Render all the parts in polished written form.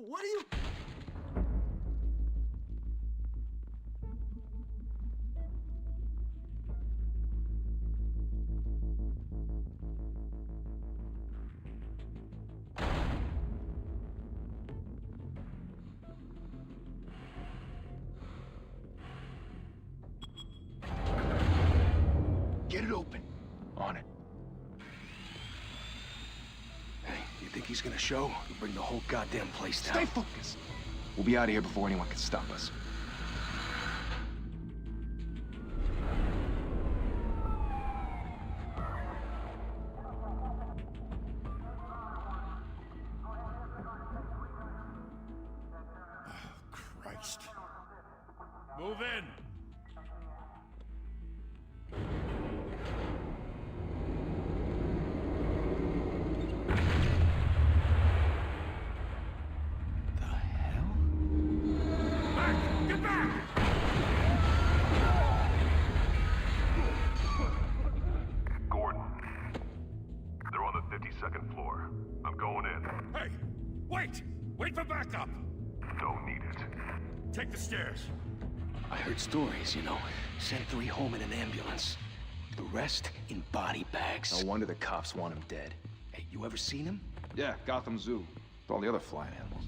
What are you... Get it open. On it. Hey, you think he's gonna show? He'll bring the whole goddamn place down. Stay focused. We'll be out of here before anyone can stop us. Christ. Move in! The hell? Back! Get back! Gordon. They're on the 52nd floor. I'm going in. Hey! Wait! Wait for backup! Don't need it. Take the stairs. I heard stories, you know. Sent 3 home in an ambulance. The rest in body bags. No wonder the cops want him dead. Hey, you ever seen him? Yeah, Gotham Zoo. With all the other flying animals.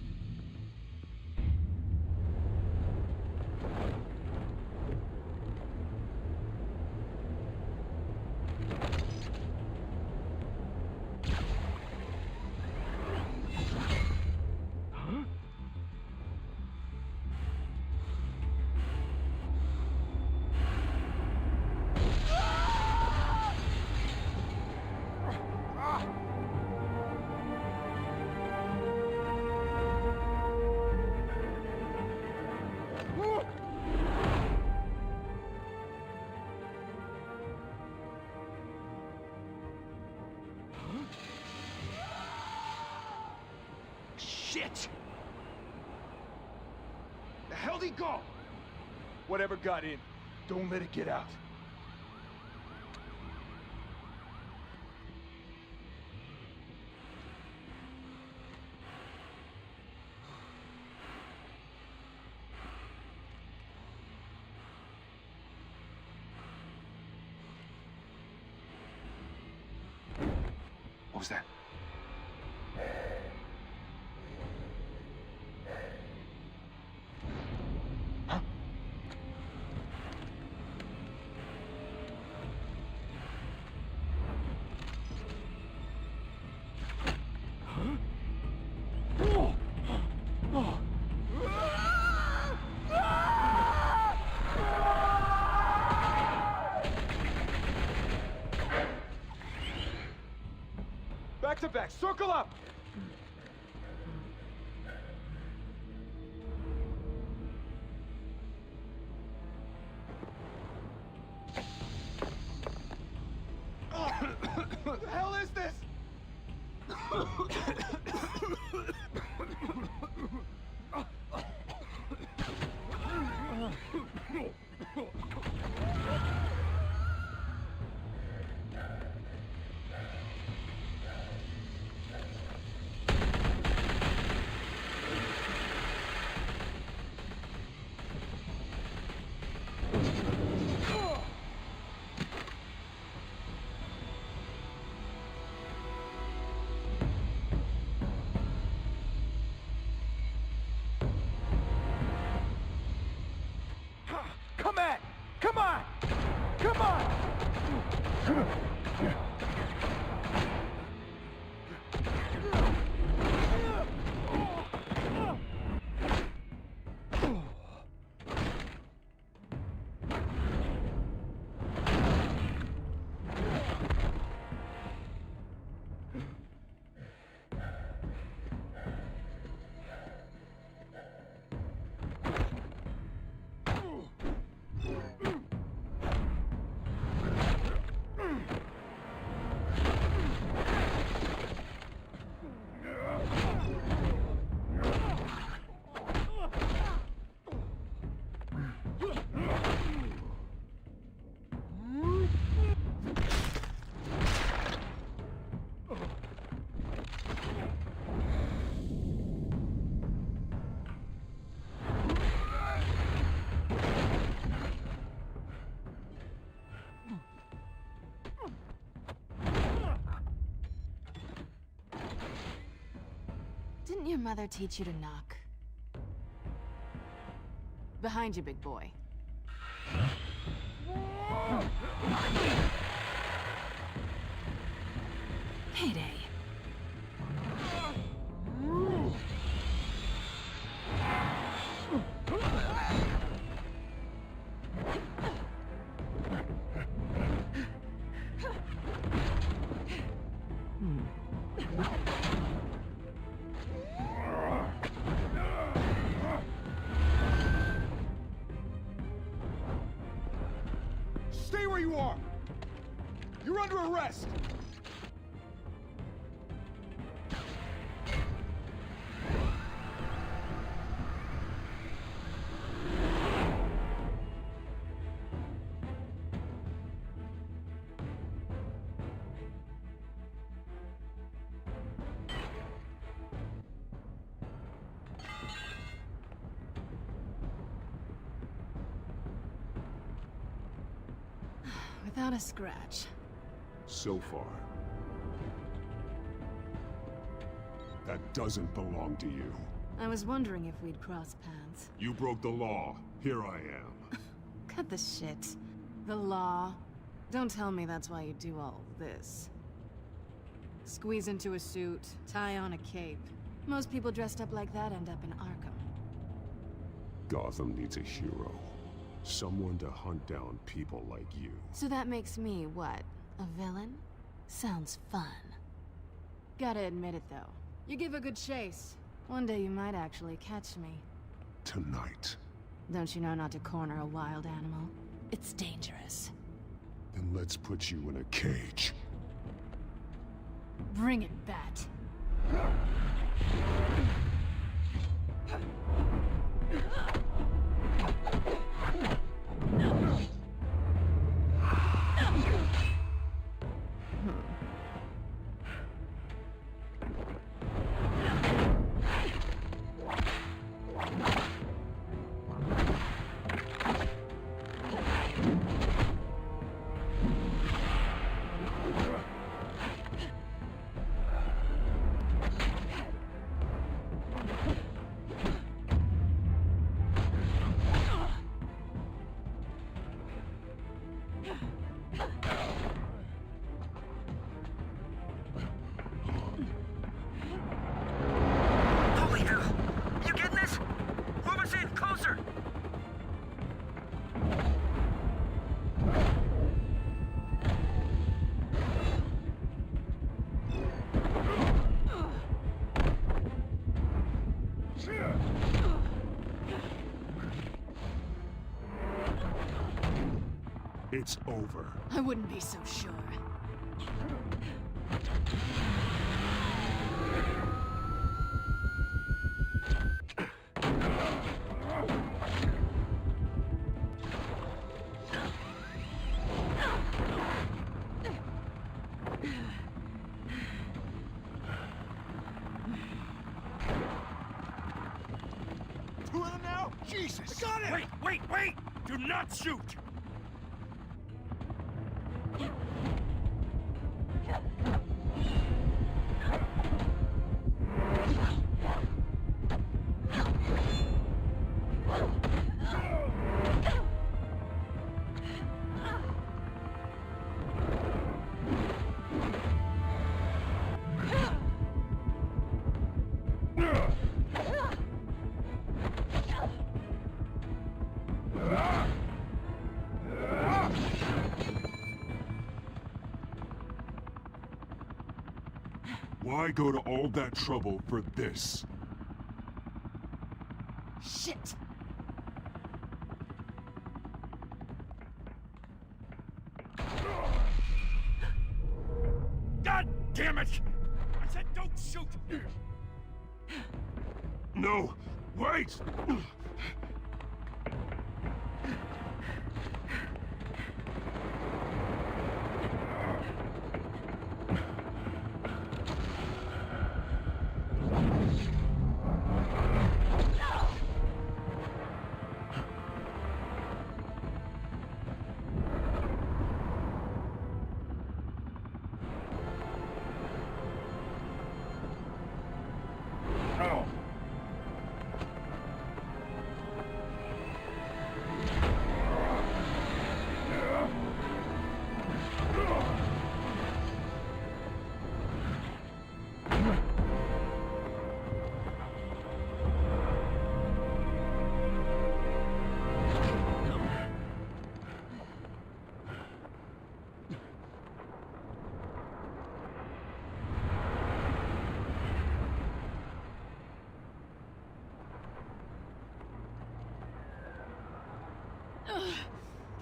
Shit! The hell'd he go? Whatever got in, don't let it get out. What was that? Huh? Back to back, circle up! What the hell is this? Come on! Come on! Come on! Didn't your mother teach you to knock? Behind you, big boy. Payday. Stay where you are! You're under arrest! Without a scratch. So far. That doesn't belong to you. I was wondering if we'd cross paths. You broke the law. Here I am. Cut the shit. The law. Don't tell me that's why you do all this. Squeeze into a suit, tie on a cape. Most people dressed up like that end up in Arkham. Gotham needs a hero. Someone to hunt down people like you. So that makes me, what, a villain? Sounds fun. Gotta admit it, though. You give a good chase. One day you might actually catch me. Tonight. Don't you know not to corner a wild animal? It's dangerous. Then let's put you in a cage. Bring it, Bat. Holy hell! You getting this? Move us in, closer! It's over. I wouldn't be so sure. Two of them now? Jesus! I got it! Wait, wait, wait! Do not shoot! Why go to all that trouble for this? Shit! God damn it! I said don't shoot! No! Wait!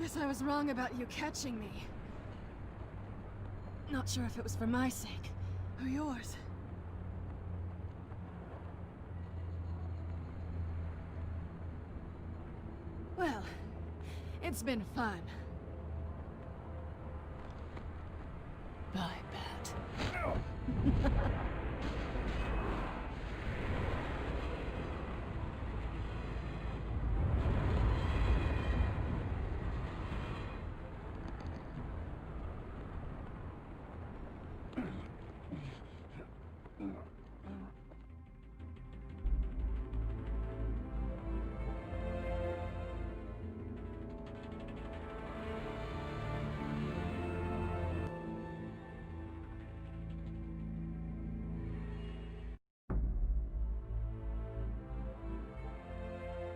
Guess I was wrong about you catching me. Not sure if it was for my sake, or yours. Well, it's been fun. Bye, Bat.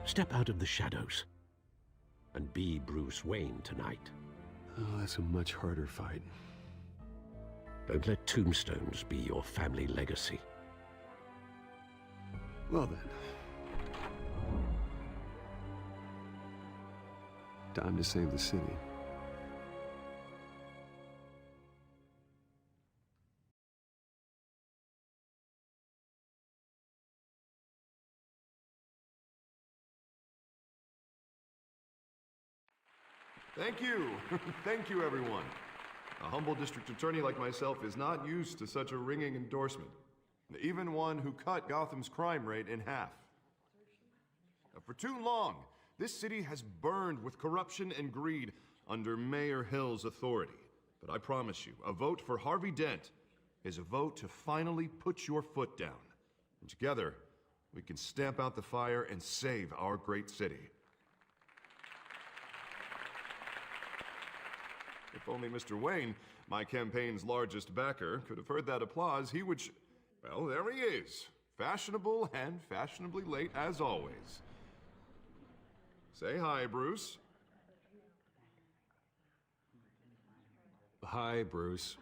Step out of the shadows and be Bruce Wayne tonight. Oh, that's a much harder fight. Don't let tombstones be your family legacy. Well then. Time to save the city. Thank you. Thank you, everyone. A humble district attorney like myself is not used to such a ringing endorsement. Even one who cut Gotham's crime rate in half. For too long, this city has burned with corruption and greed under Mayor Hill's authority. But I promise you, a vote for Harvey Dent is a vote to finally put your foot down. And together, we can stamp out the fire and save our great city. If only Mr. Wayne, my campaign's largest backer, could have heard that applause, he would well, there he is. Fashionable and fashionably late as always. Say hi, Bruce. Hi, Bruce.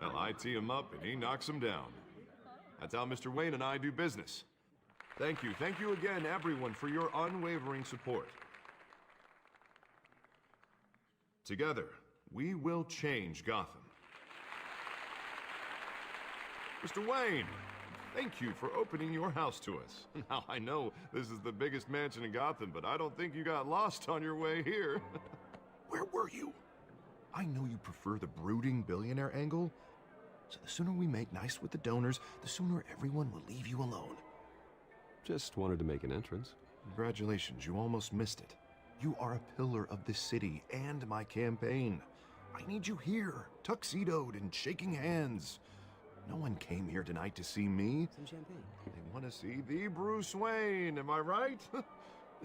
Well, I tee him up and he knocks him down. That's how Mr. Wayne and I do business. Thank you again, everyone, for your unwavering support. Together, we will change Gotham. Mr. Wayne, thank you for opening your house to us. Now, I know this is the biggest mansion in Gotham, but I don't think you got lost on your way here. Where were you? I know you prefer the brooding billionaire angle, so the sooner we make nice with the donors, the sooner everyone will leave you alone. Just wanted to make an entrance. Congratulations, you almost missed it. You are a pillar of this city and my campaign. I need you here, tuxedoed and shaking hands. No one came here tonight to see me. Some champagne. They want to see the Bruce Wayne, am I right?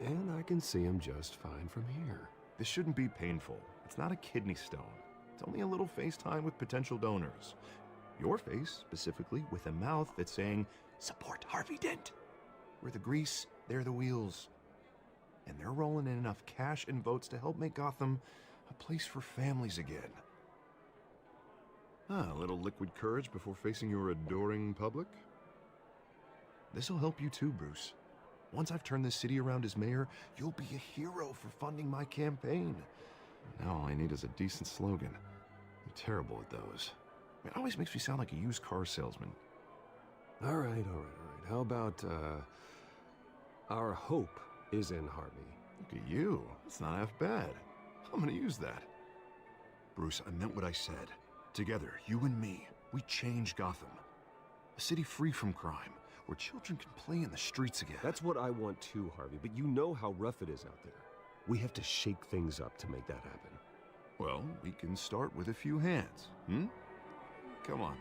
And I can see him just fine from here. This shouldn't be painful. It's not a kidney stone. It's only a little FaceTime with potential donors. Your face, specifically, with a mouth that's saying, support Harvey Dent. We're the grease, they're the wheels. And they're rolling in enough cash and votes to help make Gotham a place for families again. A little liquid courage before facing your adoring public. This'll help you too, Bruce. Once I've turned this city around as mayor, you'll be a hero for funding my campaign. Now all I need is a decent slogan. I'm terrible at those. It always makes me sound like a used car salesman. All right. How about, our hope is in Harvey. Look at you. That's not half bad. I'm gonna use that. Bruce, I meant what I said. Together, you and me, we change Gotham. A city free from crime, where children can play in the streets again. That's what I want too, Harvey, but you know how rough it is out there. We have to shake things up to make that happen. Well, we can start with a few hands, Come on.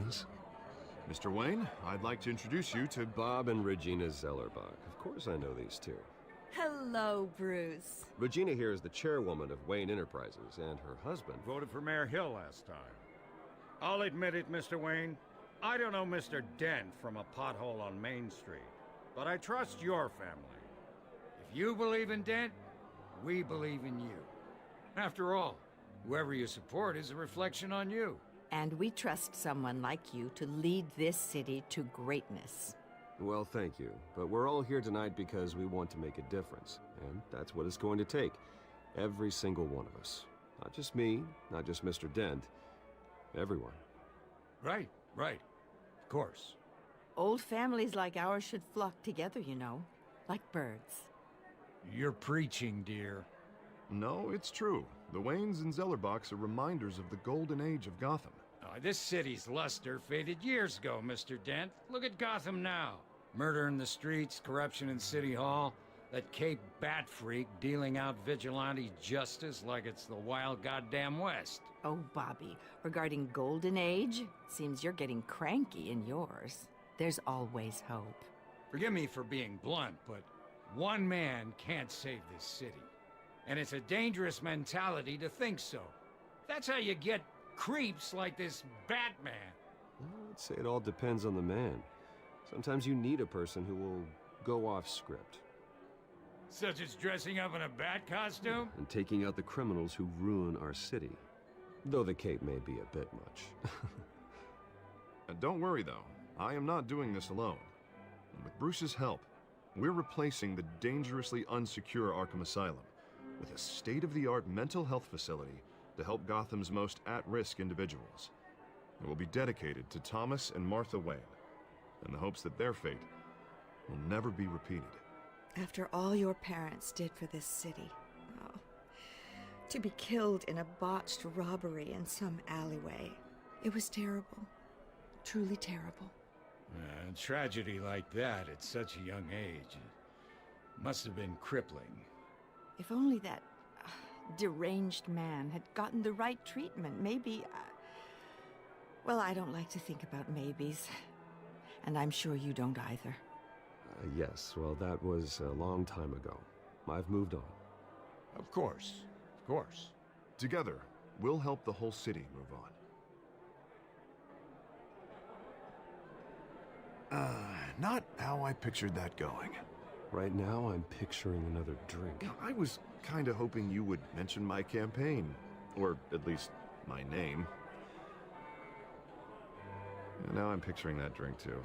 Oz? Mr. Wayne, I'd like to introduce you to Bob and Regina Zellerbach. Of course I know these two. Hello, Bruce. Regina here is the chairwoman of Wayne Enterprises, and her husband... Voted for Mayor Hill last time. I'll admit it, Mr. Wayne. I don't know Mr. Dent from a pothole on Main Street. But I trust your family. If you believe in Dent, we believe in you. After all, whoever you support is a reflection on you. And we trust someone like you to lead this city to greatness. Well, thank you. But we're all here tonight because we want to make a difference. And that's what it's going to take. Every single one of us. Not just me, not just Mr. Dent. Everyone. Right. Of course. Old families like ours should flock together, you know. Like birds. You're preaching, dear. No, it's true. The Waynes and Zellerbachs are reminders of the golden age of Gotham. This city's luster faded years ago, Mr. Dent. Look at Gotham now. Murder in the streets, corruption in City Hall, that Cape Bat freak dealing out vigilante justice like it's the wild goddamn West. Oh, Bobby, regarding Golden Age, seems you're getting cranky in yours. There's always hope. Forgive me for being blunt, but one man can't save this city. And it's a dangerous mentality to think so. That's how you get creeps like this Batman. I'd say it all depends on the man. Sometimes you need a person who will go off script. Such as dressing up in a bat costume? And taking out the criminals who ruin our city. Though the cape may be a bit much. Don't worry, though. I am not doing this alone. And with Bruce's help, we're replacing the dangerously unsecure Arkham Asylum with a state-of-the-art mental health facility to help Gotham's most at-risk individuals. It will be dedicated to Thomas and Martha Wayne, in the hopes that their fate will never be repeated. After all your parents did for this city. Oh. To be killed in a botched robbery in some alleyway. It was terrible. Truly terrible. A tragedy like that at such a young age must have been crippling. If only that deranged man had gotten the right treatment, maybe... Well, I don't like to think about maybes. And I'm sure you don't either. Yes, well, that was a long time ago. I've moved on. Of course. Together, we'll help the whole city move on. Not how I pictured that going. Right now, I'm picturing another drink. I was kinda hoping you would mention my campaign. Or at least, my name. And now I'm picturing that drink, too.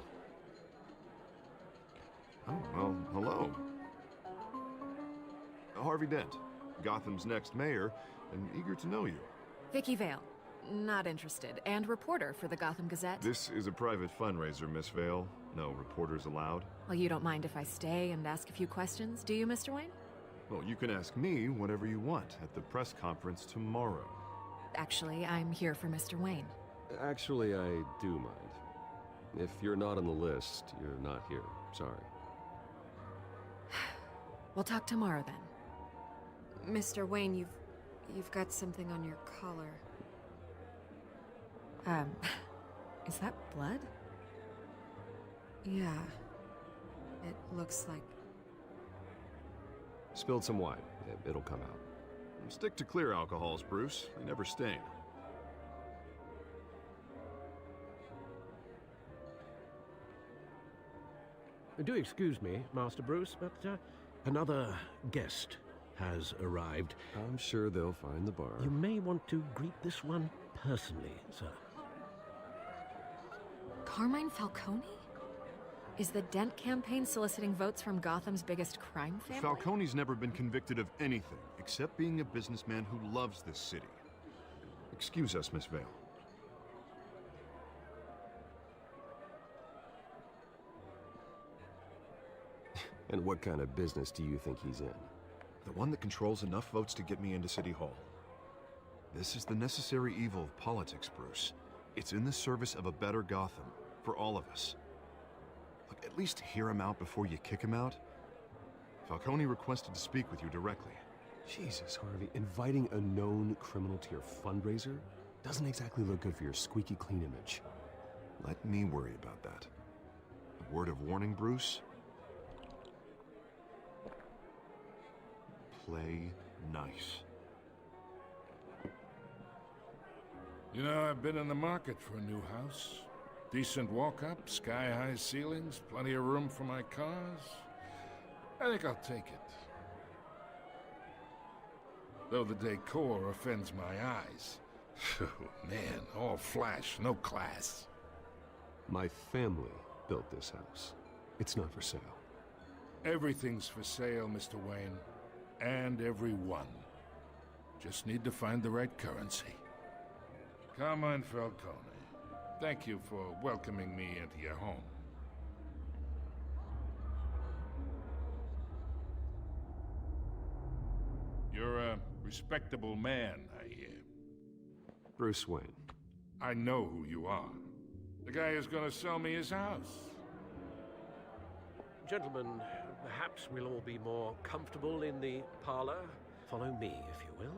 Oh, well, hello. Harvey Dent, Gotham's next mayor, and eager to know you. Vicky Vale. Not interested. And reporter for the Gotham Gazette. This is a private fundraiser, Miss Vale. No reporters allowed. Well, you don't mind if I stay and ask a few questions, do you, Mr. Wayne? Well, you can ask me whatever you want at the press conference tomorrow. Actually, I'm here for Mr. Wayne. Actually, I do mind. If you're not on the list, you're not here. Sorry. We'll talk tomorrow, then. Mr. Wayne, you've got something on your collar. Is that blood? Yeah. It looks like... Spilled some wine. It'll come out. Stick to clear alcohols, Bruce. They never stain. Do excuse me, Master Bruce, but another guest has arrived. I'm sure they'll find the bar. You may want to greet this one personally, sir. Carmine Falcone? Is the Dent campaign soliciting votes from Gotham's biggest crime family? Falcone's never been convicted of anything, except being a businessman who loves this city. Excuse us, Miss Vale. And what kind of business do you think he's in? The one that controls enough votes to get me into City Hall. This is the necessary evil of politics, Bruce. It's in the service of a better Gotham, for all of us. Look, at least hear him out before you kick him out. Falcone requested to speak with you directly. Jesus, Harvey, inviting a known criminal to your fundraiser doesn't exactly look good for your squeaky clean image. Let me worry about that. A word of warning, Bruce? Play nice. You know, I've been in the market for a new house. Decent walk-up, sky-high ceilings, plenty of room for my cars. I think I'll take it. though the decor offends my eyes. Oh, man, all flash, no class. My family built this house. It's not for sale. Everything's for sale, Mr. Wayne. And everyone. Just need to find the right currency. Come on, Falcone. Thank you for welcoming me into your home. You're a respectable man, I hear. Bruce Wayne. I know who you are. The guy who's gonna sell me his house. Gentlemen, perhaps we'll all be more comfortable in the parlor. Follow me, if you will.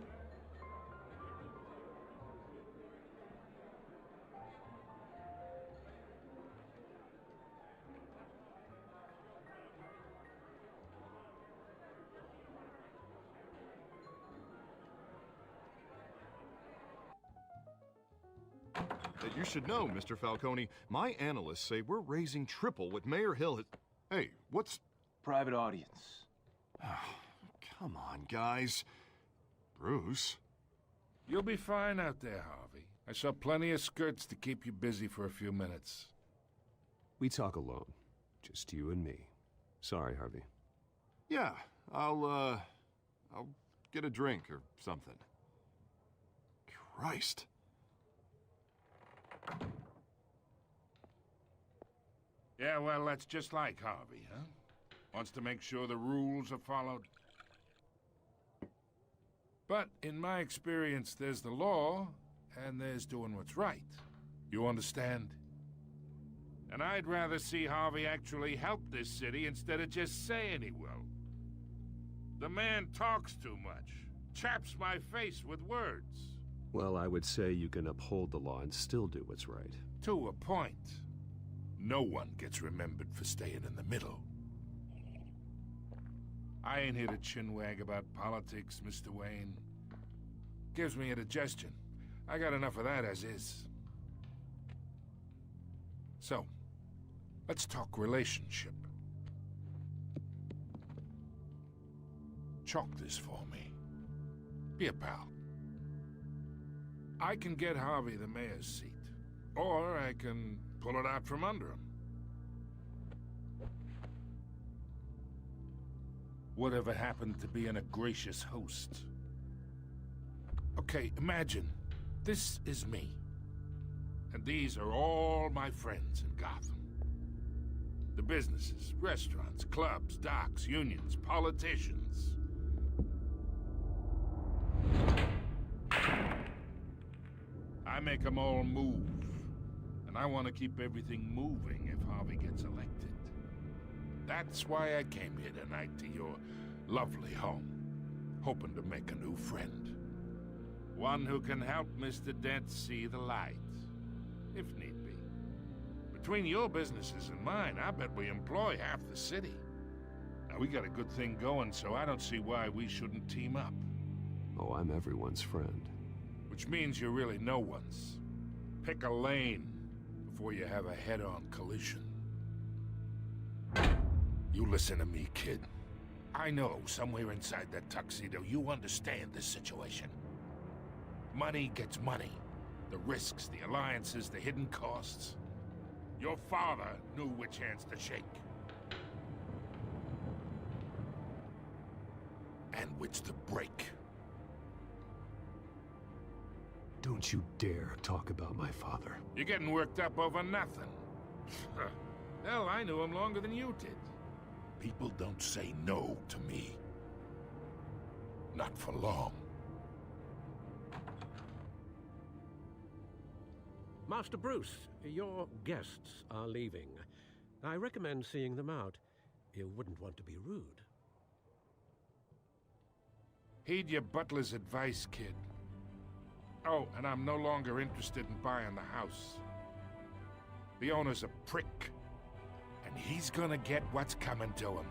You should know, Mr. Falcone, my analysts say we're raising triple what Mayor Hill has... Hey, what's... Private audience. Come on, guys. Bruce? You'll be fine out there, Harvey. I saw plenty of skirts to keep you busy for a few minutes. We talk alone. Just you and me. Sorry, Harvey. Yeah, I'll get a drink or something. Christ. Yeah, well, that's just like Harvey, huh? Wants to make sure the rules are followed. But in my experience, there's the law, and there's doing what's right. You understand? And I'd rather see Harvey actually help this city instead of just saying he will. The man talks too much, chaps my face with words. Well, I would say you can uphold the law and still do what's right. To a point. No one gets remembered for staying in the middle. I ain't here to chinwag about politics, Mr. Wayne. Gives me indigestion. I got enough of that as is. So, let's talk relationship. Chalk this for me. Be a pal. I can get Harvey the mayor's seat, or I can pull it out from under him. Whatever happened to being a gracious host? Okay, imagine, this is me. And these are all my friends in Gotham. The businesses, restaurants, clubs, docks, unions, politicians. I make them all move. And I want to keep everything moving if Harvey gets elected. That's why I came here tonight to your lovely home, hoping to make a new friend. One who can help Mr. Dent see the light, if need be. Between your businesses and mine, I bet we employ half the city. Now, we got a good thing going, so I don't see why we shouldn't team up. Oh, I'm everyone's friend. Which means you're really no one's. Pick a lane before you have a head-on collision. You listen to me, kid. I know somewhere inside that tuxedo you understand this situation. Money gets money. The risks, the alliances, the hidden costs. Your father knew which hands to shake. And which to break. Don't you dare talk about my father. You're getting worked up over nothing. Hell, I knew him longer than you did. People don't say no to me. Not for long. Master Bruce, your guests are leaving. I recommend seeing them out. You wouldn't want to be rude. Heed your butler's advice, kid. Oh, and I'm no longer interested in buying the house. The owner's a prick. And he's gonna get what's coming to him.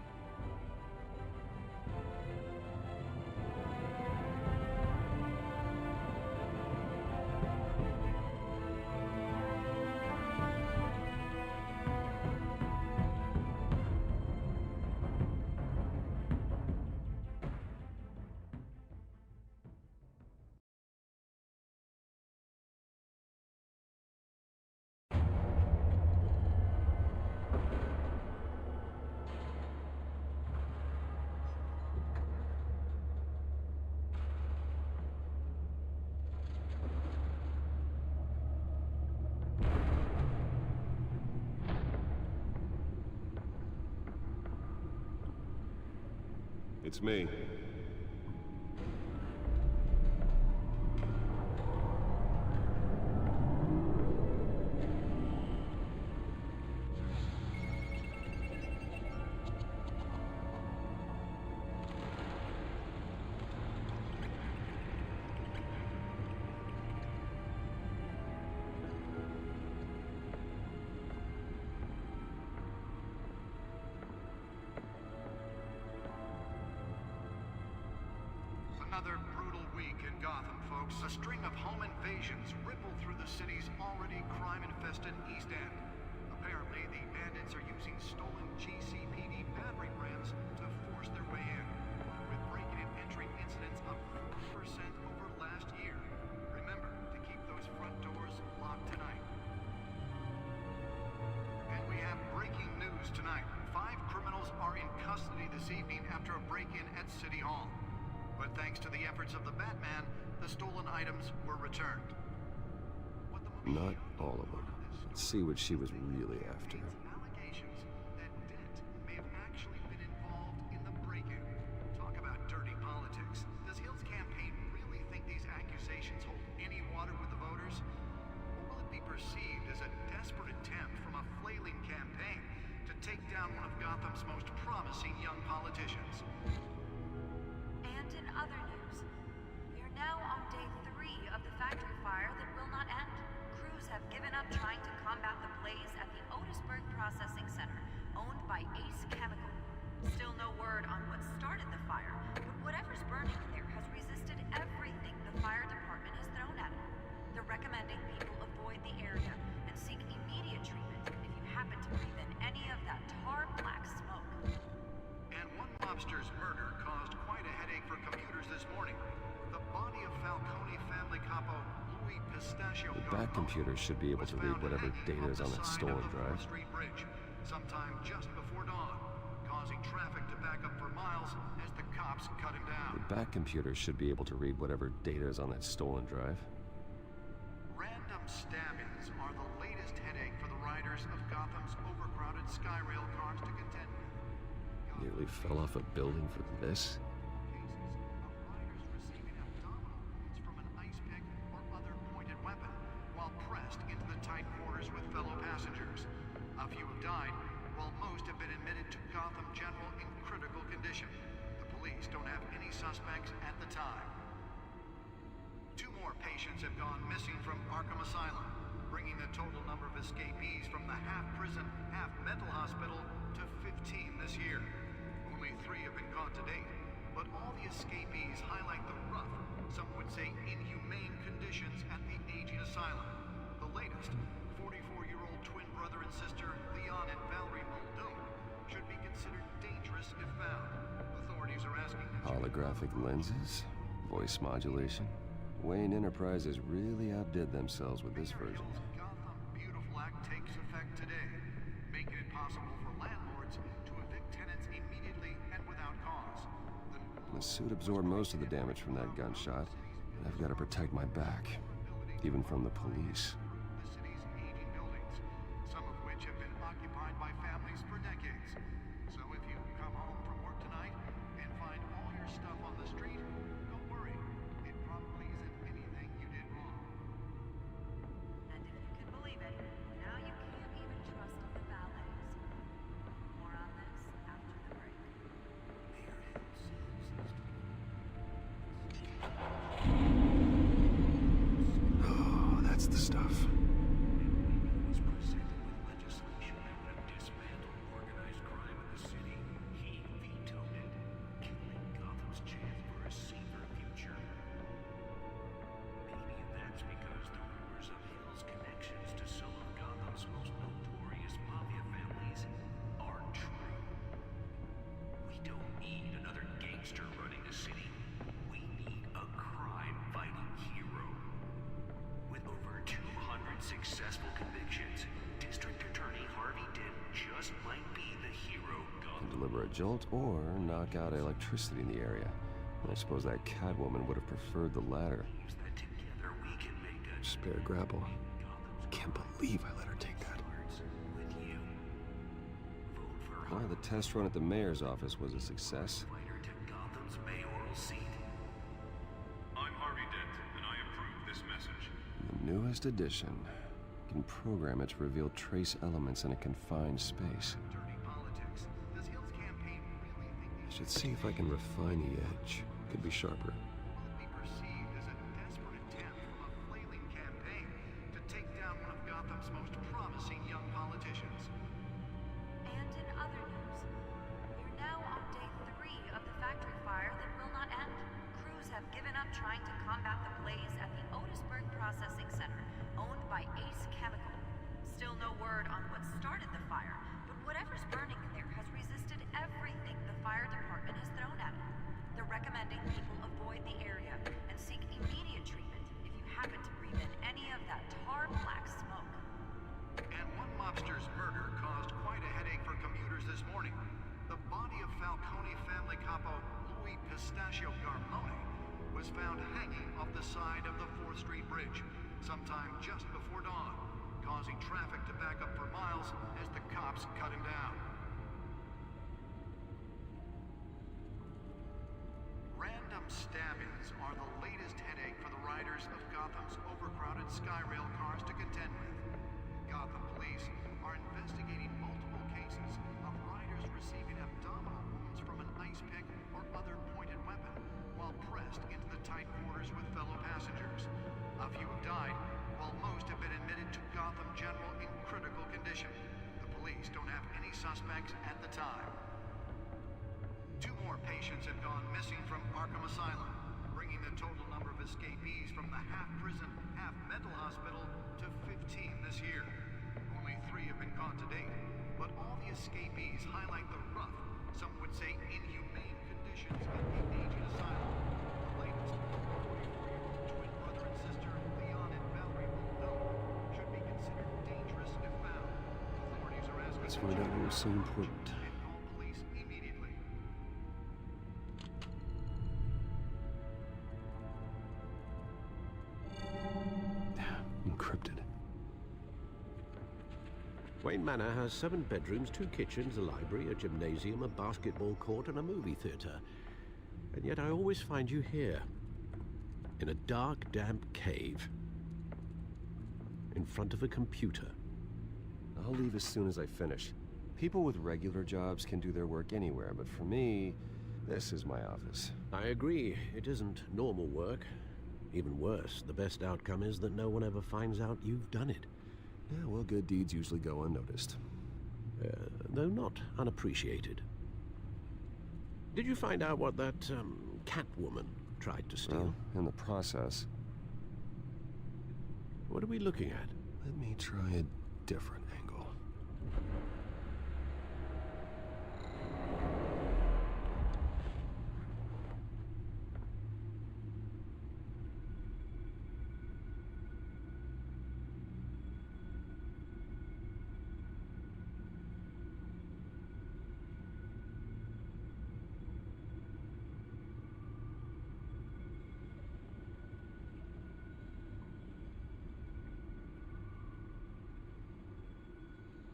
It's me. Another brutal week in Gotham, folks. A string of home invasions ripple through the city's already crime-infested East End. Apparently, the bandits are using stolen GCPD battering rams to force their way in, with breaking and entering incidents up 4% over last year. Remember to keep those front doors locked tonight. And we have breaking news tonight. 5 criminals are in custody this evening after a break-in at City Hall. But thanks to the efforts of the Batman, the stolen items were returned. Not all of them. Let's see what she was really after. Allegations that Dent may have actually been involved in the break-in. Talk about dirty politics. Does Hill's campaign really think these accusations hold any water with the voters? Or will it be perceived as a desperate attempt from a flailing campaign to take down one of Gotham's most promising young politicians? And in other news, we are now on day 3 of the factory fire that will not end. Crews have given up trying to combat the blaze at the Otisburg Processing Center, owned by Ace Chemical. Still no word on what started the fire, but whatever's burning there has resisted everything the fire department has thrown at it. They're recommending people avoid the area and seek immediate treatment if you happen to breathe in any of that tar black smoke. And one mobster's murder caused quite a headache for commuters this morning. The body of Falcone family capo Louis Pistachio The back computer should be able to read whatever data is on that stolen drive. Street Bridge, sometime just before dawn, causing traffic to back up for miles as the cops cut him down. The back computer should be able to read whatever data is on that stolen drive. Random stabbings are the latest headache for the riders of Gotham's overcrowded Skyrail cars to contend with. Nearly fell off a building for this? A few have died, while most have been admitted to Gotham General in critical condition. The police don't have any suspects at the time. 2 more patients have gone missing from Arkham Asylum, bringing the total number of escapees from the half-prison, half-mental hospital to 15 this year. Only 3 have been caught to date, but all the escapees highlight the rough, some would say inhumane conditions at the aging asylum. The latest, 44-year-old twin brother and sister Leon and Valerie Muldoon, should be considered dangerous if found. Authorities are asking... Holographic lenses? Voice modulation? Wayne Enterprises really outdid themselves with this version. Gotham Beautiful Act takes effect today, making it possible for landlords to evict tenants immediately and without cause. The suit absorbed most of the damage from that gunshot, and I've got to protect my back, even from the police. By families for decades. So if you come home from work tonight and find all your stuff on the street, don't worry. It probably isn't anything you did wrong. And if you can believe it, now you can't even trust the valets. More on this after the break. Oh, that's the stuff. Successful convictions. District Attorney Harvey Dent just might be the hero Gotham. Can deliver a jolt or knock out electricity in the area. I suppose that Catwoman would have preferred the latter. Together we can make a spare grapple. Can't believe I let her take that. With you. Vote for Well, the test run at the mayor's office was a success. Newest edition. You can program it to reveal trace elements in a confined space. I should see if I can refine the edge. Could be sharper. Found hanging off the side of the 4th Street Bridge sometime just before dawn, causing traffic to back up for miles as the cops cut him down. Random stabbings are the latest headache for the riders of Gotham's overcrowded Skyrail cars to contend with. Gotham police are investigating multiple cases of riders receiving abdominal wounds from an ice pick or other pointed weapon while pressed into the tight quarters with fellow passengers. A few have died, while most have been admitted to Gotham General in critical condition. The police don't have any suspects at the time. 2 more patients have gone missing from Arkham Asylum, bringing the total number of escapees from the half-prison, half-mental hospital to 15 this year. Only 3 have been caught to date, but all the escapees highlight the rough, some would say inhumane conditions in the aging asylum. The latest, twin brother and sister Leon and Valerie Muldoon should be considered dangerous if found. Authorities are asking Let's find out what was so important. and call police immediately. Encrypted. Wayne Manor has 7 bedrooms, 2 kitchens, a library, a gymnasium, a basketball court, and a movie theater. And yet I always find you here, in a dark, damp cave, in front of a computer. I'll leave as soon as I finish. People with regular jobs can do their work anywhere, but for me, this is my office. I agree, it isn't normal work. Even worse, the best outcome is that no one ever finds out you've done it. Yeah, well, good deeds usually go unnoticed. Though not unappreciated. Did you find out what that, Catwoman tried to steal? Well, in the process. What are we looking at? Let me try a different angle.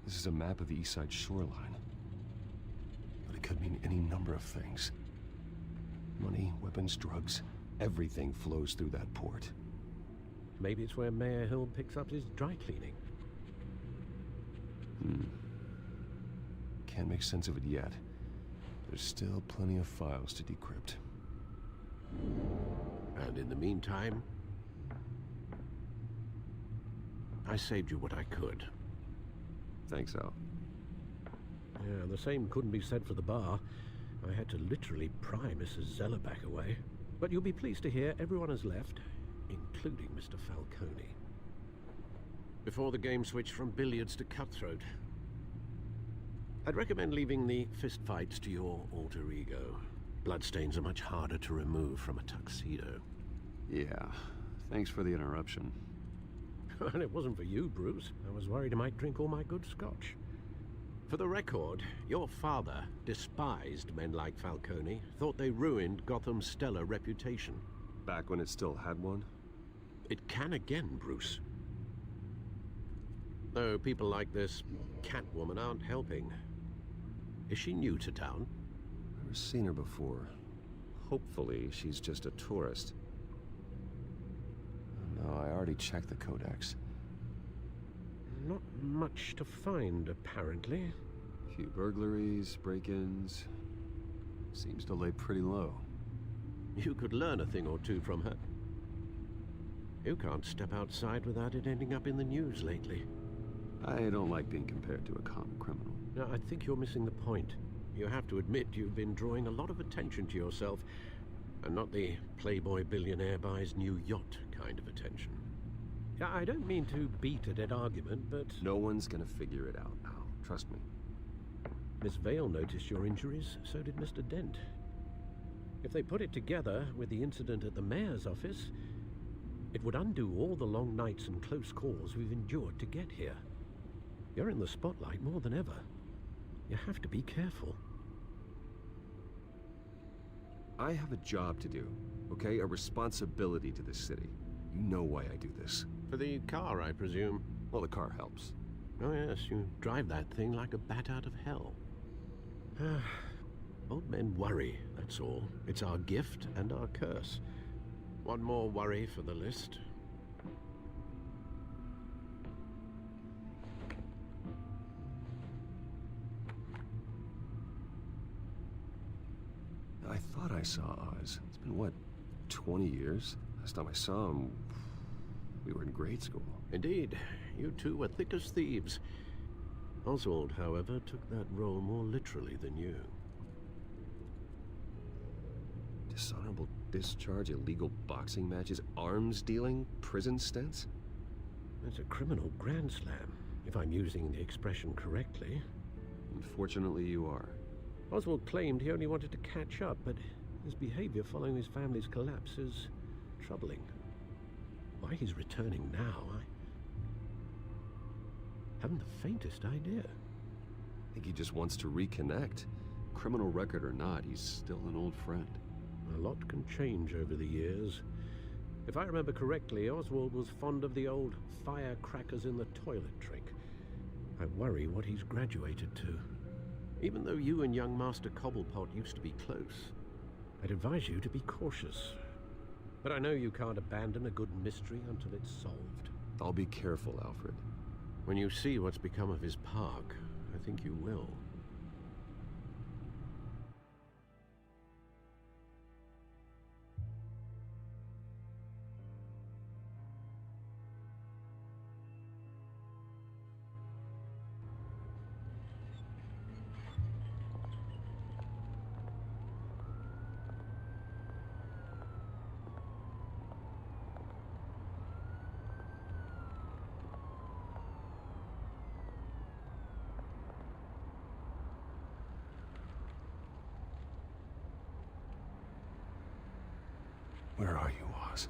This is a map of the East Side shoreline. But it could mean any number of things. Money, weapons, drugs, everything flows through that port. Maybe it's where Mayor Hill picks up his dry cleaning. Can't make sense of it yet. There's still plenty of files to decrypt. And in the meantime, I saved you what I could. Thanks, Al. Yeah, the same couldn't be said for the bar. I had to literally pry Mrs. Zellerback away. But you'll be pleased to hear everyone has left, including Mr. Falcone. Before the game switched from billiards to cutthroat. I'd recommend leaving the fistfights to your alter ego. Bloodstains are much harder to remove from a tuxedo. Yeah, thanks for the interruption. And it wasn't for you, Bruce. I was worried I might drink all my good scotch. For the record, your father despised men like Falcone, thought they ruined Gotham's stellar reputation. Back when it still had one? It can again, Bruce. Though people like this Catwoman aren't helping. Is she new to town? Never seen her before. Hopefully, she's just a tourist. No, No, I already checked the codex. Not much to find, apparently. A few burglaries, break-ins. Seems to lay pretty low. You could learn a thing or two from her. You can't step outside without it ending up in the news lately. I don't like being compared to a common criminal. No, I think you're missing the point. You have to admit you've been drawing a lot of attention to yourself, and not the playboy billionaire buys new yacht kind of attention. I don't mean to beat a dead argument, but... No one's gonna figure it out, Al. Trust me. Miss Vale noticed your injuries, so did Mr. Dent. If they put it together with the incident at the mayor's office, it would undo all the long nights and close calls we've endured to get here. You're in the spotlight more than ever. You have to be careful. I have a job to do, okay? A responsibility to this city. You know why I do this. For the car, I presume? Well, the car helps. Oh yes, you drive that thing like a bat out of hell. Old men worry, that's all. It's our gift and our curse. One more worry for the list. I thought I saw Oz. It's been, what, 20 years? Last time I saw him, we were in grade school. Indeed. You two were thick as thieves. Oswald, however, took that role more literally than you. Dishonorable discharge, illegal boxing matches, arms dealing, prison stints? That's a criminal grand slam, if I'm using the expression correctly. Unfortunately, you are. Oswald claimed he only wanted to catch up, but his behavior following his family's collapse is troubling. Why he's returning now, I haven't the faintest idea. I think he just wants to reconnect. Criminal record or not, he's still an old friend. A lot can change over the years. If I remember correctly, Oswald was fond of the old firecrackers in the toilet trick. I worry what he's graduated to. Even though you and young Master Cobblepot used to be close, I'd advise you to be cautious. But I know you can't abandon a good mystery until it's solved. I'll be careful, Alfred. When you see what's become of his park, I think you will. Where are you, Oz?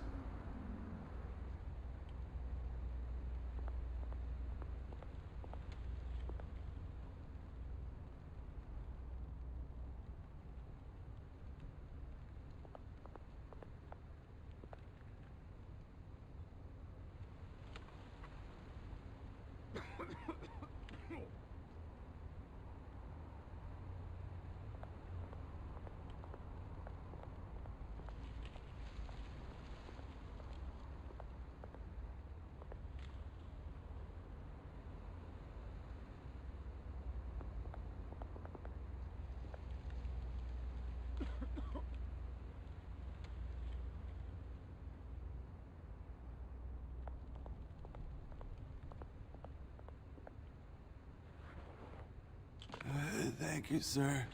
Thank you, sir.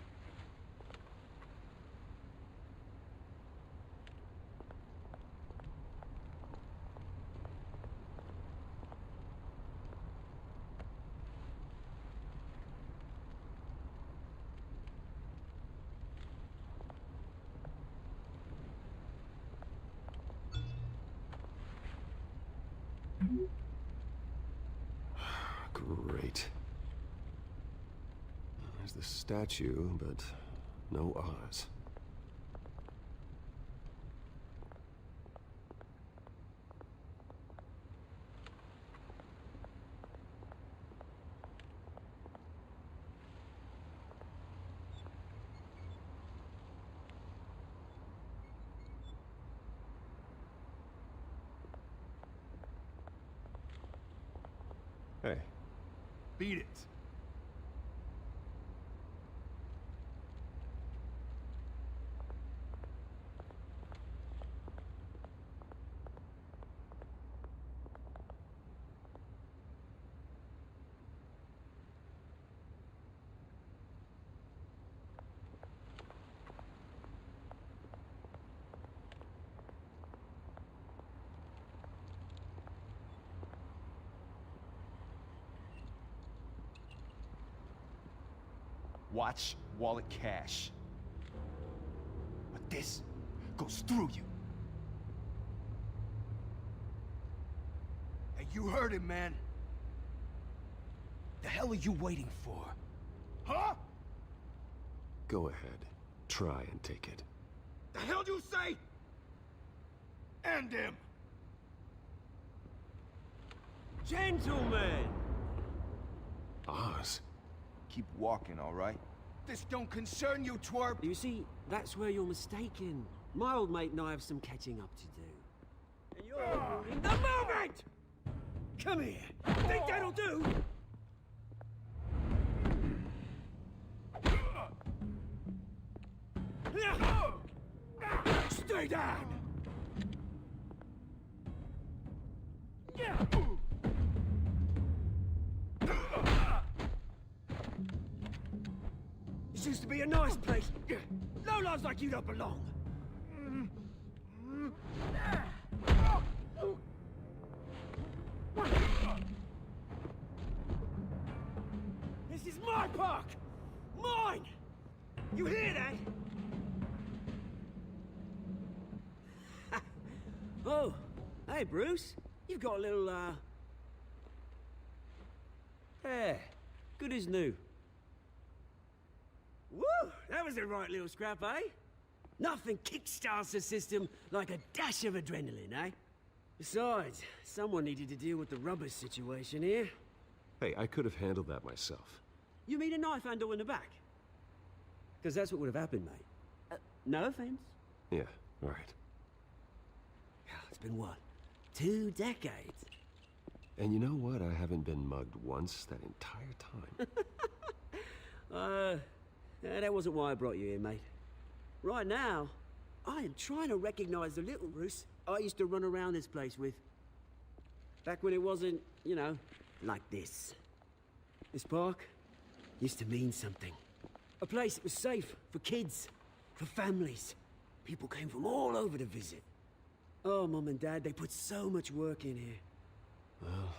Great. There's the statue, but no Oz. Hey. Beat it. Watch wallet cash. But this goes through you. Hey, you heard him, man. The hell are you waiting for? Huh? Go ahead. Try and take it. The hell do you say? End him! Gentlemen! Oz. Keep walking, all right? This don't concern you, twerp! You see, that's where you're mistaken. My old mate and I have some catching up to do. And you're ruining the moment! Come here! Think that'll do? Stay down! This used to be a nice place. No lives like you don't belong. This is my park! Mine! You hear that? Oh, hey Bruce. You've got a little, hair. Good as new. Woo! That was a right little scrap, eh? Nothing kickstarts the system like a dash of adrenaline, eh? Besides, someone needed to deal with the rubber situation here. Hey, I could have handled that myself. You mean a knife handle in the back? Because that's what would have happened, mate. No offense. Yeah, right. It's been what? 2 decades? And you know what? I haven't been mugged once that entire time. That wasn't why I brought you here, mate. Right now, I am trying to recognize the little Bruce I used to run around this place with. Back when it wasn't, you know, like this. This park used to mean something. A place that was safe for kids, for families. People came from all over to visit. Oh, Mum and Dad, they put so much work in here. Well,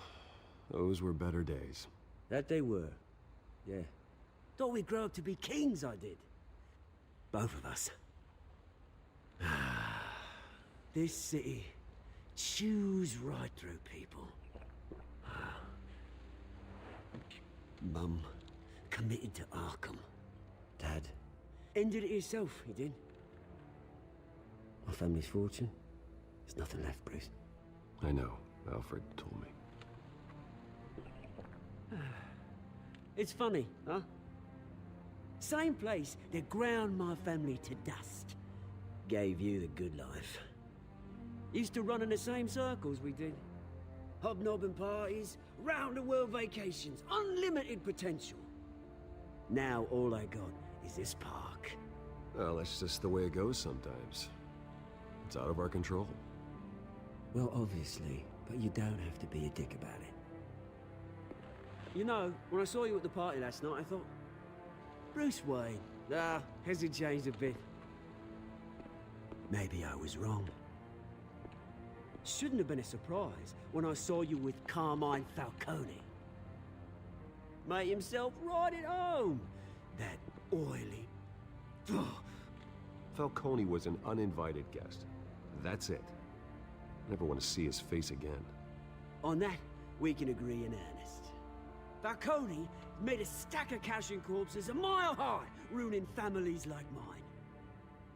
those were better days. That they were, yeah. Thought we'd grow up to be kings, I did. Both of us. This city chews right through people. Mum committed to Arkham. Dad ended it himself, he did. My family's fortune. There's nothing left, Bruce. I know. Alfred told me. It's funny, huh? Same place that ground my family to dust. Gave you the good life. Used to run in the same circles we did. Hobnobbing parties, round-the-world vacations, unlimited potential. Now all I got is this park. Well, that's just the way it goes sometimes. It's out of our control. Well, obviously, but you don't have to be a dick about it. You know, when I saw you at the party last night, I thought, Bruce Wayne. Has he changed a bit? Maybe I was wrong. Shouldn't have been a surprise when I saw you with Carmine Falcone. Made himself right at home. That oily... Falcone was an uninvited guest. That's it. Never want to see his face again. On that, we can agree in earnest. Falcone made a stack of cash and corpses a mile high, ruining families like mine.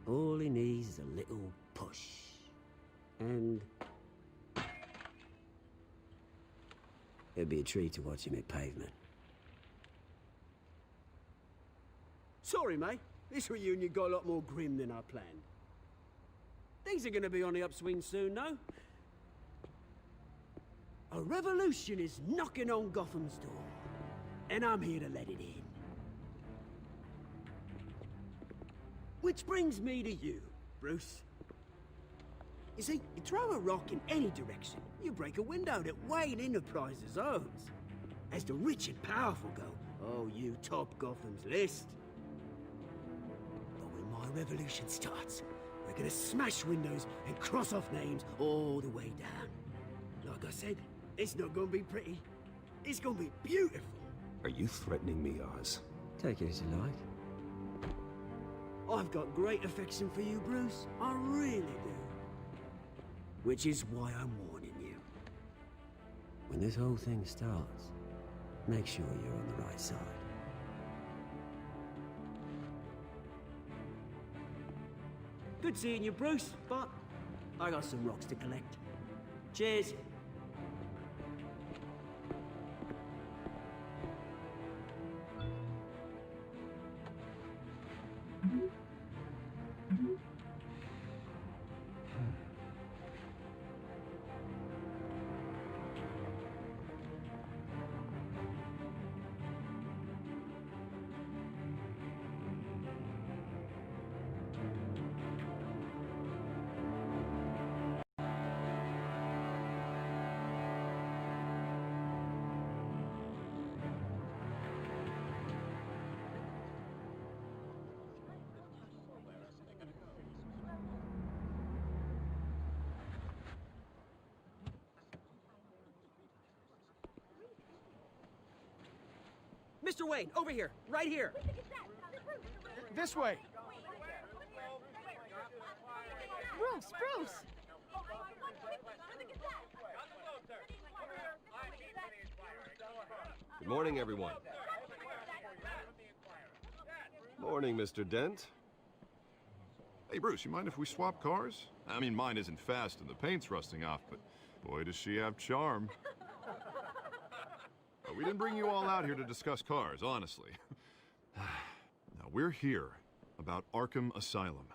All he needs is a little push. And... it'd be a treat to watch him hit pavement. Sorry, mate. This reunion got a lot more grim than I planned. Things are gonna be on the upswing soon, no? A revolution is knocking on Gotham's door, and I'm here to let it in. Which brings me to you, Bruce. You see, you throw a rock in any direction, you break a window that Wayne Enterprises owns. As the rich and powerful go, oh, you top Gotham's list. But when my revolution starts, we're gonna smash windows and cross off names all the way down. Like I said, it's not gonna be pretty. It's gonna be beautiful. Are you threatening me, Oz? Take it as you like. I've got great affection for you, Bruce. I really do. Which is why I'm warning you. When this whole thing starts, make sure you're on the right side. Good seeing you, Bruce, but I got some rocks to collect. Cheers. Mr. Wayne, over here, right here. This way. Bruce, Bruce! Good morning, everyone. Morning, Mr. Dent. Hey, Bruce, you mind if we swap cars? I mean, mine isn't fast and the paint's rusting off, but boy, does she have charm. We didn't bring you all out here to discuss cars, honestly. Now, we're here about Arkham Asylum.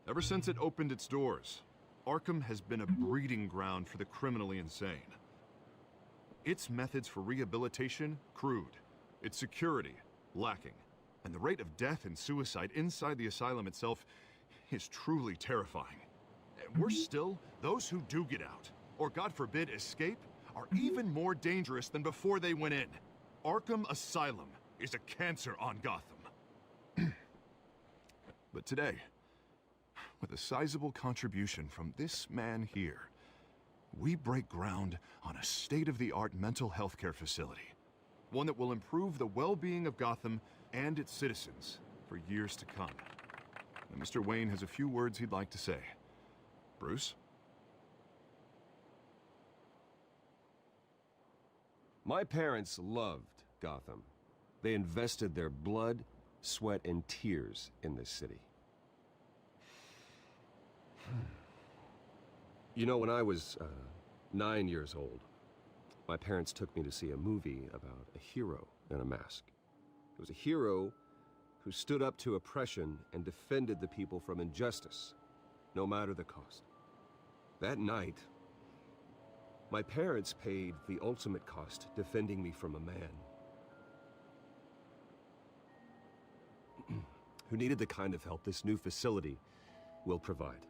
Ever since it opened its doors, Arkham has been a breeding ground for the criminally insane. Its methods for rehabilitation, crude. Its security, lacking. And the rate of death and suicide inside the asylum itself is truly terrifying. And worse still, those who do get out, or God forbid, escape, are even more dangerous than before they went in. Arkham Asylum is a cancer on Gotham. But today, with a sizable contribution from this man here, we break ground on a state-of-the-art mental health care facility. One that will improve the well-being of Gotham and its citizens for years to come. And Mr. Wayne has a few words he'd like to say. Bruce? My parents loved Gotham. They invested their blood, sweat, and tears in this city. You know, when I was 9 years old, my parents took me to see a movie about a hero in a mask. It was a hero who stood up to oppression and defended the people from injustice, no matter the cost. That night, my parents paid the ultimate cost defending me from a man who needed the kind of help this new facility will provide.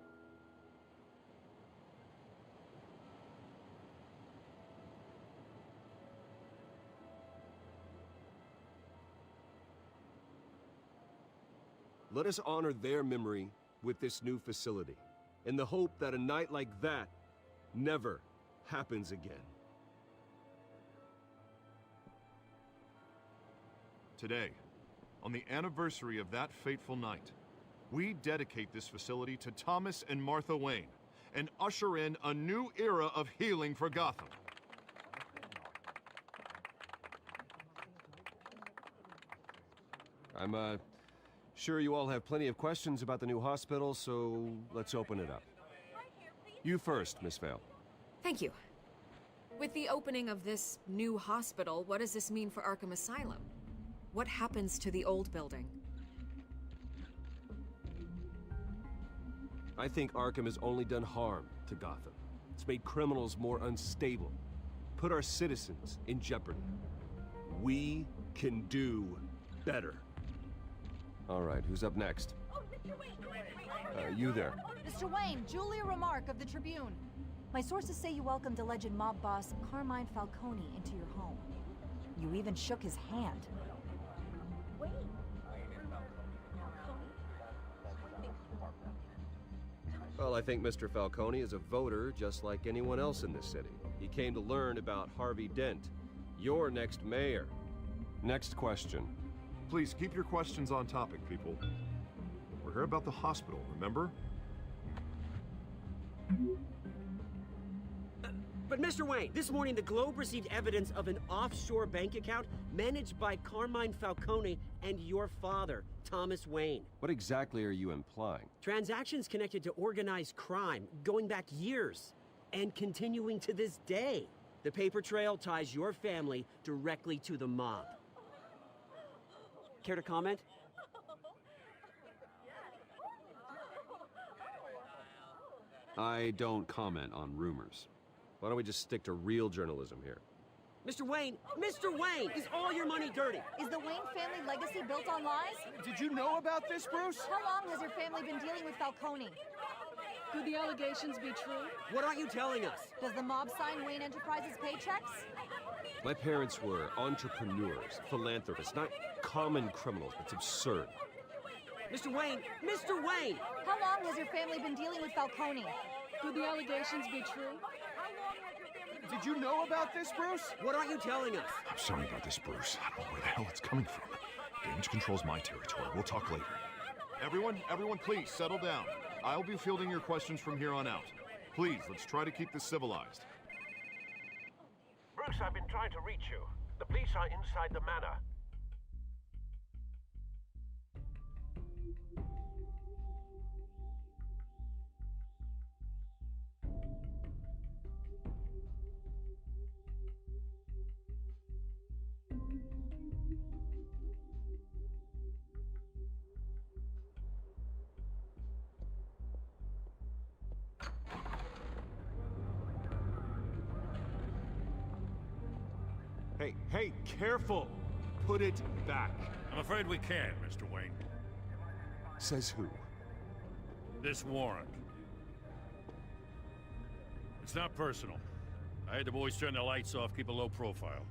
Let us honor their memory with this new facility, in the hope that a night like that never happens again. Today, on the anniversary of that fateful night, we dedicate this facility to Thomas and Martha Wayne and usher in a new era of healing for Gotham. I'm sure you all have plenty of questions about the new hospital, so let's open it up. You first, Miss Vale. Thank you. With the opening of this new hospital, what does this mean for Arkham Asylum? What happens to the old building? I think Arkham has only done harm to Gotham. It's made criminals more unstable. put our citizens in jeopardy. We can do better. All right, who's up next? You there. Mr. Wayne, Julia Remark of the Tribune. My sources say you welcomed alleged mob boss Carmine Falcone into your home. You even shook his hand. Well, I think Mr. Falcone is a voter just like anyone else in this city. He came to learn about Harvey Dent, your next mayor. Next question. Please keep your questions on topic, people. We're here about the hospital, remember? But Mr. Wayne, this morning the Globe received evidence of an offshore bank account managed by Carmine Falcone and your father, Thomas Wayne. What exactly are you implying? Transactions connected to organized crime, going back years, and continuing to this day. The paper trail ties your family directly to the mob. Care to comment? I don't comment on rumors. Why don't we just stick to real journalism here? Mr. Wayne, is all your money dirty? Is the Wayne family legacy built on lies? Did you know about this, Bruce? How long has your family been dealing with Falcone? Could the allegations be true? What aren't you telling us? Does the mob sign Wayne Enterprises paychecks? My parents were entrepreneurs, philanthropists, not common criminals. It's absurd. Mr. Wayne! How long has your family been dealing with Falcone? Could the allegations be true? Did you know about this, Bruce? What aren't you telling us? I'm sorry about this, Bruce. I don't know where the hell it's coming from. Damage control's my territory. We'll talk later. Everyone, please, settle down. I'll be fielding your questions from here on out. Please, let's try to keep this civilized. Bruce, I've been trying to reach you. The police are inside the manor. Hey, careful! Put it back. I'm afraid we can't, Mr. Wayne. Says who? This warrant. It's not personal. I had the boys turn the lights off, keep a low profile.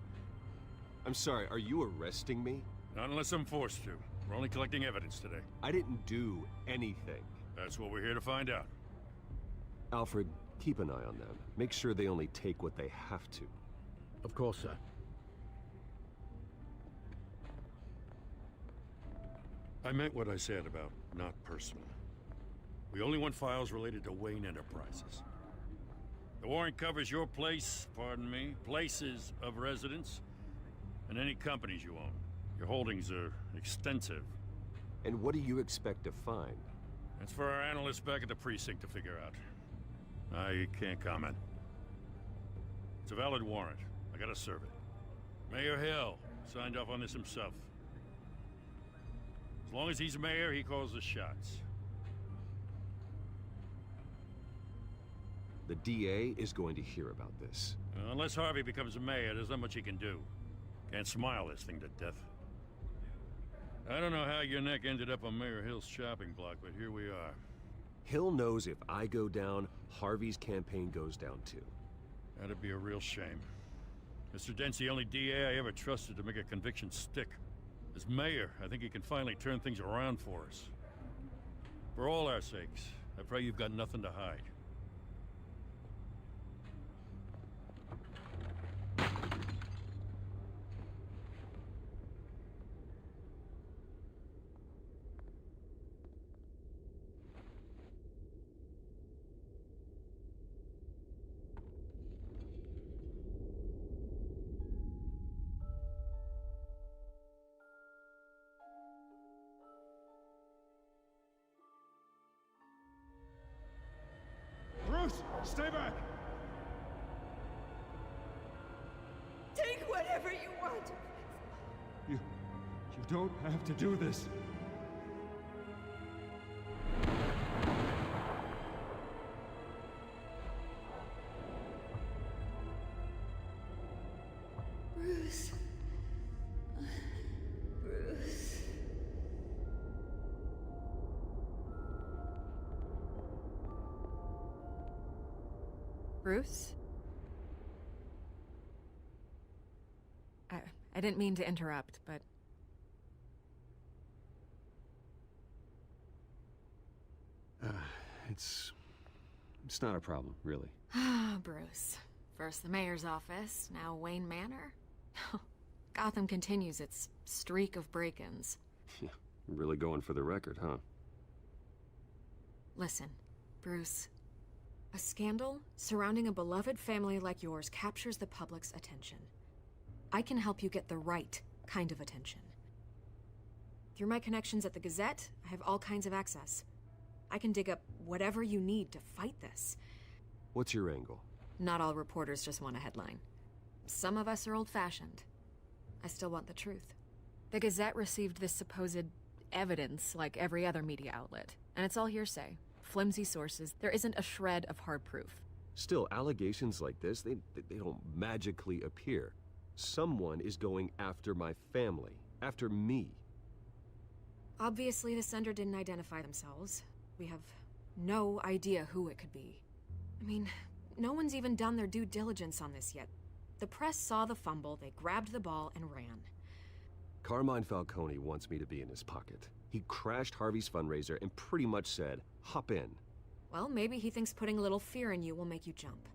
I'm sorry, are you arresting me? Not unless I'm forced to. We're only collecting evidence today. I didn't do anything. That's what we're here to find out. Alfred, keep an eye on them. Make sure they only take what they have to. Of course, sir. I meant what I said about not personal. We only want files related to Wayne Enterprises. The warrant covers your place, pardon me, places of residence, and any companies you own. Your holdings are extensive. And what do you expect to find? That's for our analysts back at the precinct to figure out. I can't comment. It's a valid warrant. I gotta serve it. Mayor Hill signed off on this himself. As long as he's mayor, he calls the shots. The DA is going to hear about this. Unless Harvey becomes a mayor, there's not much he can do. Can't smile this thing to death. I don't know how your neck ended up on Mayor Hill's shopping block, but here we are. Hill knows if I go down, Harvey's campaign goes down too. That'd be a real shame. Mr. Dent's the only DA I ever trusted to make a conviction stick. As mayor, I think he can finally turn things around for us. For all our sakes, I pray you've got nothing to hide. Bruce, stay back! Take whatever you want. You don't have to do this. Bruce? I didn't mean to interrupt, but... It's not a problem, really. Ah, Bruce. First the mayor's office, now Wayne Manor. Gotham continues its streak of break-ins. Yeah, really going for the record, huh? Listen, Bruce. A scandal surrounding a beloved family like yours captures the public's attention. I can help you get the right kind of attention. Through my connections at the Gazette, I have all kinds of access. I can dig up whatever you need to fight this. What's your angle? Not all reporters just want a headline. Some of us are old-fashioned. I still want the truth. The Gazette received this supposed evidence like every other media outlet, and it's all hearsay. Flimsy sources. There isn't a shred of hard proof. Still, allegations like this, they don't magically appear. Someone is going after my family, after me. Obviously, the sender didn't identify themselves. We have no idea who it could be. I mean, no one's even done their due diligence on this yet. The press saw the fumble, they grabbed the ball and ran. Carmine Falcone wants me to be in his pocket. He crashed Harvey's fundraiser and pretty much said, hop in. Well, maybe he thinks putting a little fear in you will make you jump.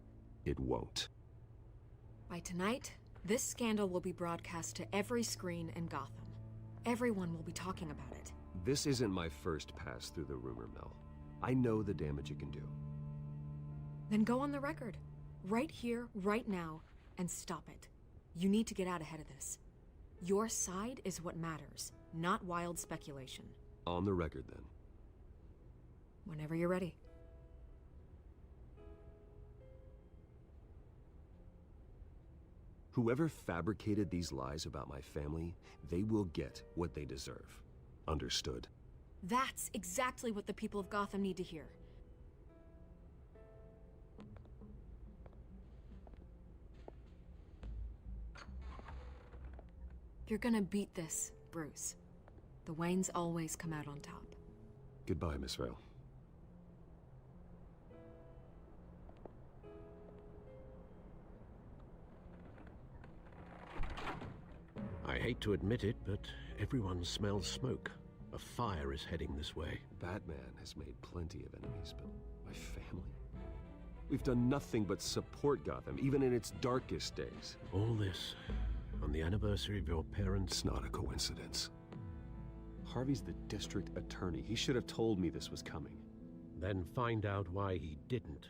It won't. By tonight, this scandal will be broadcast to every screen in Gotham. Everyone will be talking about it. This isn't my first pass through the rumor mill. I know the damage it can do. Then go on the record. Right here, right now, and stop it. You need to get out ahead of this. Your side is what matters, not wild speculation. On the record, then. Whenever you're ready. Whoever fabricated these lies about my family, they will get what they deserve. Understood? That's exactly what the people of Gotham need to hear. You're gonna beat this, Bruce. The Waynes always come out on top. Goodbye, Miss Vale. I hate to admit it, but everyone smells smoke. A fire is heading this way. Batman has made plenty of enemies, but my family? We've done nothing but support Gotham, even in its darkest days. All this on the anniversary of your parents'... It's not a coincidence. Harvey's the district attorney. He should have told me this was coming. Then find out why he didn't.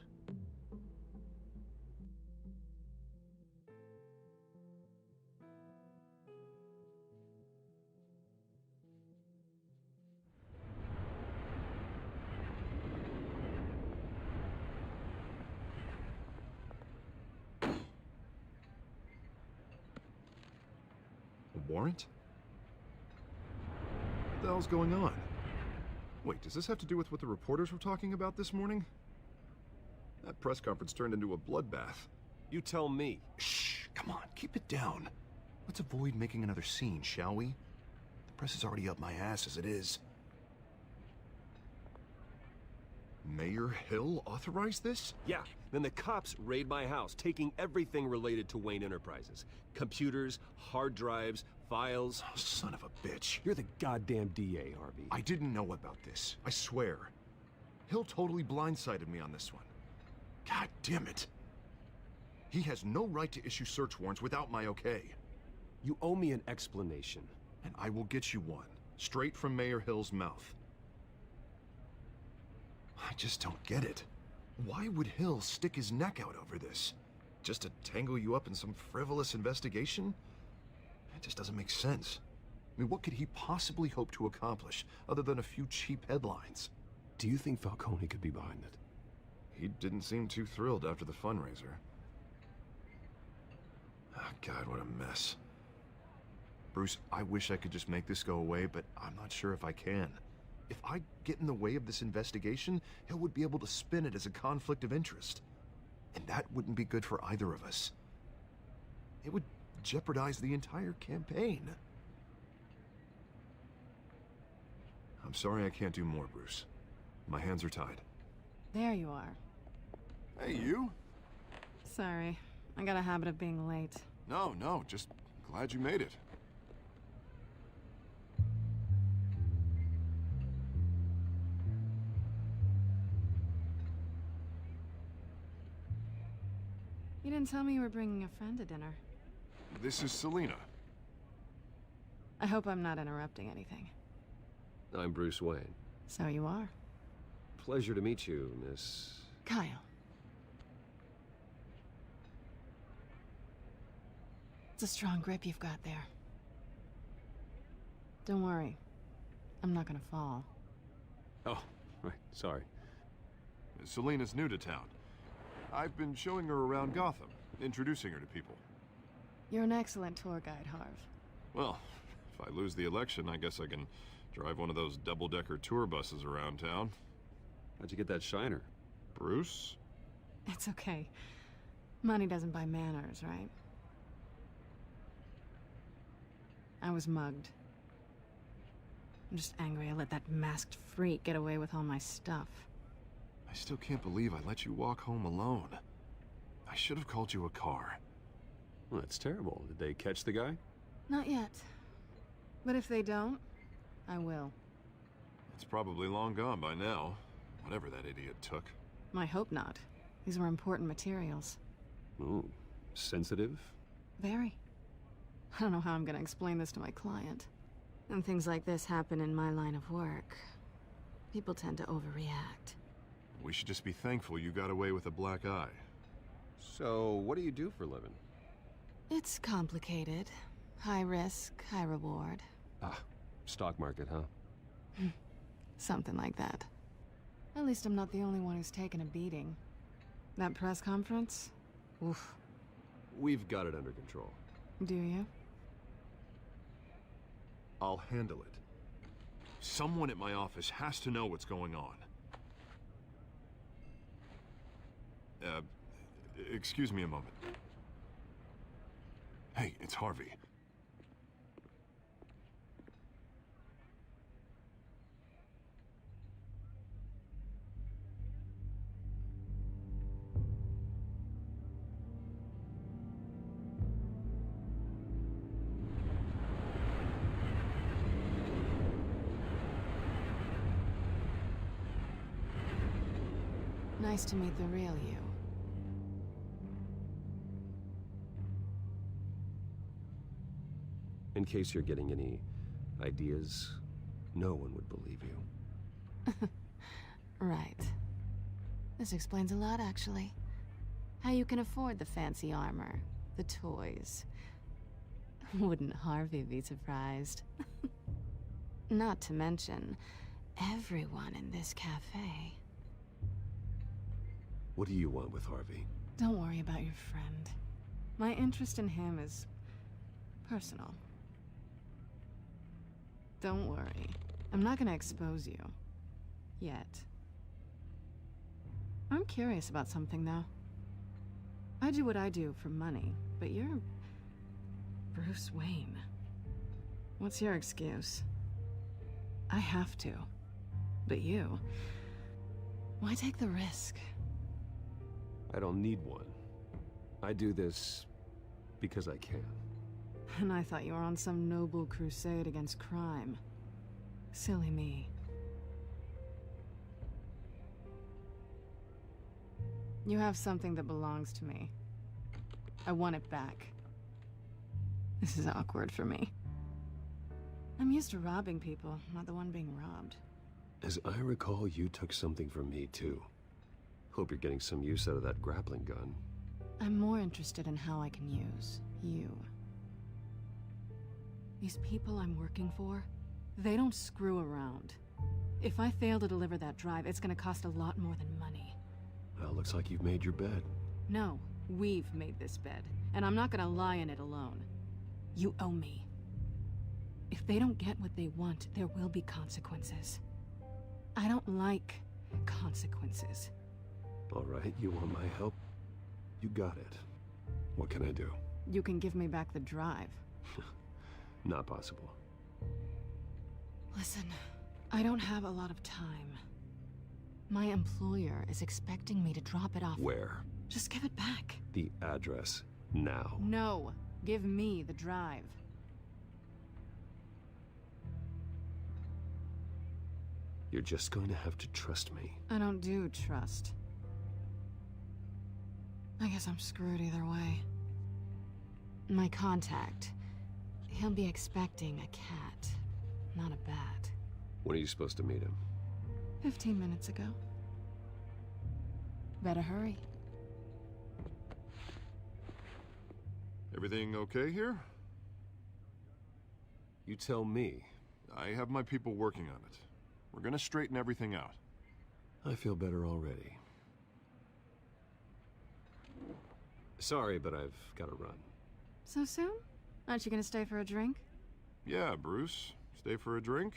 Warrant? What the hell's going on? Wait, does this have to do with what the reporters were talking about this morning? That press conference turned into a bloodbath. You tell me. Shh, come on, keep it down. Let's avoid making another scene, shall we? The press is already up my ass as it is. Mayor Hill authorized this? Yeah, then the cops raid my house, taking everything related to Wayne Enterprises. Computers, hard drives, files. Oh, son of a bitch. You're the goddamn DA, Harvey. I didn't know about this, I swear. Hill totally blindsided me on this one. God damn it. He has no right to issue search warrants without my okay. You owe me an explanation. And I will get you one, straight from Mayor Hill's mouth. I just don't get it. Why would Hill stick his neck out over this? Just to tangle you up in some frivolous investigation? It just doesn't make sense. I mean, what could he possibly hope to accomplish other than a few cheap headlines? Do you think Falcone could be behind it? He didn't seem too thrilled after the fundraiser. Oh, God, what a mess. Bruce, I wish I could just make this go away, but I'm not sure if I can. If I get in the way of this investigation, Hill would be able to spin it as a conflict of interest. And that wouldn't be good for either of us. It would jeopardize the entire campaign. I'm sorry I can't do more, Bruce. My hands are tied. There you are. Hey, you. Sorry. I got a habit of being late. No, just glad you made it. You didn't tell me you were bringing a friend to dinner. This is Selina. I hope I'm not interrupting anything. I'm Bruce Wayne. So you are. Pleasure to meet you, Miss... Kyle. It's a strong grip you've got there. Don't worry. I'm not gonna fall. Oh, right, sorry. Selina's new to town. I've been showing her around Gotham, introducing her to people. You're an excellent tour guide, Harv. Well, if I lose the election, I guess I can drive one of those double-decker tour buses around town. How'd you get that shiner? Bruce? It's okay. Money doesn't buy manners, right? I was mugged. I'm just angry I let that masked freak get away with all my stuff. I still can't believe I let you walk home alone. I should have called you a car. Well, that's terrible. Did they catch the guy? Not yet. But if they don't, I will. It's probably long gone by now. Whatever that idiot took. I hope not. These were important materials. Ooh, sensitive? Very. I don't know how I'm gonna explain this to my client. And things like this happen in my line of work. People tend to overreact. We should just be thankful you got away with a black eye. So, what do you do for a living? It's complicated. High risk, high reward. Ah, stock market, huh? Something like that. At least I'm not the only one who's taken a beating. That press conference? Oof. We've got it under control. Do you? I'll handle it. Someone at my office has to know what's going on. Excuse me a moment. Hey, it's Harvey. Nice to meet the real you. In case you're getting any ideas, no one would believe you. Right. This explains a lot, actually. How you can afford the fancy armor, the toys. Wouldn't Harvey be surprised? Not to mention, everyone in this cafe. What do you want with Harvey? Don't worry about your friend. My interest in him is personal. Don't worry. I'm not gonna expose you. Yet. I'm curious about something, though. I do what I do for money, but you're... Bruce Wayne. What's your excuse? I have to. But you... Why take the risk? I don't need one. I do this because I can. And I thought you were on some noble crusade against crime. Silly me. You have something that belongs to me. I want it back. This is awkward for me. I'm used to robbing people, not the one being robbed. As I recall, you took something from me, too. Hope you're getting some use out of that grappling gun. I'm more interested in how I can use you. These people I'm working for, they don't screw around. If I fail to deliver that drive, it's gonna cost a lot more than money. Well, looks like you've made your bed. No, we've made this bed, and I'm not gonna lie in it alone. You owe me. If they don't get what they want, there will be consequences. I don't like consequences. All right, you want my help? You got it. What can I do? You can give me back the drive. Not possible. Listen, I don't have a lot of time. My employer is expecting me to drop it off. Where? Just give it back. The address, now. No. Give me the drive. You're just going to have to trust me. I don't do trust. I guess I'm screwed either way. My contact. He'll be expecting a cat, not a bat. When are you supposed to meet him? 15 minutes ago. Better hurry. Everything okay here? You tell me. I have my people working on it. We're gonna straighten everything out. I feel better already. Sorry, but I've got to run. So soon? Aren't you gonna stay for a drink? Yeah, Bruce. Stay for a drink?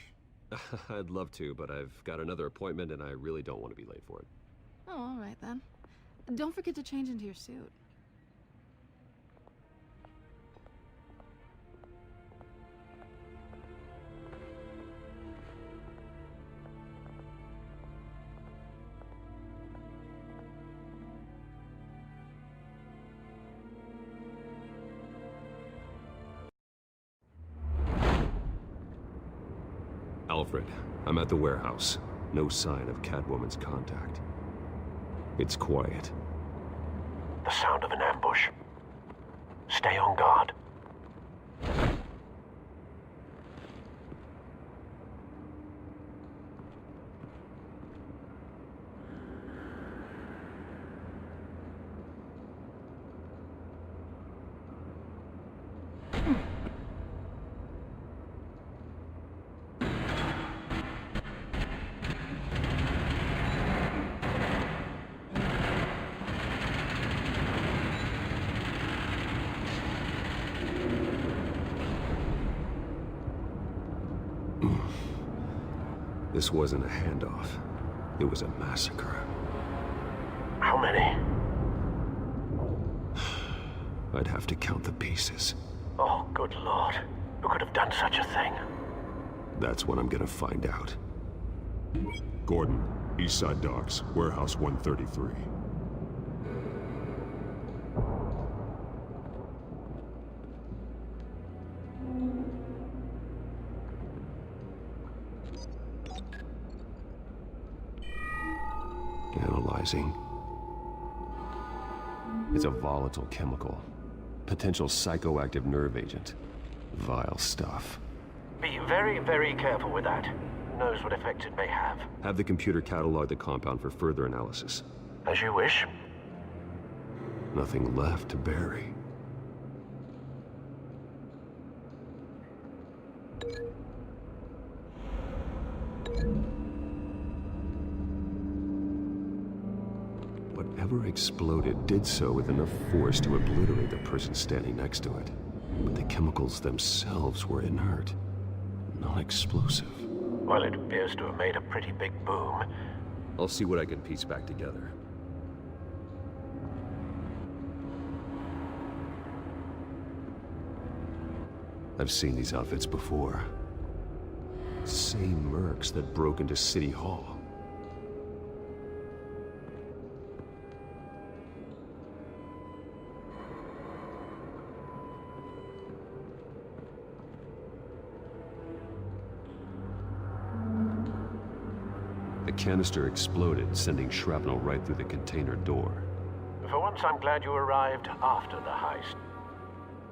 I'd love to, but I've got another appointment and I really don't want to be late for it. Oh, all right then. Don't forget to change into your suit. Alfred, I'm at the warehouse. No sign of Catwoman's contact. It's quiet. The sound of an ambush. Stay on guard. This wasn't a handoff. It was a massacre. How many? I'd have to count the pieces. Oh, good lord. Who could have done such a thing? That's what I'm gonna find out. Gordon, Eastside Docks, Warehouse 133. Analyzing. It's a volatile chemical. Potential psychoactive nerve agent. Vile stuff. Be very, very careful with that. Who knows what effect it may have. Have the computer catalog the compound for further analysis. As you wish. Nothing left to bury. Whatever exploded did so with enough force to obliterate the person standing next to it. But the chemicals themselves were inert, non-explosive. Well, it appears to have made a pretty big boom. I'll see what I can piece back together. I've seen these outfits before. Same mercs that broke into City Hall. The canister exploded, sending shrapnel right through the container door. For once, I'm glad you arrived after the heist.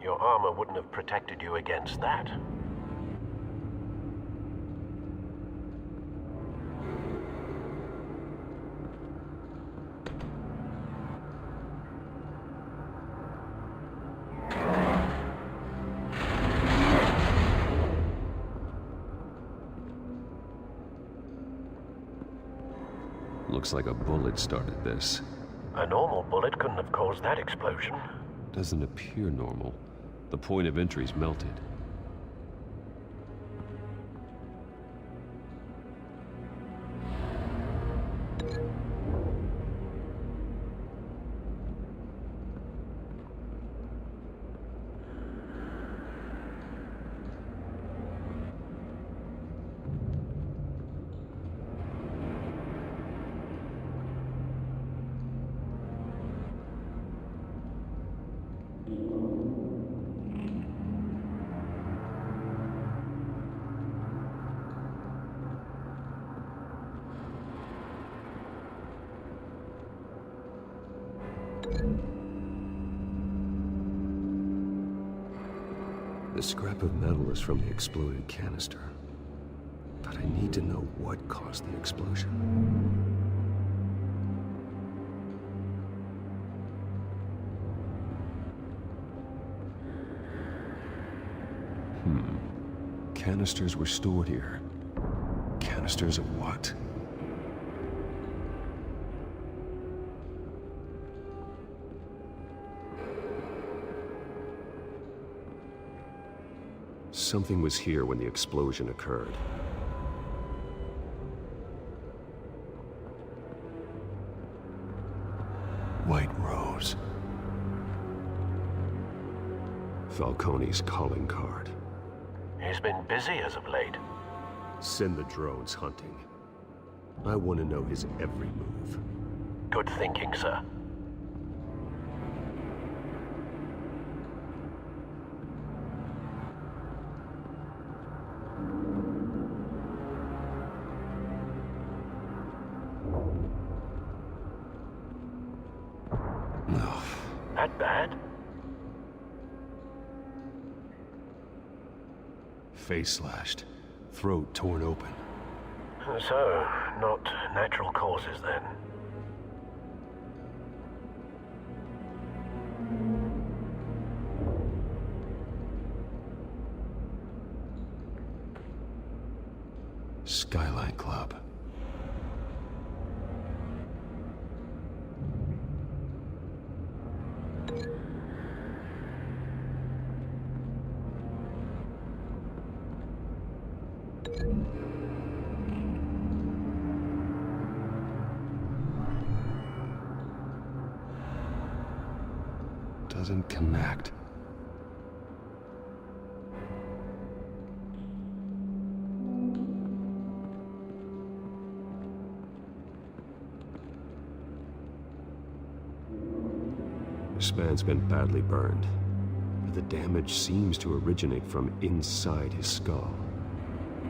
Your armor wouldn't have protected you against that. Looks like a bullet started this. A normal bullet couldn't have caused that explosion. Doesn't appear normal. The point of entry's melted. The scrap of metal is from the exploded canister. But I need to know what caused the explosion. Canisters were stored here. Canisters of what? Something was here when the explosion occurred. White Rose. Falcone's calling card. He's been busy as of late. Send the drones hunting. I want to know his every move. Good thinking, sir. That bad? Face slashed, throat torn open. So, not natural causes then. Skyline Club. Doesn't connect. This man's been badly burned, but the damage seems to originate from inside his skull.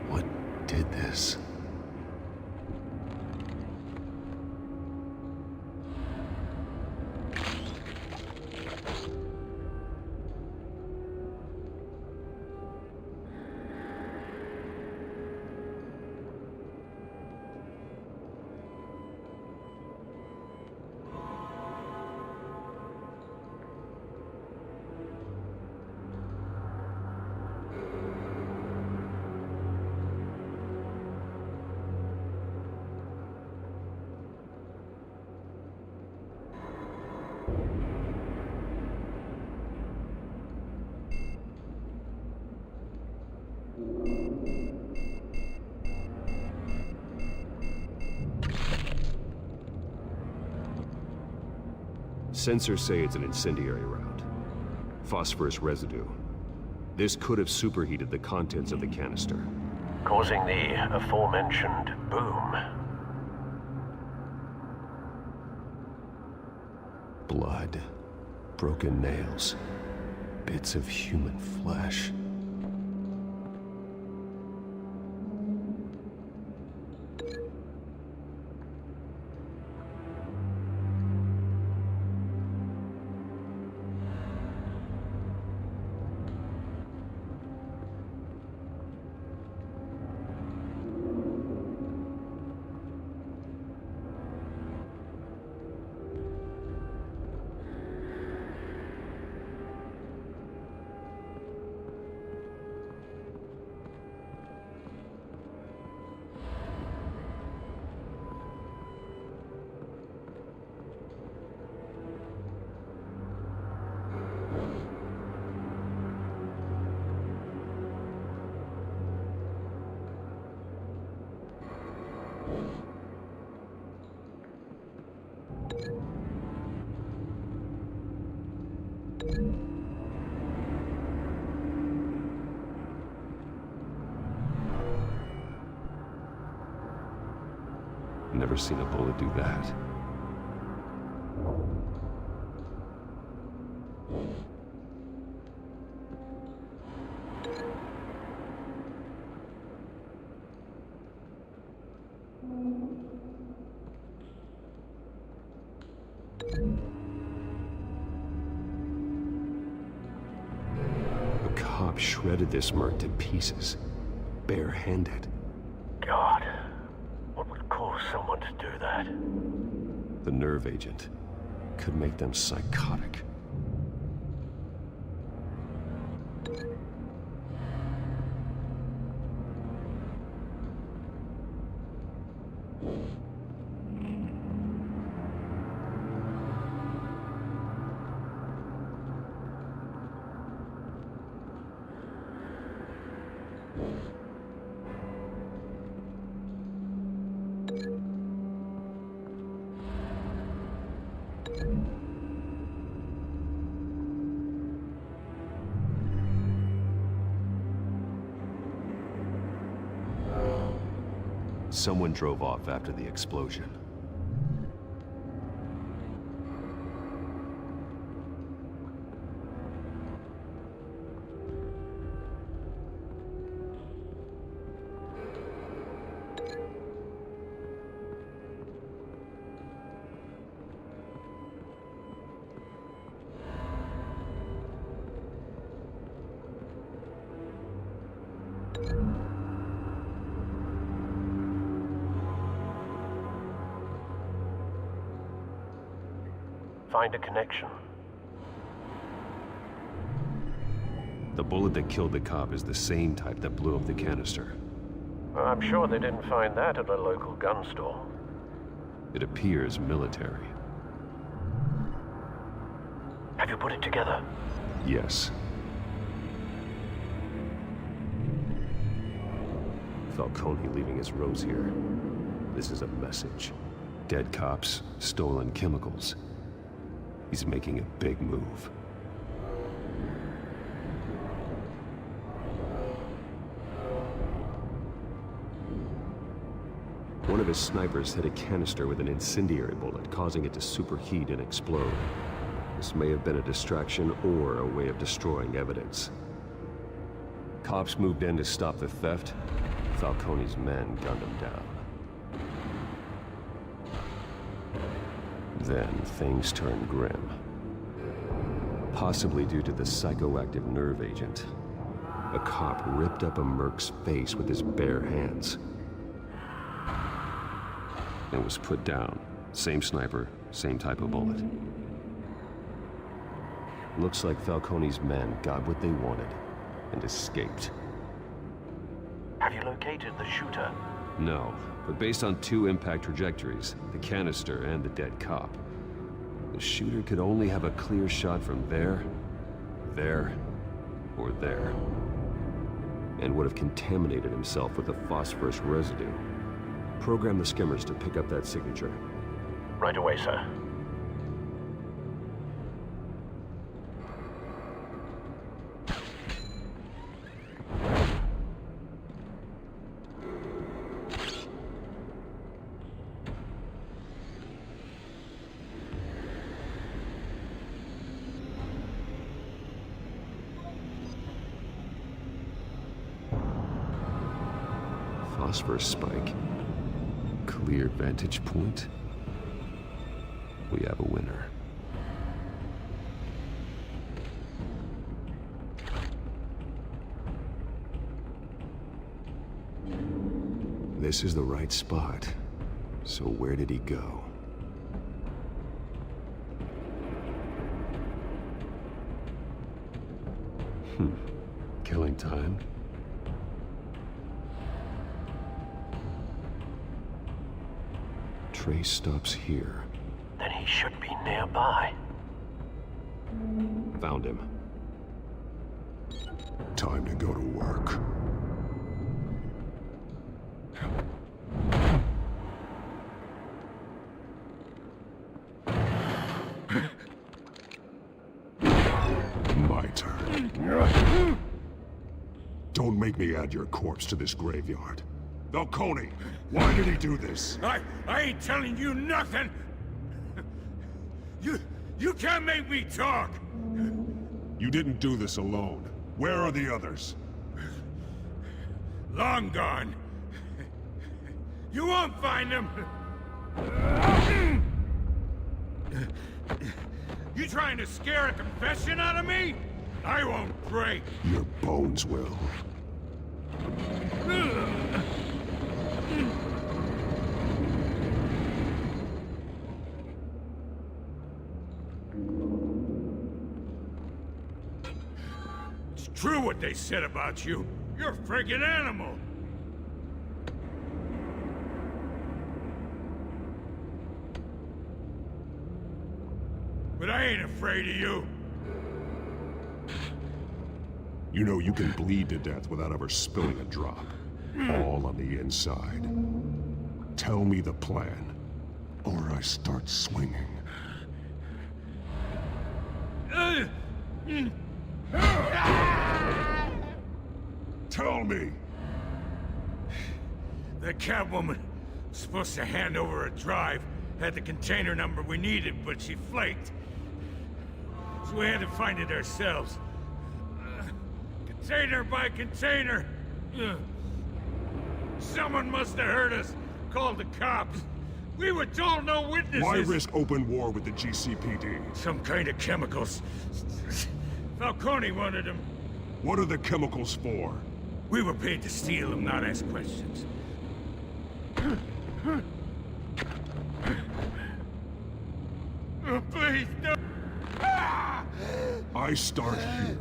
What did this? Sensors say it's an incendiary round. Phosphorus residue. This could have superheated the contents of the canister, causing the aforementioned boom. Blood, broken nails, bits of human flesh. Never seen a bullet do that. A cop shot shredded this merc to pieces, barehanded. God, what would cause someone to do that? The nerve agent could make them psychotic. Someone drove off after the explosion. Find a connection. The bullet that killed the cop is the same type that blew up the canister. Well, I'm sure they didn't find that at a local gun store. It appears military. Have you put it together? Yes. Falcone leaving his rose here. This is a message. Dead cops, stolen chemicals. He's making a big move. One of his snipers hit a canister with an incendiary bullet, causing it to superheat and explode. This may have been a distraction or a way of destroying evidence. Cops moved in to stop the theft. Falcone's men gunned him down. Then things turned grim. Possibly due to the psychoactive nerve agent. A cop ripped up a merc's face with his bare hands. And was put down. Same sniper, same type of bullet. Looks like Falcone's men got what they wanted and escaped. Have you located the shooter? No, but based on two impact trajectories, the canister and the dead cop, the shooter could only have a clear shot from there, or there, and would have contaminated himself with the phosphorus residue. Program the skimmers to pick up that signature. Right away, sir. Phosphorus spike. Clear vantage point. We have a winner. This is the right spot. So where did he go? Killing time? Trace stops here. Then he should be nearby. Found him. Time to go to work. My turn. Don't make me add your corpse to this graveyard. Falcone, why did he do this? I ain't telling you nothing! You can't make me talk! You didn't do this alone. Where are the others? Long gone. You won't find them! You trying to scare a confession out of me? I won't break! Your bones will. It's true what they said about you. You're a friggin' animal! But I ain't afraid of you. You know you can bleed to death without ever spilling a drop. All on the inside. Tell me the plan, or I start swinging. Tell me! The Catwoman was supposed to hand over a drive, had the container number we needed, but she flaked. So we had to find it ourselves. Container by container. Someone must have heard us, called the cops. We were told no witnesses. Why risk open war with the GCPD? Some kind of chemicals. Falcone wanted them. What are the chemicals for? We were paid to steal them, not ask questions. Please, no. I start here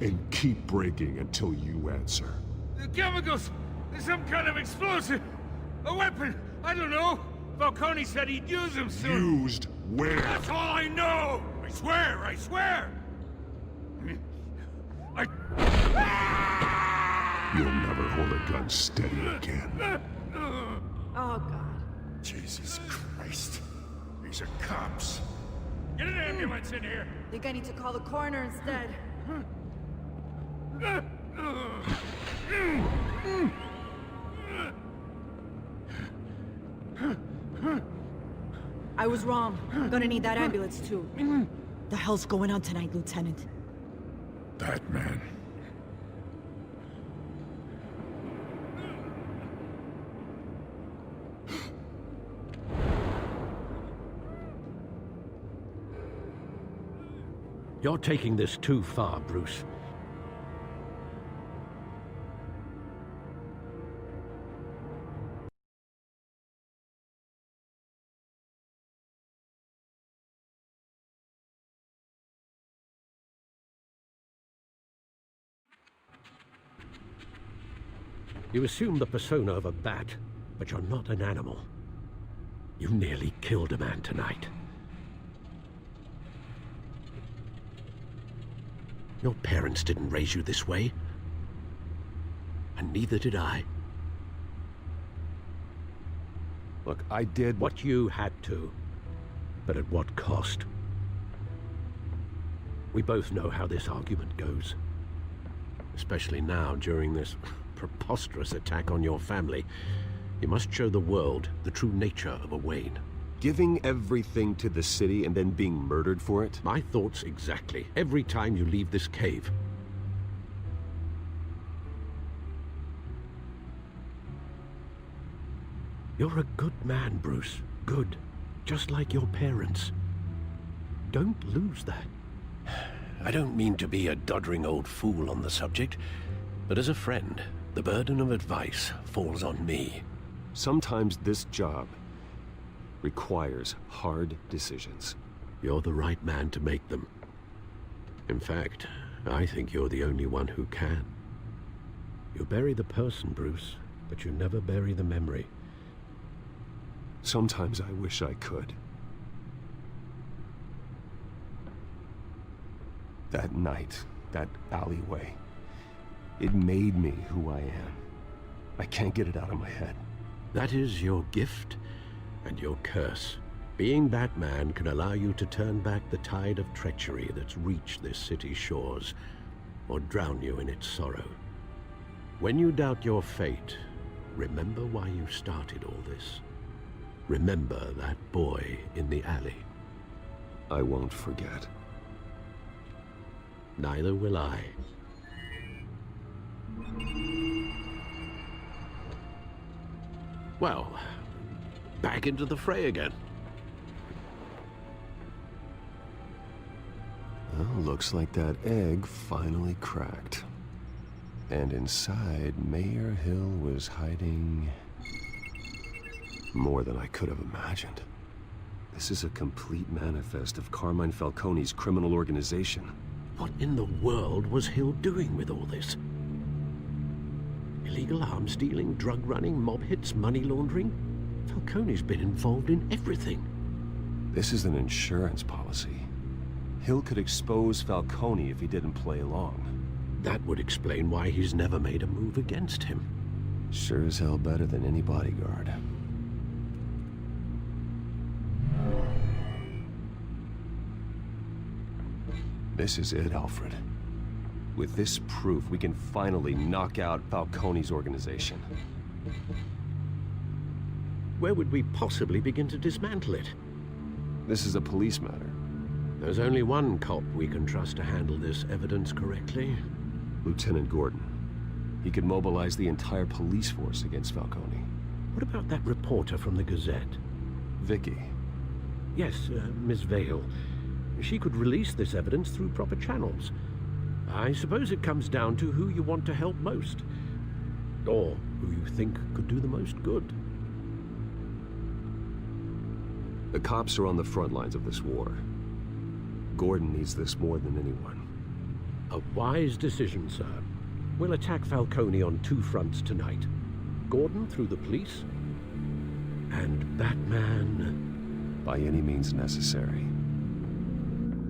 and keep breaking until you answer. The chemicals! Some kind of explosive! A weapon! I don't know! Falcone said he'd use them soon! Used where? That's all I know! I swear! I swear! You'll never hold a gun steady again. Oh, God. Jesus Christ. These are cops. Get an ambulance in here! Think I need to call the coroner instead. I was wrong. I'm gonna need that ambulance too. The hell's going on tonight, Lieutenant? Batman. You're taking this too far, Bruce. You assume the persona of a bat, but you're not an animal. You nearly killed a man tonight. Your parents didn't raise you this way. And neither did I. Look, I did what you had to. But at what cost? We both know how this argument goes. Especially now, during this preposterous attack on your family. You must show the world the true nature of a Wayne. Giving everything to the city and then being murdered for it? My thoughts exactly. Every time you leave this cave. You're a good man, Bruce. Good. Just like your parents. Don't lose that. I don't mean to be a doddering old fool on the subject, but as a friend, the burden of advice falls on me. Sometimes this job requires hard decisions. You're the right man to make them. In fact, I think you're the only one who can. You bury the person, Bruce, but you never bury the memory. Sometimes I wish I could. That night, that alleyway, it made me who I am. I can't get it out of my head. That is your gift and your curse. Being Batman can allow you to turn back the tide of treachery that's reached this city's shores, or drown you in its sorrow. When you doubt your fate, remember why you started all this. Remember that boy in the alley. I won't forget. Neither will I. Well, back into the fray again. Well, Looks like that egg finally cracked. And inside, Mayor Hill was hiding more than I could have imagined. This is a complete manifest of Carmine Falcone's criminal organization. What in the world was Hill doing with all this? Illegal arms dealing, drug running, mob hits, money laundering? Falcone's been involved in everything. This is an insurance policy. Hill could expose Falcone if he didn't play along. That would explain why he's never made a move against him. Sure as hell better than any bodyguard. This is it, Alfred. With this proof, we can finally knock out Falcone's organization. Where would we possibly begin to dismantle it? This is a police matter. There's only one cop we can trust to handle this evidence correctly. Lieutenant Gordon. He could mobilize the entire police force against Falcone. What about that reporter from the Gazette? Vicky. Yes, Miss Vale. She could release this evidence through proper channels. I suppose it comes down to who you want to help most. Or who you think could do the most good. The cops are on the front lines of this war. Gordon needs this more than anyone. A wise decision, sir. We'll attack Falcone on two fronts tonight. Gordon through the police, and Batman... by any means necessary.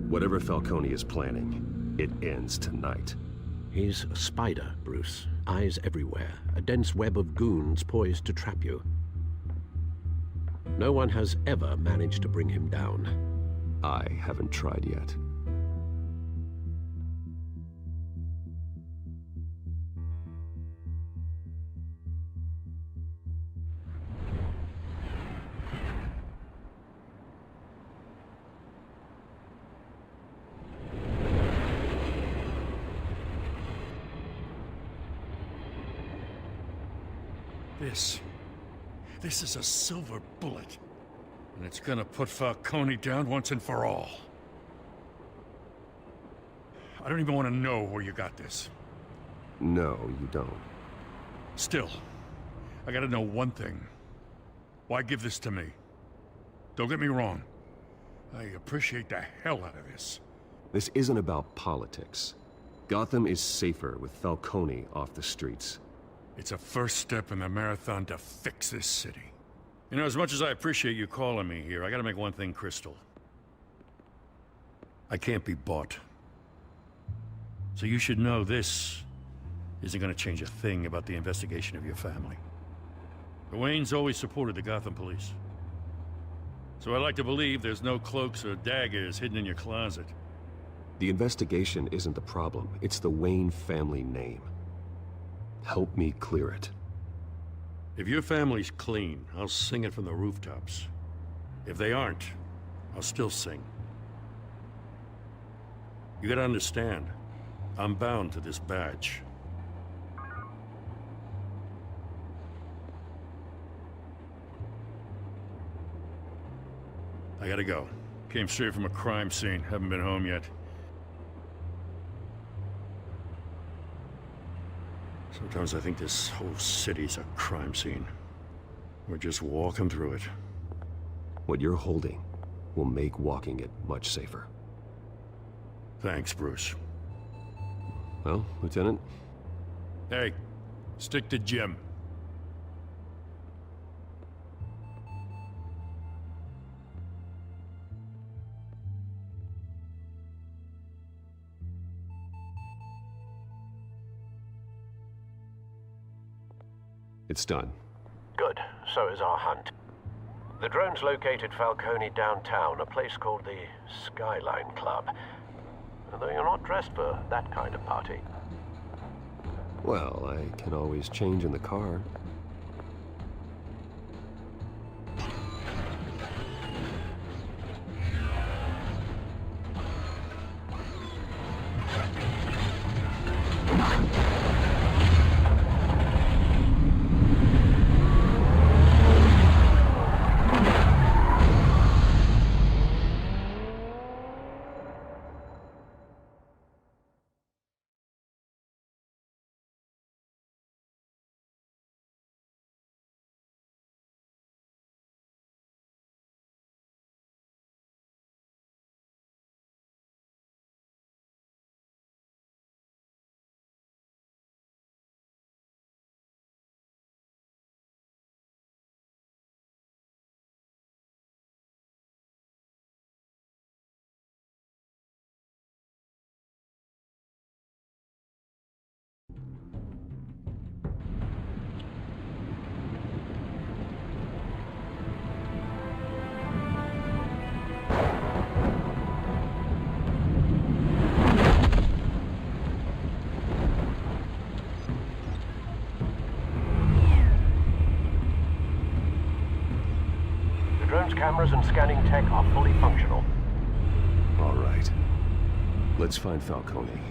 Whatever Falcone is planning, it ends tonight. He's a spider, Bruce. Eyes everywhere. A dense web of goons poised to trap you. No one has ever managed to bring him down. I haven't tried yet. This is a silver bullet. And it's gonna put Falcone down once and for all. I don't even want to know where you got this. No, you don't. Still, I gotta know one thing. Why give this to me? Don't get me wrong. I appreciate the hell out of this. This isn't about politics. Gotham is safer with Falcone off the streets. It's a first step in the marathon to fix this city. You know, as much as I appreciate you calling me here, I gotta make one thing crystal. I can't be bought. So you should know this isn't gonna change a thing about the investigation of your family. The Waynes always supported the Gotham police. So I like to believe there's no cloaks or daggers hidden in your closet. The investigation isn't the problem. It's the Wayne family name. Help me clear it. If your family's clean, I'll sing it from the rooftops. If they aren't, I'll still sing. You gotta understand, I'm bound to this badge. I gotta go. Came straight from a crime scene. Haven't been home yet. Sometimes I think this whole city's a crime scene. We're just walking through it. What you're holding will make walking it much safer. Thanks, Bruce. Well, Lieutenant? Hey, stick to Jim. It's done. Good. So is our hunt. The drones located Falcone downtown, a place called the Skyline Club. Although you're not dressed for that kind of party. Well, I can always change in the car. cameras and scanning tech are fully functional. All right. Let's find Falcone.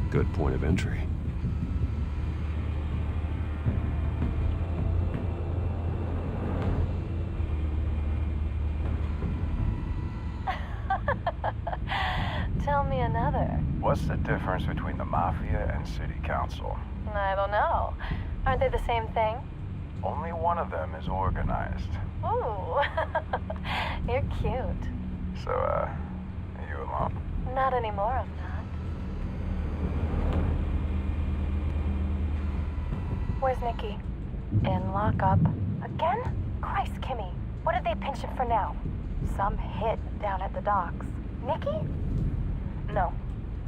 Good point of entry. Tell me another. What's the difference between the Mafia and City Council? I don't know. Aren't they the same thing? Only one of them is organized. Ooh, you're cute. So, you alone? Not anymore, I'm not. Where's Nikki? In lockup. Again? Christ, Kimmy. What did they pinch him for now? Some hit down at the docks. Nikki? No.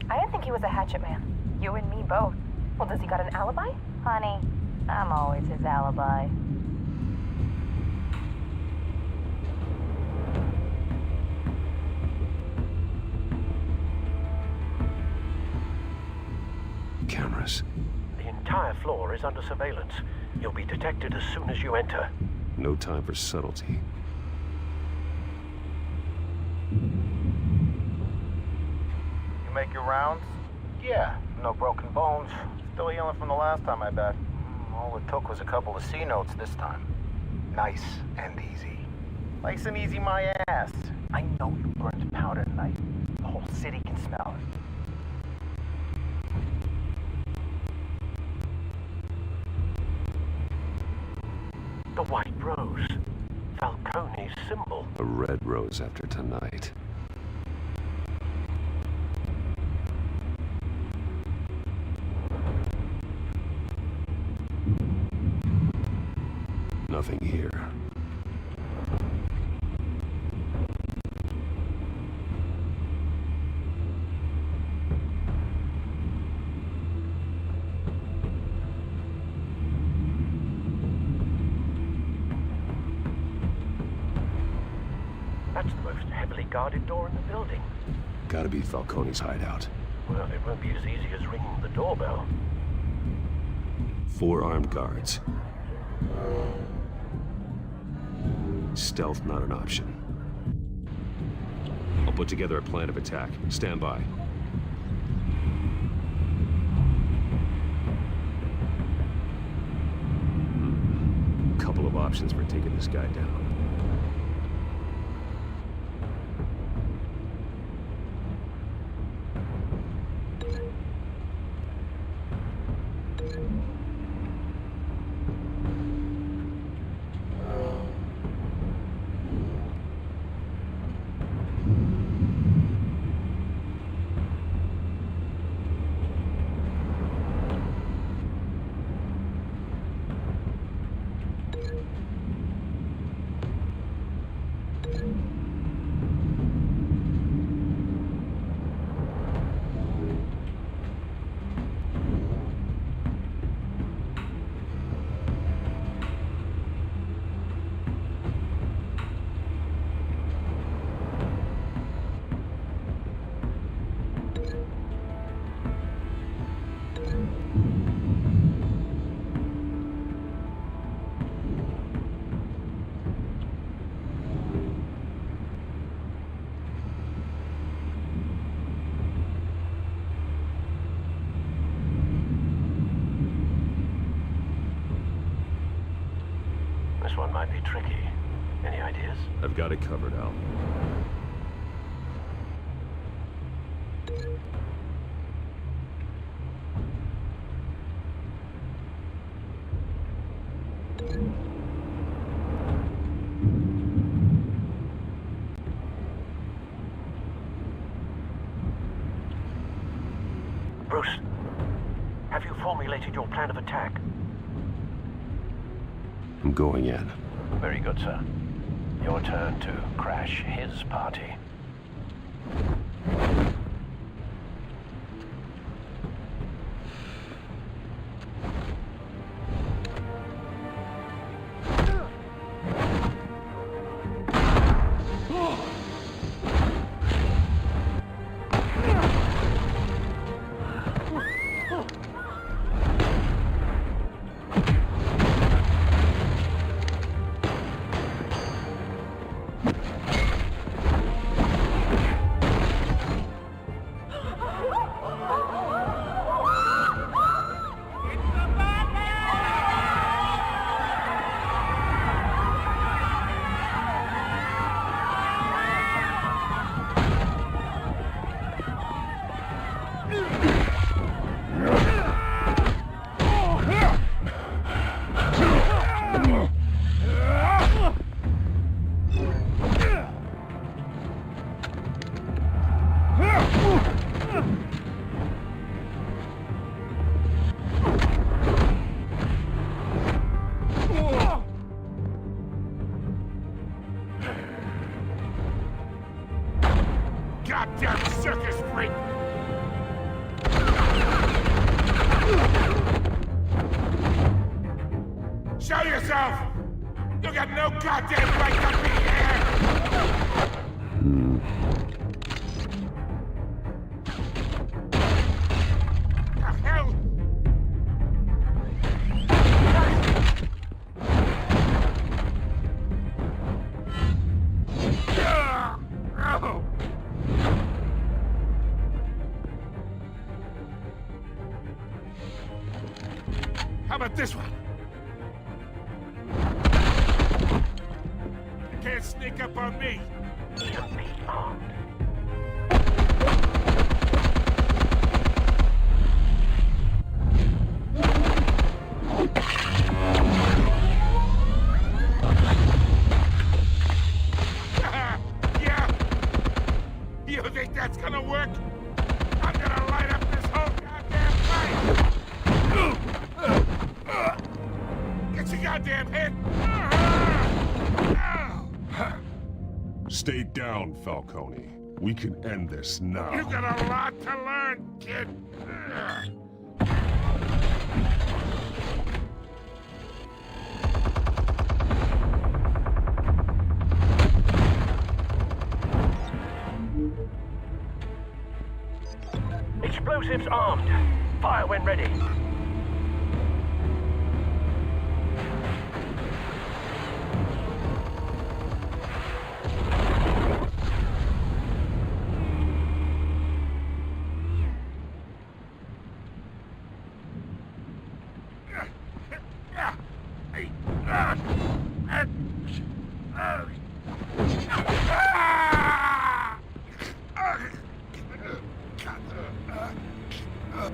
I didn't think he was a hatchet man. You and me both. Well, does he got an alibi? Honey, I'm always his alibi. Cameras. The entire floor is under surveillance. You'll be detected as soon as you enter. No time for subtlety. You make your rounds? Yeah, no broken bones. Still healing from the last time, I bet. All it took was a couple of C notes this time. Nice and easy. Nice and easy my ass. I know you burned powder tonight. The whole city can smell it. The white rose. Falcone's symbol. A red rose after tonight. Nothing here. That's the most heavily guarded door in the building. Gotta be Falcone's hideout. Well, it won't be as easy as ringing the doorbell. 4 armed guards. Stealth not an option. I'll put together a plan of attack. Stand by. Couple of options for taking this guy down. This one might be tricky. Any ideas? I've got it covered, Al. Bruce, have you formulated your plan of attack? I'm going in. Very good, sir. Your turn to crash his party. circus freak! Show yourself! You got no goddamn right to be here! The hell? How about this one? You can't sneak up on me. You'll be armed. Yeah. You think that's gonna work? I'm gonna light up this whole goddamn place! Get your goddamn head! Stay down, Falcone. We can end this now. You got a lot to learn, kid. Explosives armed. Fire when ready.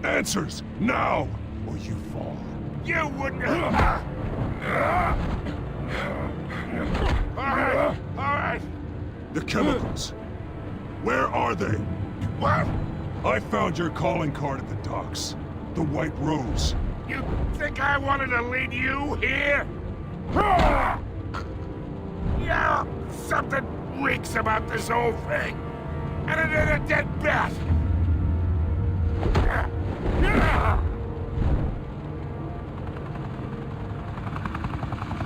Answers, now, or you fall. You wouldn't. All right. The chemicals. Where are they? What? I found your calling card at the docks. The White Rose. You think I wanted to lead you here? Yeah, something reeks about this whole thing. And it ain't a dead bat.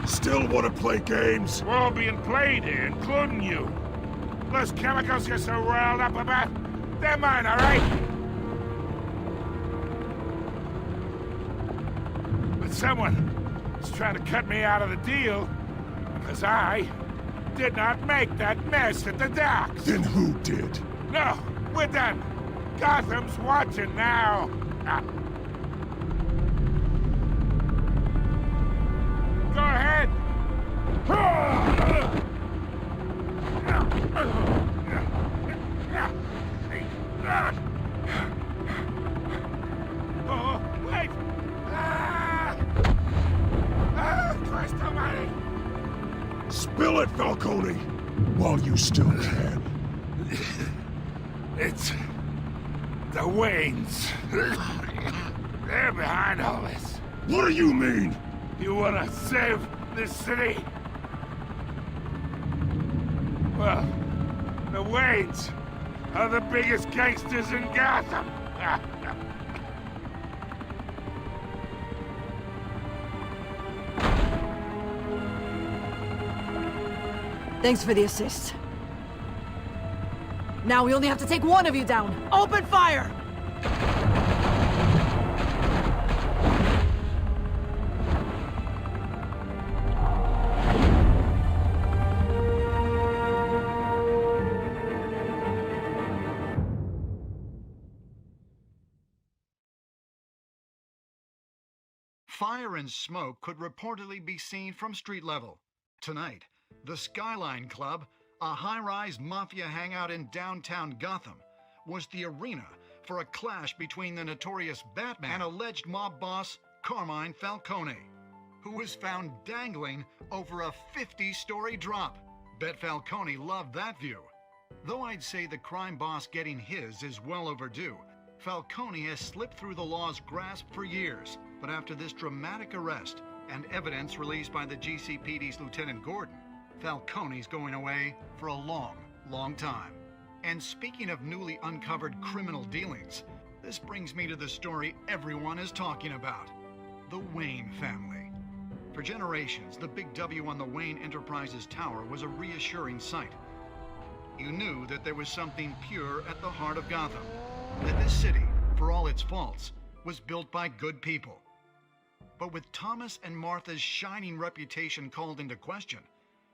Still want to play games? We're all being played here, including you. Those chemicals you're so riled up about, they're mine, all right? But someone is trying to cut me out of the deal because I did not make that mess at the docks. Then who did? No, we're done. Gotham's watching now. Go ahead. Oh, wait! Christ almighty! Spill it, Falcone, while you still can. It's the Waynes. They're behind all this. What do you mean? You wanna save this city? Well, the Waynes are the biggest gangsters in Gotham. Thanks for the assist. Now we only have to take one of you down. Open fire! Fire and smoke could reportedly be seen from street level. Tonight, the Skyline Club, a high-rise mafia hangout in downtown Gotham, was the arena for a clash between the notorious Batman and alleged mob boss Carmine Falcone, who was found dangling over a 50-story drop. Bet Falcone loved that view. Though I'd say the crime boss getting his is well overdue, Falcone has slipped through the law's grasp for years. But after this dramatic arrest and evidence released by the GCPD's Lieutenant Gordon, Falcone's going away for a long, long time. And speaking of newly uncovered criminal dealings, this brings me to the story everyone is talking about. The Wayne family. For generations, the big W on the Wayne Enterprises tower was a reassuring sight. You knew that there was something pure at the heart of Gotham. That this city, for all its faults, was built by good people. But with Thomas and Martha's shining reputation called into question,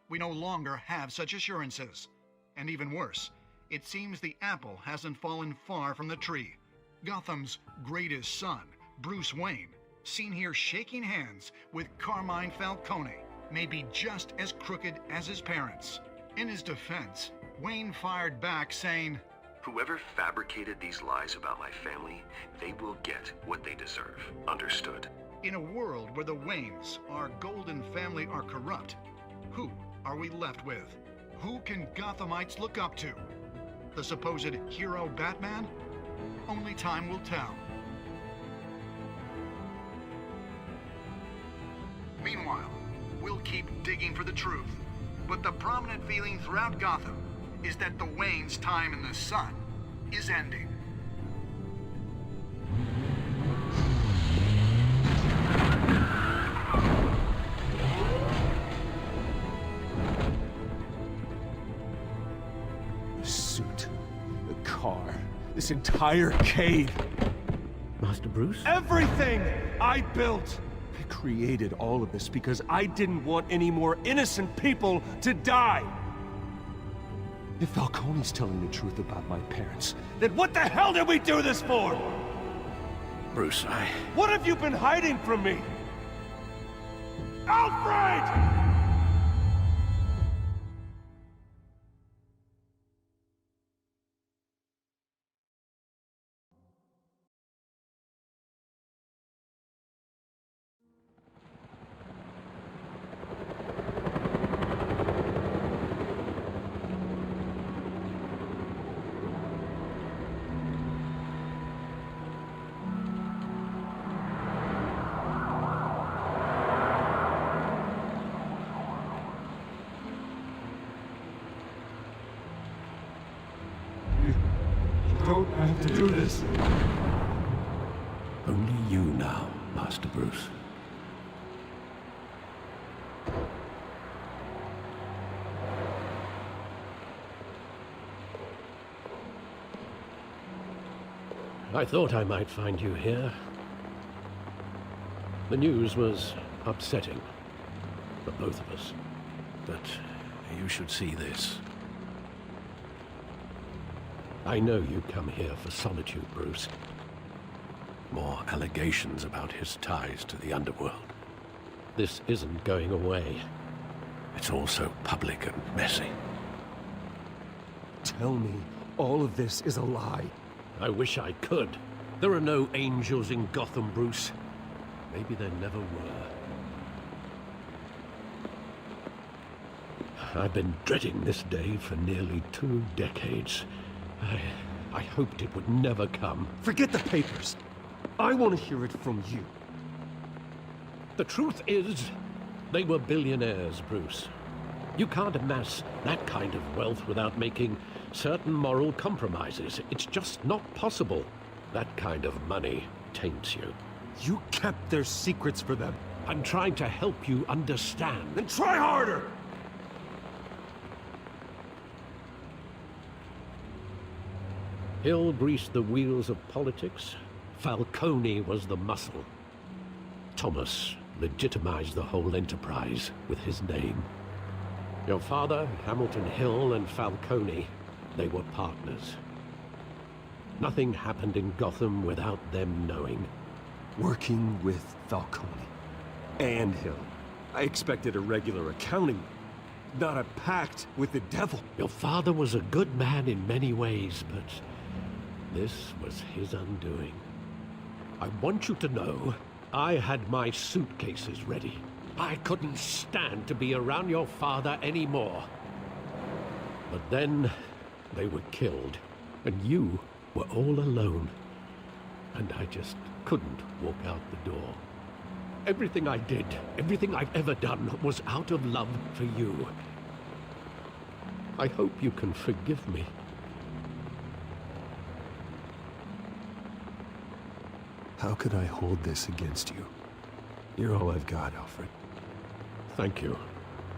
we no longer have such assurances. And even worse, it seems the apple hasn't fallen far from the tree. Gotham's greatest son, Bruce Wayne, seen here shaking hands with Carmine Falcone, may be just as crooked as his parents. In his defense, Wayne fired back saying, "Whoever fabricated these lies about my family, they will get what they deserve. Understood?" In a world where the Waynes, our golden family, are corrupt, who are we left with? Who can Gothamites look up to? The supposed hero Batman? Only time will tell. Meanwhile, we'll keep digging for the truth. But the prominent feeling throughout Gotham is that the Waynes' time in the sun is ending. The suit, the car, this entire cave. Master Bruce? Everything I built! I created all of this because I didn't want any more innocent people to die! If Falcone's telling the truth about my parents, then what the hell did we do this for? Bruce, What have you been hiding from me? Alfred! Don't have to do this. Only you now, Master Bruce. I thought I might find you here. The news was upsetting for both of us, but you should see this. I know you come here for solitude, Bruce. More allegations about his ties to the underworld. This isn't going away. It's all so public and messy. Tell me all of this is a lie. I wish I could. There are no angels in Gotham, Bruce. Maybe there never were. I've been dreading this day for nearly 2 decades. I hoped it would never come. Forget the papers. I want to hear it from you. The truth is, they were billionaires, Bruce. You can't amass that kind of wealth without making certain moral compromises. It's just not possible. That kind of money taints you. You kept their secrets for them. I'm trying to help you understand. Then try harder! Hill greased the wheels of politics. Falcone was the muscle. Thomas legitimized the whole enterprise with his name. Your father, Hamilton Hill, and Falcone, they were partners. Nothing happened in Gotham without them knowing. Working with Falcone and Hill. I expected a regular accounting, not a pact with the devil. Your father was a good man in many ways, but this was his undoing. I want you to know, I had my suitcases ready. I couldn't stand to be around your father anymore. But then, they were killed, and you were all alone. And I just couldn't walk out the door. Everything I did, everything I've ever done, was out of love for you. I hope you can forgive me. How could I hold this against you? You're all I've got, Alfred. Thank you.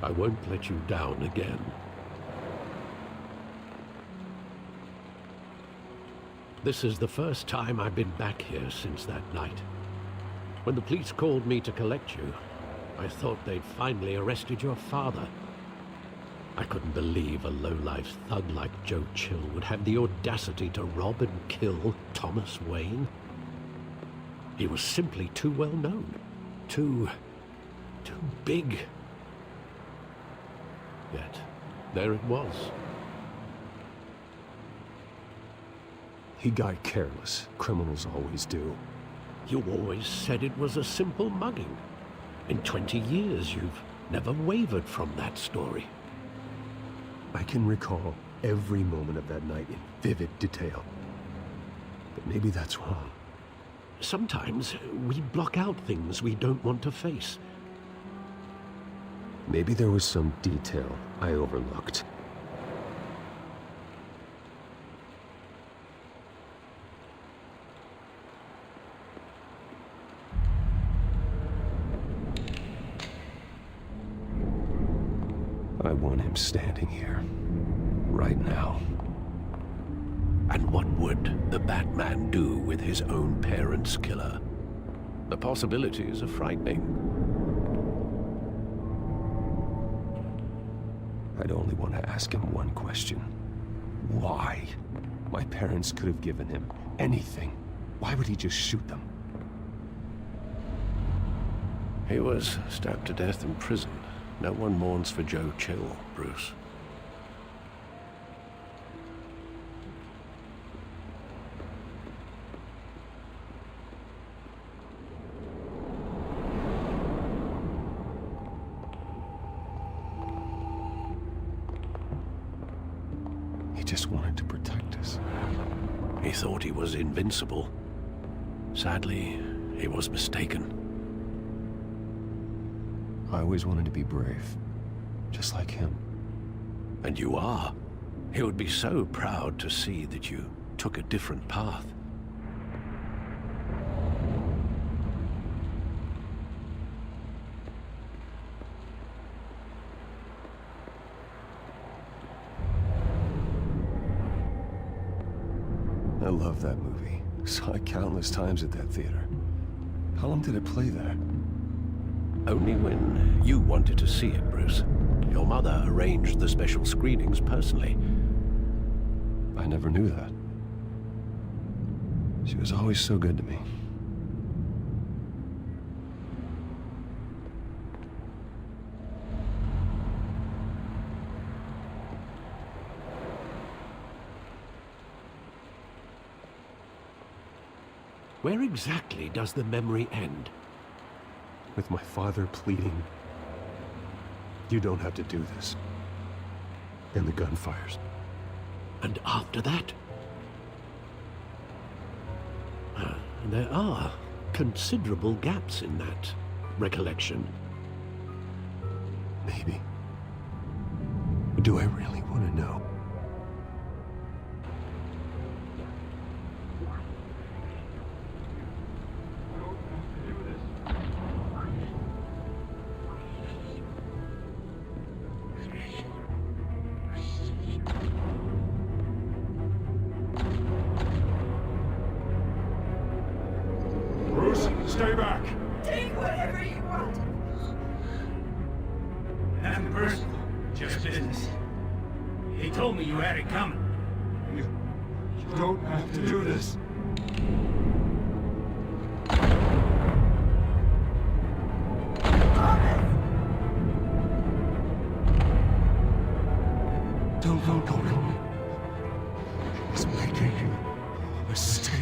I won't let you down again. This is the first time I've been back here since that night. When the police called me to collect you, I thought they'd finally arrested your father. I couldn't believe a low-life thug like Joe Chill would have the audacity to rob and kill Thomas Wayne. He was simply too well known. Too big. Yet, there it was. He got careless. Criminals always do. You always said it was a simple mugging. In 20 years, you've never wavered from that story. I can recall every moment of that night in vivid detail. But maybe that's wrong. Sometimes we block out things we don't want to face. Maybe there was some detail I overlooked. I want him standing here, right now. And what would the Batman do with his own parents' killer? The possibilities are frightening. I'd only want to ask him one question. Why? My parents could have given him anything. Why would he just shoot them? He was stabbed to death in prison. No one mourns for Joe Chill, Bruce. He just wanted to protect us. He thought he was invincible. Sadly, he was mistaken. I always wanted to be brave, just like him. And you are. He would be so proud to see that you took a different path. I love that movie. Saw it countless times at that theater. How long did it play there? Only when you wanted to see it, Bruce. Your mother arranged the special screenings personally. I never knew that. She was always so good to me. Where exactly does the memory end? With my father pleading, "You don't have to do this." And the gunfires. And after that? There are considerable gaps in that recollection. Maybe. Do I really want to know? Stay back! Take whatever you want. Nothing personal, just business. He told me you had it coming. You don't have to do this. Don't go. He's making a mistake.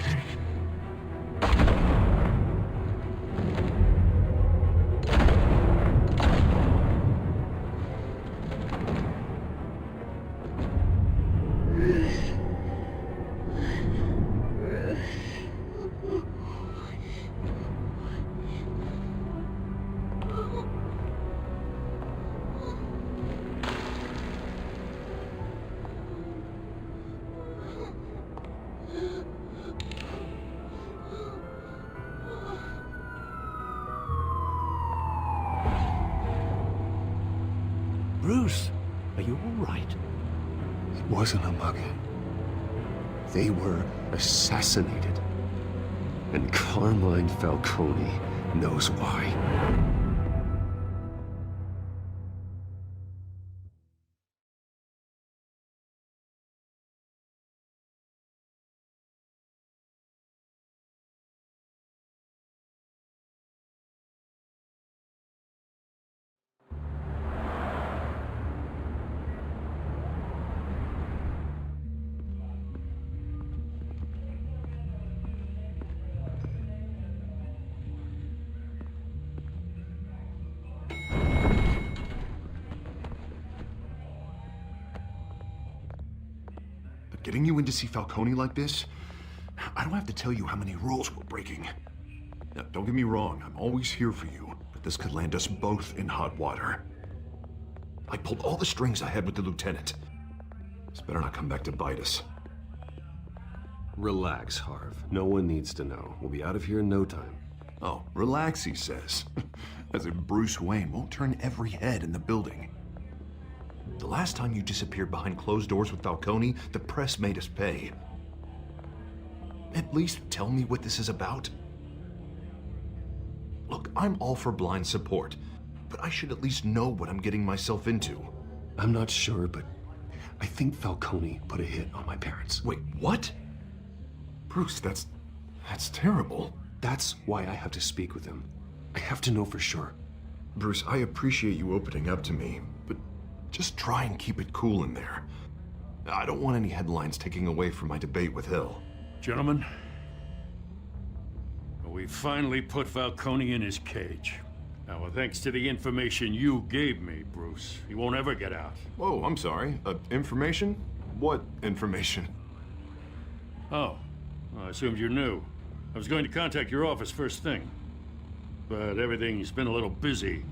Bruce, are you all right? It wasn't a mugging. They were assassinated. And Carmine Falcone knows why. Getting you in to see Falcone like this? I don't have to tell you how many rules we're breaking. Now, don't get me wrong, I'm always here for you, but this could land us both in hot water. I pulled all the strings I had with the lieutenant. This better not come back to bite us. Relax, Harv. No one needs to know. We'll be out of here in no time. Oh, relax, he says. As if Bruce Wayne won't turn every head in the building. The last time you disappeared behind closed doors with Falcone, the press made us pay. At least tell me what this is about. Look, I'm all for blind support, but I should at least know what I'm getting myself into. I'm not sure, but I think Falcone put a hit on my parents. Wait, what? Bruce, that's terrible. That's why I have to speak with him. I have to know for sure. Bruce, I appreciate you opening up to me, but just try and keep it cool in there. I don't want any headlines taking away from my debate with Hill. Gentlemen, we finally put Falcone in his cage. Now, thanks to the information you gave me, Bruce, he won't ever get out. Whoa, I'm sorry. Information? What information? Oh, well, I assumed you knew. I was going to contact your office first thing, but everything's been a little busy.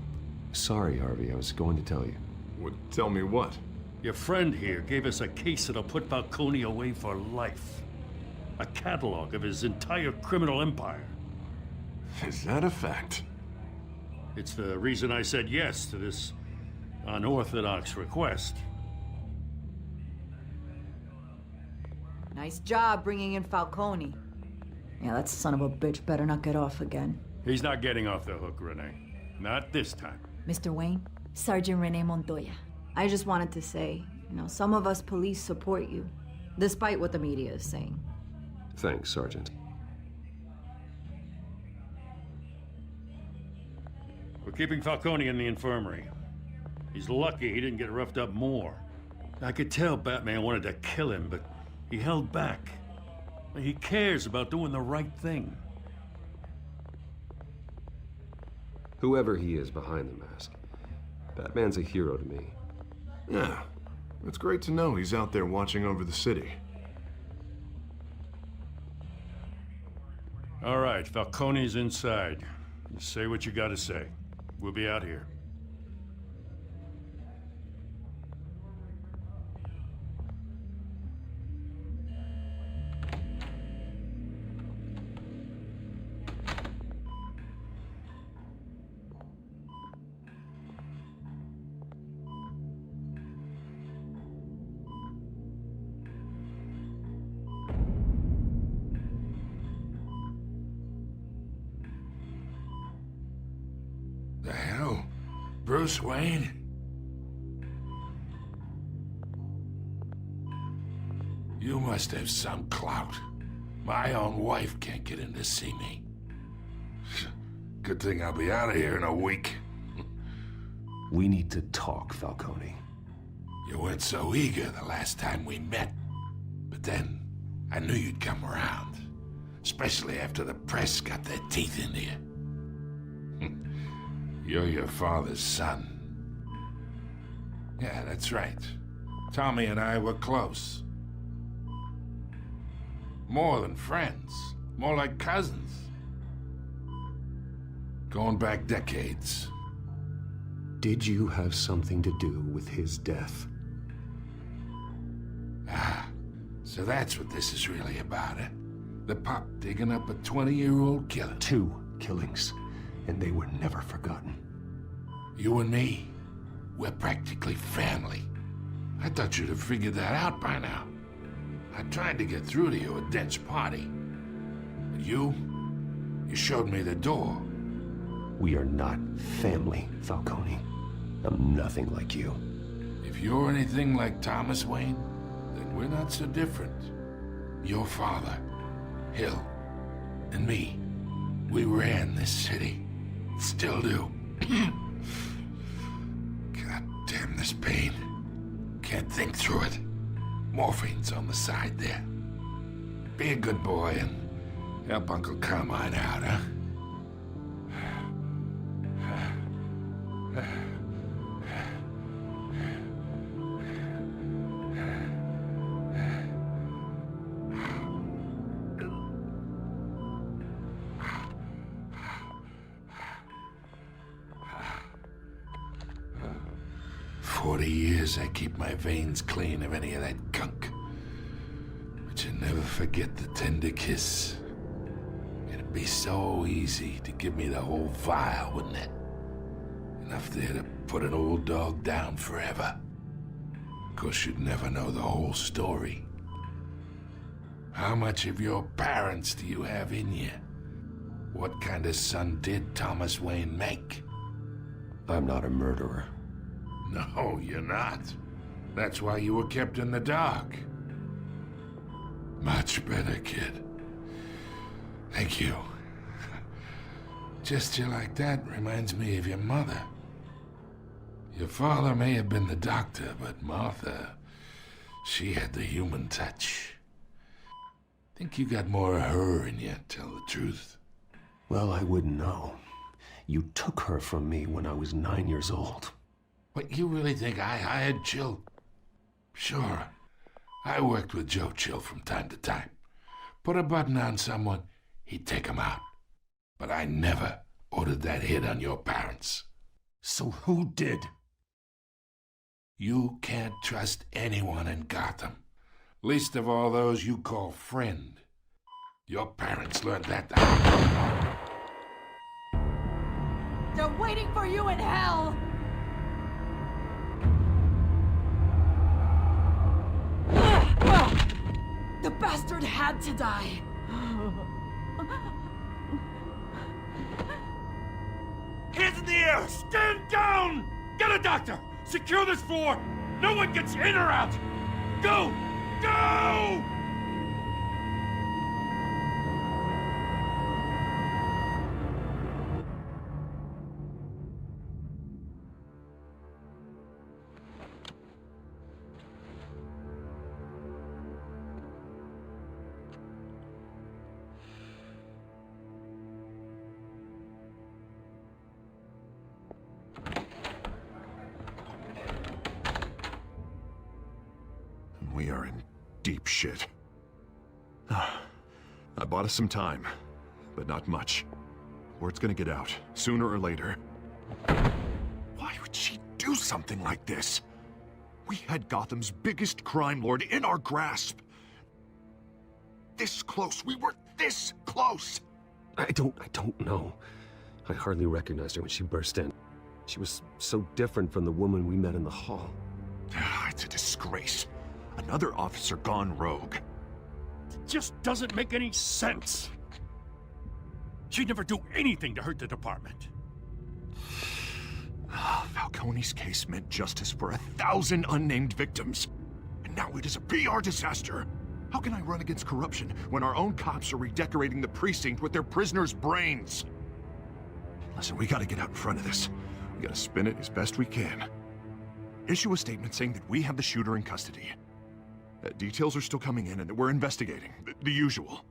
Sorry, Harvey, I was going to tell you. Well, tell me what? Your friend here gave us a case that'll put Falcone away for life. A catalog of his entire criminal empire. Is that a fact? It's the reason I said yes to this unorthodox request. Nice job bringing in Falcone. Yeah, that son of a bitch better not get off again. He's not getting off the hook, Renee. Not this time. Mr. Wayne, Sergeant Renee Montoya. I just wanted to say, some of us police support you, despite what the media is saying. Thanks, Sergeant. We're keeping Falcone in the infirmary. He's lucky he didn't get roughed up more. I could tell Batman wanted to kill him, but he held back. He cares about doing the right thing. Whoever he is behind the mask, Batman's a hero to me. Yeah, it's great to know he's out there watching over the city. All right, Falcone's inside. You say what you gotta say. We'll be out here. The hell? Bruce Wayne? You must have some clout. My own wife can't get in to see me. Good thing I'll be out of here in a week. We need to talk, Falcone. You weren't so eager the last time we met. But then, I knew you'd come around. Especially after the press got their teeth into you. You're your father's son. Yeah, that's right. Tommy and I were close. More than friends. More like cousins. Going back decades. Did you have something to do with his death? Ah, so that's what this is really about, eh? The pop digging up a 20-year-old killer. 2 killings, and they were never forgotten. You and me, We're practically family. I thought you'd have figured that out by now. I tried to get through to you at Dent's party. But you showed me the door. We are not family, Falcone. I'm nothing like you. If you're anything like Thomas Wayne, then we're not so different. Your father, Hill, and me, we ran this city. Still do. God damn this pain. Can't think through it. Morphine's on the side there. Be a good boy and help Uncle Carmine out, huh? 40 years I keep my veins clean of any of that gunk. But you never forget the tender kiss. It'd be so easy to give me the whole vial, wouldn't it? Enough there to put an old dog down forever. Of course, you'd never know the whole story. How much of your parents do you have in you? What kind of son did Thomas Wayne make? I'm not a murderer. No, you're not. That's why you were kept in the dark. Much better, kid. Thank you. Gesture like that reminds me of your mother. Your father may have been the doctor, but Martha, she had the human touch. Think you got more of her in you, tell the truth. Well, I wouldn't know. You took her from me when I was 9 years old. What, you really think I hired Chill? Sure. I worked with Joe Chill from time to time. Put a button on someone, he'd take him out. But I never ordered that hit on your parents. So who did? You can't trust anyone in Gotham. Least of all those you call friend. Your parents learned that the hard way. They're waiting for you in hell! The bastard had to die! Hands in the air! Stand down! Get a doctor! Secure this floor! No one gets in or out! Go! Go! We are in deep shit. I bought us some time, but not much. Word's gonna get out, sooner or later. Why would she do something like this? We had Gotham's biggest crime lord in our grasp. This close, we were this close! I don't know. I hardly recognized her when she burst in. She was so different from the woman we met in the hall. It's a disgrace. Another officer gone rogue. It just doesn't make any sense. She'd never do anything to hurt the department. Falcone's case meant justice for 1,000 unnamed victims. And now it is a PR disaster. How can I run against corruption when our own cops are redecorating the precinct with their prisoners' brains? Listen, we gotta get out in front of this. We gotta spin it as best we can. Issue a statement saying that we have the shooter in custody. Details are still coming in and that we're investigating. The usual.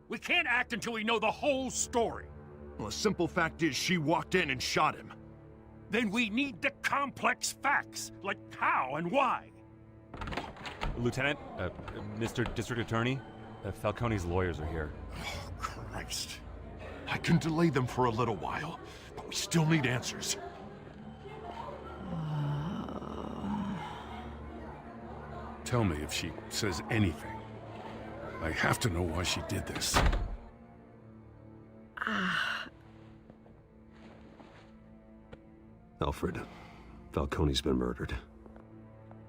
We can't act until we know the whole story. Well, a simple fact is she walked in and shot him. Then we need the complex facts, like how and why. Lieutenant, Mr. District Attorney, Falcone's lawyers are here. Oh, Christ. I can delay them for a little while, but we still need answers. Tell me if she says anything. I have to know why she did this. Alfred, Falcone's been murdered.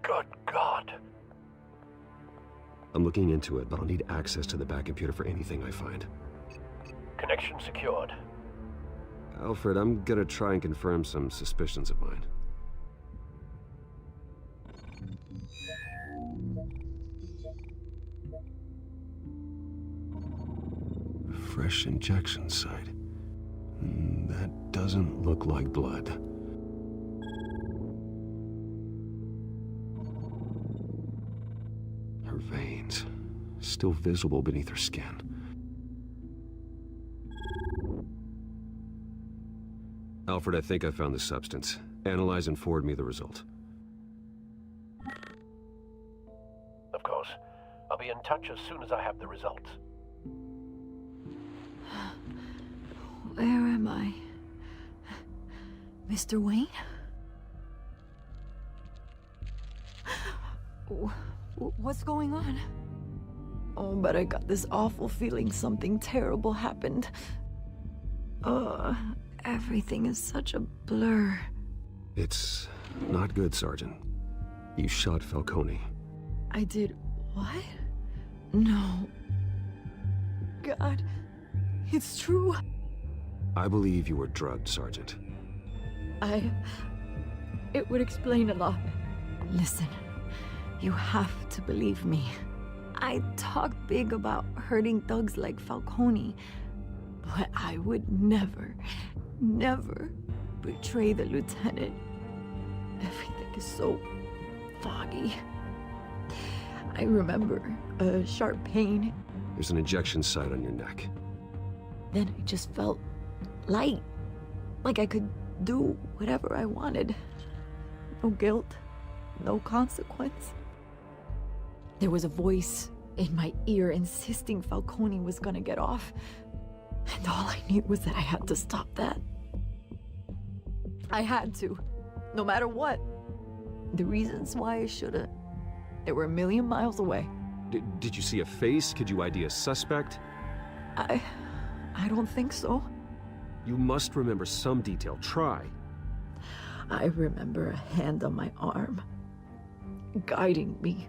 Good God. I'm looking into it, but I'll need access to the back computer for anything I find. Connection secured. Alfred, I'm gonna try and confirm some suspicions of mine. Fresh injection site. That doesn't look like blood. Her veins, still visible beneath her skin. Alfred, I think I found the substance. Analyze and forward me the result. Of course. I'll be in touch as soon as I have the results. Where am I? Mr. Wayne? What's going on? Oh, but I got this awful feeling something terrible happened. Everything is such a blur. It's not good, Sergeant. You shot Falcone. I did what? No. God, it's true. I believe you were drugged, Sergeant. It would explain a lot. Listen, you have to believe me. I talk big about hurting thugs like Falcone, but I would never betray the lieutenant. Everything is so foggy. I remember a sharp pain. There's an injection site on your neck. Then I just felt light, like I could do whatever I wanted. No guilt, no consequence. There was a voice in my ear insisting Falcone was gonna get off. And all I knew was that I had to stop that. I had to, no matter what. The reasons why I should've, they were a million miles away. Did you see a face? Could you ID a suspect? I don't think so. You must remember some detail. Try. I remember a hand on my arm, guiding me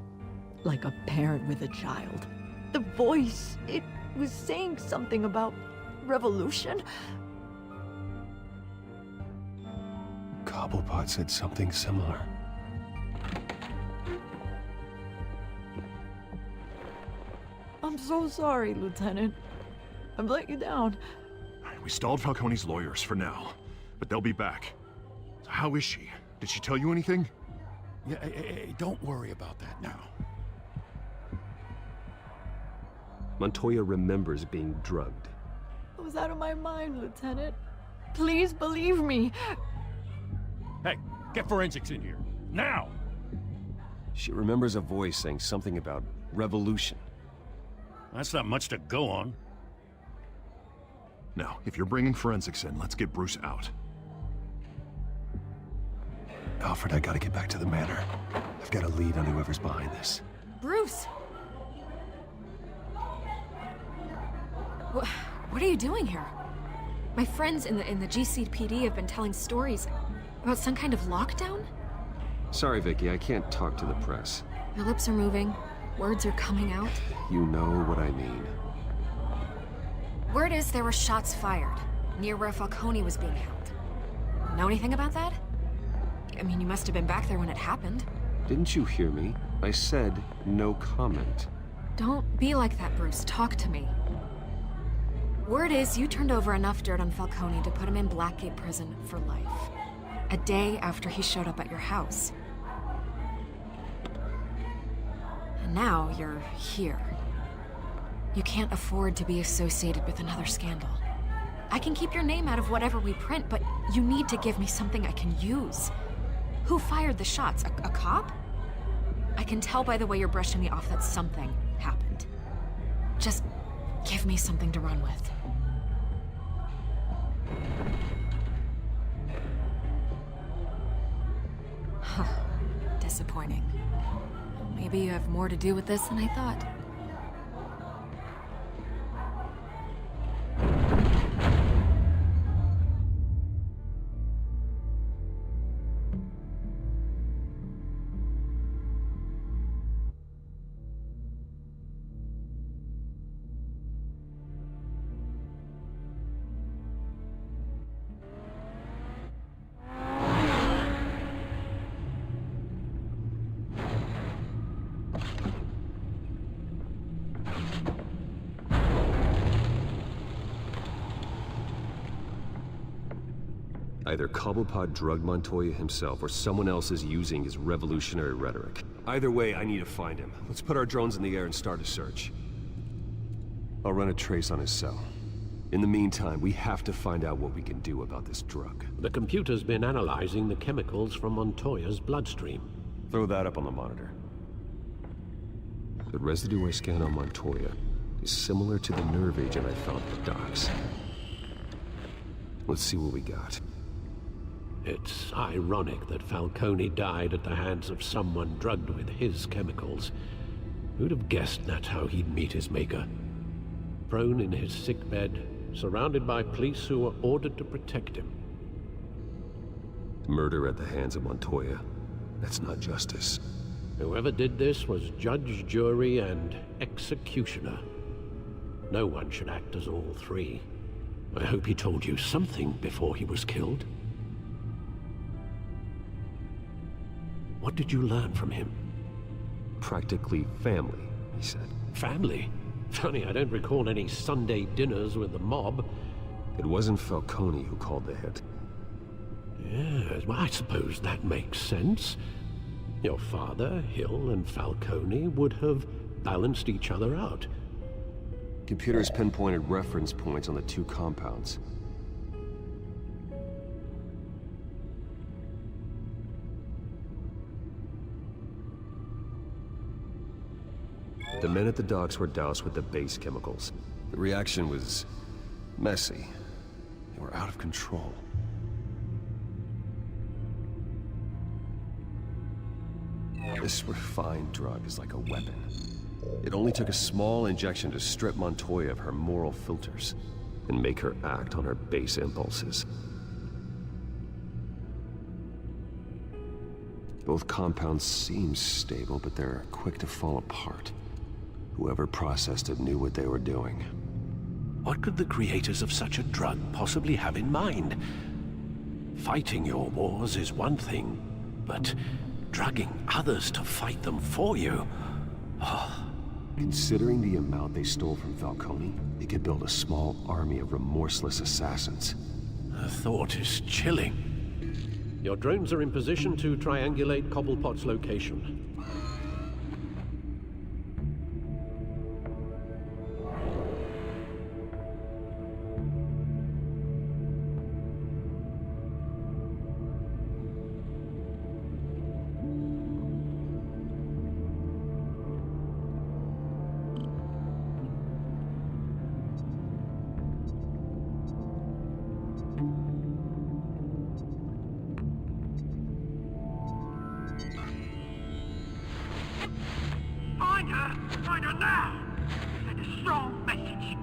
like a parent with a child. The voice, it was saying something about revolution. Cobblepot said something similar. I'm so sorry, Lieutenant. I've let you down. We stalled Falcone's lawyers for now, but they'll be back. So how is she? Did she tell you anything? Yeah, hey, don't worry about that now. Montoya remembers being drugged. I was out of my mind, Lieutenant. Please believe me. Hey, get forensics in here. Now! She remembers a voice saying something about revolution. That's not much to go on. Now, if you're bringing forensics in, let's get Bruce out. Alfred, I gotta get back to the manor. I've got a lead on whoever's behind this. Bruce! What are you doing here? My friends in the GCPD have been telling stories about some kind of lockdown? Sorry, Vicky, I can't talk to the press. Your lips are moving. Words are coming out. You know what I mean. Word is there were shots fired near where Falcone was being held. Know anything about that? I mean, you must have been back there when it happened. Didn't you hear me? I said no comment. Don't be like that, Bruce. Talk to me. Word is you turned over enough dirt on Falcone to put him in Blackgate Prison for life. A day after he showed up at your house. And now you're here. You can't afford to be associated with another scandal. I can keep your name out of whatever we print, but you need to give me something I can use. Who fired the shots? A cop? I can tell by the way you're brushing me off that something happened. Just give me something to run with. Huh. Disappointing. Maybe you have more to do with this than I thought. Either Cobblepot drugged Montoya himself, or someone else is using his revolutionary rhetoric. Either way, I need to find him. Let's put our drones in the air and start a search. I'll run a trace on his cell. In the meantime, we have to find out what we can do about this drug. The computer's been analyzing the chemicals from Montoya's bloodstream. Throw that up on the monitor. The residue I scanned on Montoya is similar to the nerve agent I found at the docks. Let's see what we got. It's ironic that Falcone died at the hands of someone drugged with his chemicals. Who'd have guessed that's how he'd meet his maker? Prone in his sickbed, surrounded by police who were ordered to protect him. Murder at the hands of Montoya. That's not justice. Whoever did this was judge, jury, and executioner. No one should act as all three. I hope he told you something before he was killed. What did you learn from him? Practically family, he said. Family? Funny, I don't recall any Sunday dinners with the mob. It wasn't Falcone who called the hit. Yes, well, I suppose that makes sense. Your father, Hill, and Falcone would have balanced each other out. Computers pinpointed reference points on the two compounds. The men at the docks were doused with the base chemicals. The reaction was messy. They were out of control. This refined drug is like a weapon. It only took a small injection to strip Montoya of her moral filters and make her act on her base impulses. Both compounds seem stable, but they're quick to fall apart. Whoever processed it knew what they were doing. What could the creators of such a drug possibly have in mind? Fighting your wars is one thing, but drugging others to fight them for you? Oh. Considering the amount they stole from Falcone, they could build a small army of remorseless assassins. The thought is chilling. Your drones are in position to triangulate Cobblepot's location. Find her now! Send a strong message.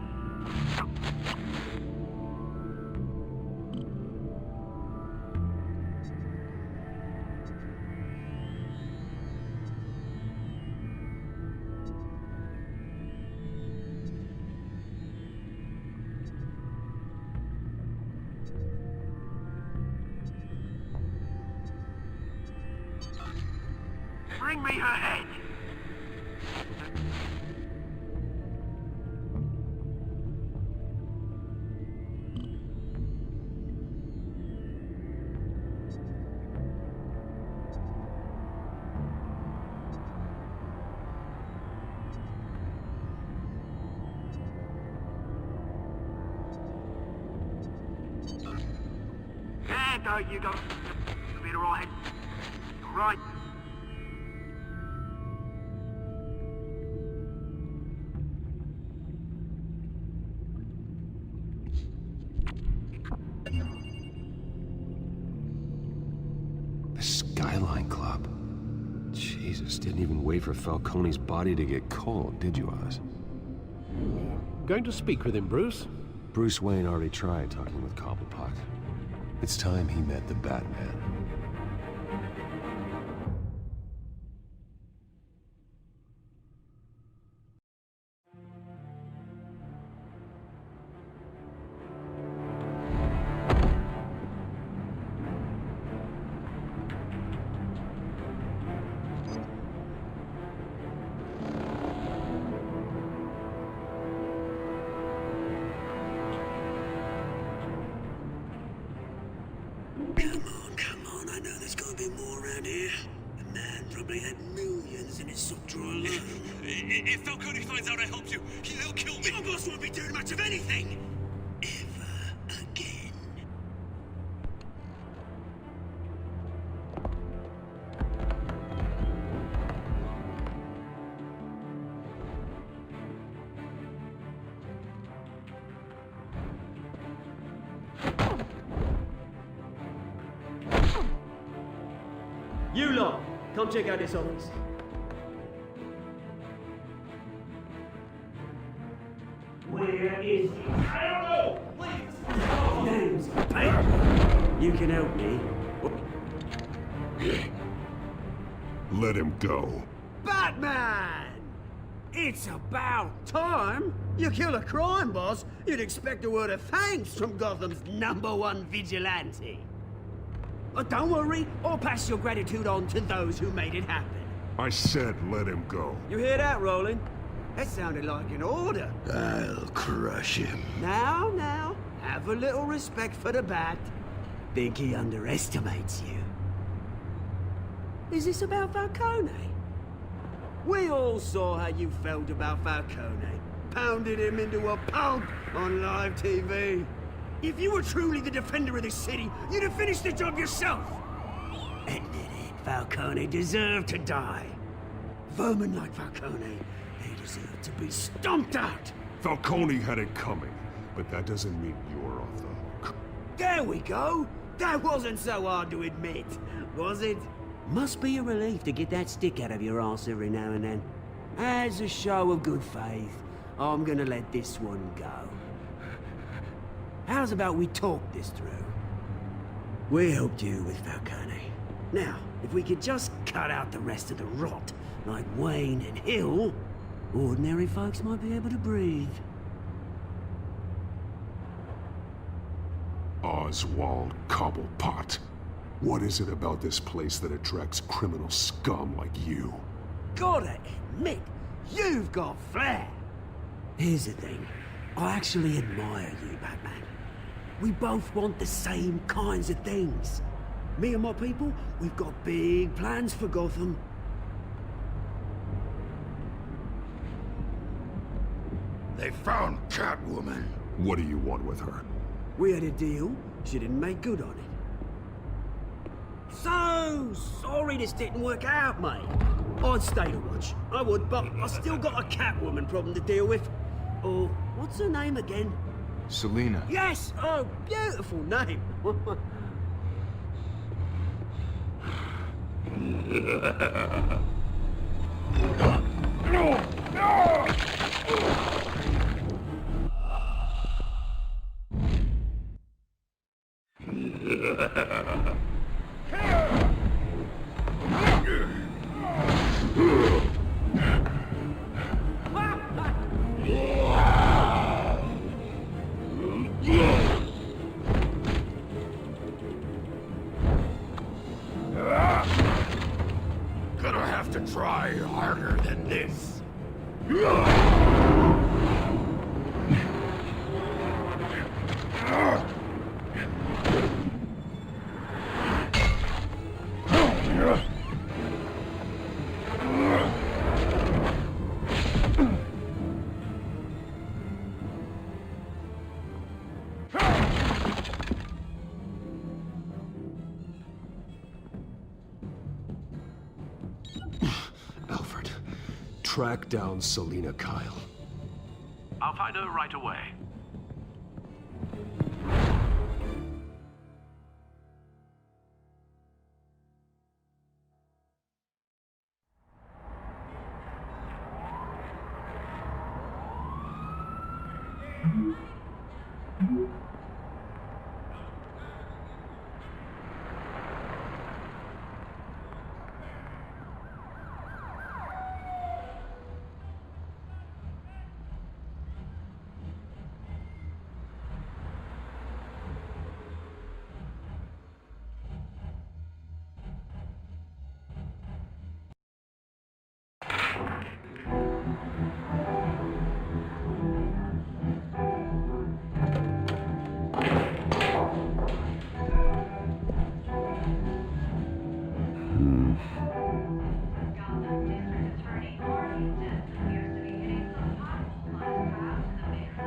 Bring me her head! Yeah, no, you don't. You'll be alright. Right. The Skyline Club. Jesus, didn't even wait for Falcone's body to get cold, did you, Oz? Going to speak with him, Bruce? Bruce Wayne already tried talking with Cobblepot. It's time he met the Batman. probably had millions in his soft drawer alone. If Falcone finds out I helped you, he'll kill me. Your boss won't be doing much of anything. Ever again. You lot, come check out this office. Where is he? I don't know! Please! Name's Payne. You can help me. Let him go. Batman! It's about time. You kill a crime boss, you'd expect a word of thanks from Gotham's #1 vigilante. But don't worry, I'll pass your gratitude on to those who made it happen. I said let him go. You hear that, Roland? That sounded like an order. I'll crush him. Now, have a little respect for the Bat. Think he underestimates you. Is this about Falcone? We all saw how you felt about Falcone. Pounded him into a pulp on live TV. If you were truly the defender of this city, you'd have finished the job yourself. Admit it, Falcone deserved to die. Vermin like Falcone, they deserve to be stomped out. Falcone had it coming, but that doesn't mean you're off the hook. There we go. That wasn't so hard to admit, was it? Must be a relief to get that stick out of your ass every now and then. As a show of good faith, I'm gonna let this one go. How's about we talk this through? We helped you with Falcone. Now, if we could just cut out the rest of the rot, like Wayne and Hill, ordinary folks might be able to breathe. Oswald Cobblepot. What is it about this place that attracts criminal scum like you? Gotta admit, you've got flair. Here's the thing. I actually admire you, Batman. We both want the same kinds of things. Me and my people, we've got big plans for Gotham. They found Catwoman. What do you want with her? We had a deal. She didn't make good on it. So sorry this didn't work out, mate. I'd stay to watch. I would, but I still got a Catwoman problem to deal with. Oh, what's her name again? Selina. Yes! Oh, beautiful name. Gonna have to try harder than this. Alfred, track down Selina Kyle. I'll find her right away.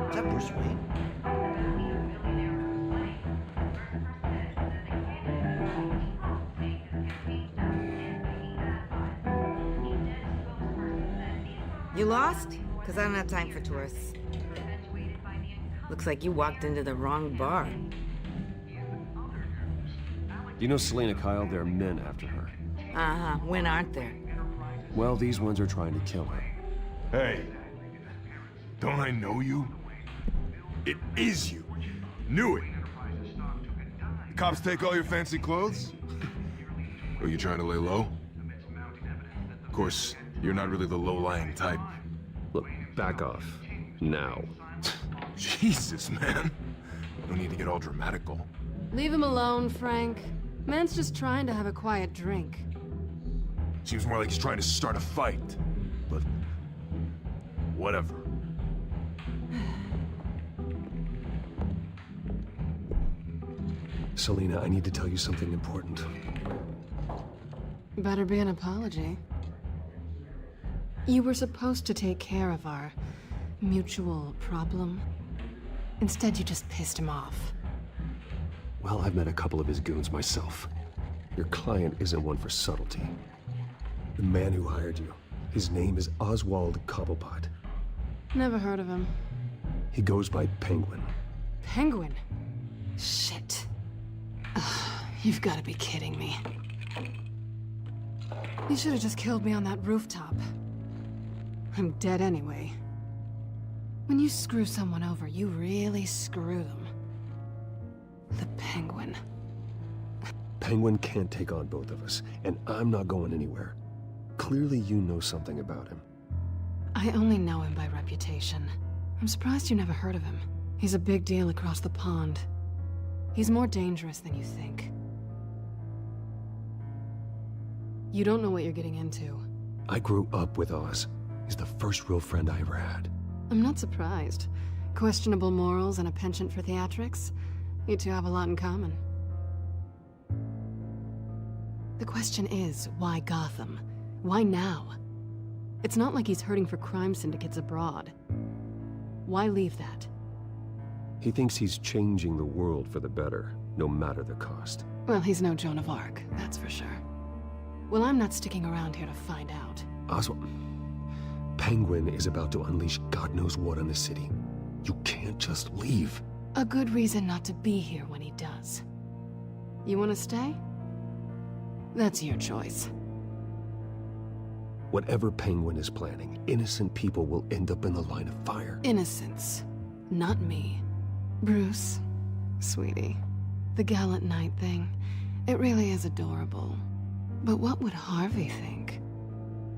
Is that Bruce Wayne? You lost? Because I don't have time for tourists. Looks like you walked into the wrong bar. You know Selena Kyle? There are men after her. Uh-huh. When aren't there? Well, these ones are trying to kill her. Hey, don't I know you? It is you. Knew it. The cops take all your fancy clothes? Are you trying to lay low? Of course, you're not really the low-lying type. Look, back off. Now. Jesus, man. No need to get all dramatical. Leave him alone, Frank. Man's just trying to have a quiet drink. Seems more like he's trying to start a fight. But... whatever. Selena, I need to tell you something important. Better be an apology. You were supposed to take care of our mutual problem. Instead, you just pissed him off. Well, I've met a couple of his goons myself. Your client isn't one for subtlety. The man who hired you, his name is Oswald Cobblepot. Never heard of him. He goes by Penguin. Penguin? Shit. Ugh, you've got to be kidding me. You should have just killed me on that rooftop. I'm dead anyway. When you screw someone over, you really screw them. The Penguin. Penguin can't take on both of us, and I'm not going anywhere. Clearly you know something about him. I only know him by reputation. I'm surprised you never heard of him. He's a big deal across the pond. He's more dangerous than you think. You don't know what you're getting into. I grew up with Oz. He's the first real friend I ever had. I'm not surprised. Questionable morals and a penchant for theatrics. You two have a lot in common. The question is, why Gotham? Why now? It's not like he's hurting for crime syndicates abroad. Why leave that? He thinks he's changing the world for the better, no matter the cost. Well, he's no Joan of Arc, that's for sure. Well, I'm not sticking around here to find out. Oswald, Penguin is about to unleash God knows what on the city. You can't just leave. A good reason not to be here when he does. You want to stay? That's your choice. Whatever Penguin is planning, innocent people will end up in the line of fire. Innocence. Not me. Bruce, sweetie, the gallant knight thing, it really is adorable. But what would Harvey think?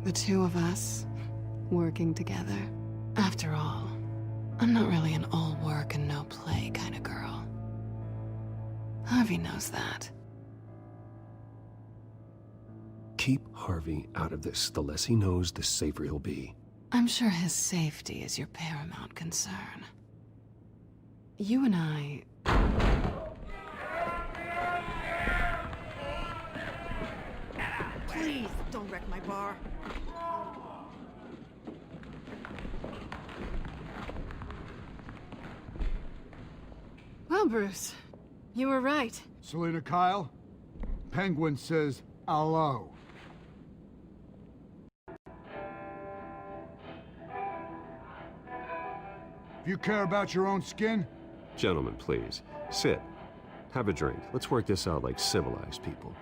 The two of us, working together. After all, I'm not really an all work and no play kind of girl. Harvey knows that. Keep Harvey out of this. The less he knows, the safer he'll be. I'm sure his safety is your paramount concern. You and I... Please, don't wreck my bar. Well, Bruce, you were right. Selena Kyle, Penguin says hello. If you care about your own skin... Gentlemen, please. Sit. Have a drink. Let's work this out like civilized people.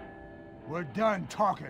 We're done talking.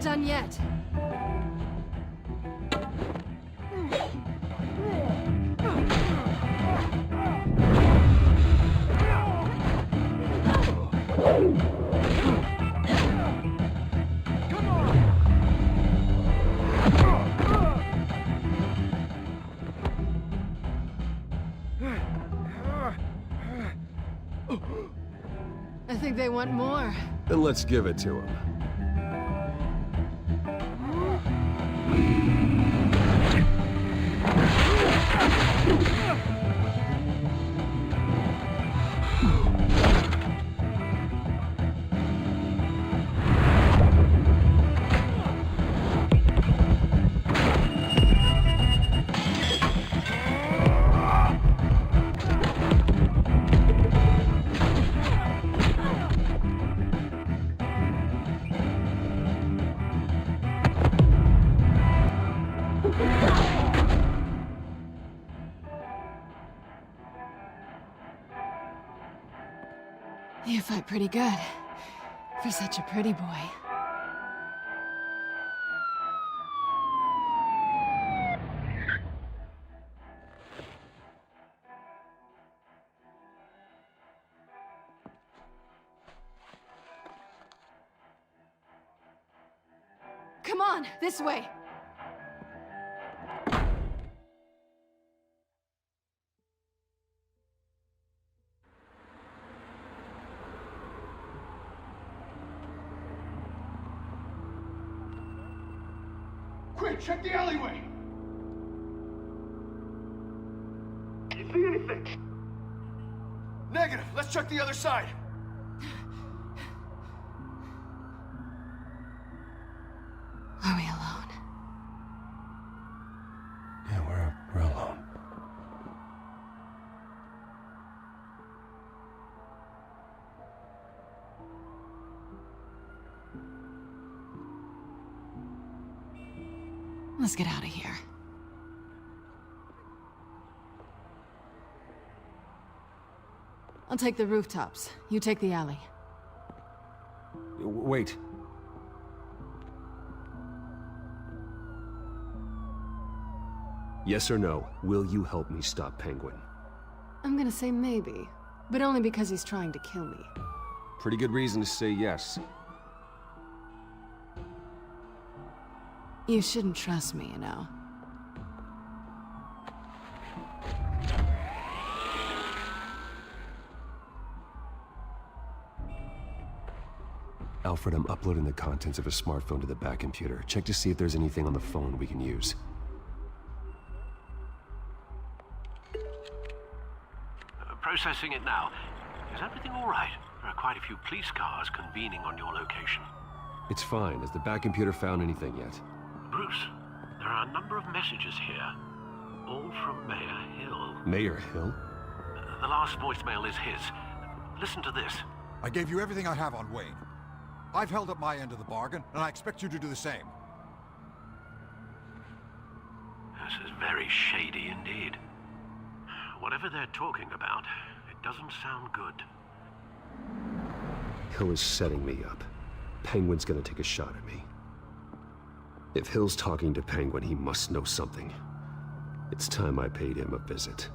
not done yet. I think they want more. Then let's give it to him. You fight pretty good, for such a pretty boy. Come on, this way! Quick, check the alleyway! You see anything? Negative. Let's check the other side. Are we alone? Yeah, we're alone. Let's get out of here. I'll take the rooftops. You take the alley. Wait. Yes or no, will you help me stop Penguin? I'm gonna say maybe, but only because he's trying to kill me. Pretty good reason to say yes. You shouldn't trust me, you know. Alfred, I'm uploading the contents of a smartphone to the back computer. Check to see if there's anything on the phone we can use. Processing it now. Is everything all right? There are quite a few police cars convening on your location. It's fine. Has the back computer found anything yet? Bruce, there are a number of messages here. All from Mayor Hill. Mayor Hill? The last voicemail is his. Listen to this. I gave you everything I have on Wayne. I've held up my end of the bargain, and I expect you to do the same. This is very shady indeed. Whatever they're talking about, it doesn't sound good. Hill is setting me up. Penguin's gonna take a shot at me. If Hill's talking to Penguin, he must know something. It's time I paid him a visit.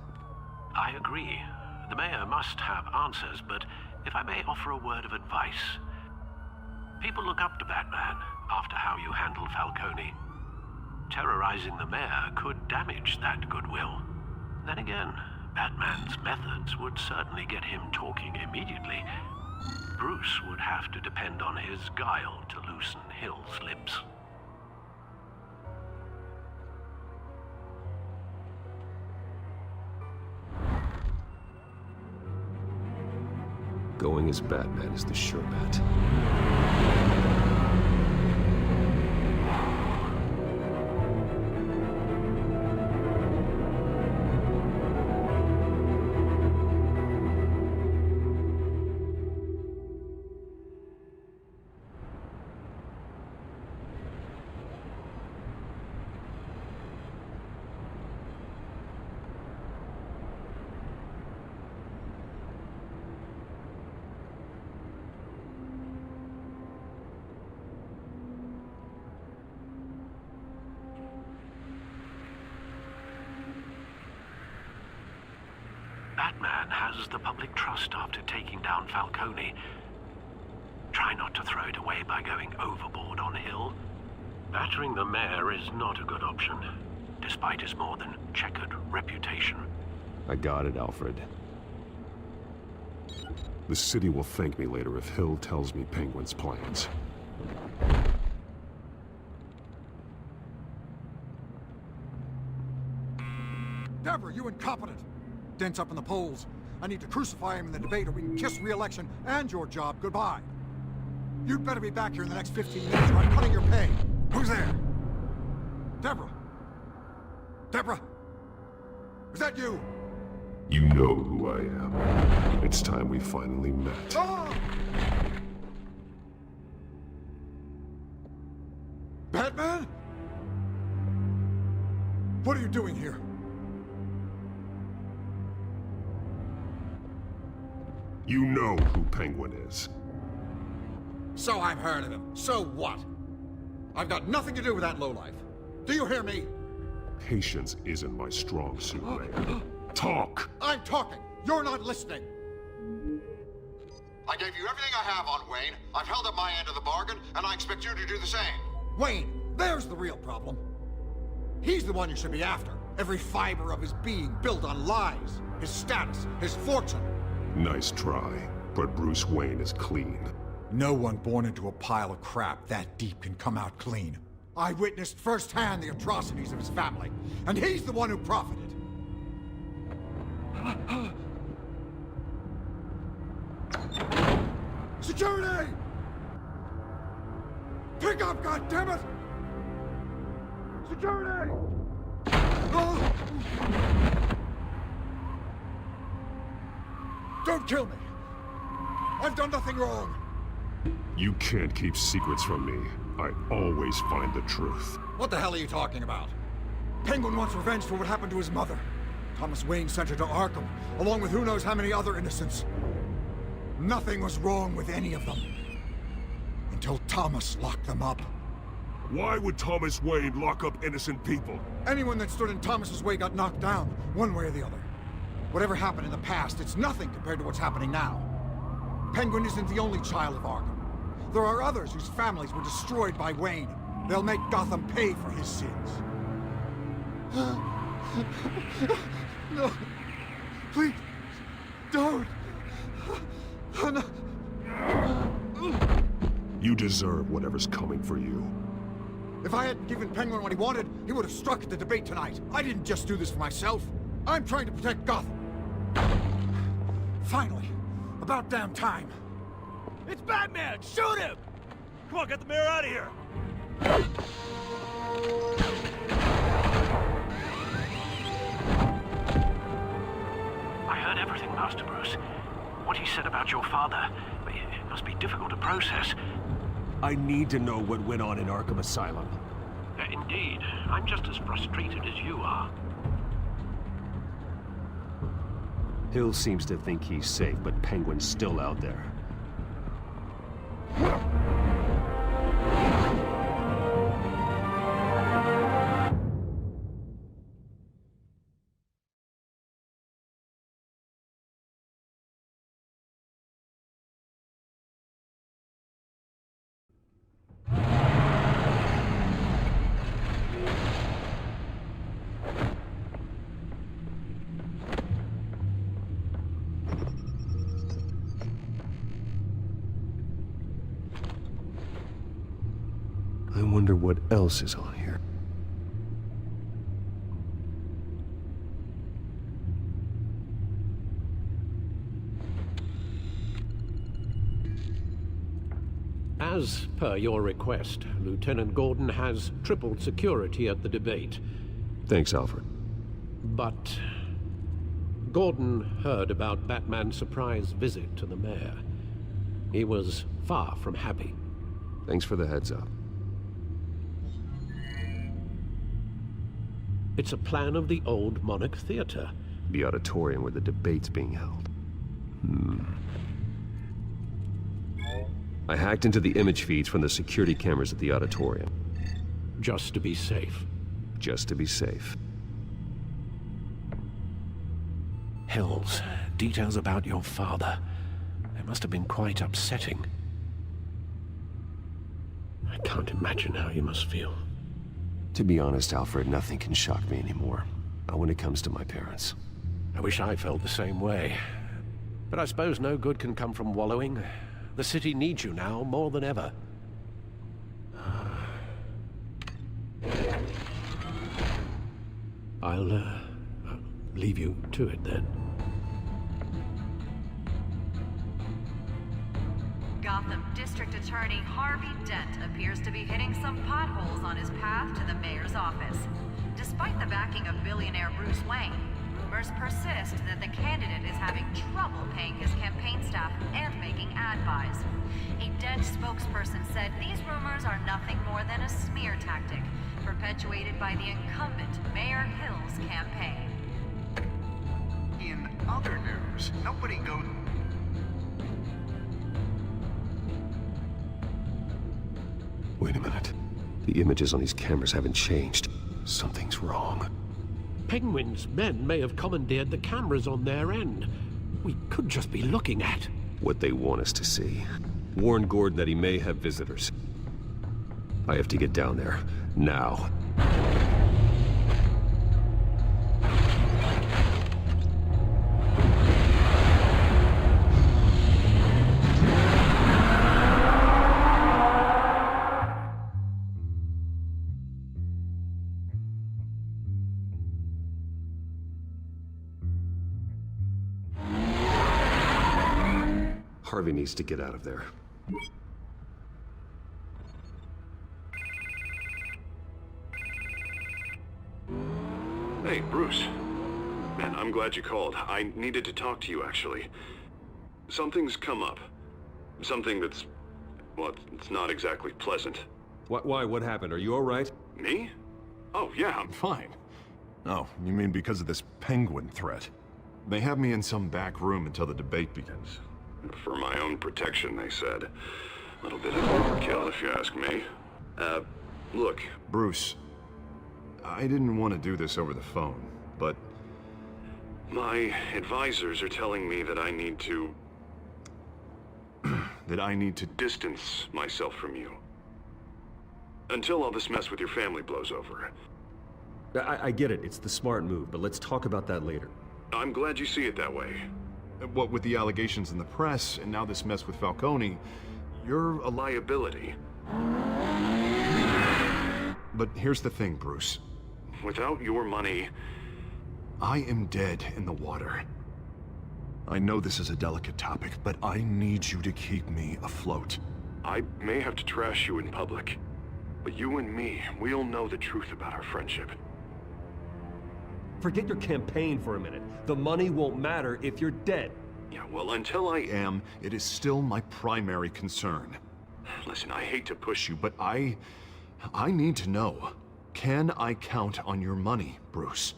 I agree. The mayor must have answers, but if I may offer a word of advice. People look up to Batman after how you handled Falcone. Terrorizing the mayor could damage that goodwill. Then again, Batman's methods would certainly get him talking immediately. Bruce would have to depend on his guile to loosen Hill's lips. Going as Batman is the sure bet. Batman has the public trust after taking down Falcone. Try not to throw it away by going overboard on Hill. Battering the mayor is not a good option, despite his more than checkered reputation. I got it, Alfred. The city will thank me later if Hill tells me Penguin's plans. Deborah, you incompetent! Dent's up in the polls. I need to crucify him in the debate or we can kiss re-election and your job goodbye. You'd better be back here in the next 15 minutes or I'm cutting your pay. Who's there? Deborah? Deborah? Is that you? You know who I am. It's time we finally met. Ah! Batman? What are you doing here? You know who Penguin is. So I've heard of him. So what? I've got nothing to do with that lowlife. Do you hear me? Patience isn't my strong suit, Mayor. Talk! I'm talking. You're not listening. I gave you everything I have on Wayne. I've held up my end of the bargain, and I expect you to do the same. Wayne, there's the real problem. He's the one you should be after. Every fiber of his being built on lies. His status, his fortune. Nice try, but Bruce Wayne is clean. No one born into a pile of crap that deep can come out clean. I witnessed firsthand the atrocities of his family, and he's the one who profited. Security! Pick up, goddammit! Security! Oh! Don't kill me! I've done nothing wrong! You can't keep secrets from me. I always find the truth. What the hell are you talking about? Penguin wants revenge for what happened to his mother. Thomas Wayne sent her to Arkham, along with who knows how many other innocents. Nothing was wrong with any of them. Until Thomas locked them up. Why would Thomas Wayne lock up innocent people? Anyone that stood in Thomas's way got knocked down, one way or the other. Whatever happened in the past, it's nothing compared to what's happening now. Penguin isn't the only child of Arkham. There are others whose families were destroyed by Wayne. They'll make Gotham pay for his sins. No. Please. Don't. No. You deserve whatever's coming for you. If I hadn't given Penguin what he wanted, he would have struck at the debate tonight. I didn't just do this for myself. I'm trying to protect Gotham. Finally. About damn time. It's Batman! Shoot him! Come on, get the mayor out of here! I heard everything, Master Bruce. What he said about your father, it must be difficult to process. I need to know what went on in Arkham Asylum. Indeed. I'm just as frustrated as you are. Hill seems to think he's safe, but Penguin's still out there. I wonder what else is on here. As per your request, Lieutenant Gordon has tripled security at the debate. Thanks, Alfred. But Gordon heard about Batman's surprise visit to the mayor. He was far from happy. Thanks for the heads up. It's a plan of the old Monarch Theater. The auditorium where the debate's being held. I hacked into the image feeds from the security cameras at the auditorium. Just to be safe. Just to be safe. Hills. Details about your father. They must have been quite upsetting. I can't imagine how you must feel. To be honest, Alfred, nothing can shock me anymore. Not when it comes to my parents. I wish I felt the same way. But I suppose no good can come from wallowing. The city needs you now more than ever. I'll leave you to it then. Gotham District Attorney Harvey Dent appears to be hitting some potholes on his path to the mayor's office. Despite the backing of billionaire Bruce Wayne, rumors persist that the candidate is having trouble paying his campaign staff and making ad buys. A Dent spokesperson said these rumors are nothing more than a smear tactic, perpetuated by the incumbent Mayor Hill's campaign. In other news, nobody goes... Wait a minute. The images on these cameras haven't changed. Something's wrong. Penguin's men may have commandeered the cameras on their end. We could just be looking at what they want us to see. Warn Gordon that he may have visitors. I have to get down there. Now. Harvey needs to get out of there. Hey, Bruce. Man, I'm glad you called. I needed to talk to you, actually. Something's come up. Something that's... well, it's not exactly pleasant. Why? What happened? Are you all right? Me? Oh, yeah, I'm fine. Oh, you mean because of this penguin threat? They have me in some back room until the debate begins. For my own protection, they said. A little bit of overkill, if you ask me. Look. Bruce, I didn't want to do this over the phone, but... my advisors are telling me that I need to... that I need to distance myself from you. Until all this mess with your family blows over. I get it. It's the smart move, but let's talk about that later. I'm glad you see it that way. What with the allegations in the press, and now this mess with Falcone, you're a liability. But here's the thing, Bruce. Without your money... I am dead in the water. I know this is a delicate topic, but I need you to keep me afloat. I may have to trash you in public, but you and me, we'll know the truth about our friendship. Forget your campaign for a minute. The money won't matter if you're dead. Yeah, well, until I am, it is still my primary concern. Listen, I hate to push you, but I need to know. Can I count on your money, Bruce?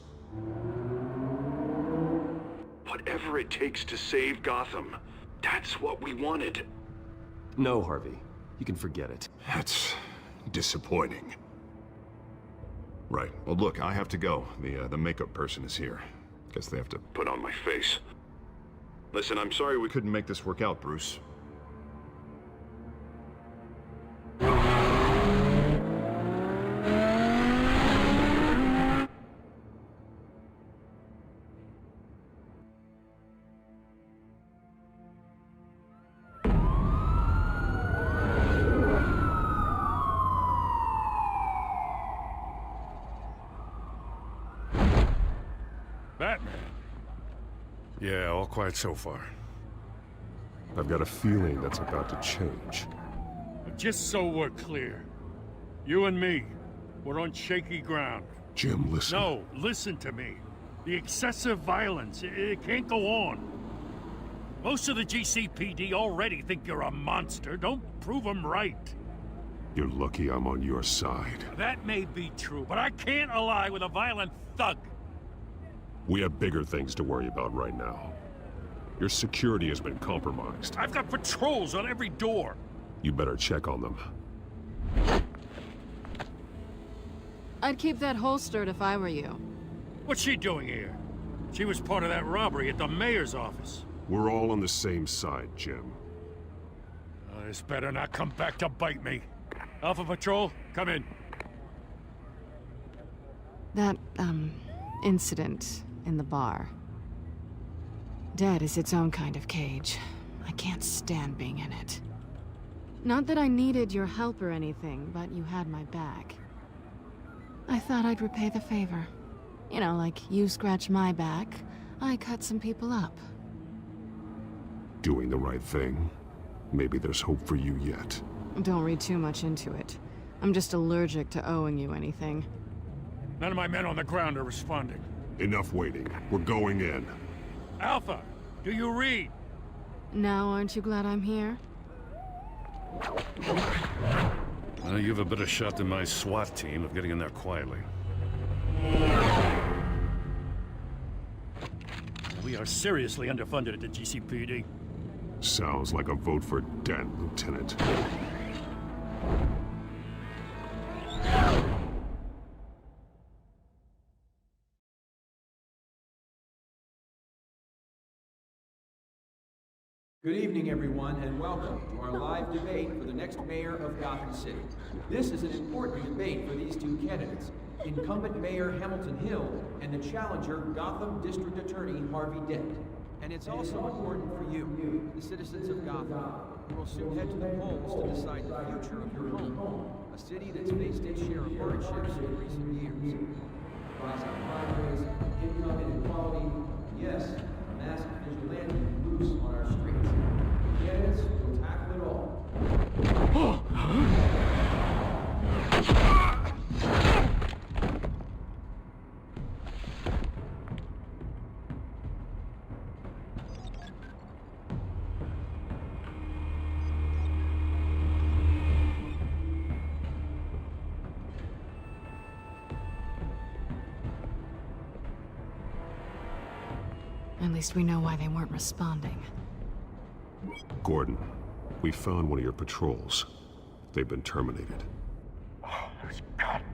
Whatever it takes to save Gotham. That's what we wanted. No, Harvey. You can forget it. That's disappointing. Right. Well, look, I have to go. The makeup person is here. Guess they have to put on my face. Listen, I'm sorry we couldn't make this work out, Bruce. Batman. Yeah, all quiet so far. I've got a feeling that's about to change. Just so we're clear, you and me, we're on shaky ground. Jim, listen. No, listen to me. The excessive violence, it can't go on. Most of the GCPD already think you're a monster. Don't prove them right. You're lucky I'm on your side. That may be true, but I can't ally with a violent thug. We have bigger things to worry about right now. Your security has been compromised. I've got patrols on every door. You better check on them. I'd keep that holstered if I were you. What's she doing here? She was part of that robbery at the mayor's office. We're all on the same side, Jim. This better not come back to bite me. Alpha Patrol, come in. That, incident in the bar. Dead is its own kind of cage. I can't stand being in it. Not that I needed your help or anything, but you had my back. I thought I'd repay the favor. You know, like you scratch my back, I cut some people up. Doing the right thing. Maybe there's hope for you yet. Don't read too much into it. I'm just allergic to owing you anything. None of my men on the ground are responding. Enough waiting. We're going in. Alpha, do you read? Now aren't you glad I'm here? Well, you have a better shot than my SWAT team of getting in there quietly. We are seriously underfunded at the GCPD. Sounds like a vote for Dent, Lieutenant. Good evening, everyone, and welcome to our live debate for the next mayor of Gotham City. This is an important debate for these two candidates, incumbent Mayor Hamilton Hill and the challenger Gotham District Attorney Harvey Dent. And it's also important for you, the citizens of Gotham, who will soon head to the polls to decide the future of your home, a city that's faced its share of hardships in recent years. Rising crime rates, income inequality, yes, a massive vigilante loose on our streets. Candidates will tackle it all. At least we know why they weren't responding. Gordon, we found one of your patrols. They've been terminated.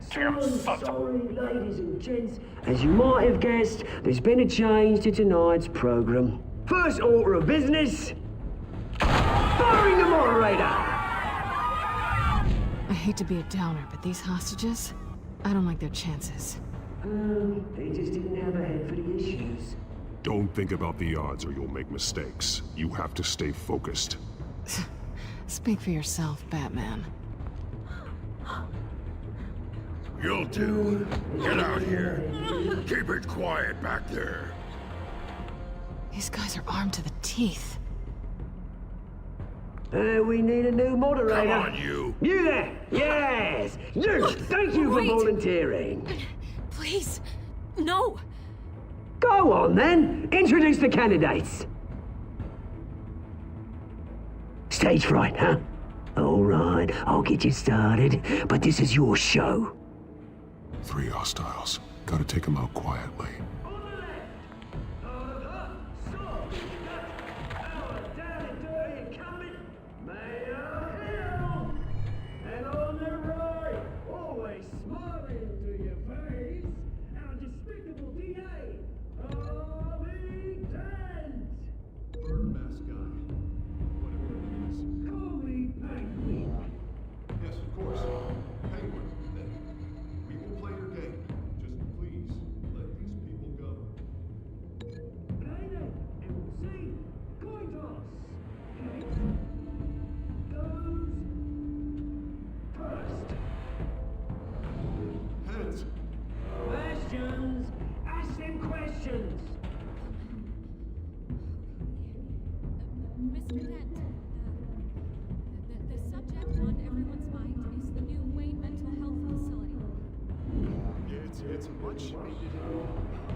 Sorry, ladies and gents. As you might have guessed, there's been a change to tonight's program. First order of business, firing the moderator! I hate to be a downer, but these hostages, I don't like their chances. They just didn't have a head for the issues. Don't think about the odds or you'll make mistakes. You have to stay focused. Speak for yourself, Batman. You'll do. Get out here. Keep it quiet back there. These guys are armed to the teeth. We need a new moderator. Come on, you. You there! Yes! You! Thank you for volunteering. Please, no. Go on, then. Introduce the candidates. Stage fright, huh? All right, I'll get you started, but this is your show. 3 hostiles. Gotta take them out quietly. And on the right, always smiling into your face, our despicable DA, Harvey Dent! Bird mask guy. Whatever it is. Call me Penguin. Yes, of course. Penguin, then. We will play your game. Just please, let these people go. Play them, and we'll see. Coin toss. Heads goes first. Heads. Questions. Ask them questions. Mr. Dent, the subject on everyone's mind is the new Wayne Mental Health Facility. Yeah, it's a much needed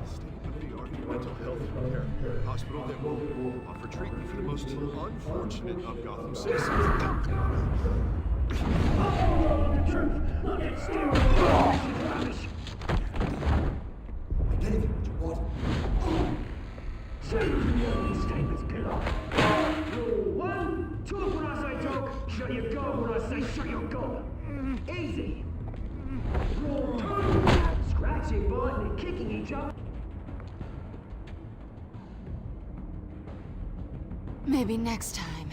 state-of-the-art mental health care hospital that will offer treatment for the most unfortunate of Gotham citizens. Look at steroids. Anything that you want. Say your statements, pillar. Rule 1, talk when I say talk, shut your gob when I say shut your gob. Easy. Rule 2, scratching, biting, and kicking each other. Maybe next time.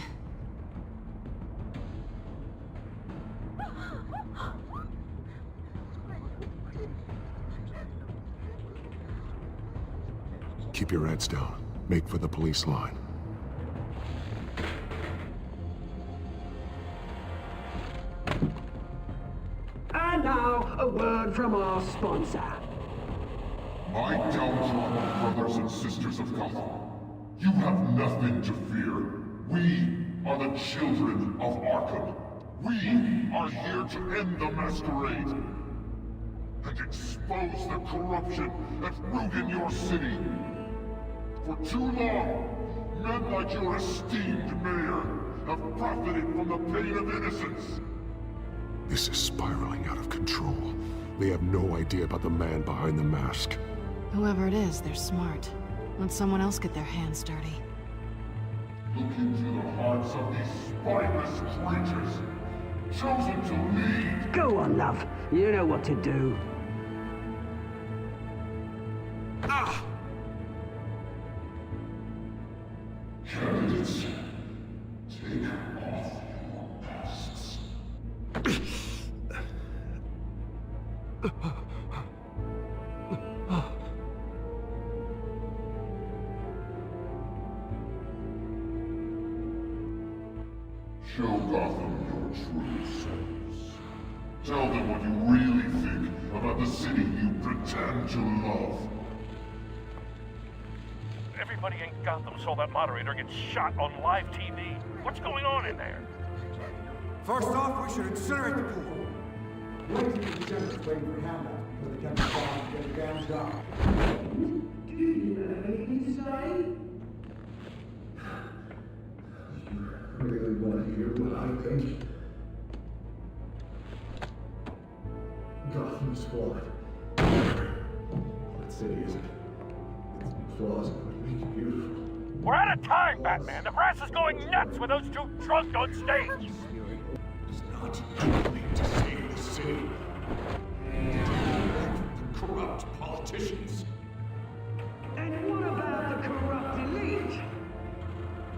Keep your heads down. Make for the police line. And now, a word from our sponsor. My downtrodden brothers and sisters of Gotham, you have nothing to fear. We are the children of Arkham. We are here to end the masquerade and expose the corruption that's rooted your city. For too long, men like your esteemed mayor have profited from the pain of innocence. This is spiraling out of control. They have no idea about the man behind the mask. Whoever it is, they're smart. Let someone else get their hands dirty. Look into the hearts of these spineless creatures, chosen to lead. Go on, love. You know what to do. Ah! Candidates, take off your masks. Show Gotham your true selves. Tell them what you really think about the city you pretend to love. Everybody in Gotham saw that moderator get shot on live TV. What's going on in there? First off, we should incinerate the pool. Wait till the Lieutenant's waiting for Hamlet before they come to farm and get the damn job. Do you have anything to say? You really want to hear what I think? Gotham Squad. That city isn't. Its flaws make it beautiful. We're out of time, Batman! The brass is going nuts with those two drunk on stage! It's not too late to save the city. The corrupt politicians. And what about the corrupt elite?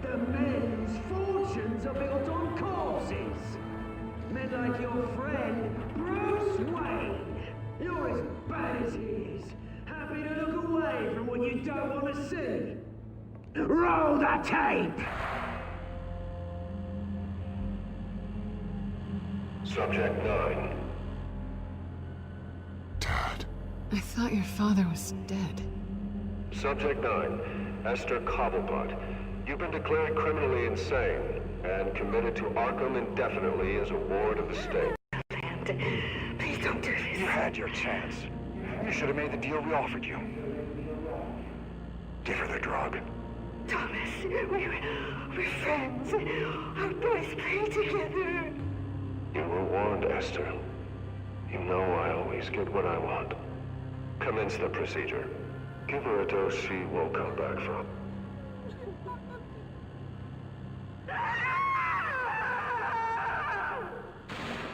The men's fortunes are built on corpses. Men like your friend, Bruce Wayne. You're as bad as he is. Happy to look away from what you don't want to see. Roll the tape! Subject 9. I thought your father was dead. Subject 9, Esther Cobblepot. You've been declared criminally insane and committed to Arkham indefinitely as a ward of the state. Please don't do this. You had your chance. You should have made the deal we offered you. Give her the drug. Thomas, we're friends. Our boys play together. You were warned, Esther. You know I always get what I want. Commence the procedure. Give her a dose she won't come back from.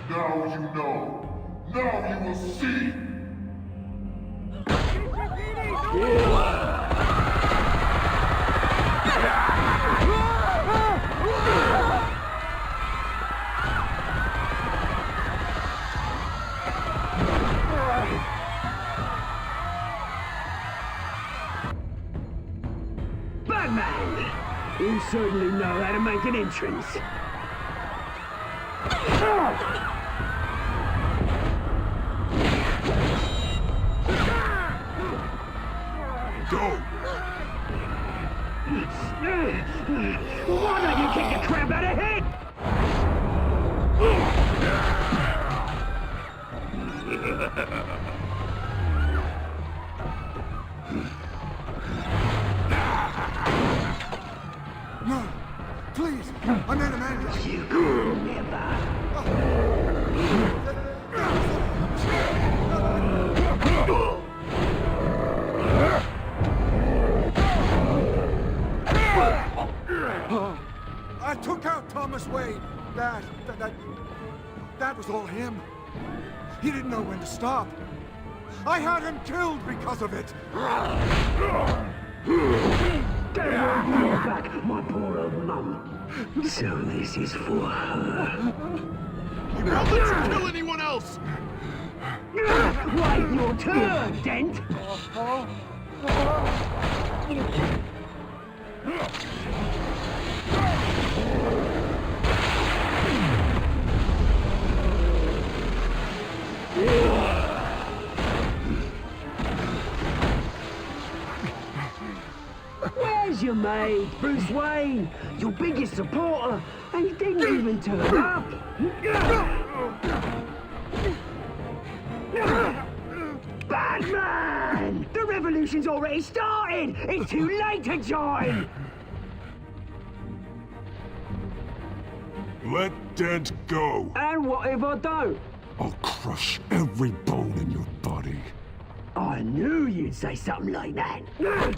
Now you know. Now you will see. Batman! You certainly know how to make an entrance. Go! Why don't you kick the crap out of him? No! Please! I made a man! You could never! I took out Thomas Wayne. That was all him. He didn't know when to stop. I had him killed because of it. Don't hold me back, my poor old mate. mum. So this is for her. He won't let you kill anyone else! Wait your turn, Dent! Where's your mate, Bruce Wayne? Your biggest supporter, and he didn't even turn up. Batman! The revolution's already started! It's too late to join! Let Dent go. And what if I don't? I'll crush every bone in your body. I knew you'd say something like that. Damn it!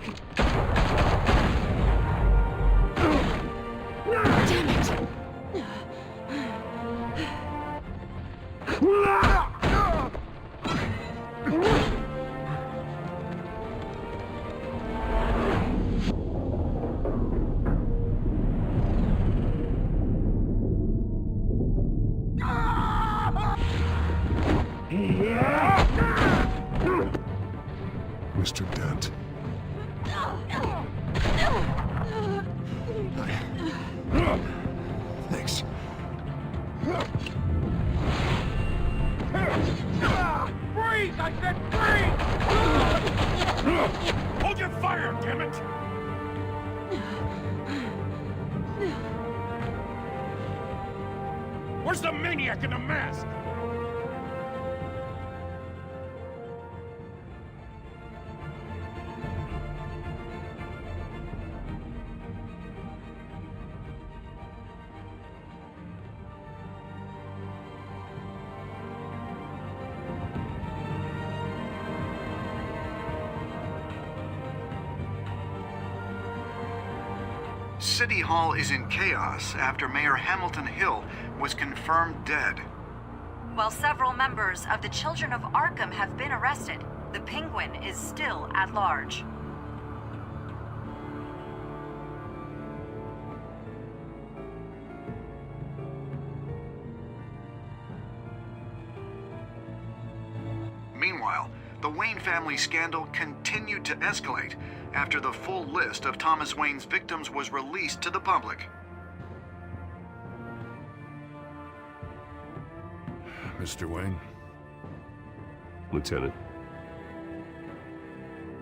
Mr. Dent. Thanks. Breathe! I said breathe! Hold your fire, damn it! Where's the maniac in the mask? City Hall is in chaos after Mayor Hamilton Hill was confirmed dead. While several members of the Children of Arkham have been arrested, the Penguin is still at large. Meanwhile, the Wayne family scandal continued to escalate after the full list of Thomas Wayne's victims was released to the public. Mr. Wayne? Lieutenant.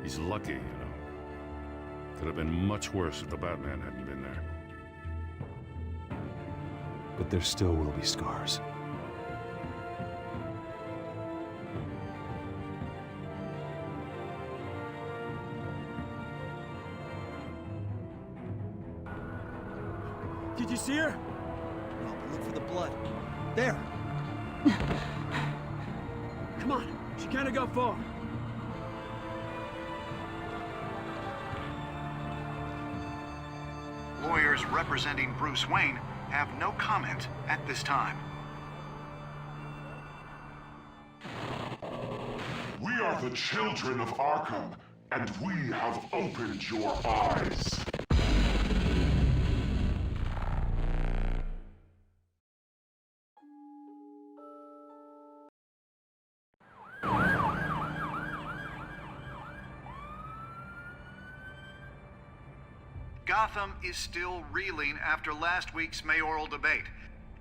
He's lucky, you know. Could have been much worse if the Batman hadn't been there. But there still will be scars. Did you see her? No, but look for the blood. There. Come on. She can't have got far. Lawyers representing Bruce Wayne have no comment at this time. We are the children of Arkham, and we have opened your eyes. Gotham is still reeling after last week's mayoral debate.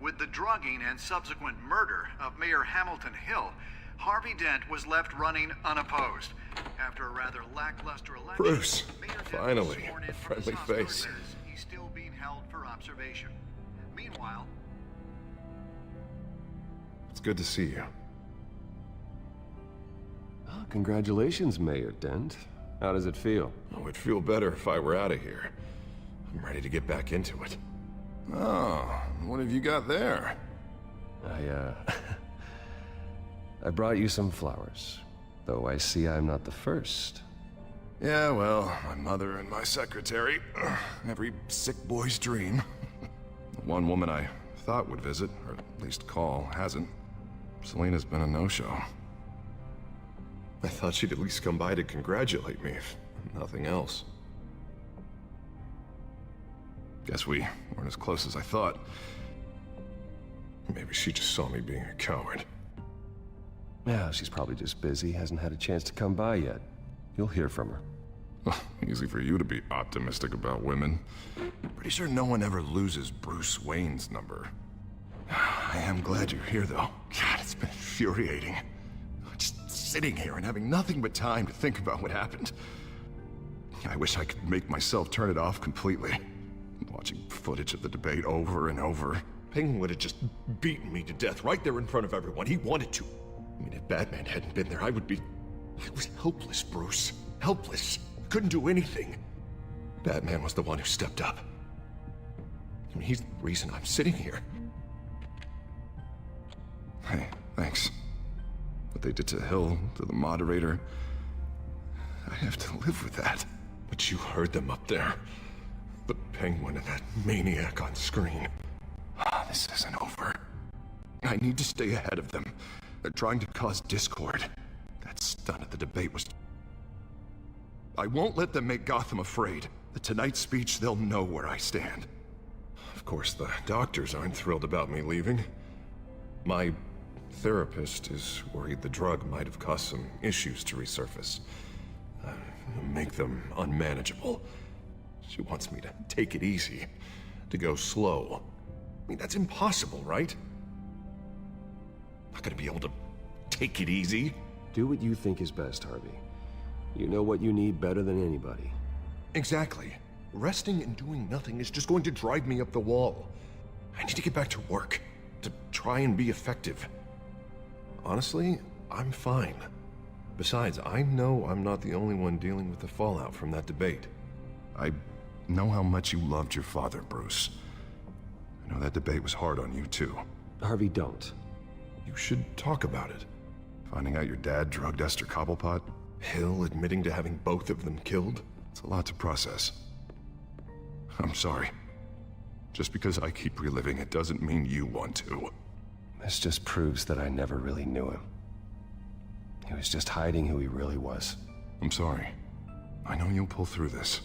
With the drugging and subsequent murder of Mayor Hamilton Hill, Harvey Dent was left running unopposed. After a rather lackluster election, Bruce, Mayor Dent finally, was sworn in a from his friendly hospital face. bed. He's still being held for observation. Meanwhile, It's good to see you. Oh, congratulations, Mayor Dent. How does it feel? Oh, it'd feel better if I were out of here. I'm ready to get back into it. Oh, what have you got there? I brought you some flowers. Though I see I'm not the first. Yeah, well, my mother and my secretary. Every sick boy's dream. The one woman I thought would visit, or at least call, hasn't. Selena's been a no-show. I thought she'd at least come by to congratulate me, if nothing else. Guess we weren't as close as I thought. Maybe she just saw me being a coward. Yeah, she's probably just busy, hasn't had a chance to come by yet. You'll hear from her. Easy for you to be optimistic about women. Pretty sure no one ever loses Bruce Wayne's number. I am glad you're here, though. God, it's been infuriating. Just sitting here and having nothing but time to think about what happened. I wish I could make myself turn it off completely. Watching footage of the debate over and over. Penguin would have just beaten me to death right there in front of everyone. He wanted to. I mean, if Batman hadn't been there, I was helpless, Bruce. Helpless. Couldn't do anything. Batman was the one who stepped up. I mean, he's the reason I'm sitting here. Hey, thanks. What they did to Hill, to the moderator, I have to live with that. But you heard them up there. The Penguin and that maniac on screen. This isn't over. I need to stay ahead of them. They're trying to cause discord. That stunt at the debate was... I won't let them make Gotham afraid. The Tonight speech, they'll know where I stand. Of course, the doctors aren't thrilled about me leaving. My therapist is worried the drug might have caused some issues to resurface. Make them unmanageable. She wants me to take it easy, to go slow. I mean, that's impossible, right? Not gonna be able to take it easy. Do what you think is best, Harvey. You know what you need better than anybody. Exactly. Resting and doing nothing is just going to drive me up the wall. I need to get back to work, to try and be effective. Honestly, I'm fine. Besides, I know I'm not the only one dealing with the fallout from that debate. I know how much you loved your father, Bruce. I know that debate was hard on you, too. Harvey, don't. You should talk about it. Finding out your dad drugged Esther Cobblepot, Hill admitting to having both of them killed. It's a lot to process. I'm sorry. Just because I keep reliving it doesn't mean you want to. This just proves that I never really knew him. He was just hiding who he really was. I'm sorry. I know you'll pull through this.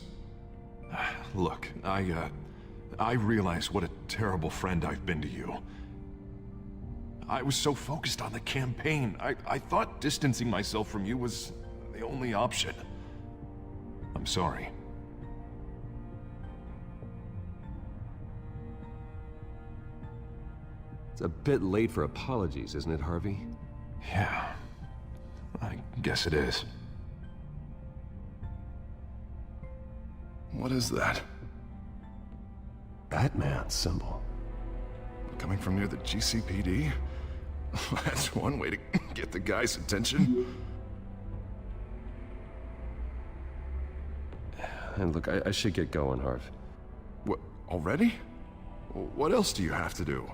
Look, I realize what a terrible friend I've been to you. I was so focused on the campaign. I thought distancing myself from you was the only option. I'm sorry. It's a bit late for apologies, isn't it, Harvey? Yeah, I guess it is. What is that? Batman symbol. Coming from near the GCPD? That's one way to get the guy's attention. And look, I should get going, Harv. What, already? What else do you have to do?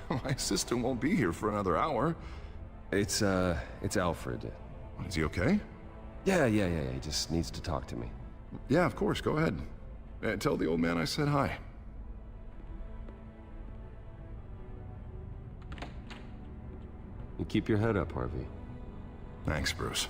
My assistant won't be here for another hour. It's Alfred. Is he okay? Yeah, he just needs to talk to me. Yeah, of course, go ahead. Tell the old man I said hi. You keep your head up, Harvey. Thanks, Bruce.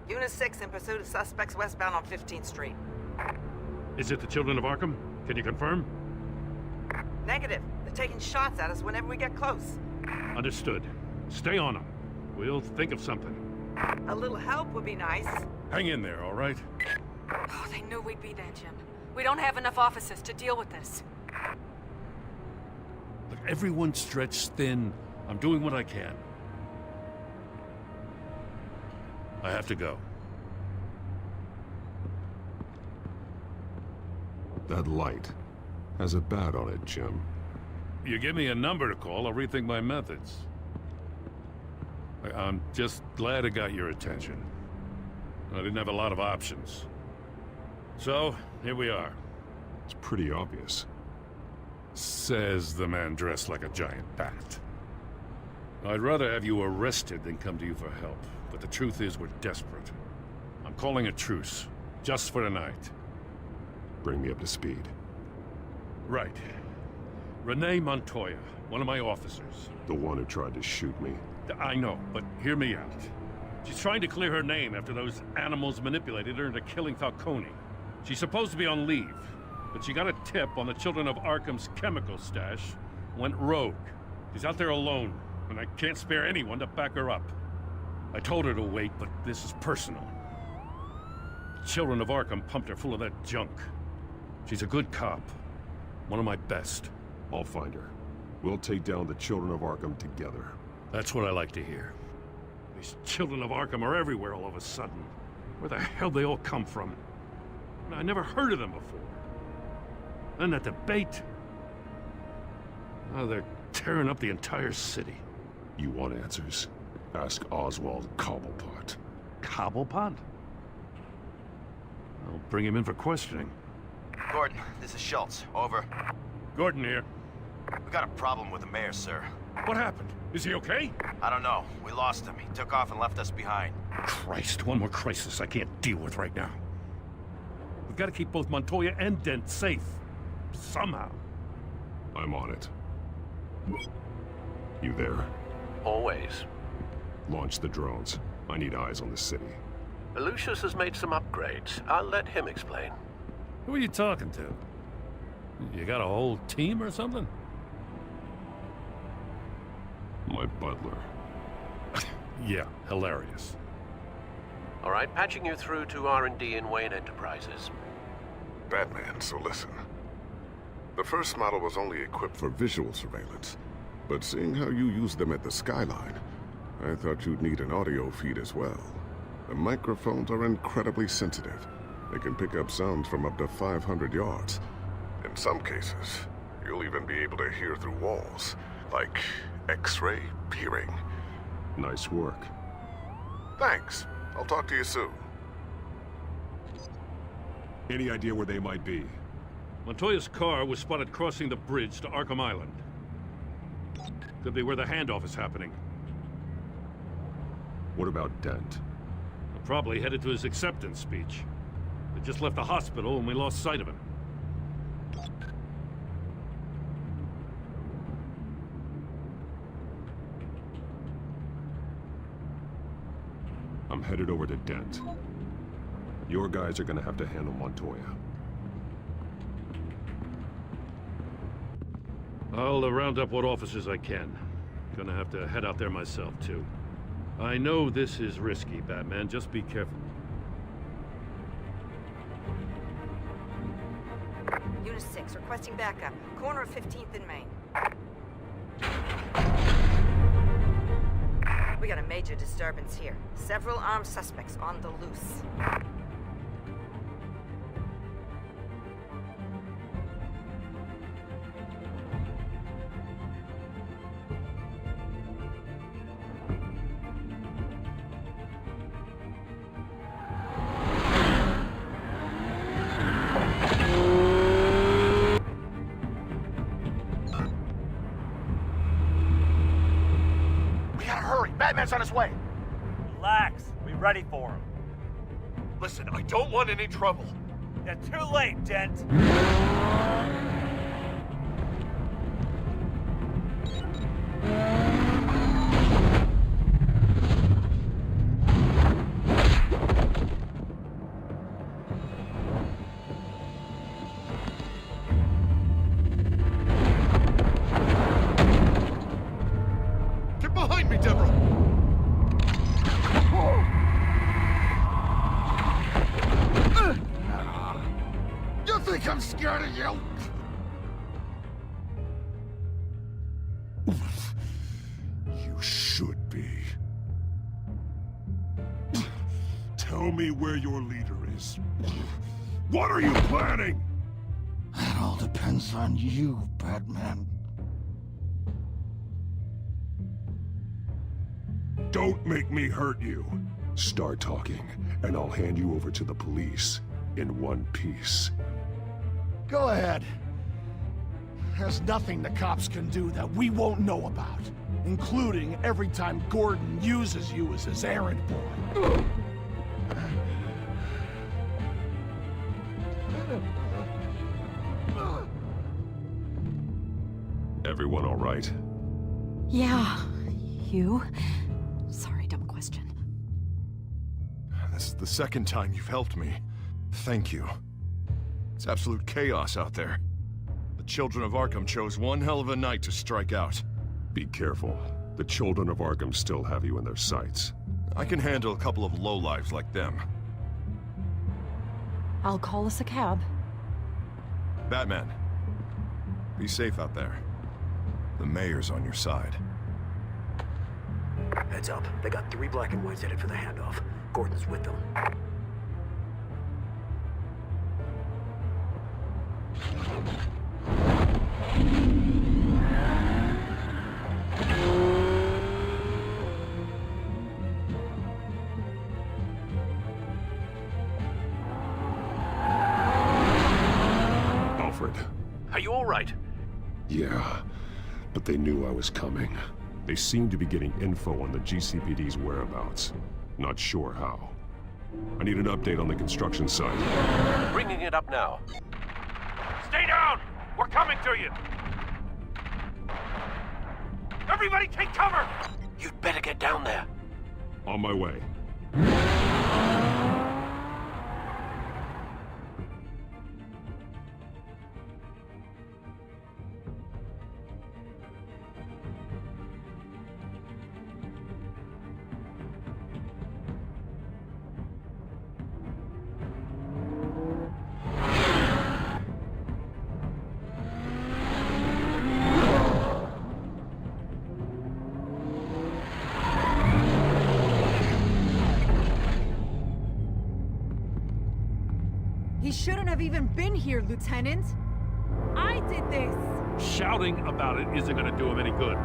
Unit 6 in pursuit of suspects westbound on 15th Street. Is it the children of Arkham? Can you confirm? Negative. They're taking shots at us whenever we get close. Understood. Stay on them. We'll think of something. A little help would be nice. Hang in there, all right? Oh, they knew we'd be there, Jim. We don't have enough officers to deal with this. Look, everyone's stretched thin. I'm doing what I can. I have to go. That light has a bat on it, Jim. You give me a number to call, I'll rethink my methods. I'm just glad I got your attention. I didn't have a lot of options. So, here we are. It's pretty obvious. Says the man dressed like a giant bat. I'd rather have you arrested than come to you for help. But the truth is, we're desperate. I'm calling a truce. Just for tonight. Bring me up to speed. Right. Renee Montoya, one of my officers. The one who tried to shoot me. I know, but hear me out. She's trying to clear her name after those animals manipulated her into killing Falcone. She's supposed to be on leave, but she got a tip on the children of Arkham's chemical stash, went rogue. She's out there alone, and I can't spare anyone to back her up. I told her to wait, but this is personal. The children of Arkham pumped her full of that junk. She's a good cop. One of my best. I'll find her. We'll take down the children of Arkham together. That's what I like to hear. These children of Arkham are everywhere all of a sudden. Where the hell they all come from? I never heard of them before. And that debate. Oh, they're tearing up the entire city. You want answers? Ask Oswald Cobblepot. Cobblepot? I'll bring him in for questioning. Gordon, this is Schultz. Over. Gordon here. We got a problem with the mayor, sir. What happened? Is he okay? I don't know. We lost him. He took off and left us behind. Christ, one more crisis I can't deal with right now. We've got to keep both Montoya and Dent safe. Somehow. I'm on it. You there? Always. Launch the drones. I need eyes on the city. Lucius has made some upgrades. I'll let him explain. Who are you talking to? You got a whole team or something? My butler. Yeah, hilarious. All right, patching you through to R&D in Wayne Enterprises. Batman, so listen. The first model was only equipped for visual surveillance, but seeing how you use them at the skyline, I thought you'd need an audio feed as well. The microphones are incredibly sensitive. They can pick up sounds from up to 500 yards. In some cases, you'll even be able to hear through walls, like X-ray peering. Nice work. Thanks. I'll talk to you soon. Any idea where they might be? Montoya's car was spotted crossing the bridge to Arkham Island. Could be where the handoff is happening. What about Dent? Probably headed to his acceptance speech. They just left the hospital and we lost sight of him. I'm headed over to Dent. Your guys are gonna have to handle Montoya. I'll round up what officers I can. Gonna have to head out there myself, too. I know this is risky, Batman. Just be careful. Unit 6, requesting backup. Corner of 15th and Main. We got a major disturbance here. Several armed suspects on the loose. Batman's on his way. Relax. We ready for him. Listen, I don't want any trouble. You're too late, Dent. Get behind me, Deborah! You think I'm scared of you? You should be. Tell me where your leader is. What are you planning? That all depends on you, Batman. Don't make me hurt you. Start talking, and I'll hand you over to the police in one piece. Go ahead. There's nothing the cops can do that we won't know about. including every time Gordon uses you as his errand boy. Everyone all right? Yeah. You? Sorry, dumb question. This is the second time you've helped me. Thank you. It's absolute chaos out there. The children of Arkham chose one hell of a night to strike out. Be careful. The children of Arkham still have you in their sights. I can handle a couple of lowlives like them. I'll call us a cab. Batman, be safe out there. The mayor's on your side. Heads up. They got 3 black and whites headed for the handoff. Gordon's with them. Alfred. Are you all right? Yeah, but they knew I was coming. They seem to be getting info on the GCPD's whereabouts. Not sure how. I need an update on the construction site. Bringing it up now. Stay down! We're coming to you! Everybody take cover! You'd better get down there. On my way. He shouldn't have even been here, Lieutenant. I did this. Shouting about it isn't gonna do him any good.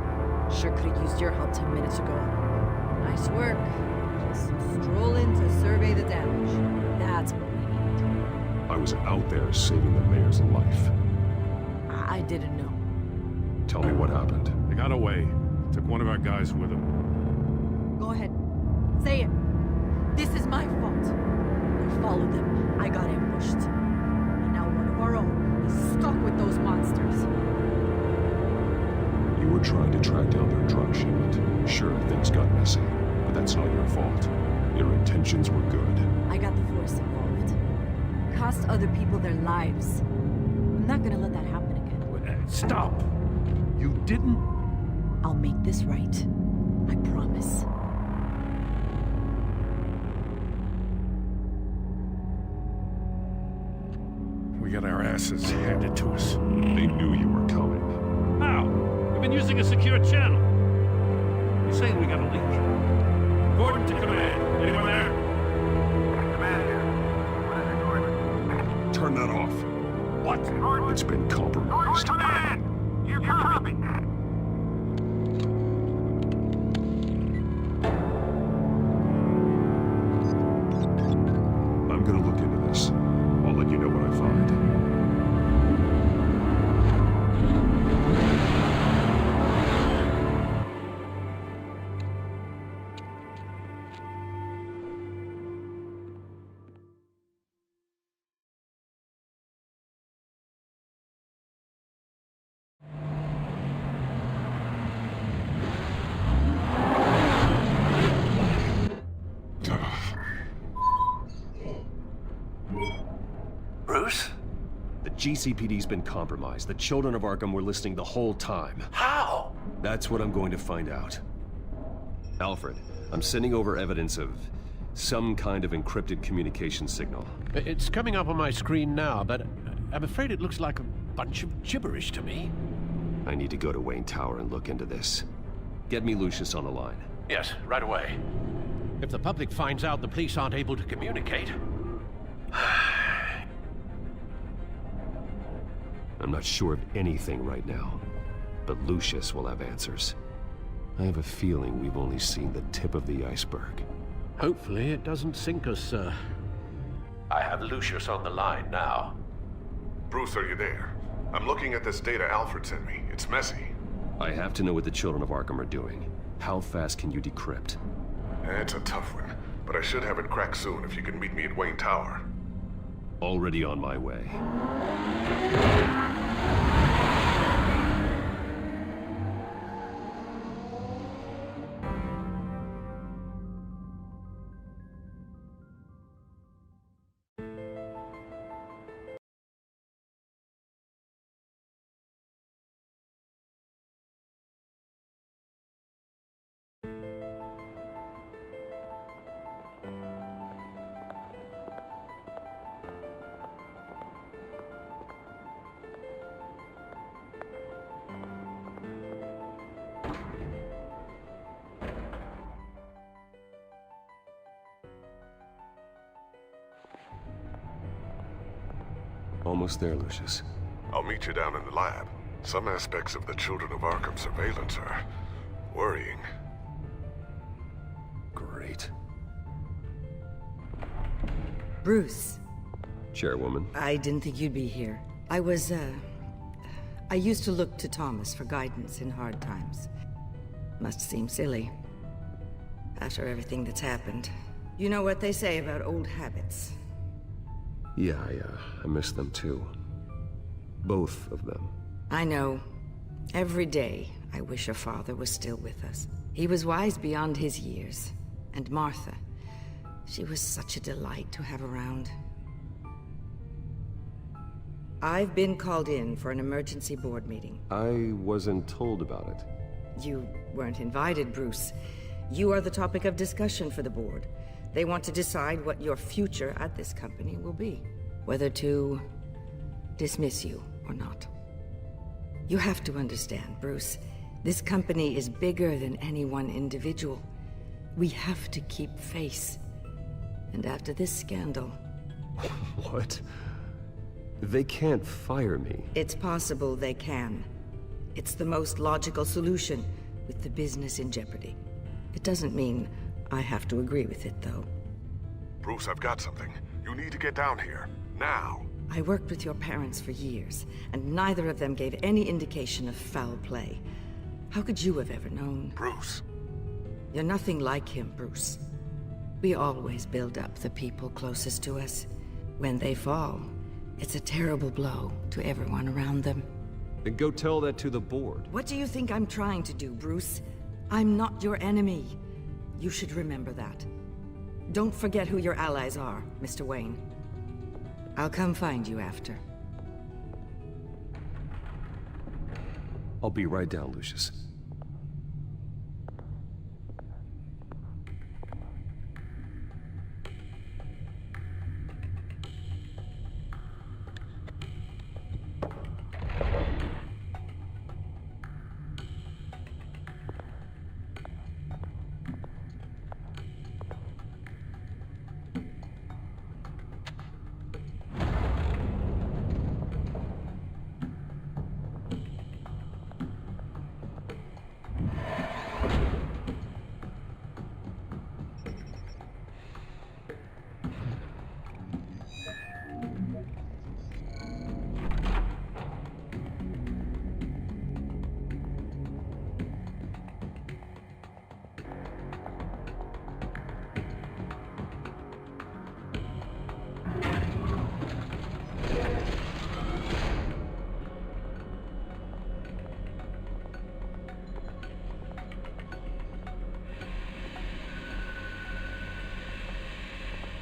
Sure could have used your help 10 minutes ago. Nice work. Just stroll in to survey the damage. That's what we need. I was out there saving the mayor's life. I didn't know. Tell me what happened. They got away. Took one of our guys with them. Go ahead. Say it. This is my fault. I followed them. I got ambushed. And now one of our own is stuck with those monsters. You were trying to track down their drug shipment. Sure, things got messy, but that's not your fault. Your intentions were good. I got the Force involved. Cost other people their lives. I'm not gonna let that happen again. Stop! You didn't? I'll make this right. I promise. We got our asses handed to us. They knew you were coming. How? We've been using a secure channel. You say we got a leak? Gordon to command. Anyone there? Command here. What is it, Gordon? Turn that off. What? It's been compromised. Command! You copy. I'm gonna look into this. I'll let you know what I find. Bruce? The GCPD's been compromised. The children of Arkham were listening the whole time. How? That's what I'm going to find out. Alfred, I'm sending over evidence of some kind of encrypted communication signal. It's coming up on my screen now, but I'm afraid it looks like a bunch of gibberish to me. I need to go to Wayne Tower and look into this. Get me Lucius on the line. Yes, right away. If the public finds out the police aren't able to communicate... I'm not sure of anything right now, but Lucius will have answers. I have a feeling we've only seen the tip of the iceberg. Hopefully it doesn't sink us, sir. I have Lucius on the line now. Bruce, are you there? I'm looking at this data Alfred sent me. It's messy. I have to know what the children of Arkham are doing. How fast can you decrypt? It's a tough one, but I should have it cracked soon if you can meet me at Wayne Tower. Already on my way. Almost there, Lucius. I'll meet you down in the lab. Some aspects of the Children of Arkham surveillance are worrying. Great. Bruce. Chairwoman. I didn't think you'd be here. I used to look to Thomas for guidance in hard times. Must seem silly. After everything that's happened. You know what they say about old habits. Yeah, I miss them too. Both of them. I know. Every day, I wish your father was still with us. He was wise beyond his years. And Martha, she was such a delight to have around. I've been called in for an emergency board meeting. I wasn't told about it. You weren't invited, Bruce. You are the topic of discussion for the board. They want to decide what your future at this company will be. Whether to dismiss you or not. You have to understand, Bruce. This company is bigger than any one individual. We have to keep face. And after this scandal... What? They can't fire me. It's possible they can. It's the most logical solution, with the business in jeopardy. It doesn't mean I have to agree with it, though. Bruce, I've got something. You need to get down here. Now. I worked with your parents for years, and neither of them gave any indication of foul play. How could you have ever known? Bruce. You're nothing like him, Bruce. We always build up the people closest to us. When they fall, it's a terrible blow to everyone around them. Then go tell that to the board. What do you think I'm trying to do, Bruce? I'm not your enemy. You should remember that. Don't forget who your allies are, Mr. Wayne. I'll come find you after. I'll be right down, Lucius.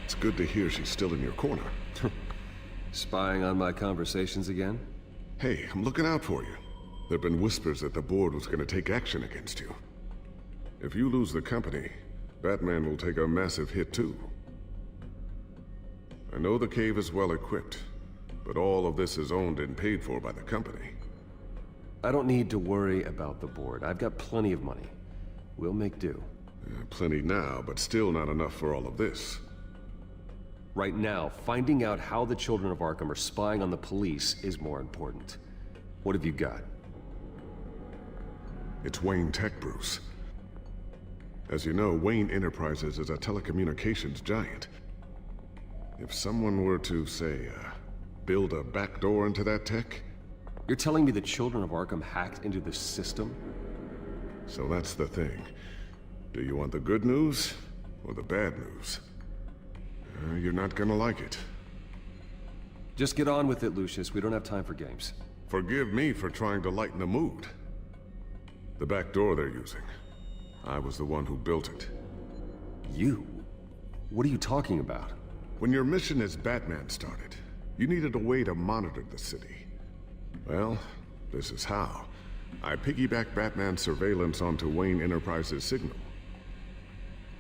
It's good to hear she's still in your corner. Spying on my conversations again? Hey, I'm looking out for you. There've been whispers that the board was going to take action against you. If you lose the company, Batman will take a massive hit too. I know the cave is well equipped, but all of this is owned and paid for by the company. I don't need to worry about the board. I've got plenty of money. We'll make do. Plenty now, but still not enough for all of this. Right now, finding out how the children of Arkham are spying on the police is more important. What have you got? It's Wayne Tech, Bruce. As you know, Wayne Enterprises is a telecommunications giant. If someone were to, say, build a backdoor into that tech, You're telling me the children of Arkham hacked into the system? So that's the thing. Do you want the good news or the bad news? You're not gonna like it. Just get on with it, Lucius. We don't have time for games. Forgive me for trying to lighten the mood. The back door they're using. I was the one who built it. You? What are you talking about? When your mission as Batman started, you needed a way to monitor the city. Well, this is how. I piggybacked Batman's surveillance onto Wayne Enterprises' signal.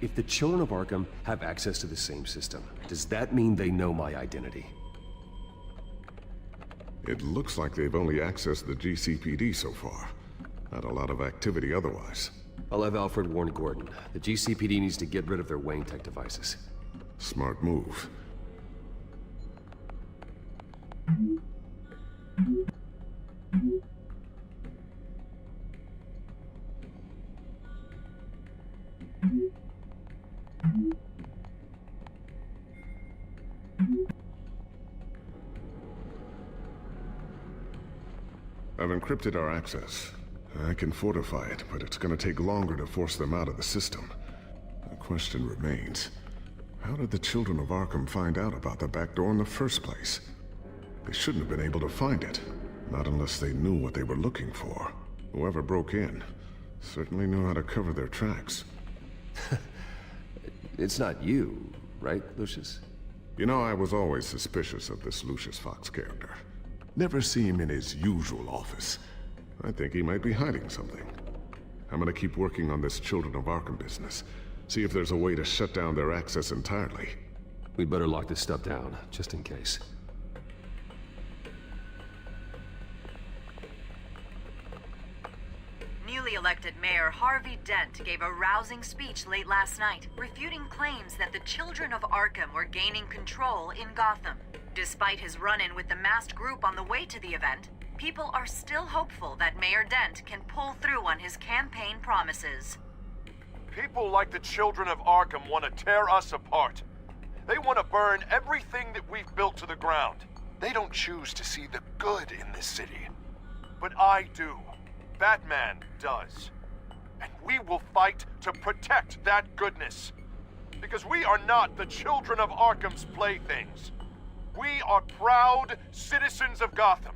If the children of Arkham have access to the same system, does that mean they know my identity? It looks like they've only accessed the GCPD so far. Not a lot of activity otherwise. I'll have Alfred warn Gordon. The GCPD needs to get rid of their Wayne Tech devices. Smart move. I've encrypted our access. I can fortify it, but it's gonna take longer to force them out of the system. The question remains, how did the children of Arkham find out about the back door in the first place? They shouldn't have been able to find it, not unless they knew what they were looking for. Whoever broke in certainly knew how to cover their tracks. It's not you, right, Lucius? You know, I was always suspicious of this Lucius Fox character. Never see him in his usual office. I think he might be hiding something. I'm gonna keep working on this Children of Arkham business. See if there's a way to shut down their access entirely. We'd better lock this stuff down, just in case. Newly elected Mayor Harvey Dent gave a rousing speech late last night, refuting claims that the children of Arkham were gaining control in Gotham. Despite his run-in with the masked group on the way to the event, people are still hopeful that Mayor Dent can pull through on his campaign promises. People like the children of Arkham want to tear us apart. They want to burn everything that we've built to the ground. They don't choose to see the good in this city. But I do. Batman does. And we will fight to protect that goodness. Because we are not the children of Arkham's playthings. We are proud citizens of Gotham.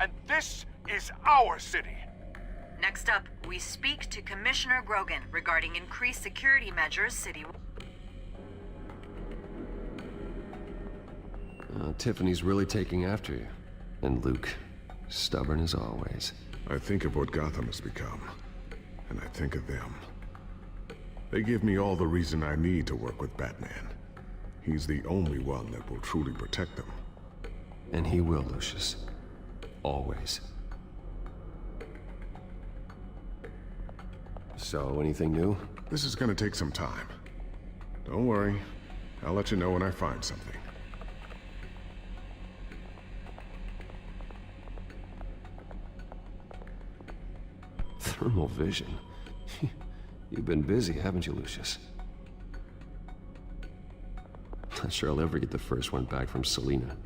And this is our city. Next up, we speak to Commissioner Grogan regarding increased security measures citywide. Tiffany's really taking after you. And Luke, stubborn as always. I think of what Gotham has become, and I think of them. They give me all the reason I need to work with Batman. He's the only one that will truly protect them. And he will, Lucius. Always. So, anything new? This is gonna take some time. Don't worry. I'll let you know when I find something. Thermal vision. You've been busy, haven't you, Lucius? Not sure I'll ever get the first one back from Selina.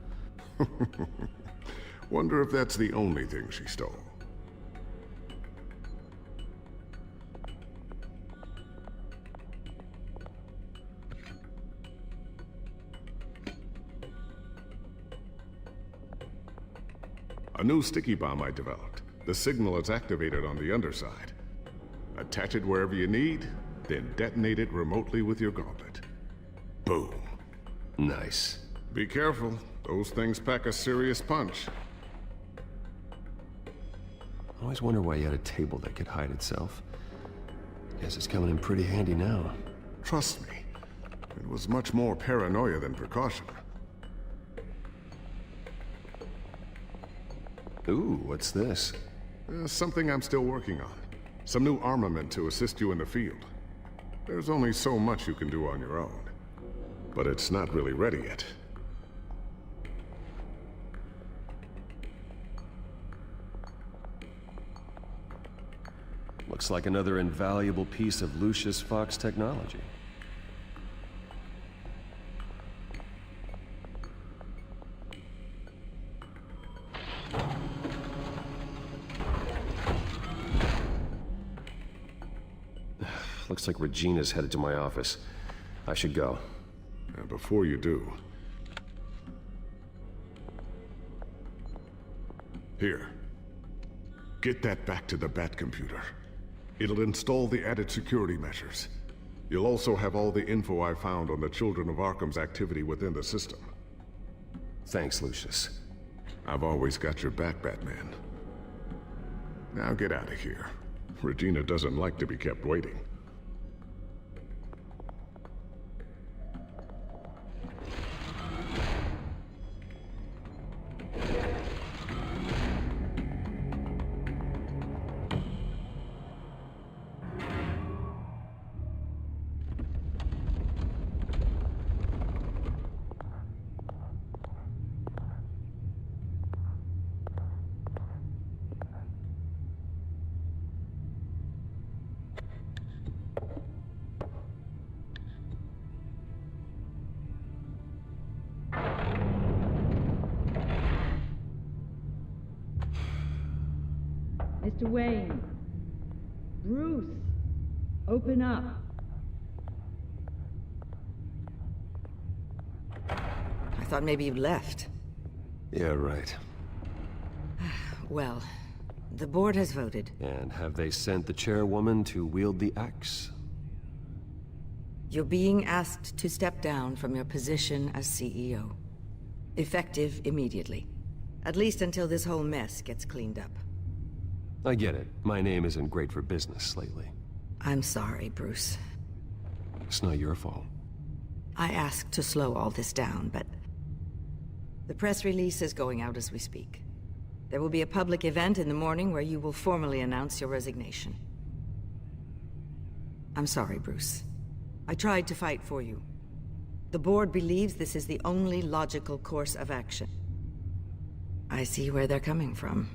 Wonder if that's the only thing she stole. A new sticky bomb I developed. The signal is activated on the underside. Attach it wherever you need, then detonate it remotely with your gauntlet. Boom. Nice. Be careful. Those things pack a serious punch. I always wonder why you had a table that could hide itself. Guess it's coming in pretty handy now. Trust me. It was much more paranoia than precaution. Ooh, what's this? Something I'm still working on. Some new armament to assist you in the field. There's only so much you can do on your own. But it's not really ready yet. Looks like another invaluable piece of Lucius Fox technology. Looks like Regina's headed to my office. I should go. And before you do... Here. Get that back to the Bat computer. It'll install the added security measures. You'll also have all the info I found on the Children of Arkham's activity within the system. Thanks, Lucius. I've always got your back, Batman. Now get out of here. Regina doesn't like to be kept waiting. Mr. Wayne. Bruce. Open up. I thought maybe you'd left. Yeah, right. Well, the board has voted. And have they sent the chairwoman to wield the axe? You're being asked to step down from your position as CEO. Effective immediately. At least until this whole mess gets cleaned up. I get it. My name isn't great for business lately. I'm sorry, Bruce. It's not your fault. I asked to slow all this down, but... the press release is going out as we speak. There will be a public event in the morning where you will formally announce your resignation. I'm sorry, Bruce. I tried to fight for you. The board believes this is the only logical course of action. I see where they're coming from.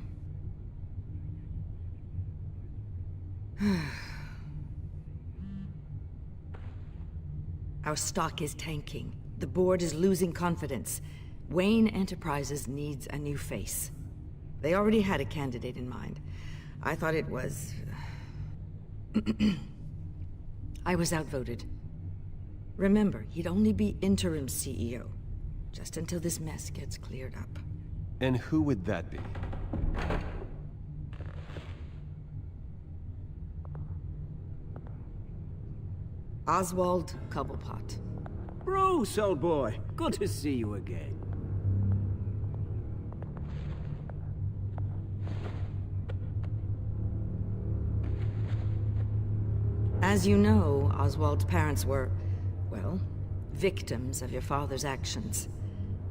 Our stock is tanking. The board is losing confidence. Wayne Enterprises needs a new face. They already had a candidate in mind. I thought it was... I was outvoted. Remember, he'd only be interim CEO. Just until this mess gets cleared up. And who would that be? Oswald Cobblepot. Bruce, old boy. Good to see you again. As you know, Oswald's parents were, well, victims of your father's actions.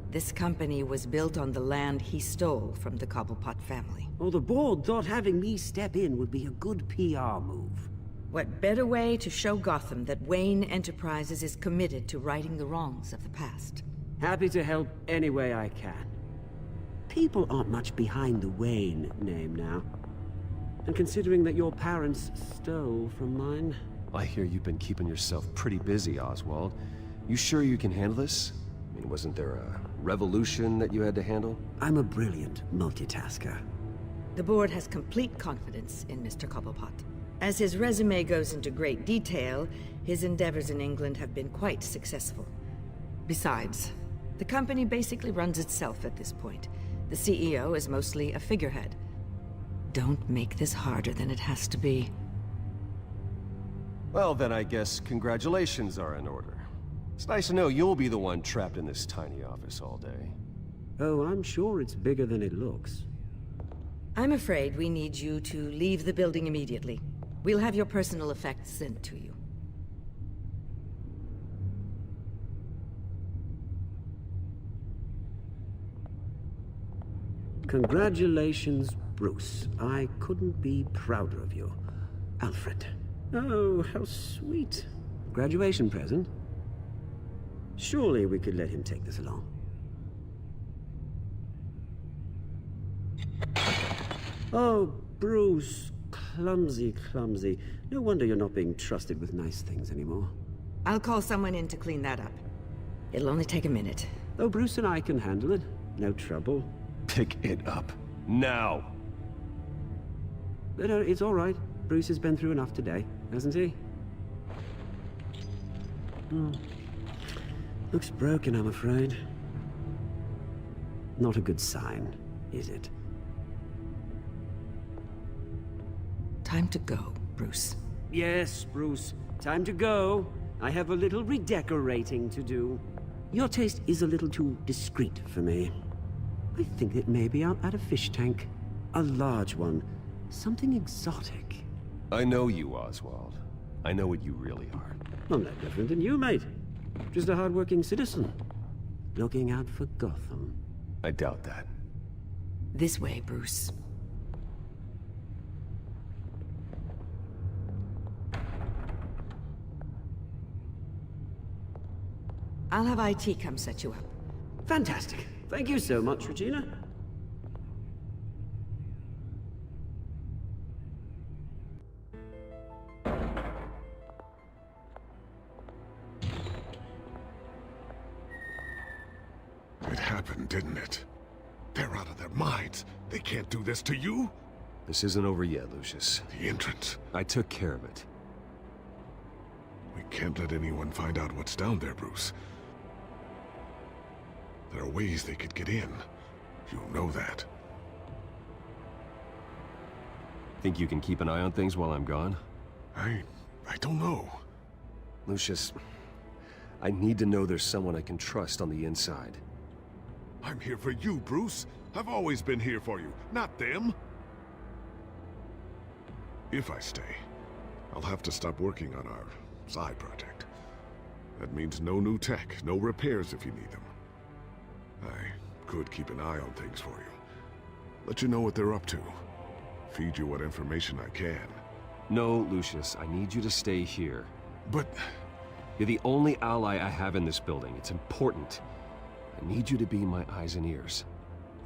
This company was built on the land he stole from the Cobblepot family. Well, the board thought having me step in would be a good PR move. What better way to show Gotham that Wayne Enterprises is committed to righting the wrongs of the past? Happy to help any way I can. People aren't much behind the Wayne name now. And considering that your parents stole from mine... I hear you've been keeping yourself pretty busy, Oswald. You sure you can handle this? I mean, wasn't there a revolution that you had to handle? I'm a brilliant multitasker. The board has complete confidence in Mr. Cobblepot. As his resume goes into great detail, his endeavors in England have been quite successful. Besides, the company basically runs itself at this point. The CEO is mostly a figurehead. Don't make this harder than it has to be. Well, then I guess congratulations are in order. It's nice to know you'll be the one trapped in this tiny office all day. Oh, I'm sure it's bigger than it looks. I'm afraid we need you to leave the building immediately. We'll have your personal effects sent to you. Congratulations, Bruce. I couldn't be prouder of you. Alfred. Oh, how sweet. Graduation present? Surely we could let him take this along. Oh, Bruce. Clumsy, clumsy. No wonder you're not being trusted with nice things anymore. I'll call someone in to clean that up. It'll only take a minute. Oh, Bruce and I can handle it. No trouble. Pick it up. Now! No, it's all right. Bruce has been through enough today, hasn't he? Looks broken, I'm afraid. Not a good sign, is it? Time to go, Bruce. Yes, Bruce. Time to go. I have a little redecorating to do. Your taste is a little too discreet for me. I think that maybe I'll add a fish tank. A large one. Something exotic. I know you, Oswald. I know what you really are. I'm no different than you, mate. Just a hard-working citizen. Looking out for Gotham. I doubt that. This way, Bruce. I'll have IT come set you up. Fantastic. Thank you so much, Regina. It happened, didn't it? They're out of their minds. They can't do this to you? This isn't over yet, Lucius. The entrance. I took care of it. We can't let anyone find out what's down there, Bruce. There are ways they could get in. You know that. Think you can keep an eye on things while I'm gone? I don't know. Lucius, I need to know there's someone I can trust on the inside. I'm here for you, Bruce. I've always been here for you, not them. If I stay, I'll have to stop working on our side project. That means no new tech, no repairs if you need them. I could keep an eye on things for you. Let you know what they're up to. Feed you what information I can. No, Lucius, I need you to stay here. But... You're the only ally I have in this building. It's important. I need you to be my eyes and ears.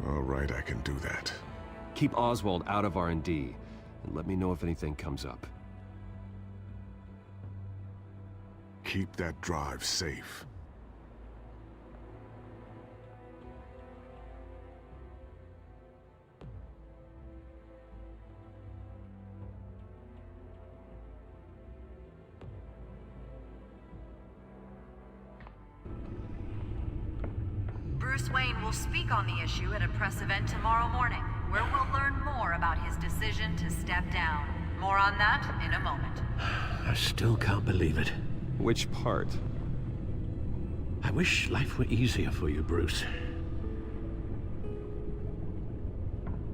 All right, I can do that. Keep Oswald out of R&D, and let me know if anything comes up. Keep that drive safe. Bruce Wayne will speak on the issue at a press event tomorrow morning, where we'll learn more about his decision to step down. More on that in a moment. I still can't believe it. Which part? I wish life were easier for you, Bruce.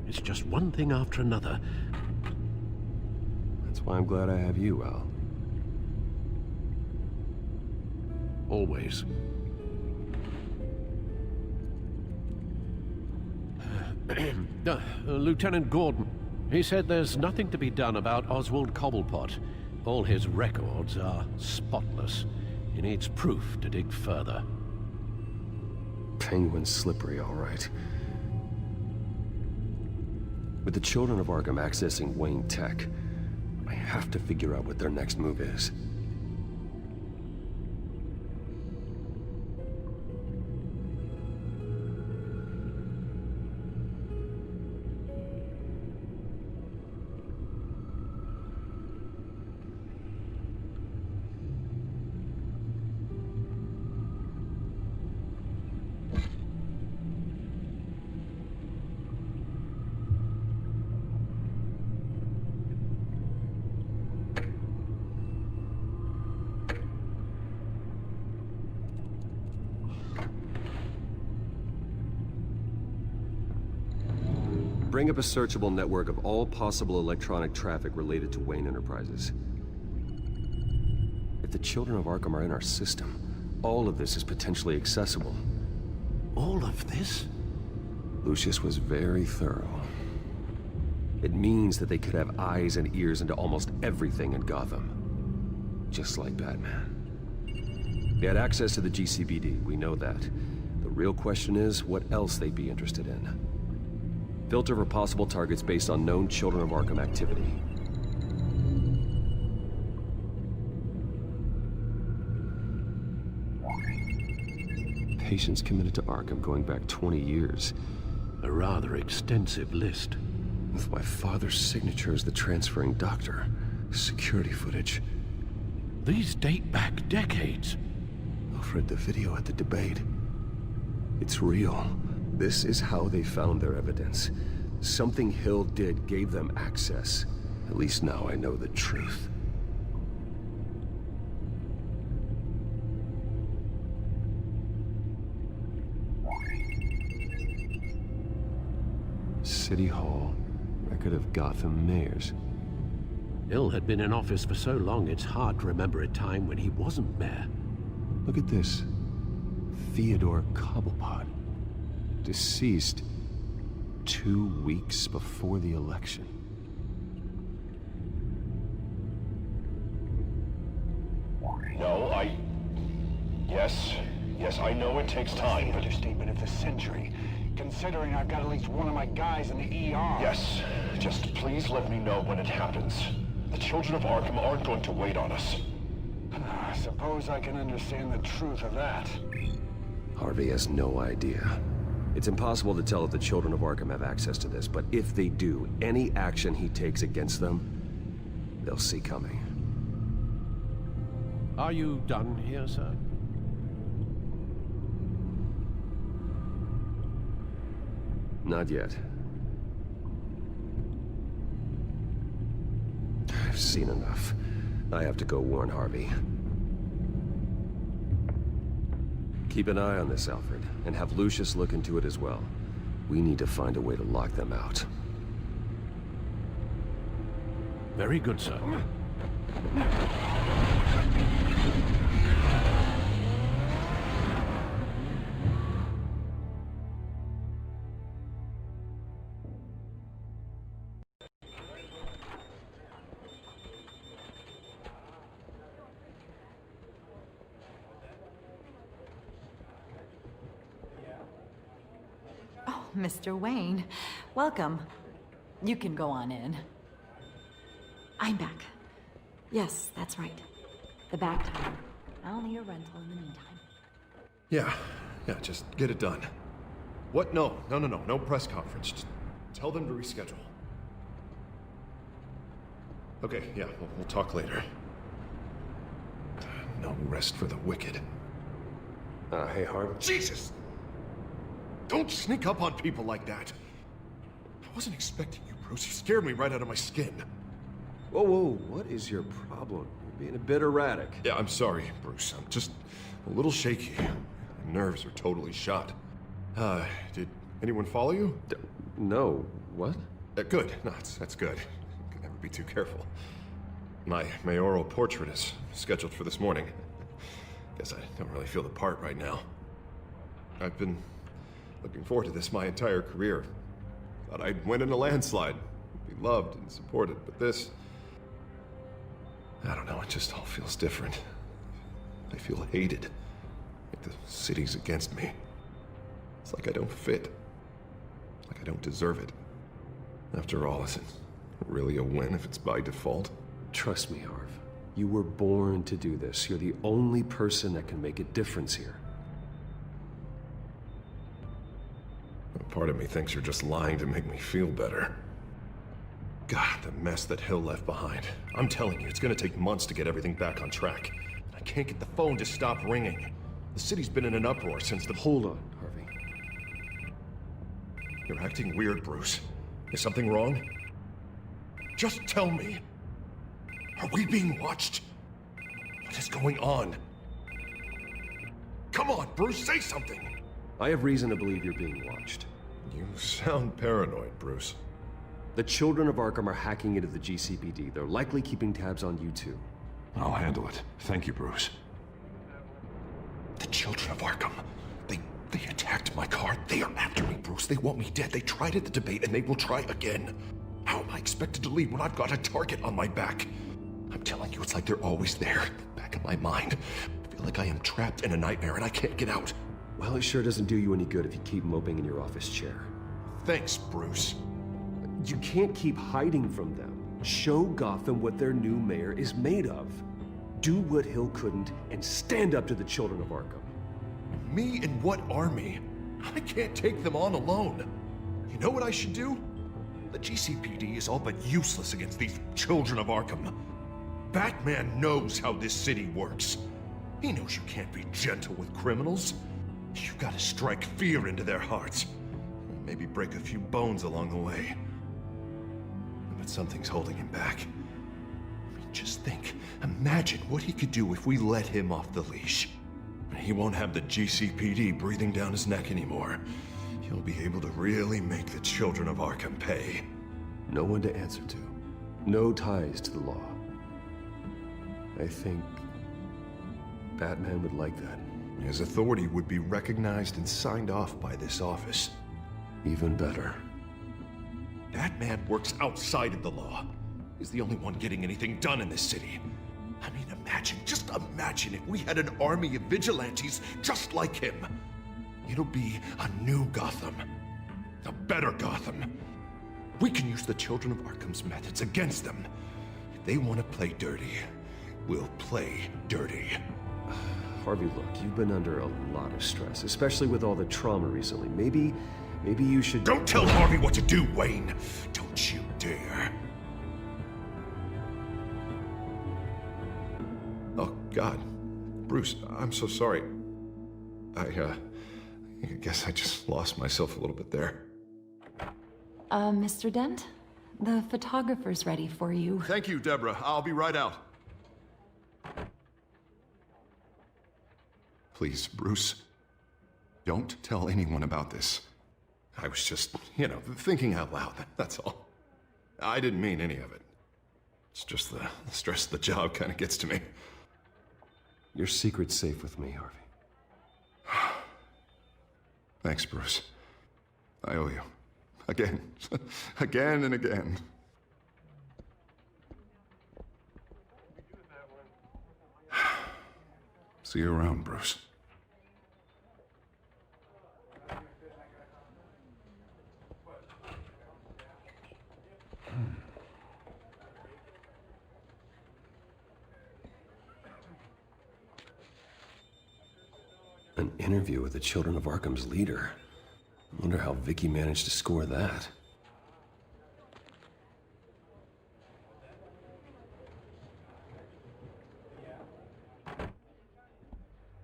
It's just one thing after another. That's why I'm glad I have you, Al. Always. Lieutenant Gordon. He said there's nothing to be done about Oswald Cobblepot. All his records are spotless. He needs proof to dig further. Penguin's slippery, all right. With the children of Arkham accessing Wayne Tech, I have to figure out what their next move is. Bring up a searchable network of all possible electronic traffic related to Wayne Enterprises. If the children of Arkham are in our system, all of this is potentially accessible. All of this? Lucius was very thorough. It means that they could have eyes and ears into almost everything in Gotham. Just like Batman. They had access to the GCPD, we know that. The real question is, what else they'd be interested in. Filter for possible targets based on known Children of Arkham activity. Patients committed to Arkham going back 20 years. A rather extensive list. With my father's signature as the transferring doctor. Security footage. These date back decades. Alfred, the video at the debate. It's real. This is how they found their evidence. Something Hill did gave them access. At least now I know the truth. City Hall. Record of Gotham mayors. Hill had been in office for so long, it's hard to remember a time when he wasn't mayor. Look at this. Theodore Cobblepot. Deceased 2 weeks before the election. No, Yes, I know it takes time, but... Understatement of the century. Considering I've got at least one of my guys in the ER. Yes, just please let me know when it happens. The children of Arkham aren't going to wait on us. I suppose I can understand the truth of that. Harvey has no idea. It's impossible to tell if the children of Arkham have access to this, but if they do, any action he takes against them, they'll see coming. Are you done here, sir? Not yet. I've seen enough. I have to go warn Harvey. Keep an eye on this, Alfred, and have Lucius look into it as well. We need to find a way to lock them out. Very good, sir. Mr. Wayne, welcome. You can go on in. I'm back. Yes, that's right. The back time. I'll need a rental in the meantime. Yeah, just get it done. What? No press conference. Just tell them to reschedule. Okay, yeah, we'll talk later. No rest for the wicked. Hey, Harv. Jesus! Don't sneak up on people like that. I wasn't expecting you, Bruce. You scared me right out of my skin. Whoa, what is your problem? You're being a bit erratic. Yeah, I'm sorry, Bruce. I'm just a little shaky. My nerves are totally shot. Did anyone follow you? No. What? Good. No, that's good. Can never be too careful. My mayoral portrait is scheduled for this morning. Guess I don't really feel the part right now. I've been looking forward to this my entire career. Thought I'd win in a landslide, be loved and supported, but this... I don't know, it just all feels different. I feel hated. Like the city's against me. It's like I don't fit. Like I don't deserve it. After all, is it really a win if it's by default? Trust me, Harv. You were born to do this. You're the only person that can make a difference here. Part of me thinks you're just lying to make me feel better. God, the mess that Hill left behind. I'm telling you, it's gonna take months to get everything back on track. I can't get the phone to stop ringing. The city's been in an uproar since the... Hold on, Harvey. You're acting weird, Bruce. Is something wrong? Just tell me. Are we being watched? What is going on? Come on, Bruce, say something! I have reason to believe you're being watched. You sound paranoid, Bruce. The children of Arkham are hacking into the GCPD. They're likely keeping tabs on you too. I'll handle it. Thank you, Bruce. The children of Arkham. They attacked my car. They are after me, Bruce. They want me dead. They tried at the debate, and they will try again. How am I expected to leave when I've got a target on my back? I'm telling you, it's like they're always there, back of my mind. I feel like I am trapped in a nightmare, and I can't get out. Well, it sure doesn't do you any good if you keep moping in your office chair. Thanks, Bruce. You can't keep hiding from them. Show Gotham what their new mayor is made of. Do what Hill couldn't, and stand up to the children of Arkham. Me and what army? I can't take them on alone. You know what I should do? The GCPD is all but useless against these children of Arkham. Batman knows how this city works. He knows you can't be gentle with criminals. You've got to strike fear into their hearts. Maybe break a few bones along the way. But something's holding him back. I mean, just think. Imagine what he could do if we let him off the leash. He won't have the GCPD breathing down his neck anymore. He'll be able to really make the children of Arkham pay. No one to answer to. No ties to the law. I think Batman would like that. His authority would be recognized and signed off by this office. Even better. Batman works outside of the law. He's the only one getting anything done in this city. I mean, just imagine if we had an army of vigilantes just like him. It'll be a new Gotham. A better Gotham. We can use the children of Arkham's methods against them. If they want to play dirty, we'll play dirty. Harvey, look, you've been under a lot of stress, especially with all the trauma recently. Maybe you should... Don't tell Harvey what to do, Wayne! Don't you dare! Oh, God. Bruce, I'm so sorry. I guess I just lost myself a little bit there. Mr. Dent? The photographer's ready for you. Thank you, Deborah. I'll be right out. Please, Bruce. Don't tell anyone about this. I was just, thinking out loud, that's all. I didn't mean any of it. It's just the stress of the job kind of gets to me. Your secret's safe with me, Harvey. Thanks, Bruce. I owe you. Again. Again and again. See you around, Bruce. An interview with the Children of Arkham's leader. I wonder how Vicky managed to score that.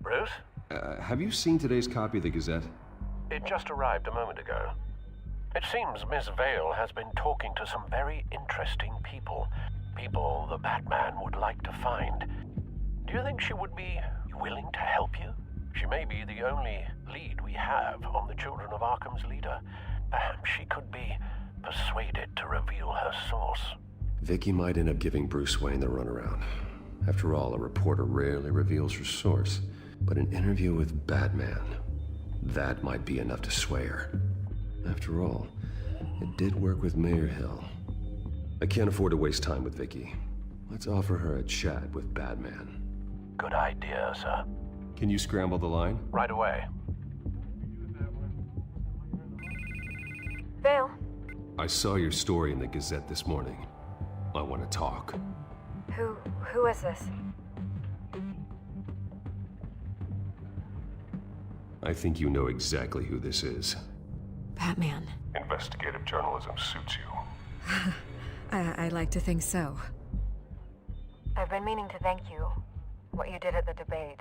Bruce? Have you seen today's copy of the Gazette? It just arrived a moment ago. It seems Miss Vale has been talking to some very interesting people. People the Batman would like to find. Do you think she would be willing to help you? She may be the only lead we have on the Children of Arkham's leader. Perhaps she could be persuaded to reveal her source. Vicky might end up giving Bruce Wayne the runaround. After all, a reporter rarely reveals her source. But an interview with Batman, that might be enough to sway her. After all, it did work with Mayor Hill. I can't afford to waste time with Vicky. Let's offer her a chat with Batman. Good idea, sir. Can you scramble the line? Right away. Vale. I saw your story in the Gazette this morning. I want to talk. Who is this? I think you know exactly who this is. Batman. Investigative journalism suits you. I'd like to think so. I've been meaning to thank you. What you did at the debate.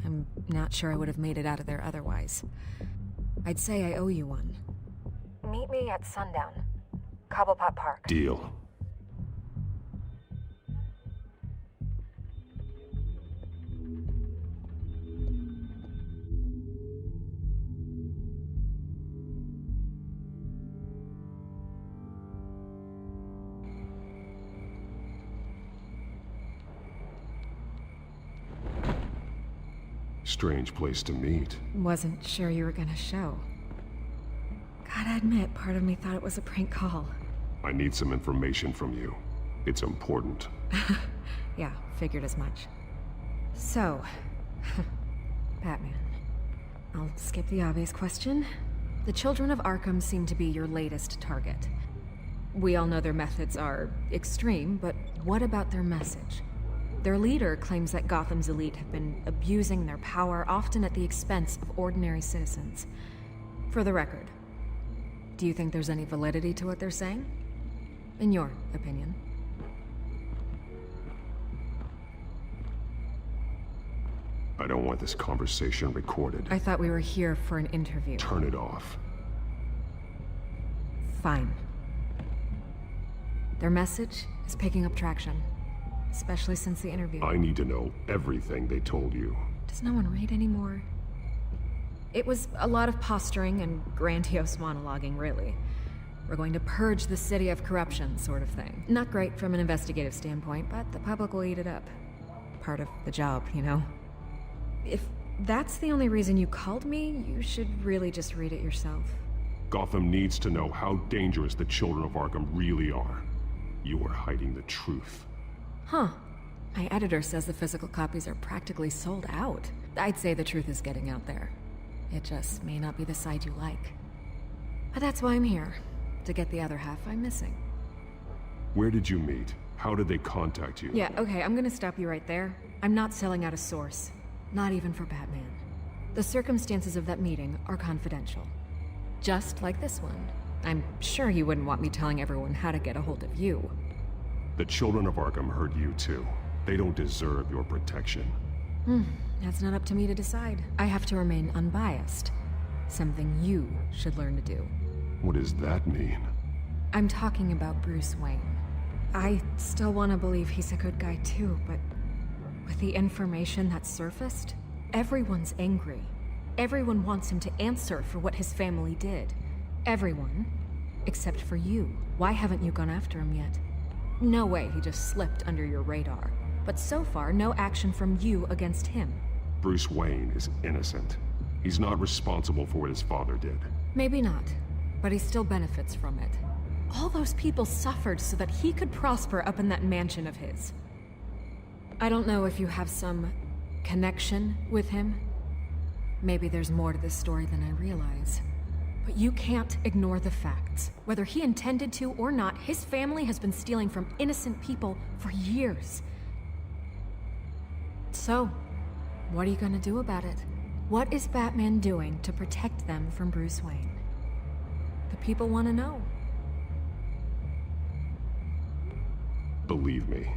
I'm not sure I would have made it out of there otherwise. I'd say I owe you one. Meet me at sundown. Cobblepot Park. Deal. Strange place to meet. Wasn't sure you were gonna show. Gotta admit, part of me thought it was a prank call. I need some information from you. It's important. Yeah, figured as much. So, Batman. I'll skip the obvious question. The Children of Arkham seem to be your latest target. We all know their methods are extreme, but what about their message? Their leader claims that Gotham's elite have been abusing their power, often at the expense of ordinary citizens. For the record, do you think there's any validity to what they're saying? In your opinion? I don't want this conversation recorded. I thought we were here for an interview. Turn it off. Fine. Their message is picking up traction, especially since the interview. I need to know everything they told you. Does no one read anymore? It was a lot of posturing and grandiose monologuing, really. We're going to purge the city of corruption, sort of thing. Not great from an investigative standpoint, but the public will eat it up. Part of the job, you know? If that's the only reason you called me, you should really just read it yourself. Gotham needs to know how dangerous the children of Arkham really are. You are hiding the truth. Huh. My editor says the physical copies are practically sold out. I'd say the truth is getting out there. It just may not be the side you like. But that's why I'm here, to get the other half I'm missing. Where did you meet? How did they contact you? Yeah, okay, I'm gonna stop you right there. I'm not selling out a source. Not even for Batman. The circumstances of that meeting are confidential. Just like this one. I'm sure you wouldn't want me telling everyone how to get a hold of you. The children of Arkham heard you too. They don't deserve your protection. That's not up to me to decide. I have to remain unbiased. Something you should learn to do. What does that mean? I'm talking about Bruce Wayne. I still want to believe he's a good guy too, but with the information that surfaced, everyone's angry. Everyone wants him to answer for what his family did. Everyone, except for you. Why haven't you gone after him yet? No way he just slipped under your radar. But so far, no action from you against him. Bruce Wayne is innocent. He's not responsible for what his father did. Maybe not, but he still benefits from it. All those people suffered so that he could prosper up in that mansion of his. I don't know if you have some connection with him. Maybe there's more to this story than I realize. But you can't ignore the facts. Whether he intended to or not, his family has been stealing from innocent people for years. So, what are you gonna do about it? What is Batman doing to protect them from Bruce Wayne? The people want to know. Believe me,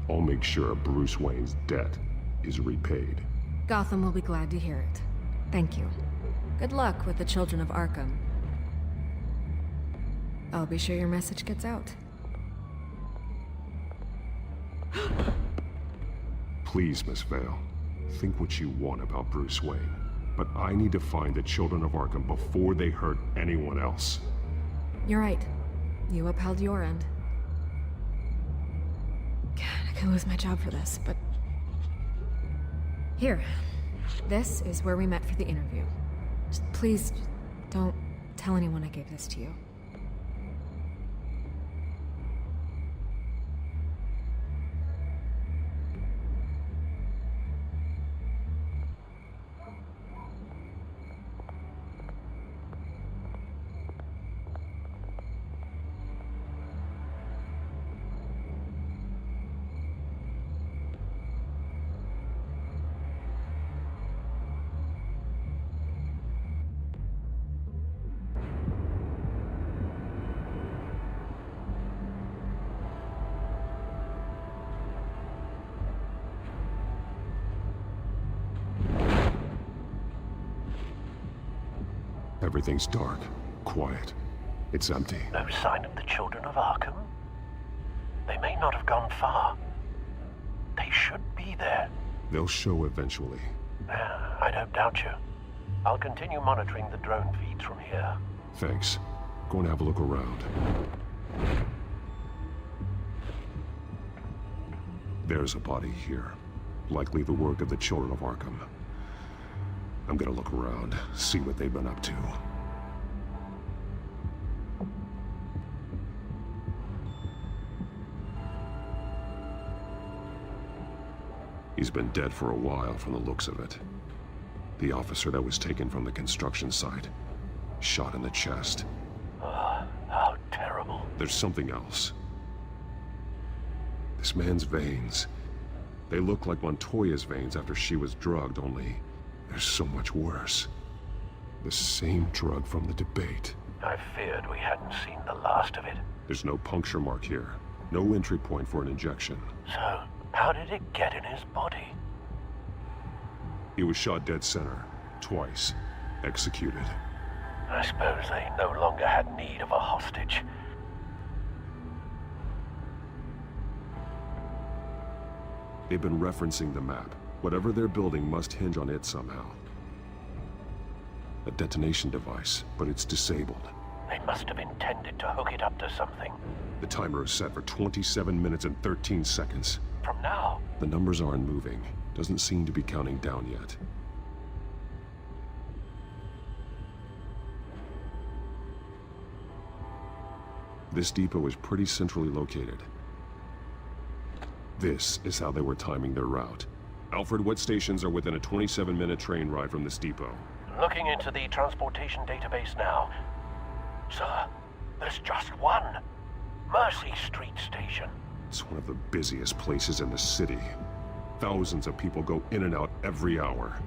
I'll make sure Bruce Wayne's debt is repaid. Gotham will be glad to hear it. Thank you. Good luck with the children of Arkham. I'll be sure your message gets out. Please, Miss Vale, think what you want about Bruce Wayne. But I need to find the children of Arkham before they hurt anyone else. You're right. You upheld your end. God, I could lose my job for this, but... Here. This is where we met for the interview. Just please, don't tell anyone I gave this to you. Everything's dark, quiet. It's empty. No sign of the children of Arkham? They may not have gone far. They should be there. They'll show eventually. I don't doubt you. I'll continue monitoring the drone feeds from here. Thanks. Go and have a look around. There's a body here. Likely the work of the children of Arkham. I'm gonna look around, see what they've been up to. He's been dead for a while from the looks of it. The officer that was taken from the construction site. Shot in the chest. How terrible. There's something else. This man's veins. They look like Montoya's veins after she was drugged, only they're so much worse. The same drug from the debate. I feared we hadn't seen the last of it. There's no puncture mark here. No entry point for an injection. So, how did it get in his body? He was shot dead center, twice, executed. I suppose they no longer had need of a hostage. They've been referencing the map. Whatever they're building must hinge on it somehow. A detonation device, but it's disabled. They must have intended to hook it up to something. The timer is set for 27 minutes and 13 seconds. From now? The numbers aren't moving. Doesn't seem to be counting down yet. This depot is pretty centrally located. This is how they were timing their route. Alfred, what stations are within a 27-minute train ride from this depot? Looking into the transportation database now. Sir, there's just one. Mercy Street Station. It's one of the busiest places in the city. Thousands of people go in and out every hour.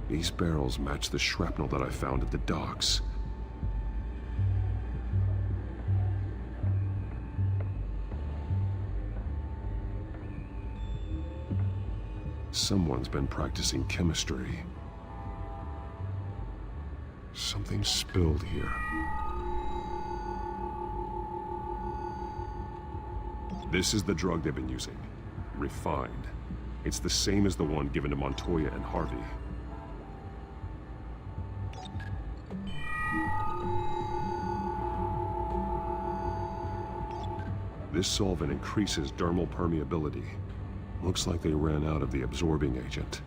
These barrels match the shrapnel that I found at the docks. Someone's been practicing chemistry. Something spilled here. This is the drug they've been using. Refined. It's the same as the one given to Montoya and Harvey. This solvent increases dermal permeability. Looks like they ran out of the absorbing agent.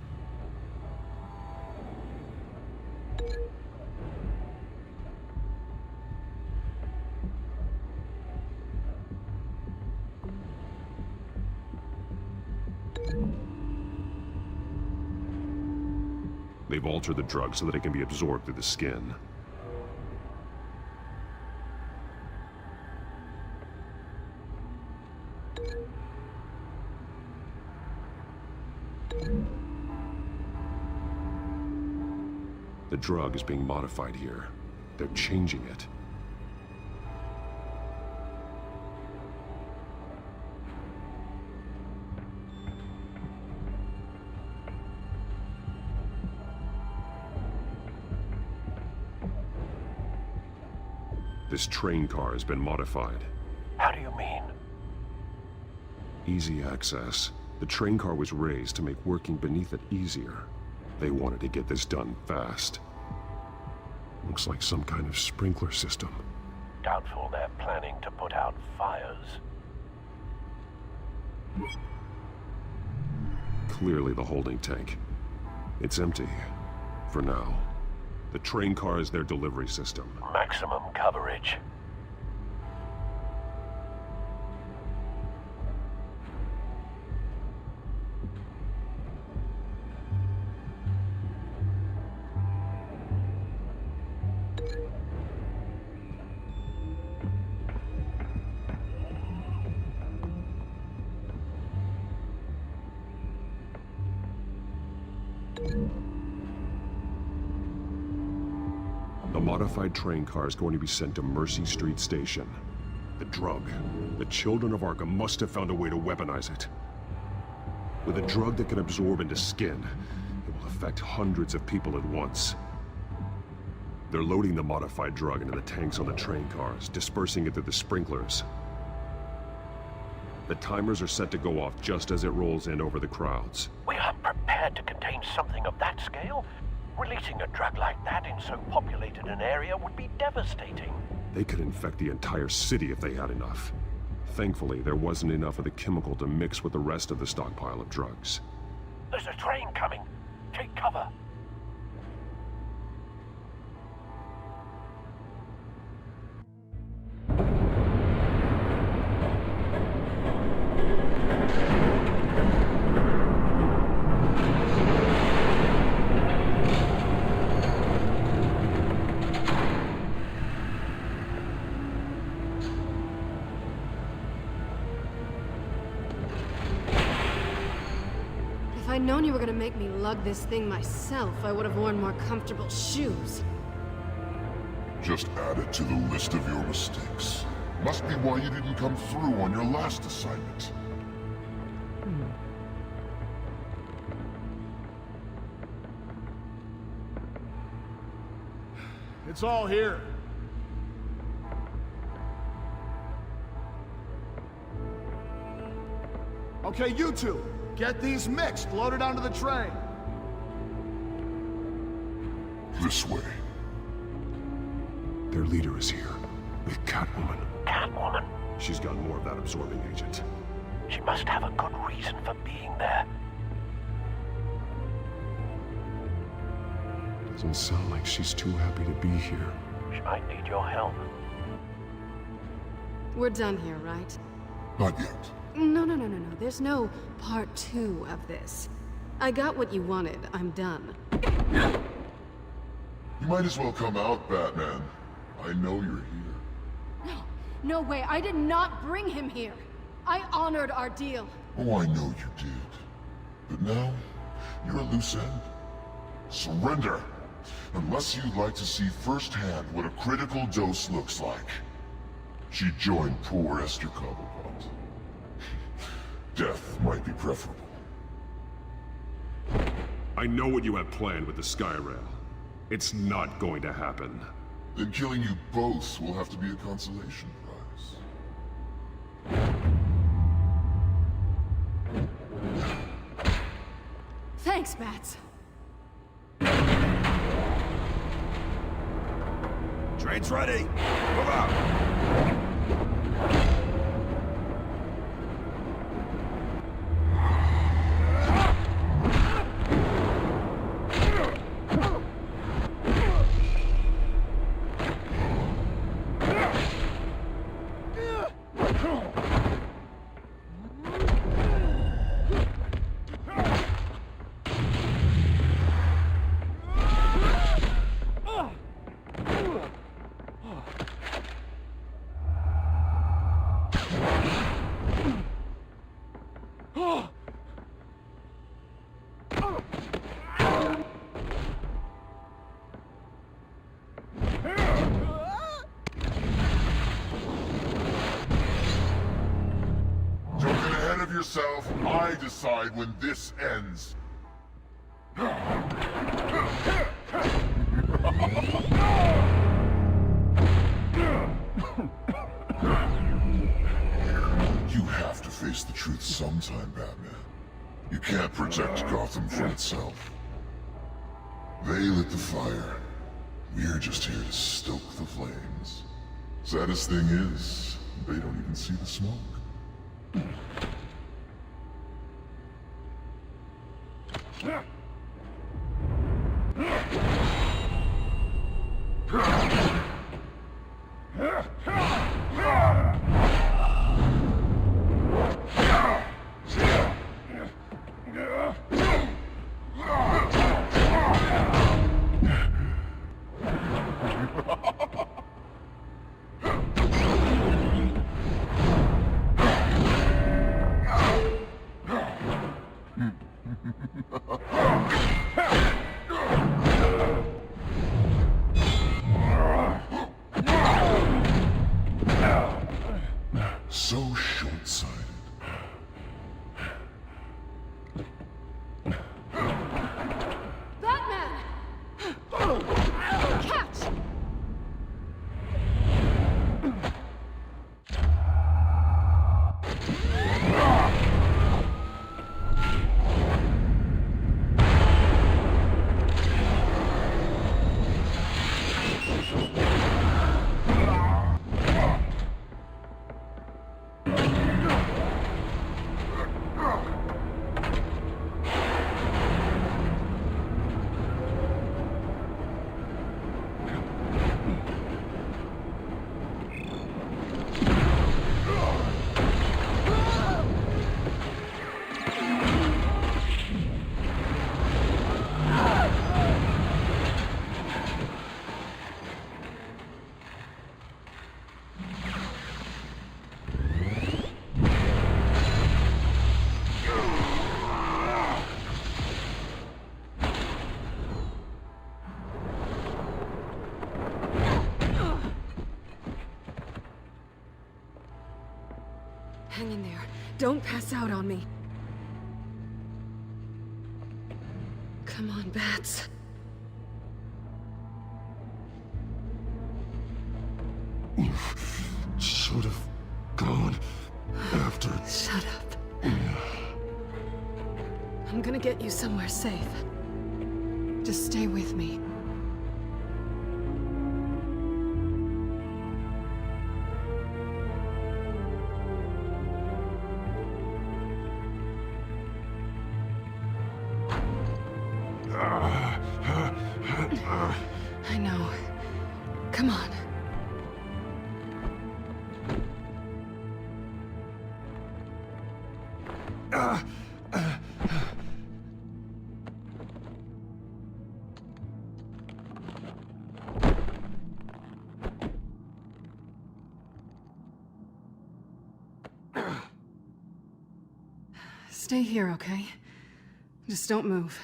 They've altered the drug so that it can be absorbed through the skin. The drug is being modified here. They're changing it. This train car has been modified. How do you mean? Easy access. The train car was raised to make working beneath it easier. They wanted to get this done fast. Looks like some kind of sprinkler system. Doubtful they're planning to put out fires. Clearly the holding tank. It's empty. For now. The train car is their delivery system. Maximum coverage. The modified train car is going to be sent to Mercy Street Station. The drug. The children of Arkham must have found a way to weaponize it. With a drug that can absorb into skin, it will affect hundreds of people at once. They're loading the modified drug into the tanks on the train cars, dispersing it through the sprinklers. The timers are set to go off just as it rolls in over the crowds. We aren't prepared to contain something of that scale. Releasing a drug like that in so populated an area would be devastating. They could infect the entire city if they had enough. Thankfully, there wasn't enough of the chemical to mix with the rest of the stockpile of drugs. There's a train coming. Take cover. If I'd known you were gonna make me lug this thing myself, I would have worn more comfortable shoes. Just add it to the list of your mistakes. Must be why you didn't come through on your last assignment. It's all here. Okay, you two, get these mixed, loaded onto the train. This way. Their leader is here, with Catwoman. Catwoman? She's got more of that absorbing agent. She must have a good reason for being there. Doesn't sound like she's too happy to be here. She might need your help. We're done here, right? Not yet. No. There's no part 2 of this. I got what you wanted. I'm done. You might as well come out, Batman. I know you're here. No way. I did not bring him here. I honored our deal. Oh, I know you did. But now, you're a loose end. Surrender! Unless you'd like to see firsthand what a critical dose looks like. She joined poor Esther Cobblepot. Death might be preferable. I know what you have planned with the Skyrail. It's not going to happen. Then killing you both will have to be a consolation prize. Thanks, Bats. Train's ready. Move out. Yourself, I decide when this ends. You have to face the truth sometime, Batman. You can't protect Gotham from itself. They lit the fire. We're just here to stoke the flames. Saddest thing is, they don't even see the smoke. So short-sighted. Batman! Catch! Hang in there. Don't pass out on me. Come on, Bats. You should have gone after... Shut up. I'm gonna get you somewhere safe. Just stay with me. I know. Come on. Stay here, okay? Just don't move.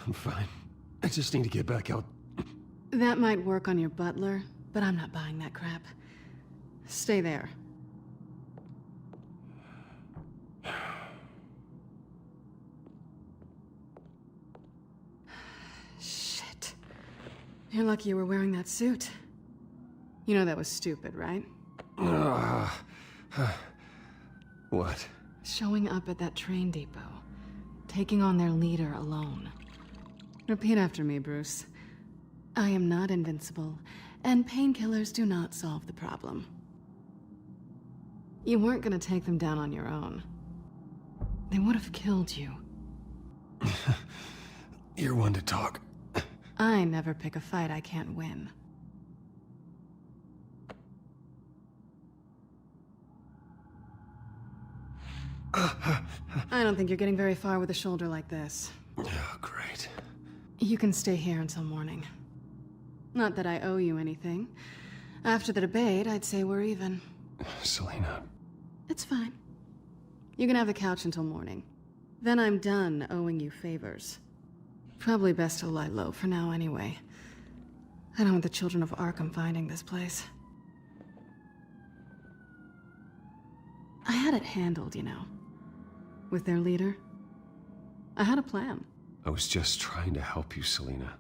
I'm fine. I just need to get back out. That might work on your butler, but I'm not buying that crap. Stay there. Shit. You're lucky you were wearing that suit. You know that was stupid, right? What? Showing up at that train depot. Taking on their leader alone. Repeat after me, Bruce. I am not invincible, and painkillers do not solve the problem. You weren't gonna take them down on your own. They would have killed you. You're one to talk. I never pick a fight I can't win. I don't think you're getting very far with a shoulder like this. Oh, great. You can stay here until morning. Not that I owe you anything. After the debate, I'd say we're even. Selina. It's fine. You can have the couch until morning. Then I'm done owing you favors. Probably best to lie low for now anyway. I don't want the children of Arkham finding this place. I had it handled, you know. With their leader. I had a plan. I was just trying to help you, Selina.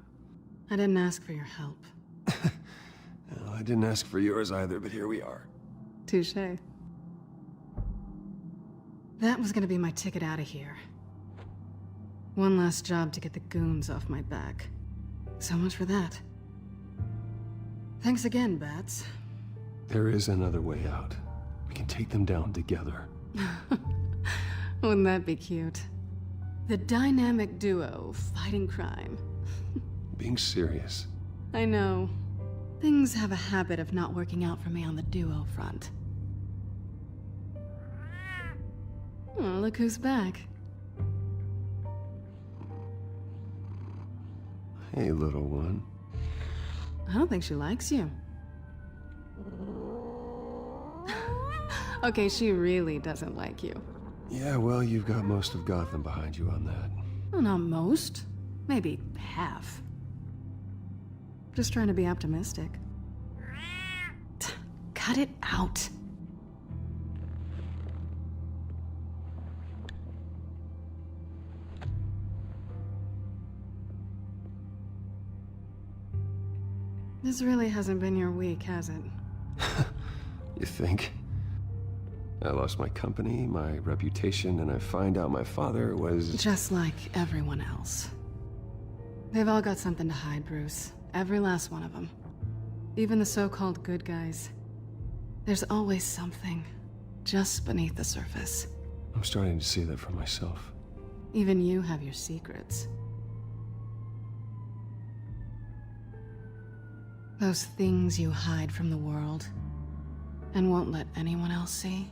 I didn't ask for your help. Well, I didn't ask for yours either, but here we are. Touché. That was gonna be my ticket out of here. One last job to get the goons off my back. So much for that. Thanks again, Bats. There is another way out. We can take them down together. Wouldn't that be cute? The dynamic duo fighting crime. Being serious. I know. Things have a habit of not working out for me on the duo front. Oh, look who's back. Hey, little one. I don't think she likes you. Okay, she really doesn't like you. Yeah, well, you've got most of Gotham behind you on that. Well, not most. Maybe half. Just trying to be optimistic. Cut it out. This really hasn't been your week, has it? You think? I lost my company, my reputation, and I find out my father was... Just like everyone else. They've all got something to hide, Bruce. Every last one of them. Even the so-called good guys. There's always something, just beneath the surface. I'm starting to see that for myself. Even you have your secrets. Those things you hide from the world, and won't let anyone else see.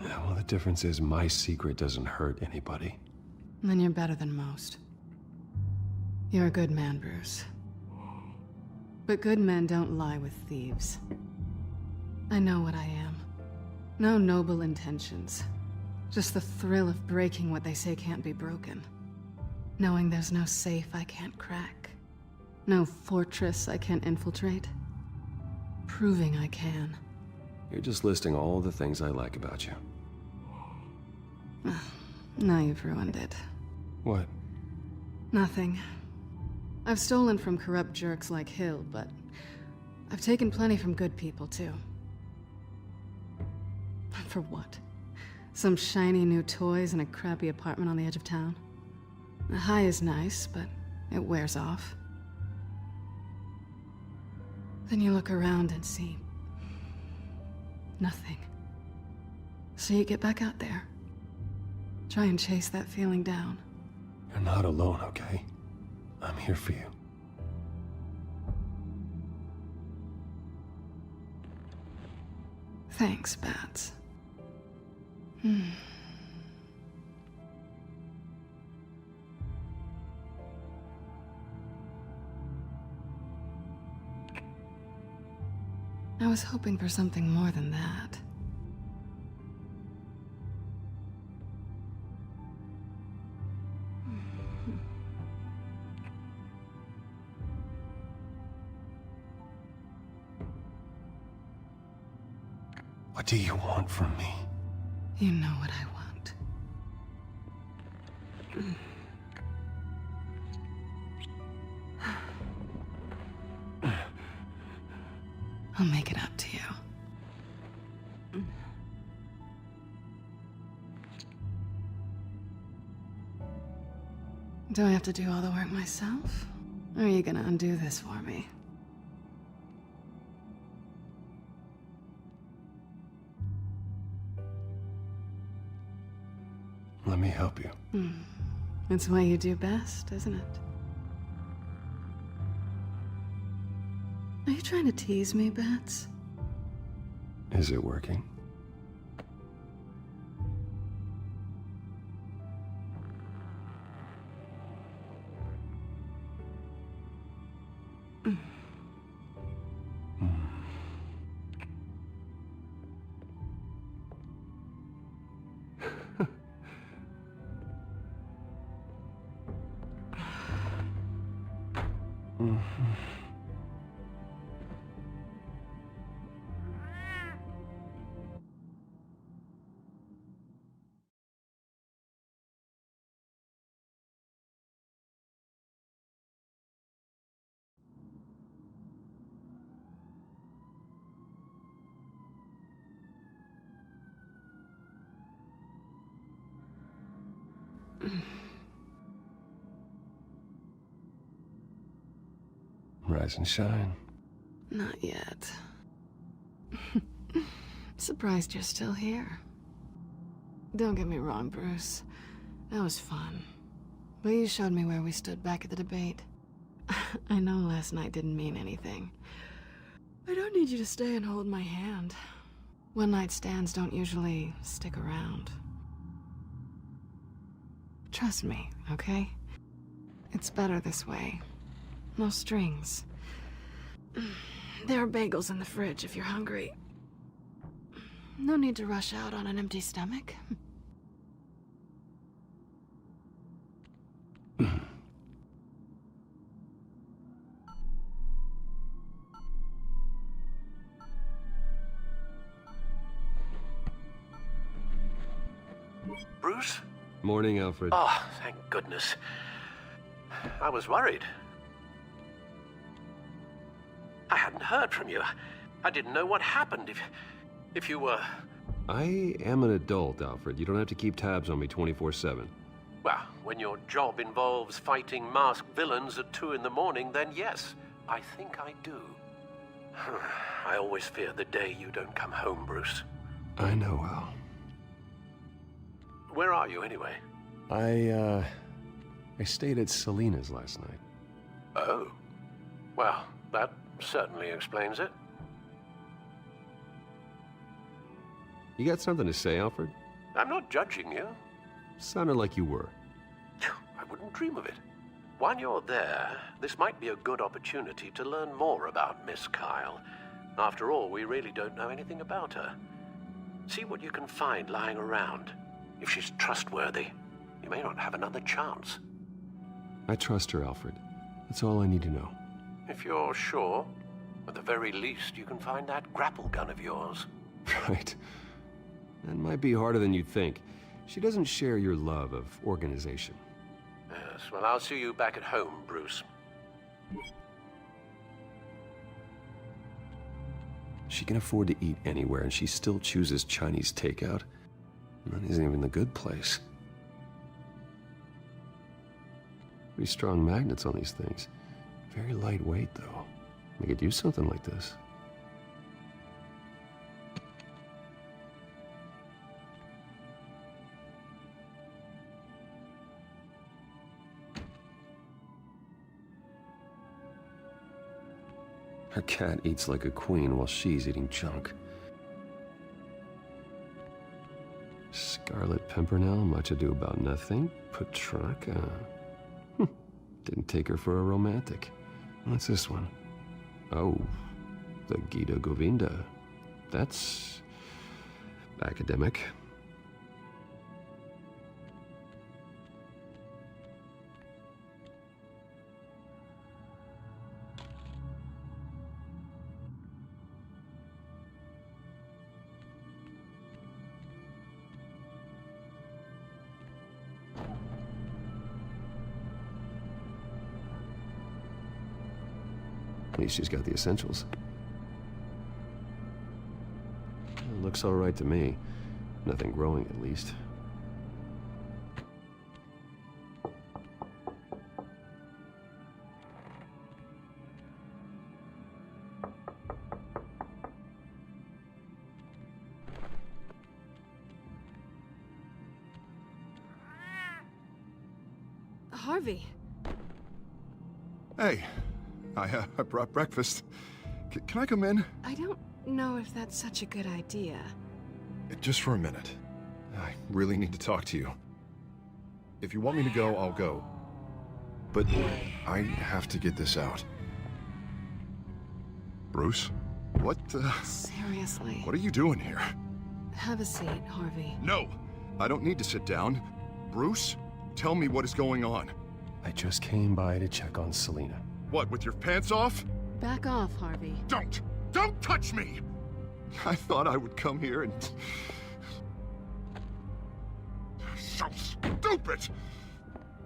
Yeah, well, the difference is my secret doesn't hurt anybody. Then you're better than most. You're a good man, Bruce. But good men don't lie with thieves. I know what I am. No noble intentions. Just the thrill of breaking what they say can't be broken. Knowing there's no safe I can't crack. No fortress I can't infiltrate. proving I can. You're just listing all the things I like about you. Now you've ruined it. What? Nothing. I've stolen from corrupt jerks like Hill, but I've taken plenty from good people, too. For what? Some shiny new toys and a crappy apartment on the edge of town? The high is nice, but it wears off. Then you look around and see nothing. So you get back out there. Try and chase that feeling down. You're not alone, okay? I'm here for you. Thanks, Bats. I was hoping for something more than that. What do you want from me? You know what I want. I'll make it up to you. Do I have to do all the work myself? Or are you gonna undo this for me? Let me help you. It's what you do best, isn't it? Are you trying to tease me, Bats? Is it working? Rise and shine. Not yet. Surprised you're still here. Don't get me wrong, Bruce. That was fun. But you showed me where we stood back at the debate. I know last night didn't mean anything. I don't need you to stay and hold my hand. One-night stands don't usually stick around. Trust me, okay? It's better this way. No strings. There are bagels in the fridge if you're hungry. No need to rush out on an empty stomach. Bruce? Morning, Alfred. Oh, thank goodness. I was worried. I hadn't heard from you. I didn't know what happened if you were... I am an adult, Alfred. You don't have to keep tabs on me 24/7. Well, when your job involves fighting masked villains at 2 in the morning, then yes, I think I do. I always fear the day you don't come home, Bruce. I know, Al. Where are you, anyway? I stayed at Selena's last night. Oh. Well, that certainly explains it. You got something to say, Alfred? I'm not judging you. Sounded like you were. I wouldn't dream of it. While you're there, this might be a good opportunity to learn more about Miss Kyle. After all, we really don't know anything about her. See what you can find lying around. If she's trustworthy, you may not have another chance. I trust her, Alfred. That's all I need to know. If you're sure. At the very least, you can find that grapple gun of yours. Right. That might be harder than you'd think. She doesn't share your love of organization. Yes, well, I'll see you back at home, Bruce. She can afford to eat anywhere, and she still chooses Chinese takeout. That isn't even the good place. Pretty strong magnets on these things. Very lightweight, though. We could use something like this. Her cat eats like a queen while she's eating junk. Scarlet Pimpernel, much ado about nothing. Petrarca. Didn't take her for a romantic. What's this one? Oh, the Gita Govinda. That's academic. At least she's got the essentials. It looks all right to me. Nothing growing, at least. Harvey. Hey, I brought breakfast. Can I come in? I don't know if that's such a good idea. Just for a minute. I really need to talk to you. If you want me to go, I'll go. But I have to get this out. Bruce? What, Seriously. What are you doing here? Have a seat, Harvey. No! I don't need to sit down. Bruce, tell me what is going on. I just came by to check on Selina. What, with your pants off? Back off, Harvey. Don't! Don't touch me! I thought I would come here and... So stupid!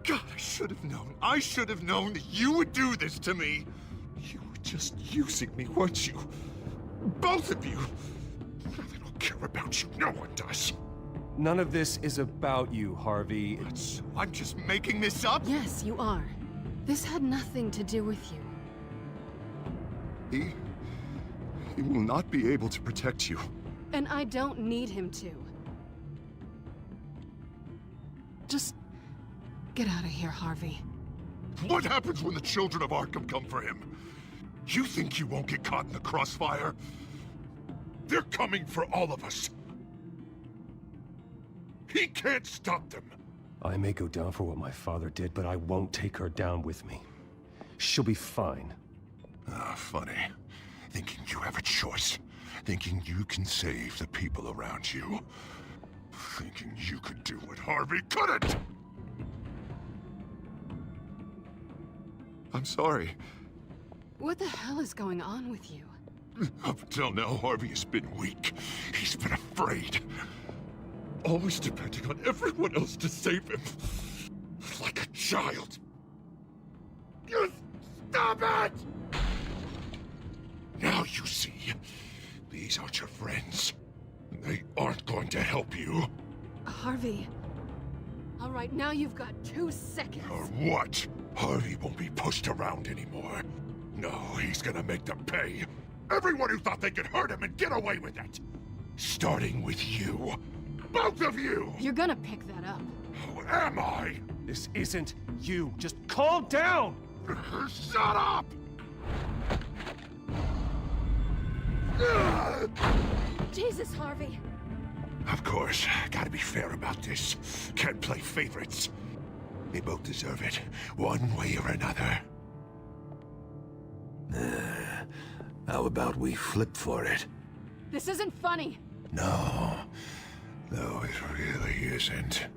God, I should have known. I should have known that you would do this to me. You were just using me, weren't you? Both of you. I don't care about you. No one does. None of this is about you, Harvey. So I'm just making this up? Yes, you are. This had nothing to do with you. He will not be able to protect you. And I don't need him to. Just get out of here, Harvey. What happens when the children of Arkham come for him? You think you won't get caught in the crossfire? They're coming for all of us. He can't stop them. I may go down for what my father did, but I won't take her down with me. She'll be fine. Ah, funny. Thinking you have a choice. Thinking you can save the people around you. Thinking you could do what Harvey couldn't! I'm sorry. What the hell is going on with you? Up until now, Harvey has been weak. He's been afraid. Always depending on everyone else to save him. Like a child. You stop it! Now you see, these aren't your friends. They aren't going to help you. Harvey. All right, now you've got 2 seconds. Or what? Harvey won't be pushed around anymore. No, he's gonna make them pay. Everyone who thought they could hurt him and get away with it. Starting with you. Both of you! You're gonna pick that up. Who am I? This isn't you. Just calm down! Shut up! Jesus, Harvey. Of course, gotta be fair about this. Can't play favorites. They both deserve it, one way or another. How about we flip for it? This isn't funny. No, it really isn't.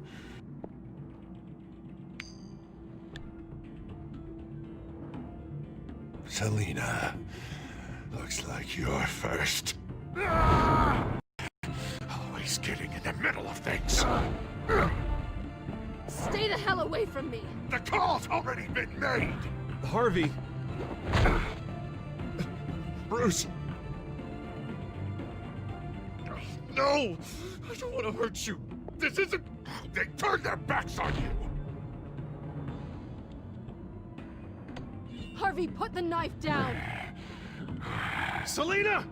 Selina, Looks like you're first. Always getting in the middle of things. Stay the hell away from me! The call's already been made! Harvey! Bruce! No! I don't want to hurt you! This isn't... They turned their backs on you! Harvey, put the knife down! Selina!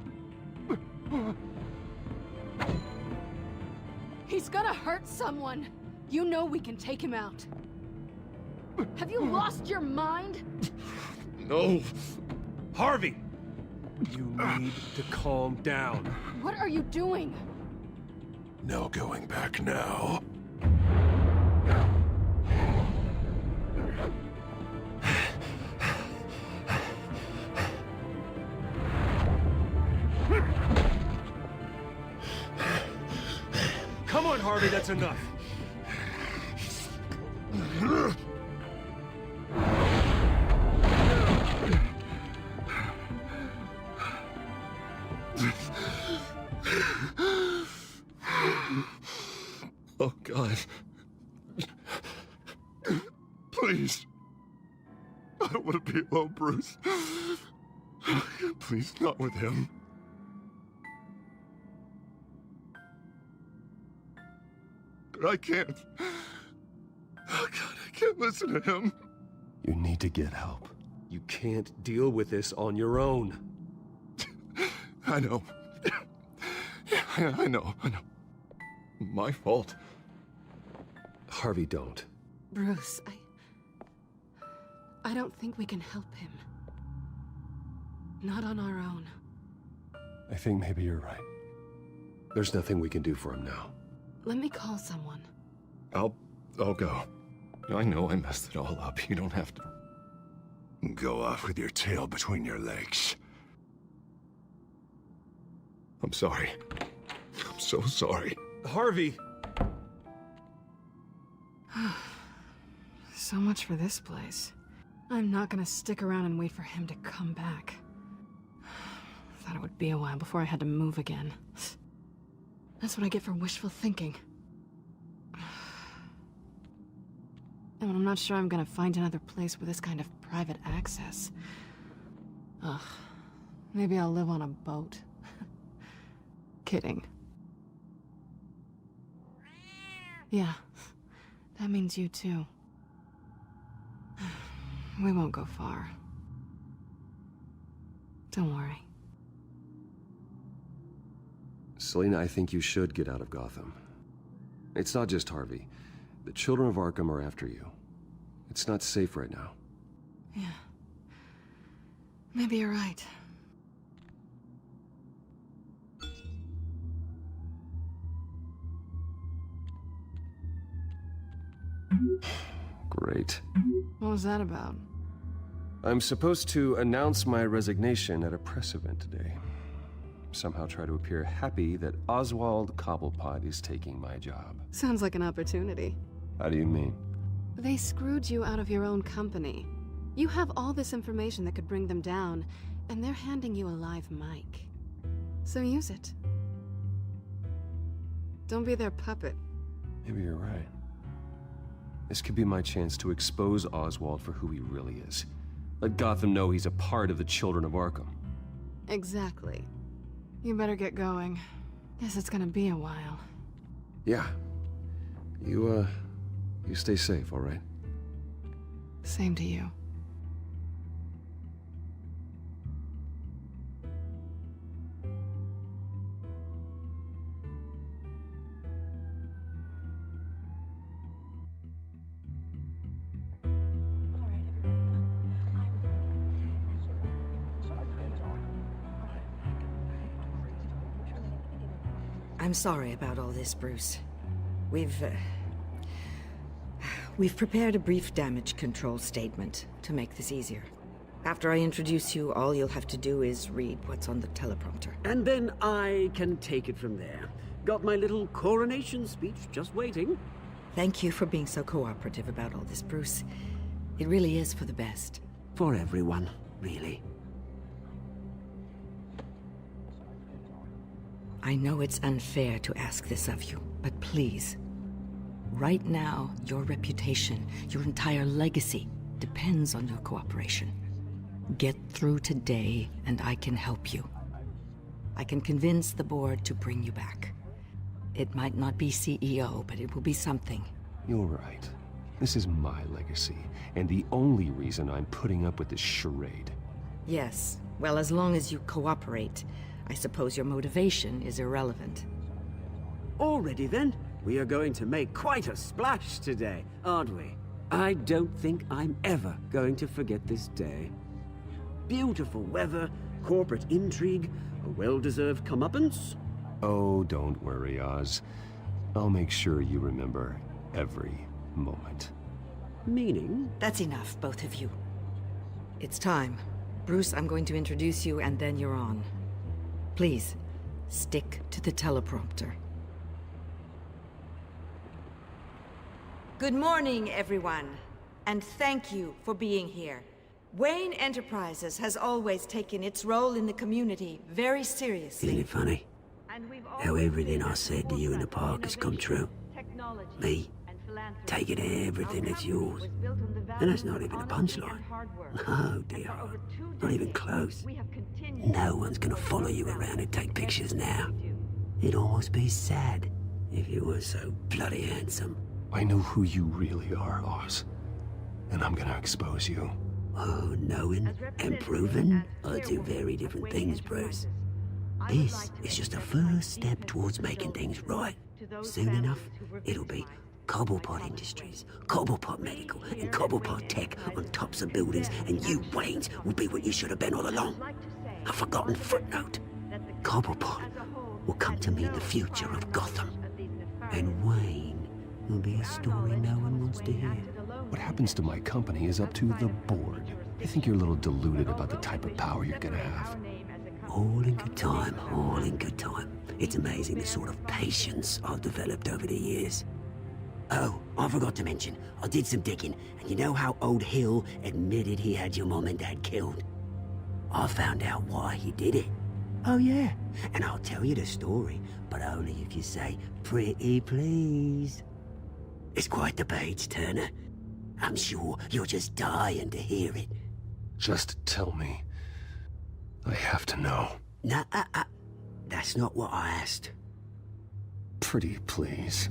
He's gonna hurt someone! You know we can take him out. Have you lost your mind? No! Harvey! You need to calm down. What are you doing? No going back now. Come on, Harvey, that's enough. Oh, God. Please. I don't want to be alone, Bruce. Please, not with him. But I can't. Oh, God, I can't listen to him. You need to get help. You can't deal with this on your own. I know. I know. My fault. Harvey, don't. Bruce, I don't think we can help him. Not on our own. I think maybe you're right. There's nothing we can do for him now. Let me call someone. I'll go. I know I messed it all up. You don't have to go off with your tail between your legs. I'm sorry. I'm so sorry. Harvey! So much for this place. I'm not gonna stick around and wait for him to come back. Thought it would be a while before I had to move again. That's what I get for wishful thinking. And I'm not sure I'm gonna find another place with this kind of private access. Ugh. Maybe I'll live on a boat. Kidding. Yeah. That means you too. We won't go far. Don't worry. Selina, I think you should get out of Gotham. It's not just Harvey. The children of Arkham are after you. It's not safe right now. Yeah. Maybe you're right. Great. What was that about? I'm supposed to announce my resignation at a press event today. Somehow try to appear happy that Oswald Cobblepot is taking my job. Sounds like an opportunity. How do you mean? They screwed you out of your own company. You have all this information that could bring them down, and they're handing you a live mic. So use it. Don't be their puppet. Maybe you're right. This could be my chance to expose Oswald for who he really is. Let Gotham know he's a part of the Children of Arkham. Exactly. You better get going. Guess it's gonna be a while. Yeah. You stay safe, all right? Same to you. I'm sorry about all this, Bruce. We've prepared a brief damage control statement to make this easier. After I introduce you, all you'll have to do is read what's on the teleprompter. And then I can take it from there. Got my little coronation speech just waiting. Thank you for being so cooperative about all this, Bruce. It really is for the best. For everyone, really. I know it's unfair to ask this of you, but please. Right now, your reputation, your entire legacy, depends on your cooperation. Get through today, and I can help you. I can convince the board to bring you back. It might not be CEO, but it will be something. You're right. This is my legacy, and the only reason I'm putting up with this charade. Yes. Well, as long as you cooperate, I suppose your motivation is irrelevant. Already then, we are going to make quite a splash today, aren't we? I don't think I'm ever going to forget this day. Beautiful weather, corporate intrigue, a well-deserved comeuppance. Oh, don't worry, Oz. I'll make sure you remember every moment. Meaning? That's enough, both of you. It's time. Bruce, I'm going to introduce you, and then you're on. Please, stick to the teleprompter. Good morning, everyone, and thank you for being here. Wayne Enterprises has always taken its role in the community very seriously. Isn't it funny? How everything I said to you in the park has come true. Me, taking everything that's yours. And that's not even a punchline. No, dear. Not even close. No one's gonna follow you around and take pictures now. It'd almost be sad if you were so bloody handsome. I know who you really are, Oz. And I'm gonna expose you. Oh, knowing and proving are two very different things, Bruce. This is just a first step towards making things right. Soon enough, it'll be Cobblepot Industries, Cobblepot Medical, and Cobblepot Tech on tops of buildings, and you, Waynes, will be what you should have been all along. A forgotten footnote. Cobblepot will come to mean the future of Gotham. And Wayne will be a story no one wants to hear. What happens to my company is up to the board. I think you're a little deluded about the type of power you're gonna have. All in good time, all in good time. It's amazing the sort of patience I've developed over the years. Oh, I forgot to mention, I did some digging, and you know how old Hill admitted he had your mom and dad killed? I found out why he did it. Oh yeah, and I'll tell you the story, but only if you say, pretty please. It's quite the page, Turner. I'm sure you're just dying to hear it. Just tell me. I have to know. Nah, that's not what I asked. Pretty please.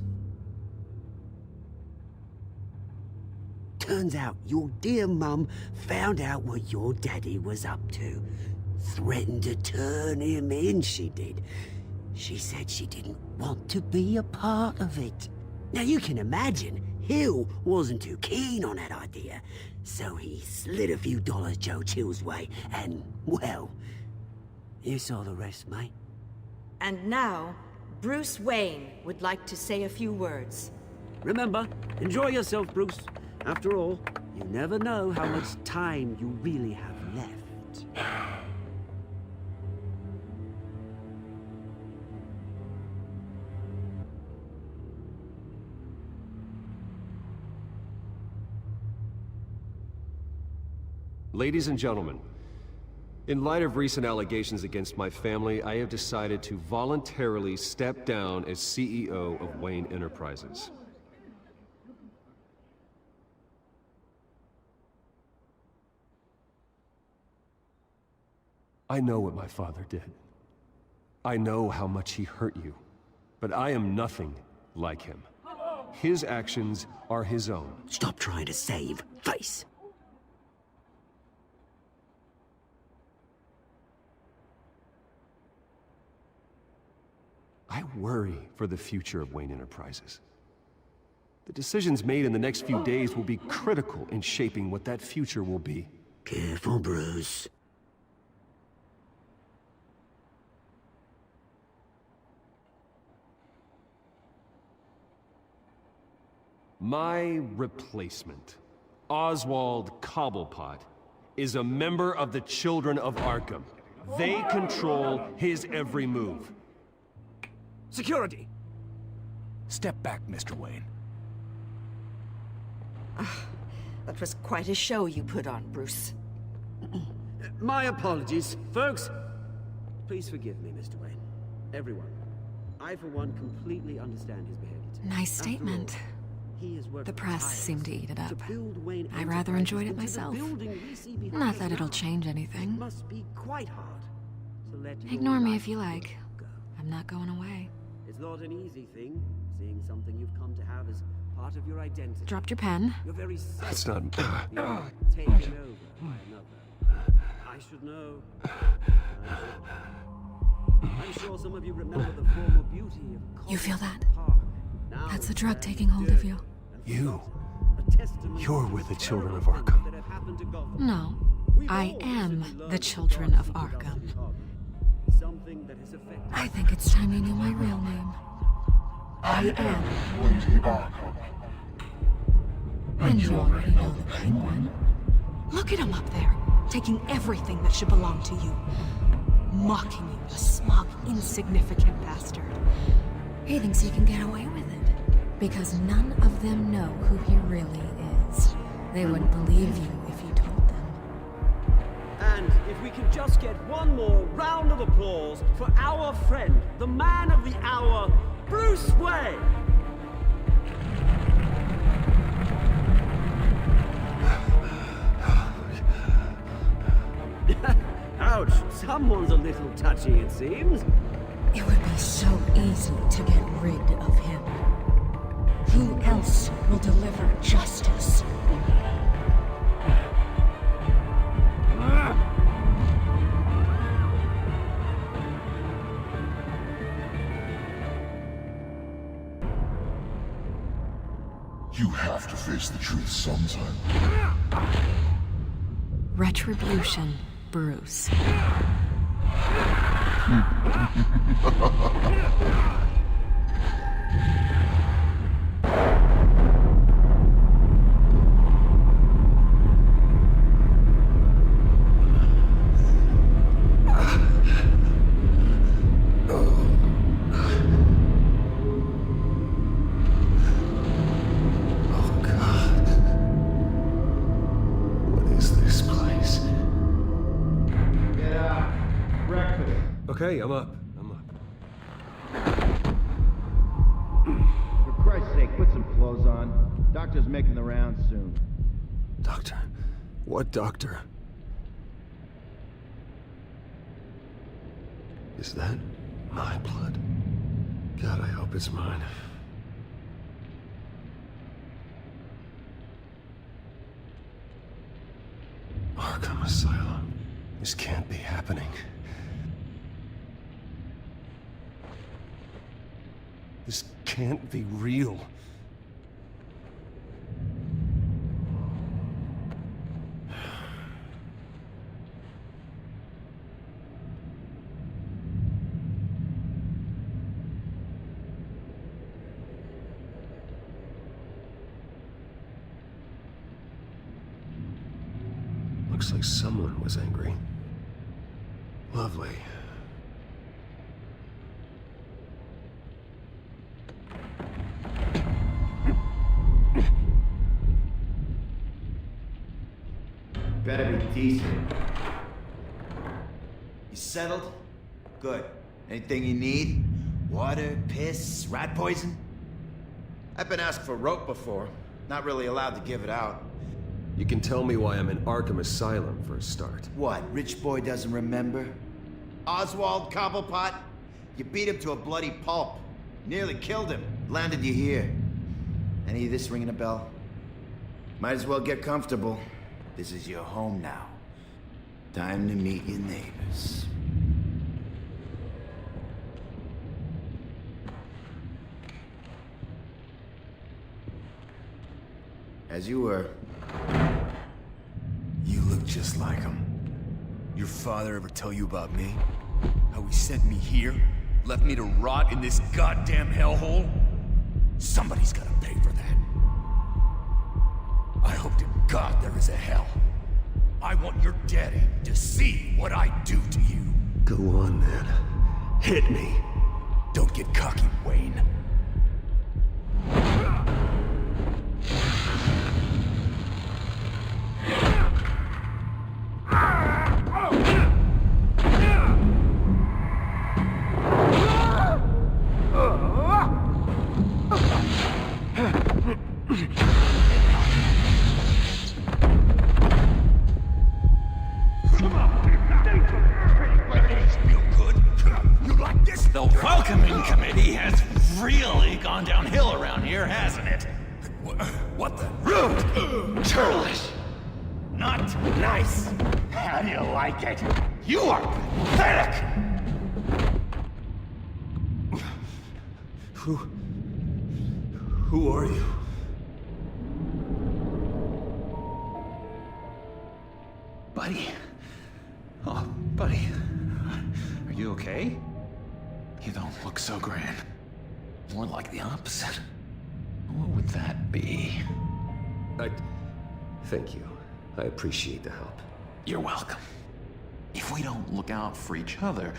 Turns out your dear mum found out what your daddy was up to. Threatened to turn him in, she did. She said she didn't want to be a part of it. Now you can imagine, Hill wasn't too keen on that idea, so he slid a few dollars Joe Chill's way, and, well, you saw the rest, mate. And now, Bruce Wayne would like to say a few words. Remember, enjoy yourself, Bruce. After all, you never know how much time you really have left. Ladies and gentlemen, in light of recent allegations against my family, I have decided to voluntarily step down as CEO of Wayne Enterprises. I know what my father did. I know how much he hurt you, but I am nothing like him. His actions are his own. Stop trying to save face. I worry for the future of Wayne Enterprises. The decisions made in the next few days will be critical in shaping what that future will be. Careful, Bruce. My replacement, Oswald Cobblepot, is a member of the Children of Arkham. They control his every move. Security! Step back, Mr. Wayne. That was quite a show you put on, Bruce. My apologies, folks. Please forgive me, Mr. Wayne. Everyone. I, for one, completely understand his behavior today. Nice statement. The press seemed to eat it up. I rather enjoyed it myself. Not that it'll change anything. Must be quite hard to let Ignore me if you like. I'm not going away. It's not an easy thing, seeing something you've come to have as part of your identity. Dropped your pen. You're very That's not... taken over by another. I should know. I'm sure some of you remember the former beauty of... You feel that? That's the drug taking hold of you. You're with the children of Arkham. No, I am the children of Arkham. I think it's time you knew my real name. I am. And you already know the Penguin. Look at him up there, taking everything that should belong to you. Mocking you, the smug, insignificant bastard. He thinks he can get away with it. Because none of them know who he really is. They wouldn't believe you if you told them. And if we could just get one more round of applause for our friend, the man of the hour, Bruce Wayne! Ouch, someone's a little touchy, it seems. It would be so easy to get rid of him. Who else will deliver justice? You have to face the truth sometime. Retribution, Bruce. Okay, I'm up. For Christ's sake, put some clothes on. Doctor's making the rounds soon. Doctor? What doctor? Is that my blood? God, I hope it's mine. Arkham Asylum. This can't be happening. This can't be real. Looks like someone was angry. Lovely. Better be decent. You settled? Good. Anything you need? Water, piss, rat poison? I've been asked for rope before. Not really allowed to give it out. You can tell me why I'm in Arkham Asylum for a start. What, rich boy doesn't remember? Oswald Cobblepot? You beat him to a bloody pulp. Nearly killed him. Landed you here. Any of this ringing a bell? Might as well get comfortable. This is your home now. Time to meet your neighbors. As you were. You look just like him. Your father ever tell you about me? How he sent me here? Left me to rot in this goddamn hellhole? Somebody's gotta pay for that. I hope to God there is a hell. I want your daddy to see what I do to you. Go on, then. Hit me. Don't get cocky, Wayne. welcoming committee has really gone downhill around here, hasn't it? What the? Rude! Churlish! Not nice! How do you like it? You are pathetic! Who are you? Buddy? Oh, buddy. Are you okay? You don't look so grand. More like the opposite. What would that be? Thank you. I appreciate the help. You're welcome. If we don't look out for each other,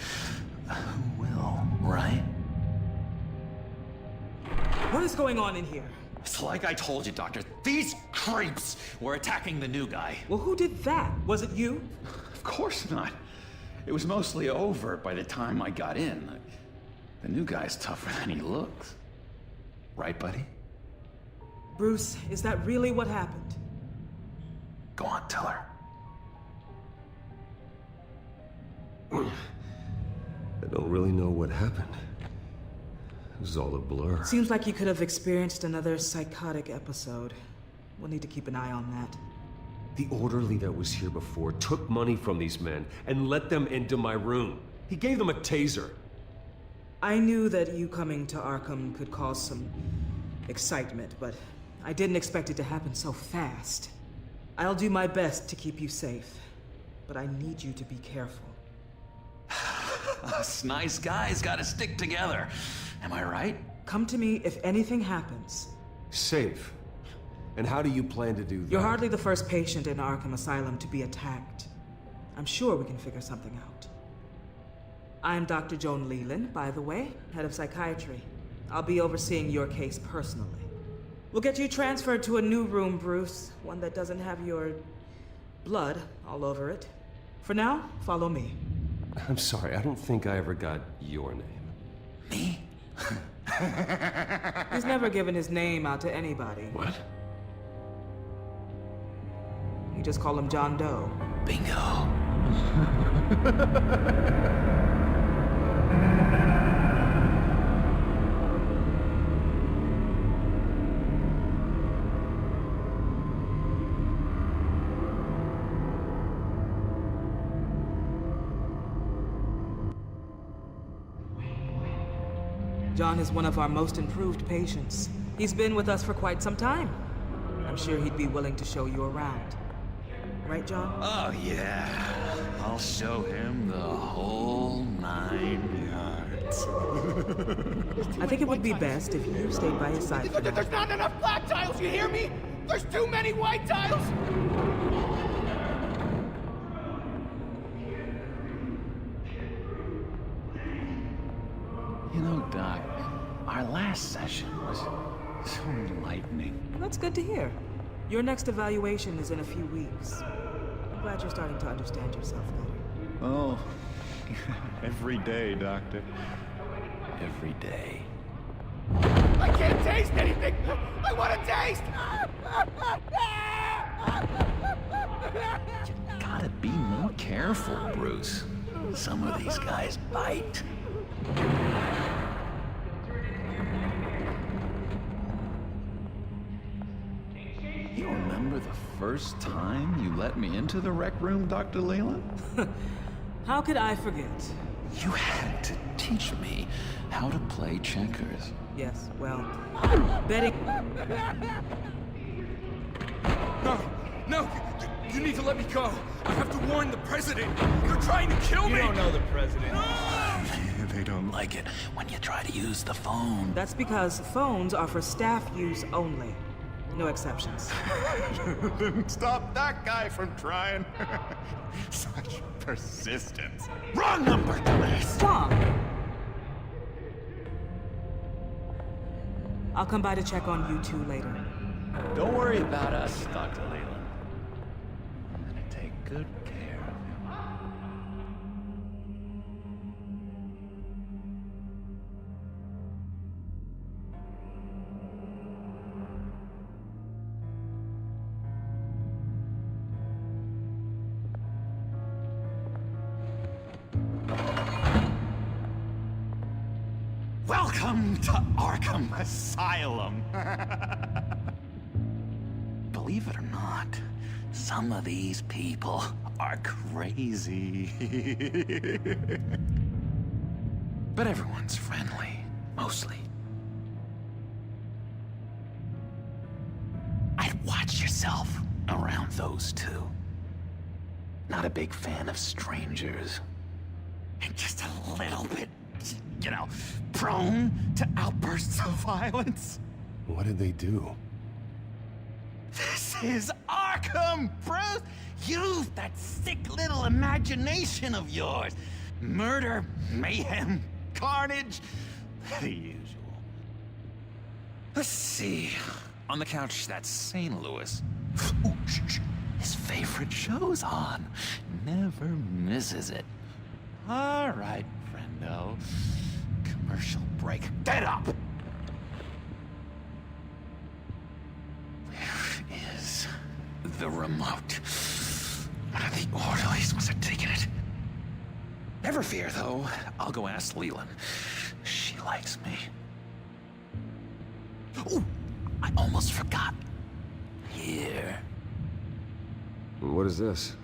who will, right? What is going on in here? It's like I told you, Doctor. These creeps were attacking the new guy. Well, who did that? Was it you? Of course not. It was mostly over by the time I got in. The new guy's tougher than he looks. Right, buddy? Bruce, is that really what happened? Go on, tell her. I don't really know what happened. It was all a blur. Seems like you could have experienced another psychotic episode. We'll need to keep an eye on that. The orderly that was here before took money from these men and let them into my room. He gave them a taser. I knew that you coming to Arkham could cause some excitement, but I didn't expect it to happen so fast. I'll do my best to keep you safe, but I need you to be careful. Us nice guys gotta stick together. Am I right? Come to me if anything happens. Safe? And how do you plan to do that? You're hardly the first patient in Arkham Asylum to be attacked. I'm sure we can figure something out. I'm Dr. Joan Leland, by the way, head of psychiatry. I'll be overseeing your case personally. We'll get you transferred to a new room, Bruce. One that doesn't have your blood all over it. For now, follow me. I'm sorry, I don't think I ever got your name. Me? He's never given his name out to anybody. What? You just call him John Doe. Bingo. John is one of our most improved patients. He's been with us for quite some time. I'm sure he'd be willing to show you around. Right, John? Oh, yeah. I'll show him the whole 9 yards. I think it would be best if you stayed by his side. There's not enough black tiles, you hear me? There's too many white tiles! You know, Doc, our last session was so enlightening. That's good to hear. Your next evaluation is in a few weeks. I'm glad you're starting to understand yourself better. Oh, every day, Doctor. Every day. I can't taste anything! I want to taste! You gotta be more careful, Bruce. Some of these guys bite. You remember the first time you let me into the rec room, Dr. Leland? How could I forget? You had to teach me how to play checkers. Yes, well, betting... No! You need to let me go! I have to warn the president! They're trying to kill me! You don't know the president. They don't like it when you try to use the phone. That's because phones are for staff use only. No exceptions. Didn't stop that guy from trying. Such persistence. Wrong number, dumbass! Tom! I'll come by to check on you two later. Don't worry about us, Dr. Leland. I'm gonna take good care of him. Welcome to Arkham Asylum. Believe it or not, some of these people are crazy. But everyone's friendly, mostly. I'd watch yourself around those two. Not a big fan of strangers. And just a little bit, you know, prone to outbursts of violence. What did they do? This is Arkham, Bruce! Use that sick little imagination of yours. Murder, mayhem, carnage, the usual. Let's see. On the couch, that's St. Louis. Ooh, shh. His favorite show's on. Never misses it. All right, friendo. Commercial break. Get up! Where is the remote? One of the orderlies must have taken it. Never fear, though. I'll go ask Leland. She likes me. Ooh, I almost forgot. Here. What is this?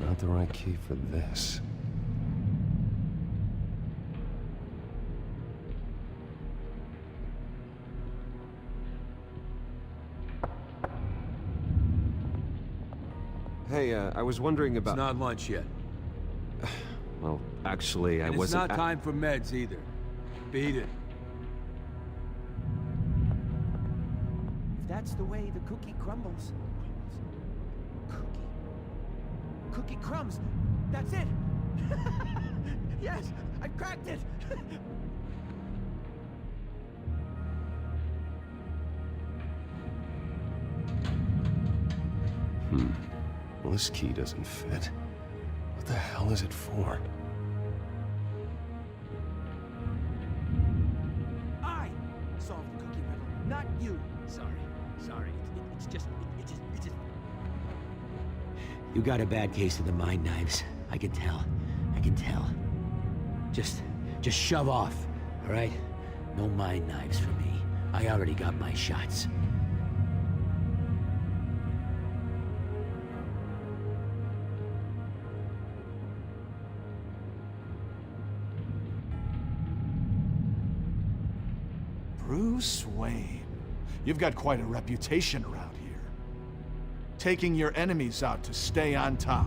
Not the right key for this. Hey, I was wondering about... It's not lunch yet. Well, actually, I wasn't... It's not time for meds either. Beat it. If that's the way the cookie crumbles. Cookie crumbs. That's it. Yes, I cracked it. Well, this key doesn't fit. What the hell is it for? I solved the cookie riddle, not you. Sorry. It's just. You got a bad case of the mind knives. I can tell. Just shove off, all right? No mind knives for me. I already got my shots. Bruce Wayne, you've got quite a reputation around here. Taking your enemies out to stay on top.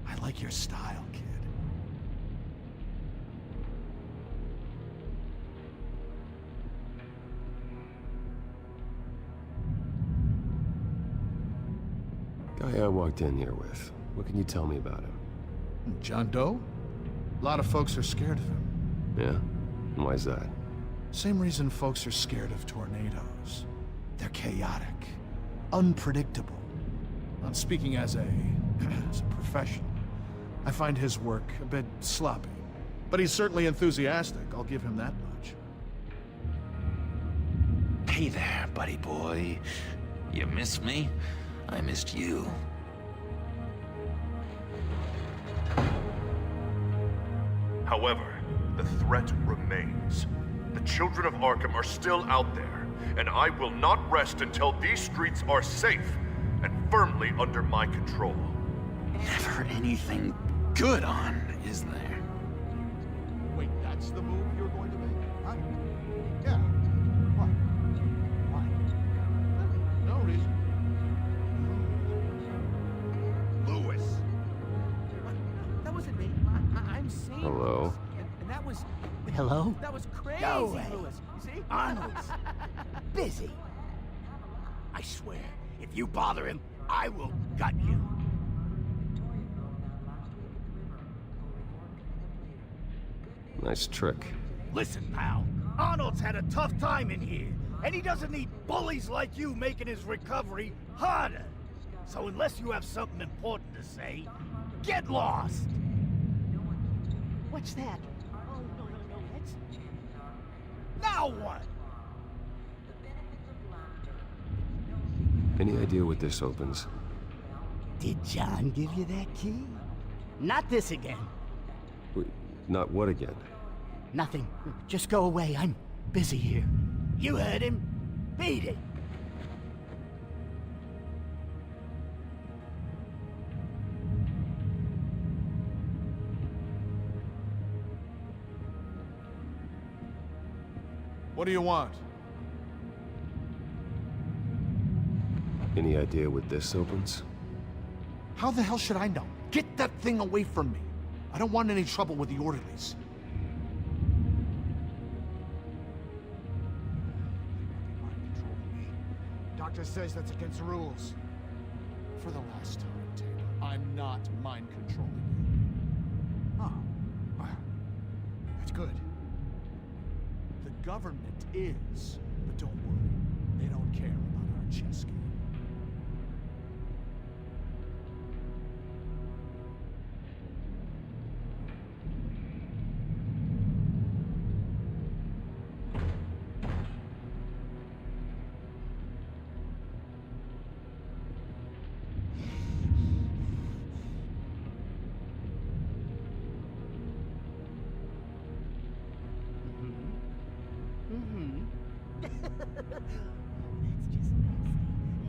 I like your style, kid. Guy I walked in here with. What can you tell me about him? John Doe? A lot of folks are scared of him. Yeah? And why's that? Same reason folks are scared of tornadoes. They're chaotic, unpredictable. I'm speaking as a professional. I find his work a bit sloppy. But he's certainly enthusiastic, I'll give him that much. Hey there, buddy boy. You miss me? I missed you. However, the threat remains. The children of Arkham are still out there, and I will not rest until these streets are safe and firmly under my control. Never anything good on, is there? Wait, that's the move you're going to make? Huh? Yeah. What? Why? No reason. Lewis! That wasn't me. I'm saying. Hello? And that was. Hello? That was crazy, Go away. Lewis. See? Arnold's busy. I swear, if you bother him, I will gut you. Nice trick. Listen, pal. Arnold's had a tough time in here, and he doesn't need bullies like you making his recovery harder. So unless you have something important to say, get lost! What's that? Oh, no, let's... Now what? Any idea what this opens? Did John give you that key? Not this again. Wait, not what again? Nothing. Just go away. I'm busy here. You heard him. Beat it. What do you want? Any idea what this opens? How the hell should I know? Get that thing away from me. I don't want any trouble with the orderlies. Doctor says that's against the rules. For the last time, Taylor, I'm not mind controlling you. Oh. That's good. The government is, but don't worry. They don't care about our chess game.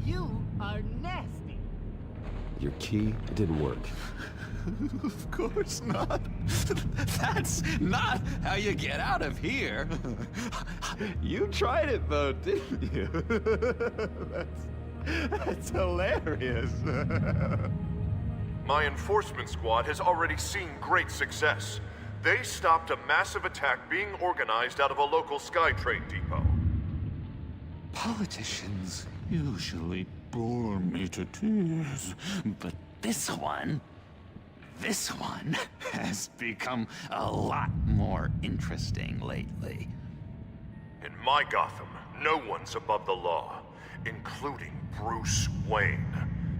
You are nasty. Your key didn't work. Of course not. That's not how you get out of here. You tried it though, didn't you? That's hilarious. My enforcement squad has already seen great success. They stopped a massive attack being organized out of a local SkyTrade depot. Politicians usually bore me to tears, but this one has become a lot more interesting lately. In my Gotham, no one's above the law, including Bruce Wayne.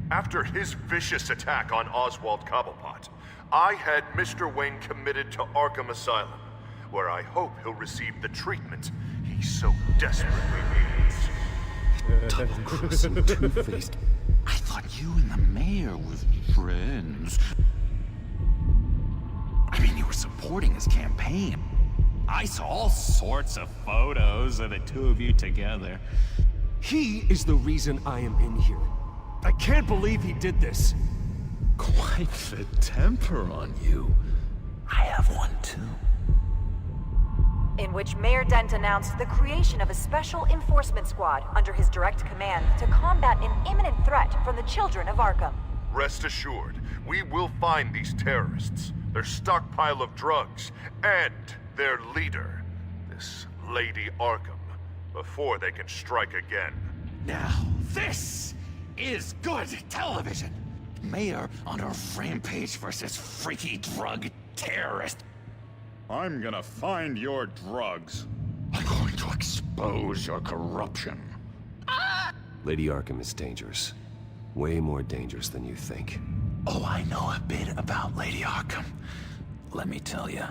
After his vicious attack on Oswald Cobblepot, I had Mr. Wayne committed to Arkham Asylum, where I hope he'll receive the treatment he so desperately needs. Double-crossing two-faced. I thought you and the mayor were friends. I mean, you were supporting his campaign. I saw all sorts of photos of the two of you together. He is the reason I am in here. I can't believe he did this. Quite the temper on you. I have one too. In which Mayor Dent announced the creation of a special enforcement squad under his direct command to combat an imminent threat from the children of Arkham. Rest assured, we will find these terrorists, their stockpile of drugs, and their leader, this Lady Arkham, before they can strike again. Now, this is good television. Mayor on a rampage versus freaky drug terrorist. I'm gonna find your drugs. I'm going to expose your corruption. Lady Arkham is dangerous. Way more dangerous than you think. Oh, I know a bit about Lady Arkham. Let me tell you.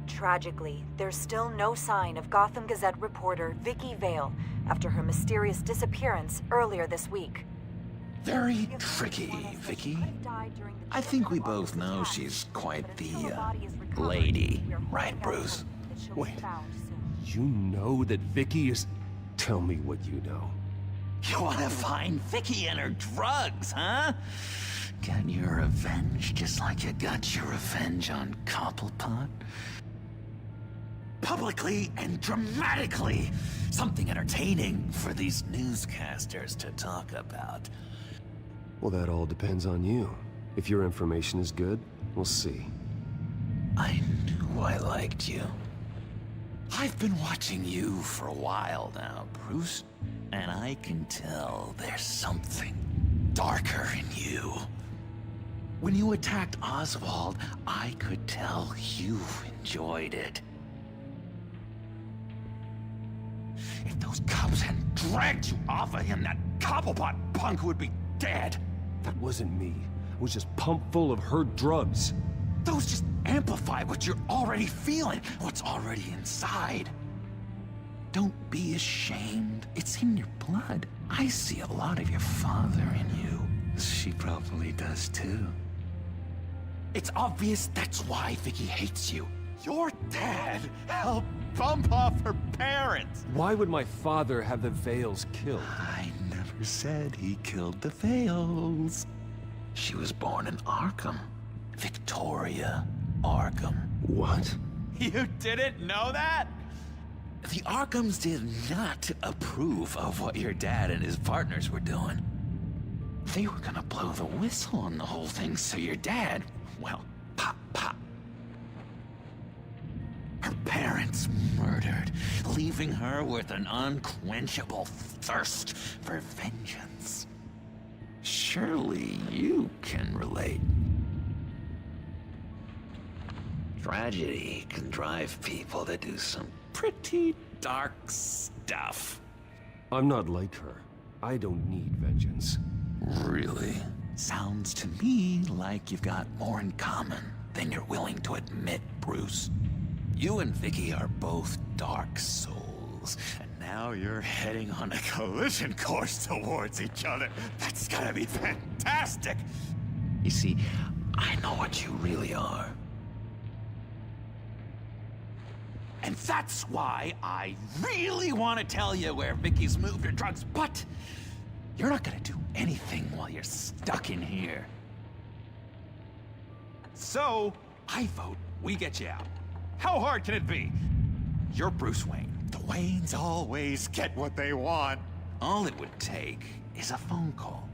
Tragically, there's still no sign of Gotham Gazette reporter Vicky Vale after her mysterious disappearance earlier this week. Very tricky, Vicky. I think we both know she's quite the, lady. Right, Bruce? Wait. You know that Vicky is... Tell me what you know. You want to find Vicky and her drugs, huh? Get your revenge just like you got your revenge on Cobblepot? Publicly and dramatically. Something entertaining for these newscasters to talk about. Well, that all depends on you. If your information is good, we'll see. I knew I liked you. I've been watching you for a while now, Bruce, and I can tell there's something darker in you. When you attacked Oswald, I could tell you enjoyed it. If those cops hadn't dragged you off of him, that Cobblepot punk would be dead. That wasn't me. I was just pumped full of her drugs. Those just amplify what you're already feeling, what's already inside. Don't be ashamed. It's in your blood. I see a lot of your father in you. She probably does too. It's obvious that's why Vicky hates you. Your dad helped bump off her parents. Why would my father have the Vales killed? I never said he killed the Vales. She was born in Arkham. Victoria Arkham. What? You didn't know that? The Arkhams did not approve of what your dad and his partners were doing. They were gonna blow the whistle on the whole thing, so your dad, well, pop. Her parents murdered, leaving her with an unquenchable thirst for vengeance. Surely you can relate. Tragedy can drive people to do some pretty dark stuff. I'm not like her. I don't need vengeance. Really? Sounds to me like you've got more in common than you're willing to admit, Bruce. You and Vicky are both dark souls, and now you're heading on a collision course towards each other. That's gotta be fantastic! You see, I know what you really are. And that's why I really want to tell you where Vicky's moved her drugs, but you're not gonna do anything while you're stuck in here. So, I vote we get you out. How hard can it be? You're Bruce Wayne. The Waynes always get what they want. All it would take is a phone call.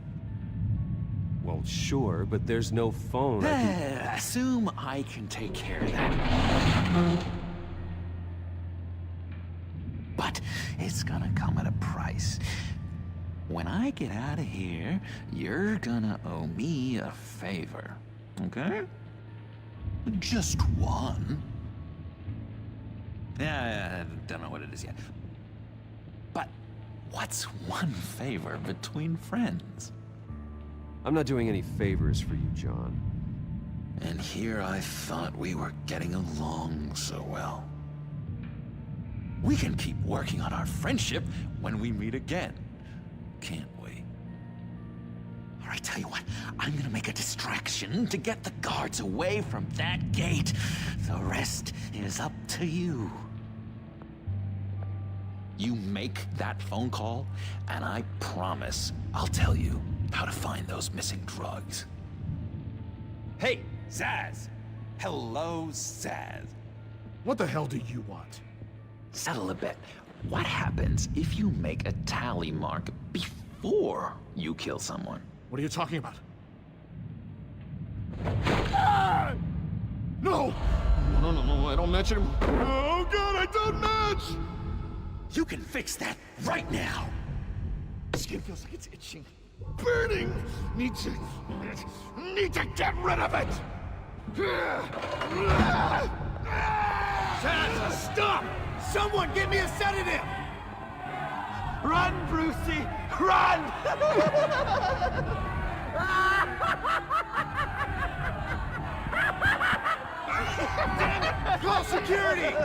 Well, sure, but there's no phone. Assume I can take care of that. But it's gonna come at a price. When I get out of here, you're gonna owe me a favor, okay? Just one. Yeah, I don't know what it is yet. But what's one favor between friends? I'm not doing any favors for you, John. And here I thought we were getting along so well. We can keep working on our friendship when we meet again, can't we? All right, tell you what, I'm gonna make a distraction to get the guards away from that gate. The rest is up to you. You make that phone call, and I promise I'll tell you how to find those missing drugs. Hey, Zaz! Hello, Zaz. What the hell do you want? Settle a bet. What happens if you make a tally mark before you kill someone? What are you talking about? Ah! No! No, I don't match him. Oh god, I don't match! You can fix that right now! Skin feels like it's itching. Burning! Need to get rid of it! Chaz, stop! Someone get me a sedative! Run, Brucey! Run! Damn it! Call security!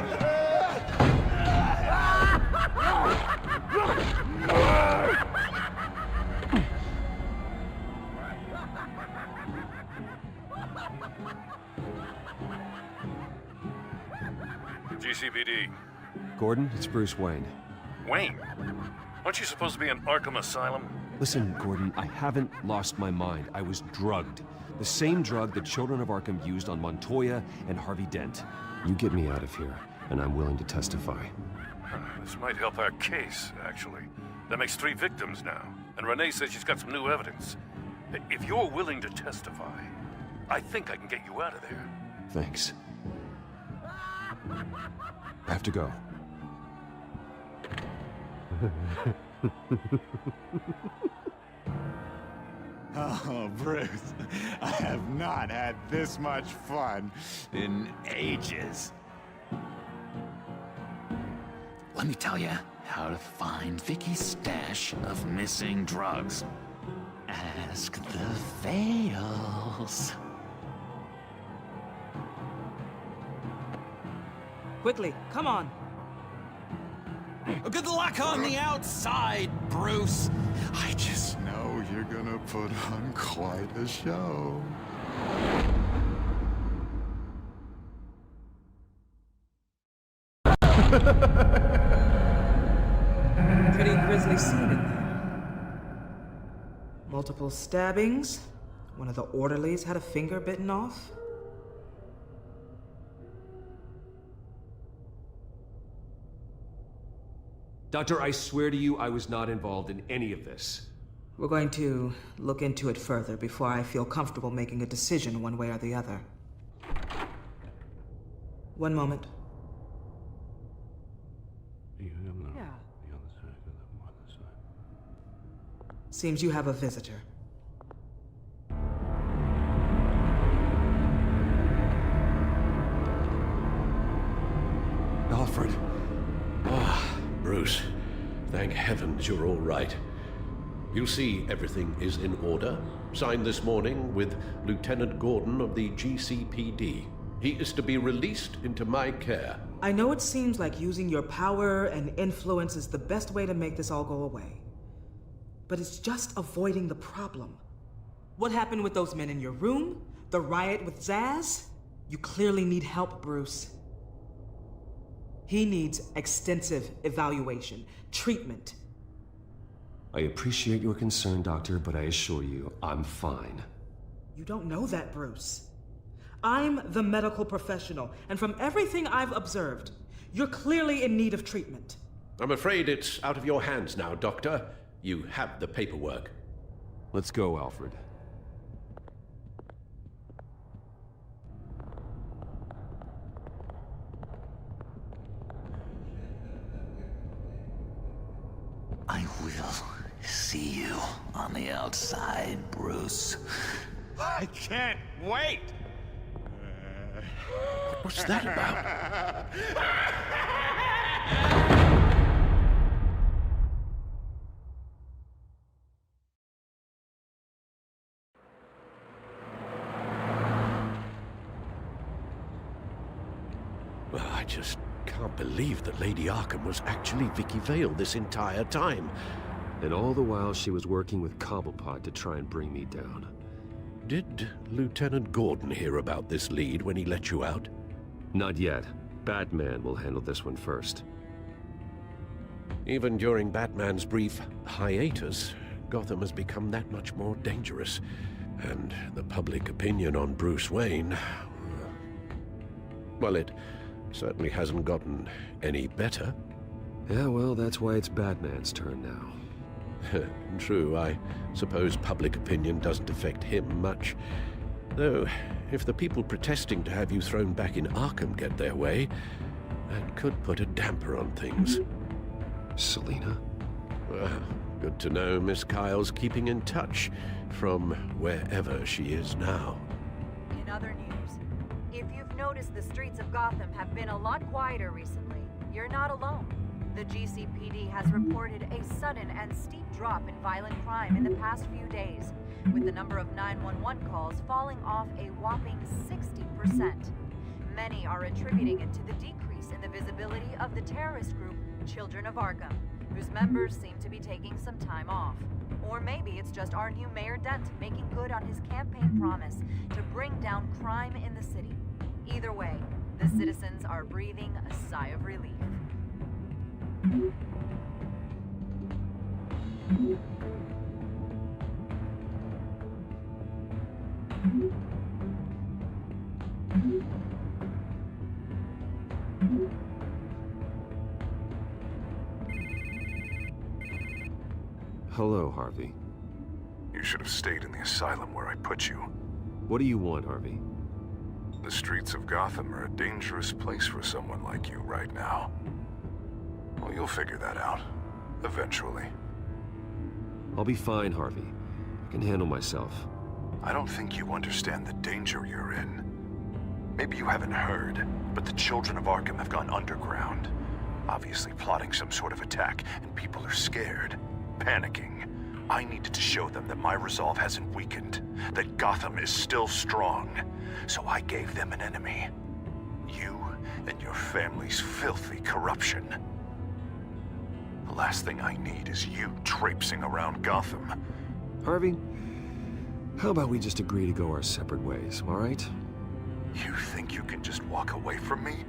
GCPD. Gordon, it's Bruce Wayne. Wayne? Aren't you supposed to be in Arkham Asylum? Listen, Gordon, I haven't lost my mind. I was drugged. The same drug the children of Arkham used on Montoya and Harvey Dent. You get me out of here, and I'm willing to testify. This might help our case, actually. That makes 3 victims now, and Renee says she's got some new evidence. If you're willing to testify, I think I can get you out of there. Thanks. I have to go. Oh, Bruce, I have not had this much fun in ages. Let me tell you, how to find Vicky's stash of missing drugs. Ask the Veils. Quickly, come on. Good luck on the outside, Bruce. I just know you're gonna put on quite a show. Pretty grisly scene in there. Multiple stabbings. One of the orderlies had a finger bitten off. Doctor, I swear to you I was not involved in any of this. We're going to look into it further before I feel comfortable making a decision one way or the other. One moment. Seems you have a visitor. Alfred. Ah, Bruce. Thank heavens you're all right. You'll see everything is in order. Signed this morning with Lieutenant Gordon of the GCPD. He is to be released into my care. I know it seems like using your power and influence is the best way to make this all go away. But it's just avoiding the problem. What happened with those men in your room? The riot with Zaz? You clearly need help, Bruce. He needs extensive evaluation, treatment. I appreciate your concern, Doctor, but I assure you, I'm fine. You don't know that, Bruce. I'm the medical professional, and from everything I've observed, you're clearly in need of treatment. I'm afraid it's out of your hands now, Doctor. You have the paperwork. Let's go, Alfred. I will see you on the outside, Bruce. I can't wait! What's that about? Well, I just can't believe that Lady Arkham was actually Vicky Vale this entire time. And all the while she was working with Cobblepot to try and bring me down. Did Lieutenant Gordon hear about this lead when he let you out? Not yet. Batman will handle this one first. Even during Batman's brief hiatus, Gotham has become that much more dangerous. And the public opinion on Bruce Wayne... well, it certainly hasn't gotten any better. Yeah, well, that's why it's Batman's turn now. True, I suppose public opinion doesn't affect him much. Though, if the people protesting to have you thrown back in Arkham get their way, that could put a damper on things. Selina? Well, good to know Miss Kyle's keeping in touch from wherever she is now. In other news, if you've noticed the streets of Gotham have been a lot quieter recently, you're not alone. The GCPD has reported a sudden and steep drop in violent crime in the past few days, with the number of 911 calls falling off a whopping 60%. Many are attributing it to the decrease in the visibility of the terrorist group Children of Arkham, whose members seem to be taking some time off. Or maybe it's just our new Mayor Dent making good on his campaign promise to bring down crime in the city. Either way, the citizens are breathing a sigh of relief. Hello, Harvey. You should have stayed in the asylum where I put you. What do you want, Harvey? The streets of Gotham are a dangerous place for someone like you right now. Well, you'll figure that out. Eventually. I'll be fine, Harvey. I can handle myself. I don't think you understand the danger you're in. Maybe you haven't heard, but the Children of Arkham have gone underground. Obviously plotting some sort of attack, and people are scared, panicking. I needed to show them that my resolve hasn't weakened, that Gotham is still strong. So I gave them an enemy. You and your family's filthy corruption. The last thing I need is you traipsing around Gotham. Harvey, how about we just agree to go our separate ways, all right? You think you can just walk away from me?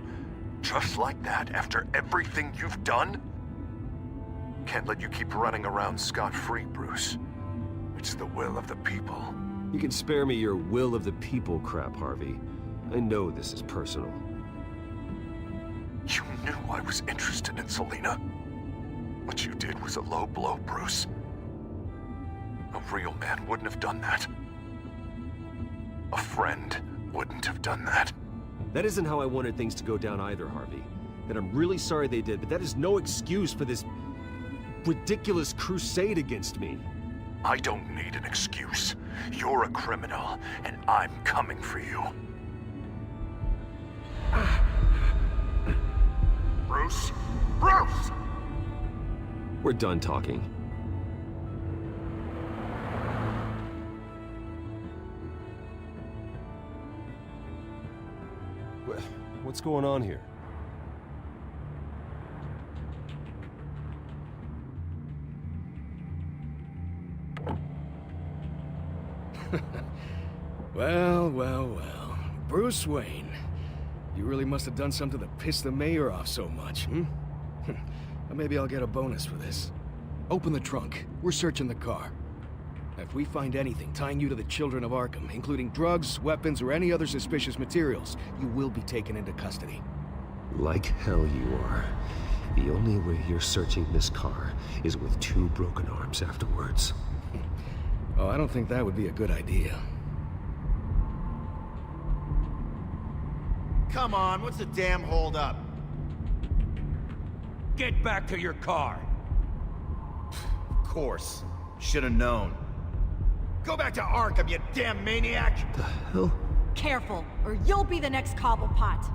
Just like that, after everything you've done? Can't let you keep running around scot-free, Bruce. It's the will of the people. You can spare me your will of the people crap, Harvey. I know this is personal. You knew I was interested in Selina. What you did was a low blow, Bruce. A real man wouldn't have done that. A friend wouldn't have done that. That isn't how I wanted things to go down either, Harvey. And I'm really sorry they did, but that is no excuse for this ridiculous crusade against me. I don't need an excuse. You're a criminal, and I'm coming for you. Bruce? Bruce! We're done talking. What's going on here? Well, well, well. Bruce Wayne. You really must have done something to piss the mayor off so much, hmm? Well, maybe I'll get a bonus for this. Open the trunk. We're searching the car. If we find anything tying you to the children of Arkham, including drugs, weapons, or any other suspicious materials, you will be taken into custody. Like hell you are. The only way you're searching this car is with 2 broken arms afterwards. Oh, I don't think that would be a good idea. Come on, what's the damn holdup? Get back to your car. Of course. Should have known. Go back to Arkham, you damn maniac! The hell? Careful, or you'll be the next Cobblepot.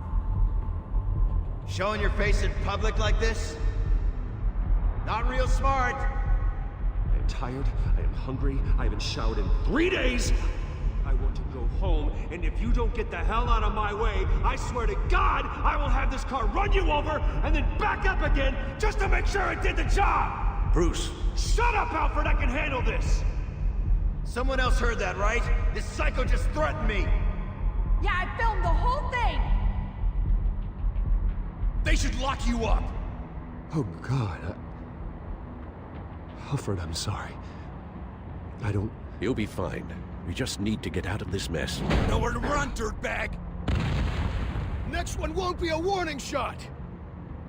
Showing your face in public like this? Not real smart. I am tired, I am hungry, I haven't showered in 3 days! I want to go home, and if you don't get the hell out of my way, I swear to God, I will have this car run you over, and then back up again, just to make sure it did the job! Bruce! Shut up, Alfred, I can handle this! Someone else heard that, right? This psycho just threatened me! Yeah, I filmed the whole thing! They should lock you up! Oh, God. Alfred, I'm sorry. I don't... You'll be fine. We just need to get out of this mess. Nowhere to run, dirtbag! Next one won't be a warning shot!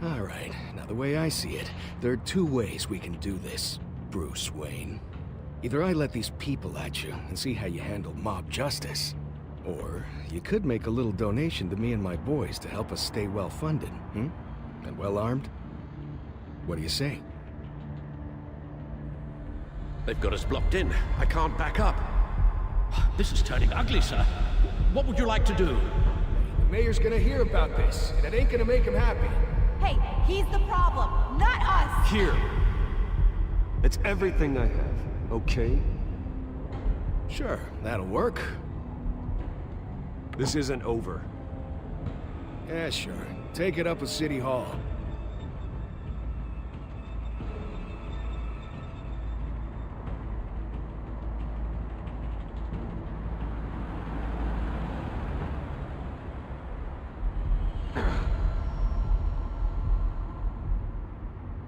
All right, now the way I see it, there are 2 ways we can do this, Bruce Wayne. Either I let these people at you and see how you handle mob justice, or you could make a little donation to me and my boys to help us stay well-funded, hmm? And well-armed? What do you say? They've got us blocked in. I can't back up. This is turning ugly, sir. What would you like to do? The mayor's gonna hear about this, and it ain't gonna make him happy. Hey, he's the problem, not us! Here. It's everything I have, okay? Sure, that'll work. This isn't over. Yeah, sure. Take it up with City Hall.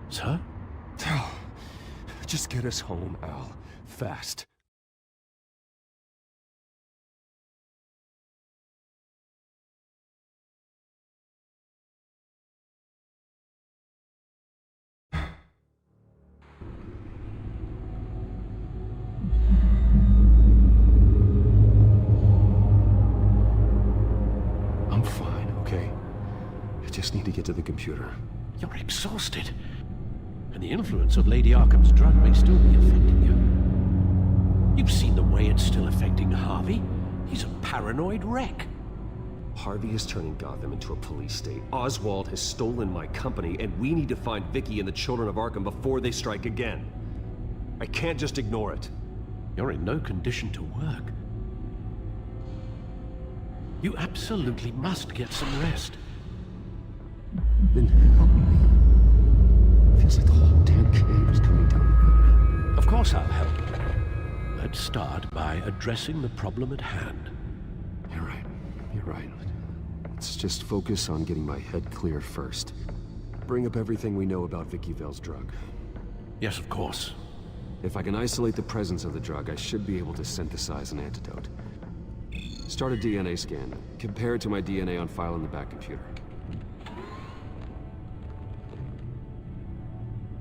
Sir? Just get us home, Al. Fast. I'm fine, okay? I just need to get to the computer. You're exhausted. And the influence of Lady Arkham's drug may still be affecting you. You've seen the way it's still affecting Harvey. He's a paranoid wreck. Harvey is turning Gotham into a police state. Oswald has stolen my company, and we need to find Vicky and the children of Arkham before they strike again. I can't just ignore it. You're in no condition to work. You absolutely must get some rest. Then help me. Feels like the whole damn cave is coming down around me. Of course I'll help. Let's start by addressing the problem at hand. You're right. You're right. Let's just focus on getting my head clear first. Bring up everything we know about Vicky Vale's drug. Yes, of course. If I can isolate the presence of the drug, I should be able to synthesize an antidote. Start a DNA scan. Compare it to my DNA on file in the back computer.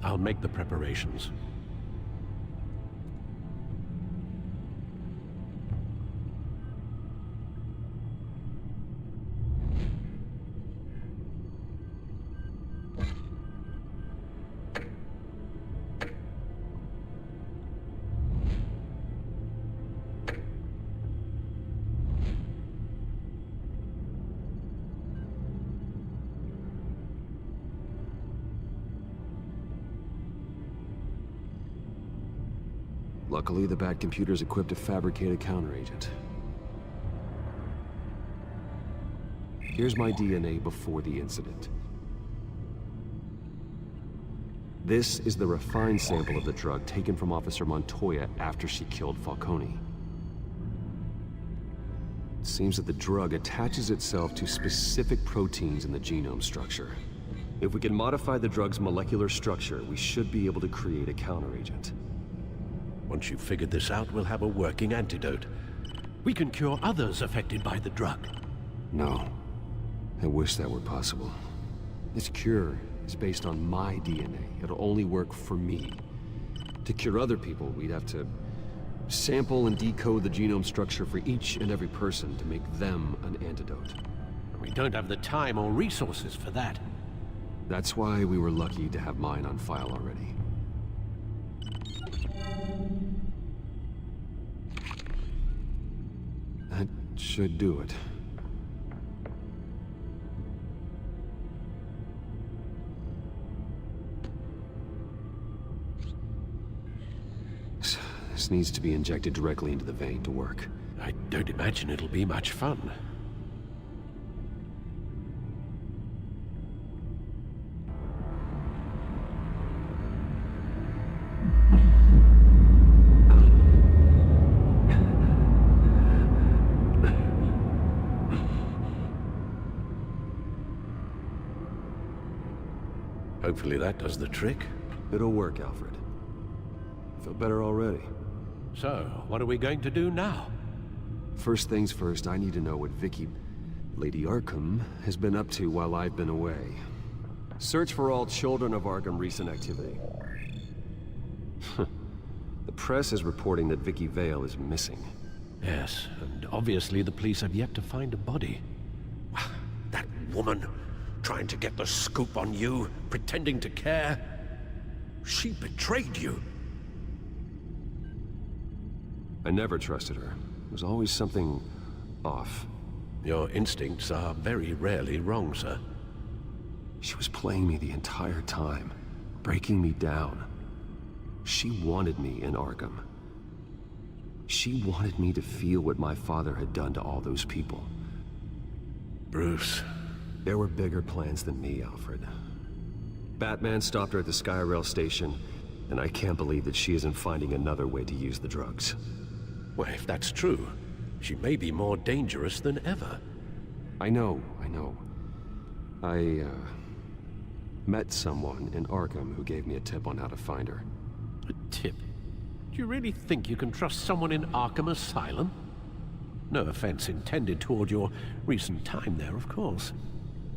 I'll make the preparations. Luckily, the Bat computer's equipped to fabricate a counteragent. Here's my DNA before the incident. This is the refined sample of the drug taken from Officer Montoya after she killed Falcone. It seems that the drug attaches itself to specific proteins in the genome structure. If we can modify the drug's molecular structure, we should be able to create a counteragent. Once you've figured this out, we'll have a working antidote. We can cure others affected by the drug. No. I wish that were possible. This cure is based on my DNA. It'll only work for me. To cure other people, we'd have to sample and decode the genome structure for each and every person to make them an antidote. We don't have the time or resources for that. That's why we were lucky to have mine on file already. That should do it. This needs to be injected directly into the vein to work. I don't imagine it'll be much fun. Hopefully that does the trick. It'll work, Alfred. I feel better already. So, what are we going to do now? First things first, I need to know what Vicky, Lady Arkham, has been up to while I've been away. Search for all children of Arkham recent activity. The press is reporting that Vicky Vale is missing. Yes, and obviously the police have yet to find a body. That woman, trying to get the scoop on you, pretending to care. She betrayed you. I never trusted her. There was always something off. Your instincts are very rarely wrong, sir. She was playing me the entire time, breaking me down. She wanted me in Arkham. She wanted me to feel what my father had done to all those people. Bruce. There were bigger plans than me, Alfred. Batman stopped her at the Skyrail station, and I can't believe that she isn't finding another way to use the drugs. Well, if that's true, she may be more dangerous than ever. I know. I met someone in Arkham who gave me a tip on how to find her. A tip? Do you really think you can trust someone in Arkham Asylum? No offense intended toward your recent time there, of course.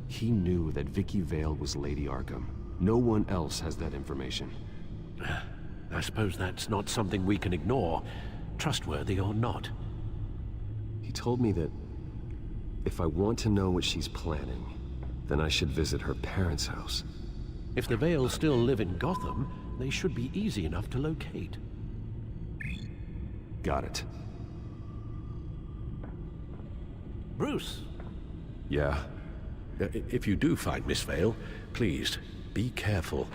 He knew that Vicky Vale was Lady Arkham. No one else has that information. I suppose that's not something we can ignore, trustworthy or not. He told me that if I want to know what she's planning, then I should visit her parents' house. If the Vales still live in Gotham, they should be easy enough to locate. Got it. Bruce, Yeah? If you do find Miss Vale, please, be careful.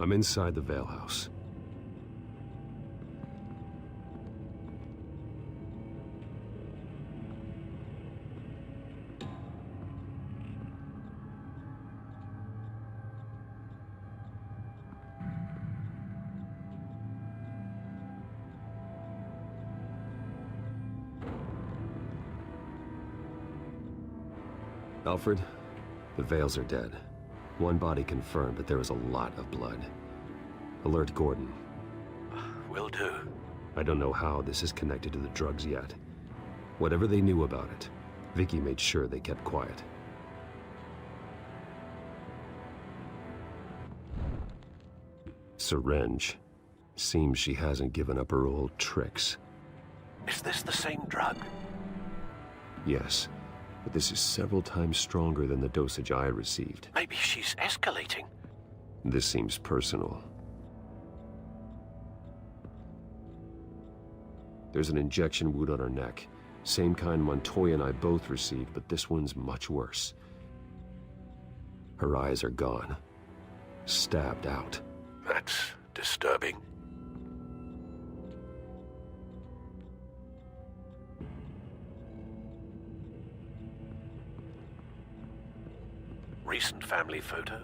I'm inside the Vale House. Alfred, the Vales are dead. One body confirmed, but there is a lot of blood. Alert Gordon. Will do. I don't know how this is connected to the drugs yet. Whatever they knew about it, Vicky made sure they kept quiet. Syringe. Seems she hasn't given up her old tricks. Is this the same drug? Yes, but this is several times stronger than the dosage I received. Maybe she's escalating. This seems personal. There's an injection wound on her neck. Same kind Montoya and I both received, but this one's much worse. Her eyes are gone. Stabbed out. That's disturbing. Recent family photo?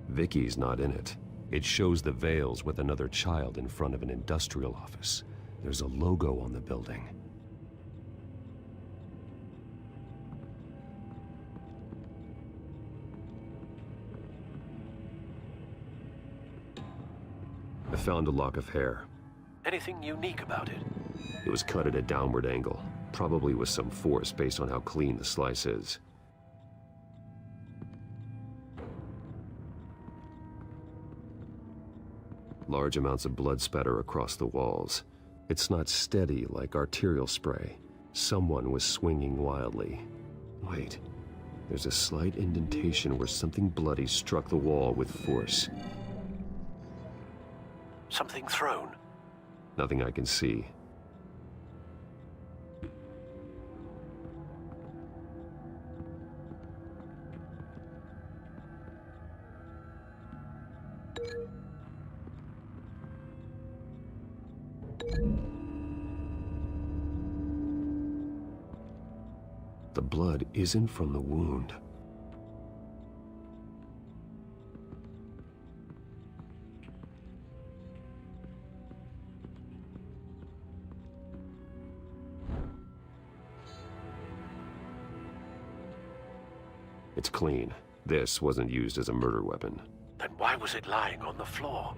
Vicky's not in it. It shows the Vales with another child in front of an industrial office. There's a logo on the building. I found a lock of hair. Anything unique about it? It was cut at a downward angle, probably with some force based on how clean the slice is. Large amounts of blood spatter across the walls. It's not steady like arterial spray. Someone was swinging wildly. Wait, there's a slight indentation where something bloody struck the wall with force. Something thrown? Nothing I can see. The blood isn't from the wound. It's clean. This wasn't used as a murder weapon. Then why was it lying on the floor?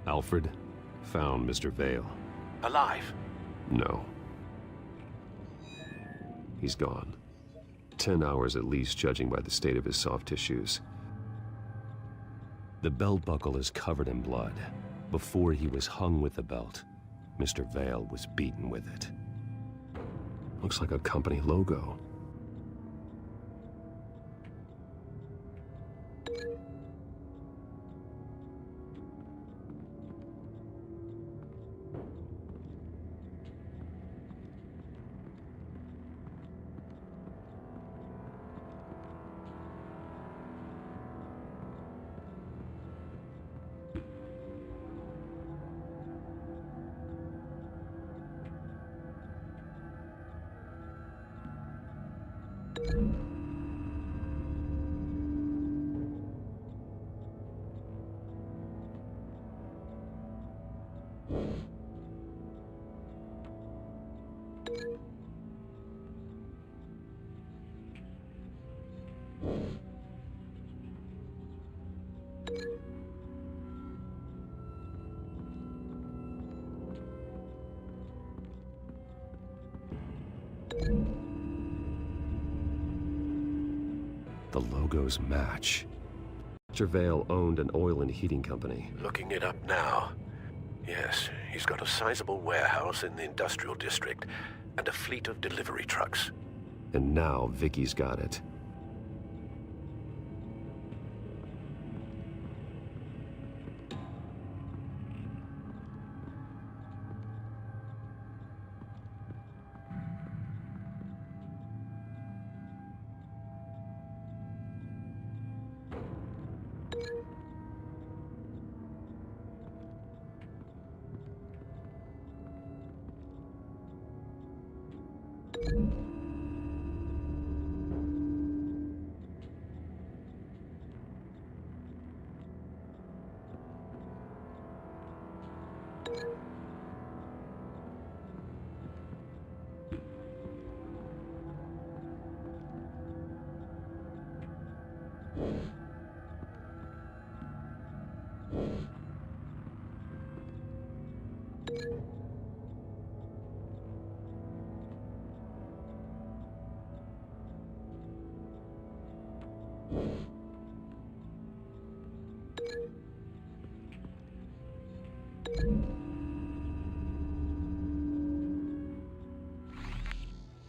Alfred found Mr. Vale. Alive? No. He's gone. 10 hours at least, judging by the state of his soft tissues. The belt buckle is covered in blood. Before he was hung with the belt, Mr. Vale was beaten with it. Looks like a company logo. The logos match. Mr. Vale owned an oil and heating company. Looking it up now. Yes, he's got a sizable warehouse in the industrial district and a fleet of delivery trucks. And now Vicky's got it.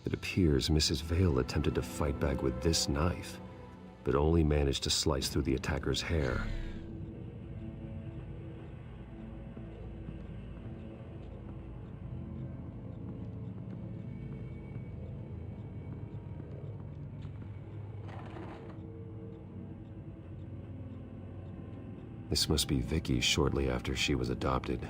It appears Mrs. Vale attempted to fight back with this knife, but only managed to slice through the attacker's hair. This must be Vicky shortly after she was adopted.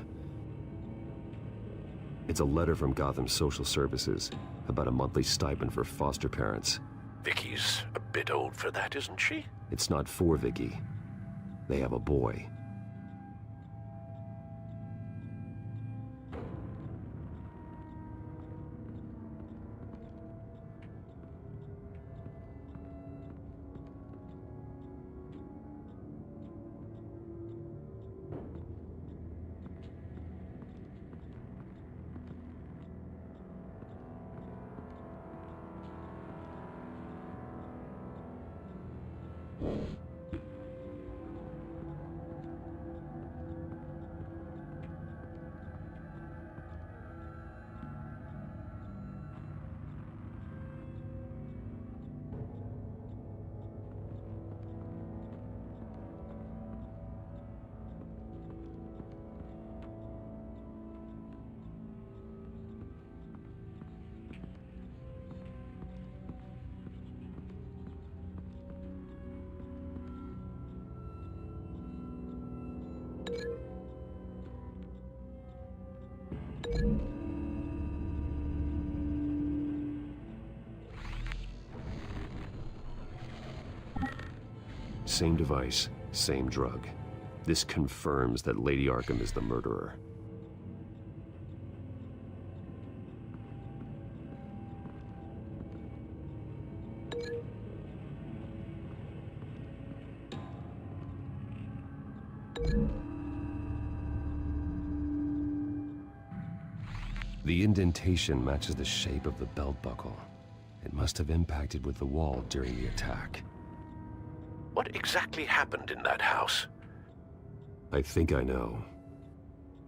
It's a letter from Gotham Social Services about a monthly stipend for foster parents. Vicky's a bit old for that, isn't she? It's not for Vicky. They have a boy. Same device, same drug. This confirms that Lady Arkham is the murderer. The indentation matches the shape of the belt buckle. It must have impacted with the wall during the attack. What exactly happened in that house? I think I know.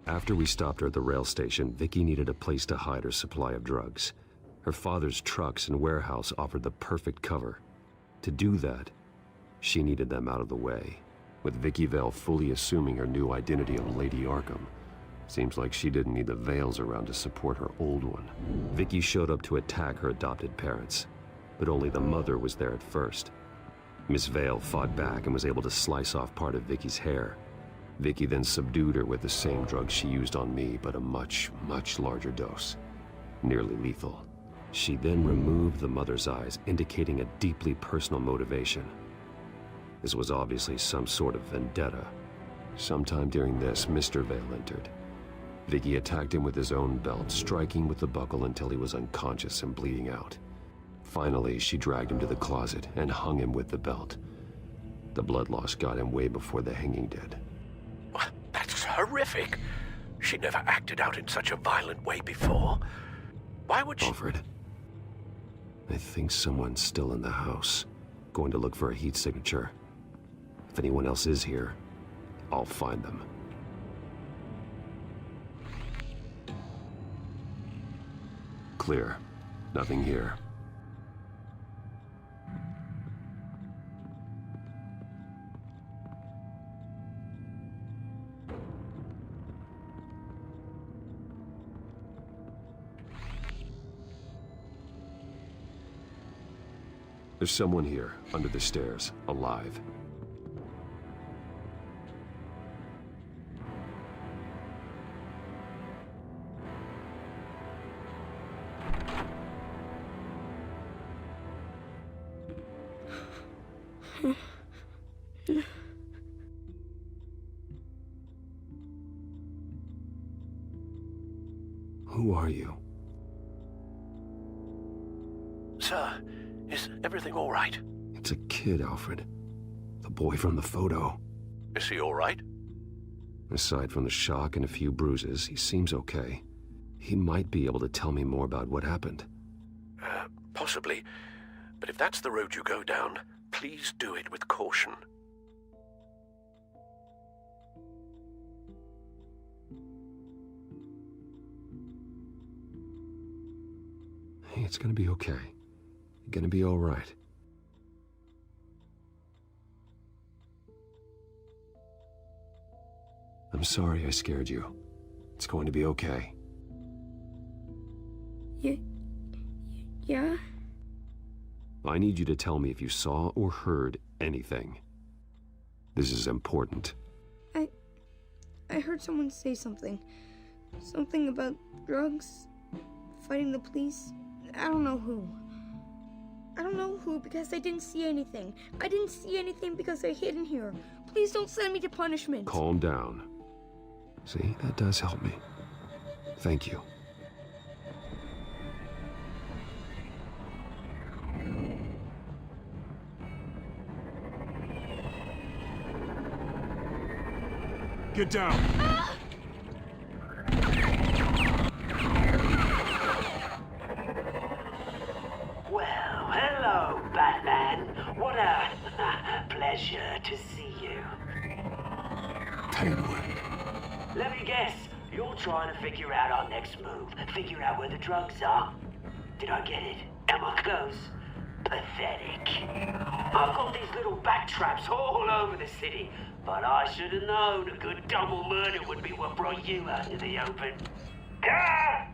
After we stopped her at the rail station, Vicky needed a place to hide her supply of drugs. Her father's trucks and warehouse offered the perfect cover. To do that, she needed them out of the way, with Vicky Vale fully assuming her new identity of Lady Arkham. Seems like she didn't need the Vales around to support her old one. Vicky showed up to attack her adopted parents, but only the mother was there at first. Miss Vale fought back and was able to slice off part of Vicky's hair. Vicky then subdued her with the same drug she used on me, but a much, much larger dose. Nearly lethal. She then removed the mother's eyes, indicating a deeply personal motivation. This was obviously some sort of vendetta. Sometime during this, Mr. Vale entered. Vicky attacked him with his own belt, striking with the buckle until he was unconscious and bleeding out. Finally, she dragged him to the closet and hung him with the belt. The blood loss got him way before the hanging did. That's horrific. She never acted out in such a violent way before. Why would she— Alfred, I think someone's still in the house. going to look for a heat signature. If anyone else is here, I'll find them. Clear. Nothing here. There's someone here, under the stairs, alive. Who are you? Sir, is everything all right? It's a kid, Alfred. The boy from the photo. Is he all right? Aside from the shock and a few bruises, he seems okay. He might be able to tell me more about what happened. Possibly. But if that's the road you go down, please do it with caution. Hey, it's gonna be okay. You're gonna be all right. I'm sorry I scared you. It's going to be okay. Yeah? I need you to tell me if you saw or heard anything. This is important. I heard someone say something. Something about drugs, fighting the police. I don't know who. I don't know who because I didn't see anything. I didn't see anything because I hid in here. Please don't send me to punishment. Calm down. See, that does help me. Thank you. Get down! Well, hello, Batman. What a pleasure to see you. Penguin. Let me guess, you're trying to figure out our next move. Figure out where the drugs are. Did I get it? Am I close? Pathetic. I've got these little bat traps all over the city, but I should have known a good double murder would be what brought you out into the open. Ah!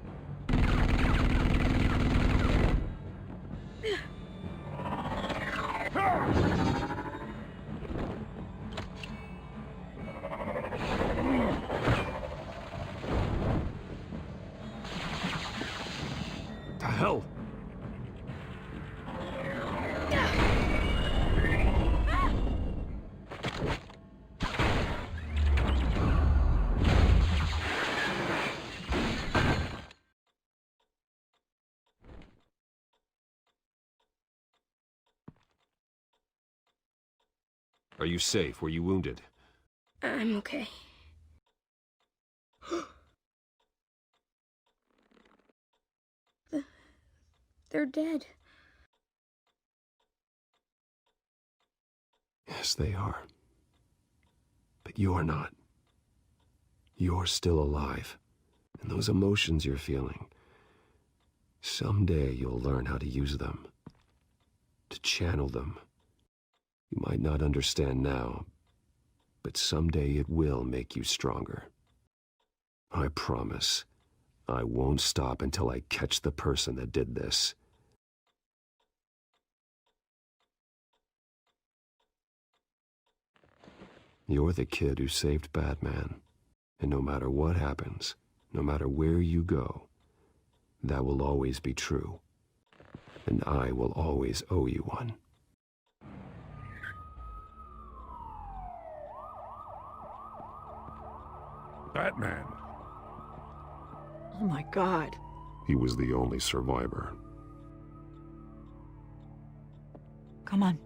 The hell? Are you safe? Were you wounded? I'm okay. They're dead. Yes, they are. But you're not. You're still alive. And those emotions you're feeling, someday you'll learn how to use them. To channel them. You might not understand now, but someday it will make you stronger. I promise, I won't stop until I catch the person that did this. You're the kid who saved Batman, and no matter what happens, no matter where you go, that will always be true, and I will always owe you one. Batman. Oh my God. He was the only survivor. Come on.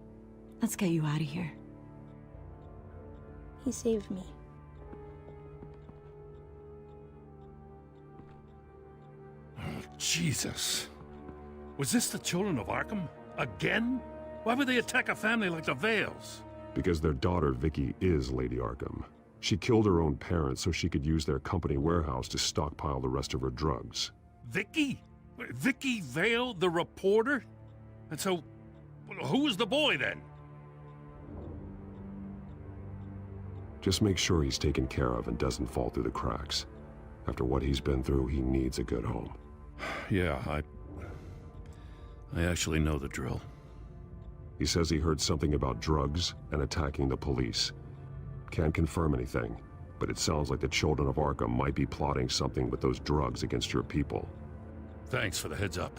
Let's get you out of here. He saved me. Oh, Jesus. Was this the children of Arkham? Again? Why would they attack a family like the Vales? Because their daughter, Vicky, is Lady Arkham. She killed her own parents so she could use their company warehouse to stockpile the rest of her drugs. Vicky? Vicky Vale, the reporter? And so, who was the boy then? Just make sure he's taken care of and doesn't fall through the cracks. After what he's been through, he needs a good home. Yeah, I actually know the drill. He says he heard something about drugs and attacking the police. Can't confirm anything, but it sounds like the Children of Arkham might be plotting something with those drugs against your people. Thanks for the heads up.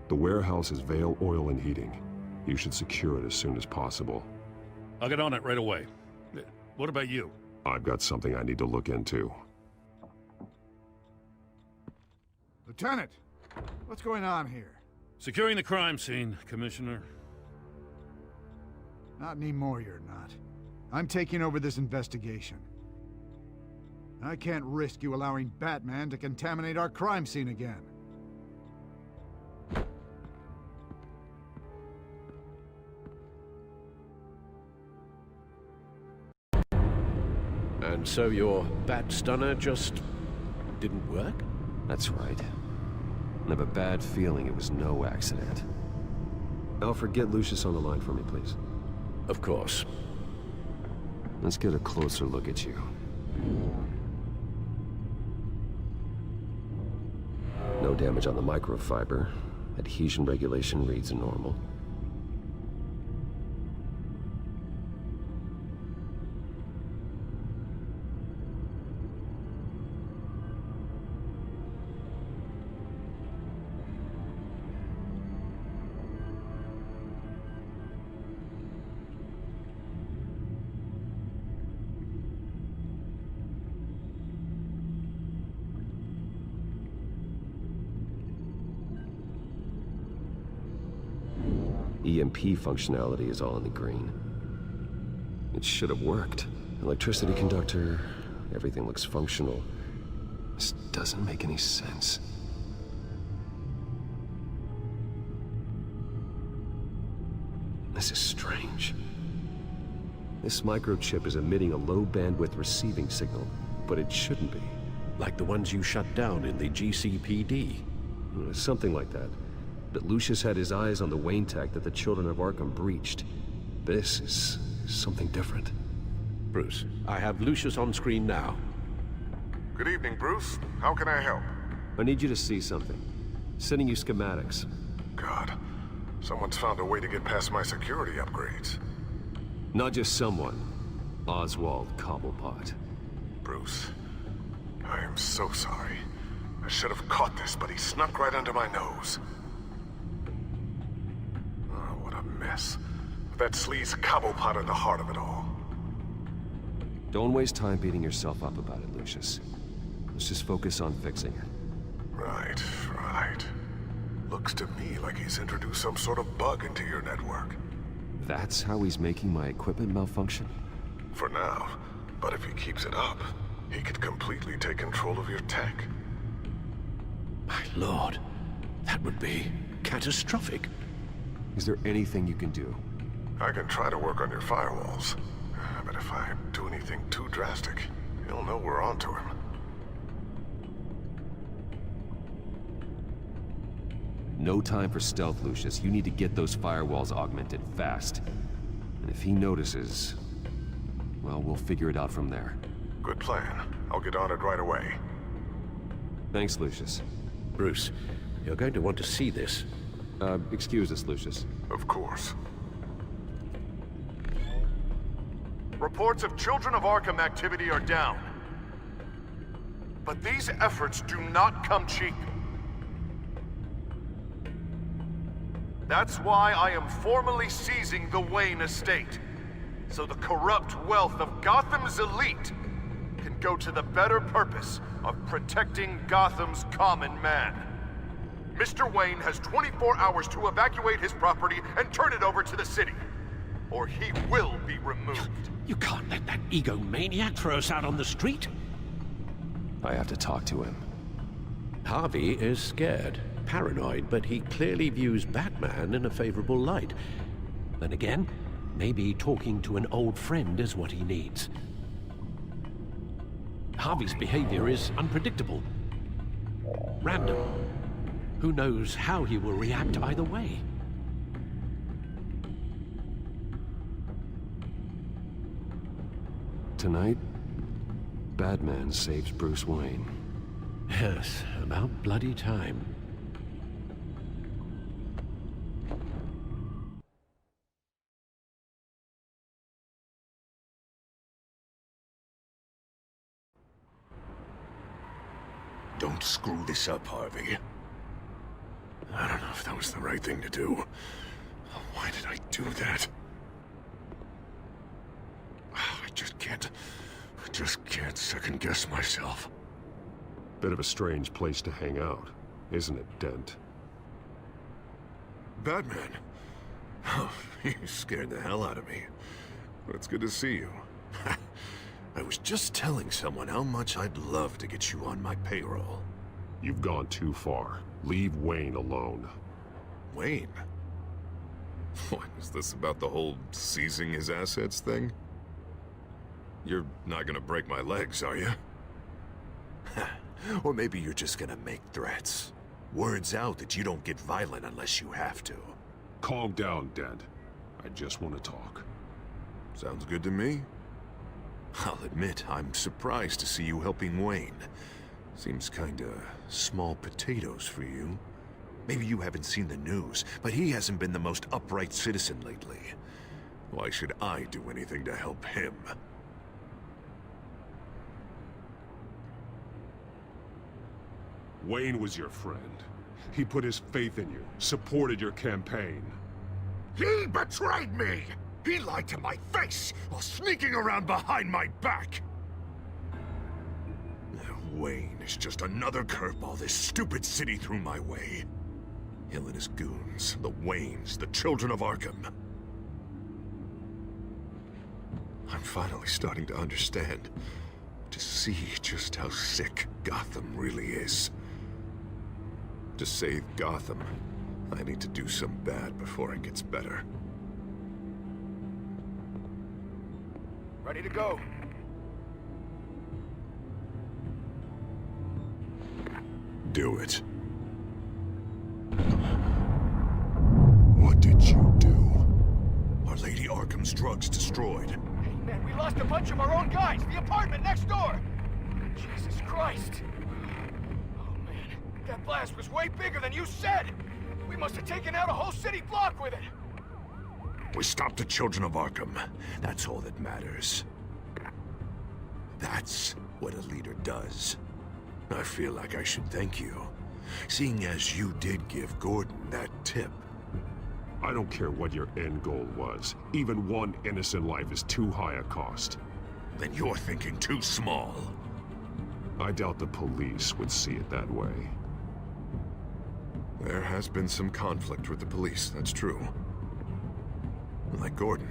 The warehouse is Vale Oil and Heating. You should secure it as soon as possible. I'll get on it right away. What about you? I've got something I need to look into. Lieutenant, what's going on here? Securing the crime scene, Commissioner. Not anymore, you're not. I'm taking over this investigation. I can't risk you allowing Batman to contaminate our crime scene again. And so your bat stunner just didn't work? That's right. I have a bad feeling it was no accident. Alfred, get Lucius on the line for me, please. Of course. Let's get a closer look at you. No damage on the microfiber. Adhesion regulation reads normal. EMP functionality is all in the green. It should have worked. Electricity conductor, everything looks functional. This doesn't make any sense. This is strange. This microchip is emitting a low-bandwidth receiving signal, but it shouldn't be. Like the ones you shut down in the GCPD? Something like that. But Lucius had his eyes on the Wayne tech that the Children of Arkham breached. This is something different. Bruce, I have Lucius on screen now. Good evening, Bruce. How can I help? I need you to see something. Sending you schematics. God, someone's found a way to get past my security upgrades. Not just someone. Oswald Cobblepot. Bruce, I am so sorry. I should have caught this, but he snuck right under my nose. Oh, what a mess. That sleaze Cobblepot at the heart of it all. Don't waste time beating yourself up about it, Lucius. Let's just focus on fixing it. Right, right. Looks to me like he's introduced some sort of bug into your network. That's how he's making my equipment malfunction? For now. But if he keeps it up, he could completely take control of your tech. My lord, that would be catastrophic. Is there anything you can do? I can try to work on your firewalls. But if I do anything too drastic, he'll know we're onto him. No time for stealth, Lucius. You need to get those firewalls augmented fast. And if he notices, well, we'll figure it out from there. Good plan. I'll get on it right away. Thanks, Lucius. Bruce, you're going to want to see this. Excuse us, Lucius. Of course. Reports of Children of Arkham activity are down. But these efforts do not come cheap. That's why I am formally seizing the Wayne estate, so the corrupt wealth of Gotham's elite can go to the better purpose of protecting Gotham's common man. Mr. Wayne has 24 hours to evacuate his property and turn it over to the city, or he will be removed. You can't let that egomaniac throw us out on the street. I have to talk to him. Harvey is scared. paranoid, but he clearly views Batman in a favorable light. Then again, maybe talking to an old friend is what he needs. Harvey's behavior is unpredictable. Random. Who knows how he will react either way? Tonight, Batman saves Bruce Wayne. Yes, about bloody time. Don't screw this up, Harvey. I don't know if that was the right thing to do. Why did I do that? I just can't second-guess myself. Bit of a strange place to hang out, isn't it, Dent? Batman? Oh, you scared the hell out of me. But it's good to see you. I was just telling someone how much I'd love to get you on my payroll. You've gone too far. Leave Wayne alone. Wayne? What, is this about the whole seizing his assets thing? You're not gonna break my legs, are you? Or maybe you're just gonna make threats. Words out that you don't get violent unless you have to. Calm down, Dent. I just want to talk. Sounds good to me. I'll admit, I'm surprised to see you helping Wayne. Seems kinda small potatoes for you. Maybe you haven't seen the news, but he hasn't been the most upright citizen lately. Why should I do anything to help him? Wayne was your friend. He put his faith in you, supported your campaign. He betrayed me! He lied to my face while sneaking around behind my back! Wayne is just another curveball this stupid city threw my way. Hill and his goons, the Waynes, the children of Arkham. I'm finally starting to understand, to see just how sick Gotham really is. To save Gotham, I need to do some bad before it gets better. Ready to go. Do it. What did you do? Our Lady Arkham's drugs destroyed. Hey, man, we lost a bunch of our own guys. The apartment next door. Jesus Christ. Oh, man. That blast was way bigger than you said. We must have taken out a whole city block with it. We stopped the children of Arkham. That's all that matters. That's what a leader does. I feel like I should thank you, seeing as you did give Gordon that tip. I don't care what your end goal was. Even one innocent life is too high a cost. Then you're thinking too small. I doubt the police would see it that way. There has been some conflict with the police, that's true. Like Gordon.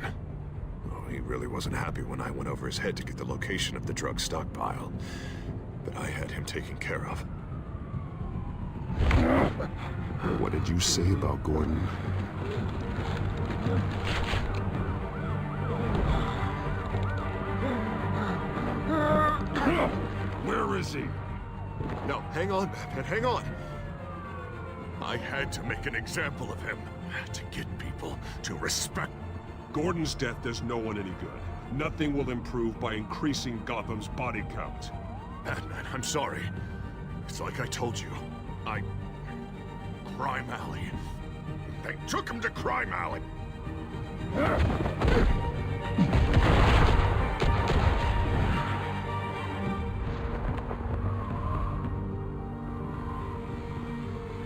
Oh, he really wasn't happy when I went over his head to get the location of the drug stockpile. But I had him taken care of. What did you say about Gordon? Where is he? No, hang on, Batman, hang on. I had to make an example of him. To get people to respect. Gordon's death does no one any good. Nothing will improve by increasing Gotham's body count. Batman, I'm sorry. It's like I told you. Crime Alley. They took him to Crime Alley.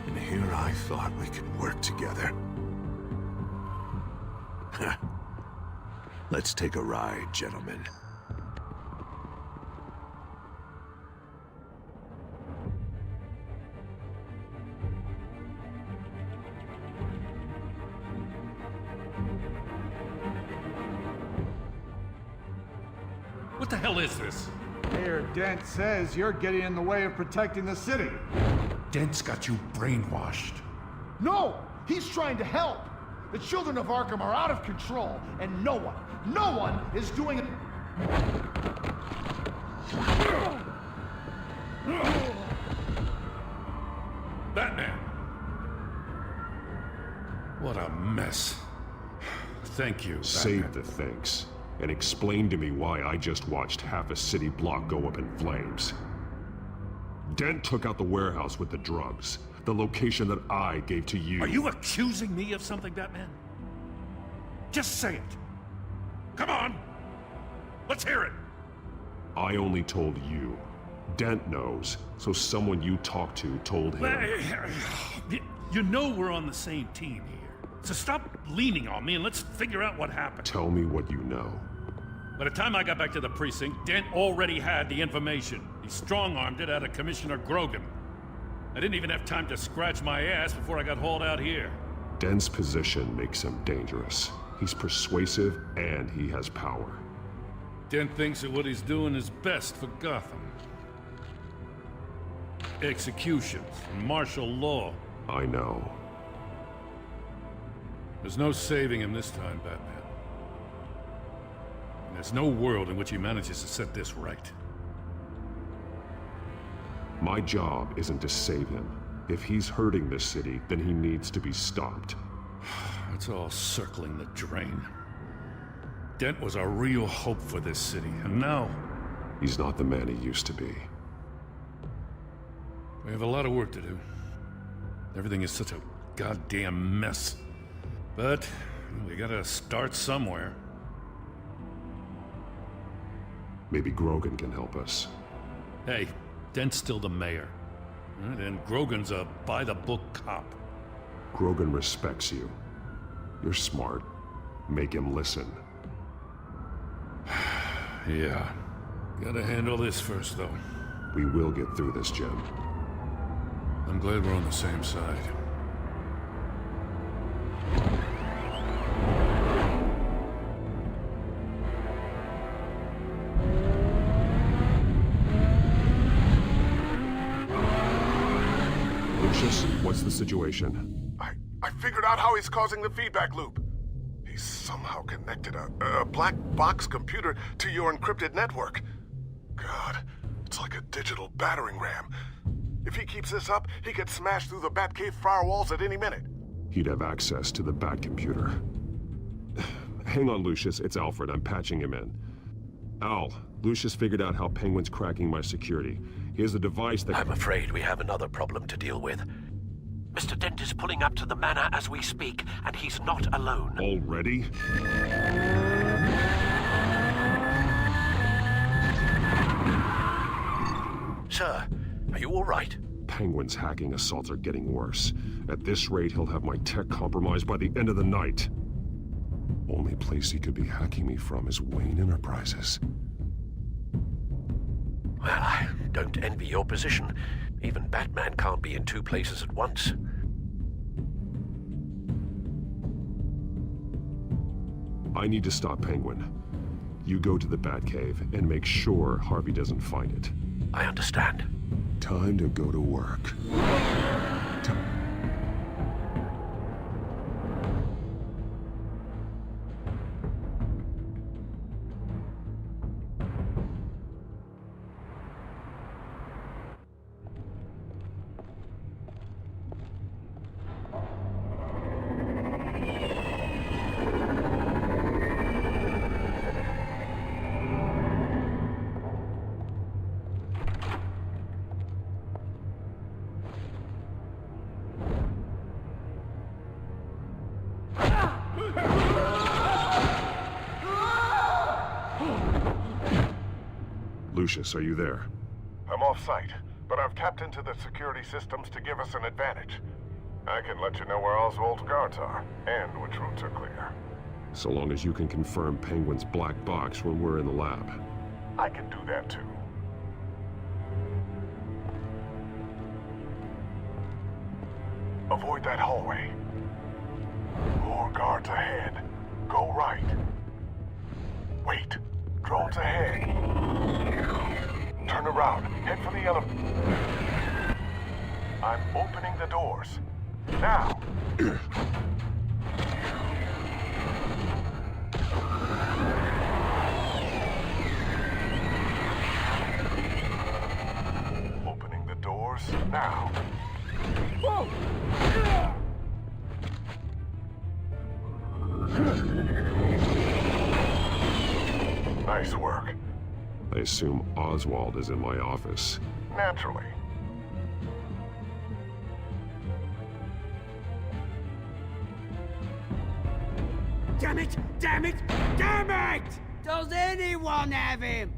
And here I thought we could work together. Let's take a ride, gentlemen. What the hell is this? Mayor Dent says you're getting in the way of protecting the city. Dent's got you brainwashed. No! He's trying to help! The children of Arkham are out of control, and no one is doing it. Batman! What a mess. Thank you, Batman. Save the thanks, and explain to me why I just watched half a city block go up in flames. Dent took out the warehouse with the drugs, the location that I gave to you. Are you accusing me of something, Batman? Just say it. Come on! Let's hear it! I only told you. Dent knows, so someone you talked to told him. You know we're on the same team here. So stop leaning on me and let's figure out what happened. Tell me what you know. By the time I got back to the precinct, Dent already had the information. He strong-armed it out of Commissioner Grogan. I didn't even have time to scratch my ass before I got hauled out here. Dent's position makes him dangerous. He's persuasive and he has power. Dent thinks that what he's doing is best for Gotham. Executions and martial law. I know. There's no saving him this time, Batman. And there's no world in which he manages to set this right. My job isn't to save him. If he's hurting this city, then he needs to be stopped. It's all circling the drain. Dent was a real hope for this city, and now... He's not the man he used to be. We have a lot of work to do. Everything is such a goddamn mess. But we gotta start somewhere. Maybe Grogan can help us. Hey, Dent's still the mayor. And Grogan's a by-the-book cop. Grogan respects you. You're smart. Make him listen. Yeah. Gotta handle this first, though. We will get through this, Jim. I'm glad we're on the same side. Lucius, what's the situation? I figured out how he's causing the feedback loop. He's somehow connected a black box computer to your encrypted network. God, it's like a digital battering ram. If he keeps this up, he could smash through the Batcave firewalls at any minute. He'd have access to the Bat computer. Hang on, Lucius. It's Alfred. I'm patching him in. Al, Lucius figured out how Penguin's cracking my security. He has a device that... I'm afraid we have another problem to deal with. Mr. Dent is pulling up to the manor as we speak, and he's not alone. Already? Sir, are you all right? Penguin's hacking assaults are getting worse. At this rate, he'll have my tech compromised by the end of the night. Only place he could be hacking me from is Wayne Enterprises. Well, I don't envy your position. Even Batman can't be in two places at once. I need to stop Penguin. You go to the Batcave and make sure Harvey doesn't find it. I understand. Time to go to work. Lucius, are you there? I'm off-site, but I've tapped into the security systems to give us an advantage. I can let you know where Oswald's guards are, and which routes are clear. So long as you can confirm Penguin's black box when we're in the lab. I can do that too. Avoid that hallway. More guards ahead. Go right. Wait. Drones ahead. Turn around. Head for the elevator. I'm opening the doors. Now! Opening the doors now. Whoa! Nice work. I assume Oswald is in my office. Naturally. Damn it! Damn it! Damn it! Does anyone have him?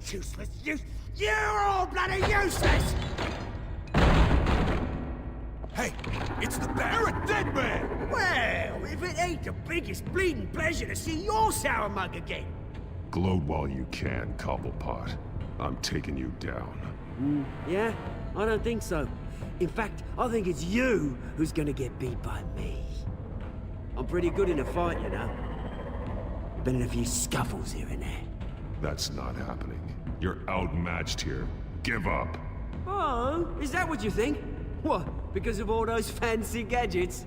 Useless, you're all bloody useless! Hey, it's the bat. You're a dead man! Well, if it ain't the biggest bleeding pleasure to see your sour mug again. Gloat while you can, Cobblepot. I'm taking you down. Yeah? I don't think so. In fact, I think it's you who's gonna get beat by me. I'm pretty good in a fight, you know. Been in a few scuffles here and there. That's not happening. You're outmatched here. Give up. Oh, is that what you think? What, because of all those fancy gadgets?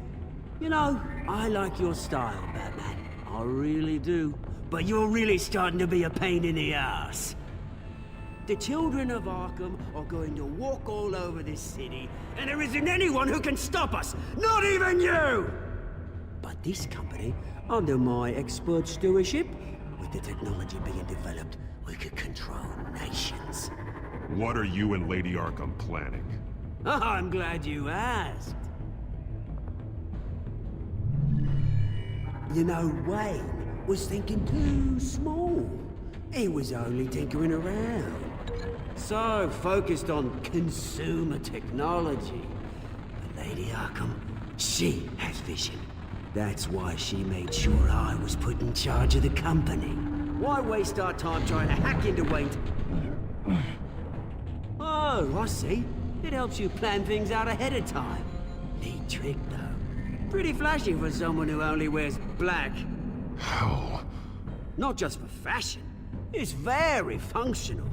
You know, I like your style, Batman. I really do. But you're really starting to be a pain in the ass. The children of Arkham are going to walk all over this city, and there isn't anyone who can stop us! Not even you! But this company, under my expert stewardship, with the technology being developed, we could control nations. What are you and Lady Arkham planning? Oh, I'm glad you asked. You know, Wayne was thinking too small. He was only tinkering around. So focused on consumer technology. But Lady Arkham, she has vision. That's why she made sure I was put in charge of the company. Why waste our time trying to hack into Wayne? Oh, I see. It helps you plan things out ahead of time. Neat trick, though. Pretty flashy for someone who only wears black. Hell. Not just for fashion. It's very functional.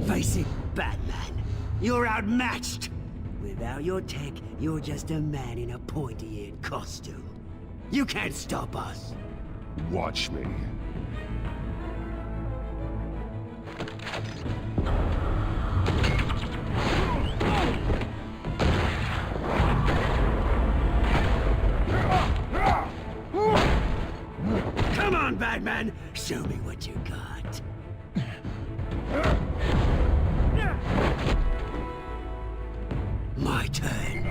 Face it, Batman. You're outmatched. Without your tech, you're just a man in a pointy-eared costume. You can't stop us. Watch me. Come on, Batman! Show me what you got. My turn.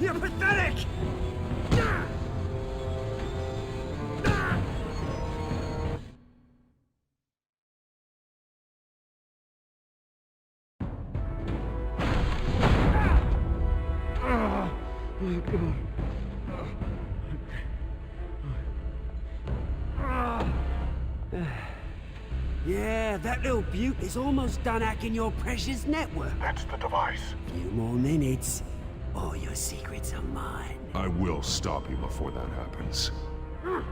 You're pathetic! Oh, God. Yeah, that little beaut is almost done hacking your precious network. That's the device. Few more minutes. All your secrets are mine. I will stop you before that happens. Oh,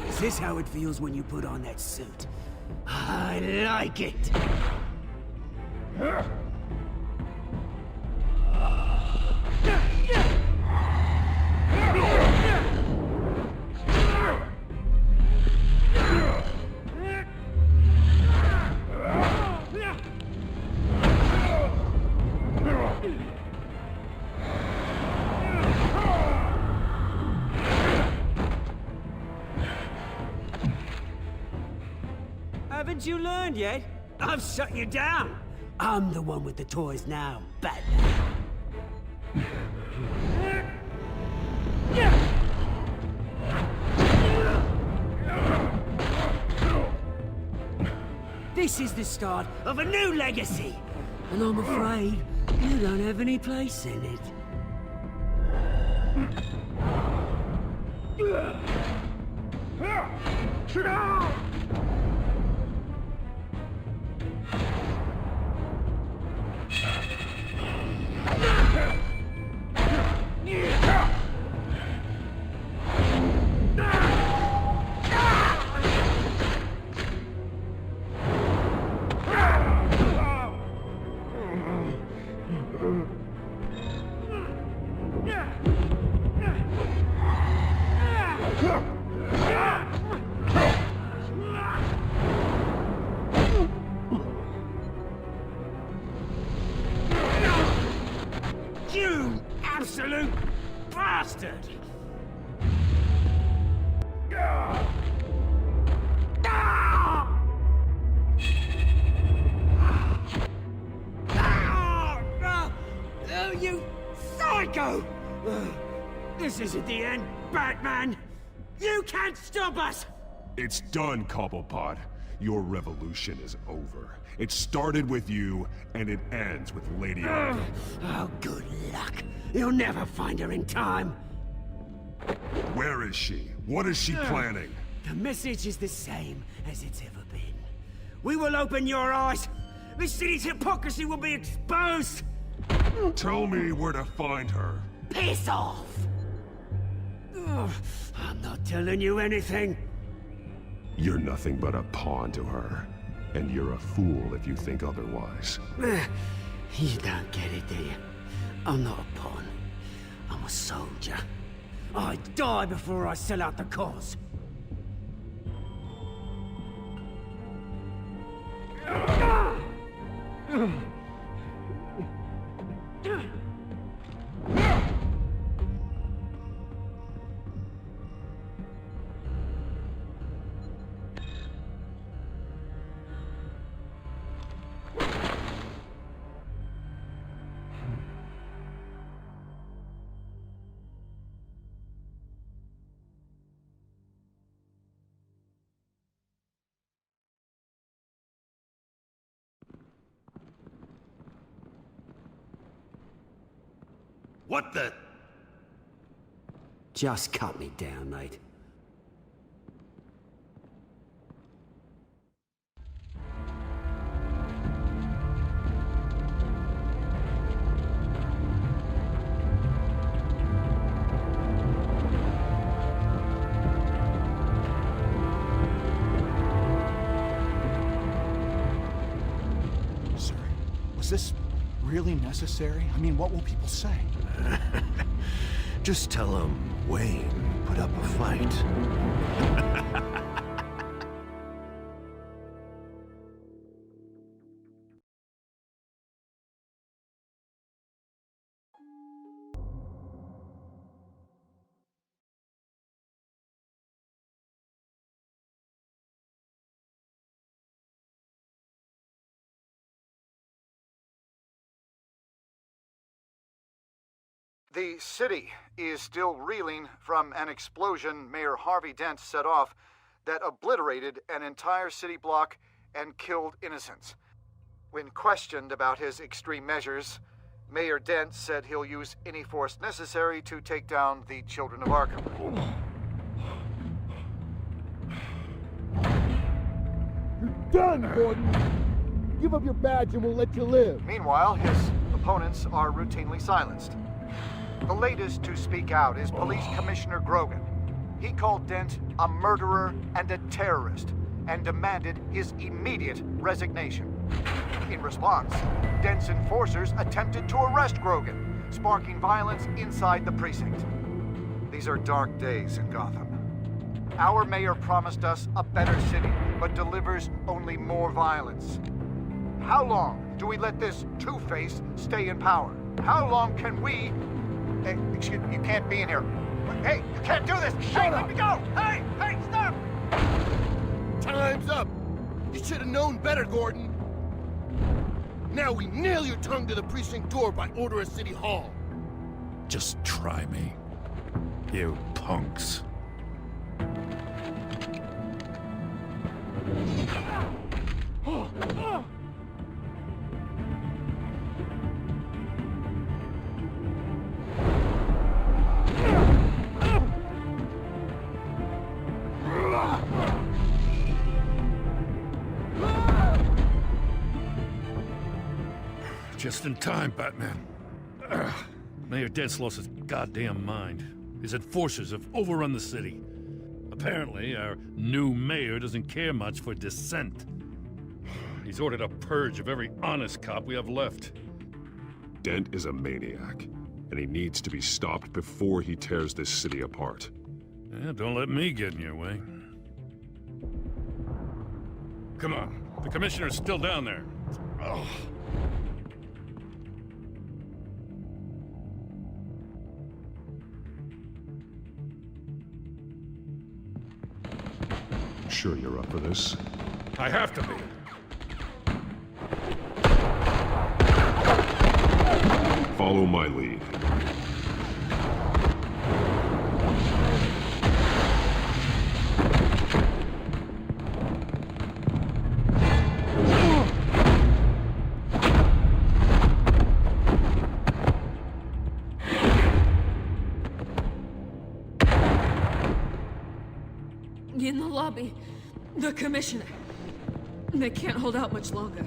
is this how it feels when you put on that suit? I like it! Haven't you learned yet? I've shut you down. I'm the one with the toys now, Batman. This is the start of a new legacy, and I'm afraid you don't have any place in it. This isn't the end, Batman! You can't stop us! It's done, Cobblepot. Your revolution is over. It started with you, and it ends with Lady Arkham. Oh, good luck. You'll never find her in time. Where is she? What is she planning? The message is the same as it's ever been. We will open your eyes. The city's hypocrisy will be exposed. Tell me where to find her. Piss off! Ugh, I'm not telling you anything. You're nothing but a pawn to her. And you're a fool if you think otherwise. You don't get it, do you? I'm not a pawn. I'm a soldier. I'd die before I sell out the cause. What the? Just cut me down, mate. Sir, was this really necessary? I mean, what will people say? Just tell him Wayne put up a fight. The city is still reeling from an explosion Mayor Harvey Dent set off that obliterated an entire city block and killed innocents. When questioned about his extreme measures, Mayor Dent said he'll use any force necessary to take down the children of Arkham. You're done, Gordon! Give up your badge and we'll let you live. Meanwhile, his opponents are routinely silenced. The latest to speak out is Police Commissioner Grogan. He called Dent a murderer and a terrorist and demanded his immediate resignation. In response, Dent's enforcers attempted to arrest Grogan, sparking violence inside the precinct. These are dark days in Gotham. Our mayor promised us a better city, but delivers only more violence. How long do we let this two-face stay in power? How long can we... Hey, excuse me, you can't be in here. Hey, you can't do this! Hey, let me go! Hey, hey, stop! Time's up! You should have known better, Gordon. Now we nail your tongue to the precinct door by order of City Hall. Just try me, you punks. Just in time, Batman. Mayor Dent's lost his goddamn mind. His enforcers have overrun the city. Apparently, our new mayor doesn't care much for dissent. He's ordered a purge of every honest cop we have left. Dent is a maniac, and he needs to be stopped before he tears this city apart. Yeah, don't let me get in your way. Come on, the commissioner's still down there. Oh. Sure you're up for this? I have to be. Follow my lead. In the lobby. The commissioner. They can't hold out much longer.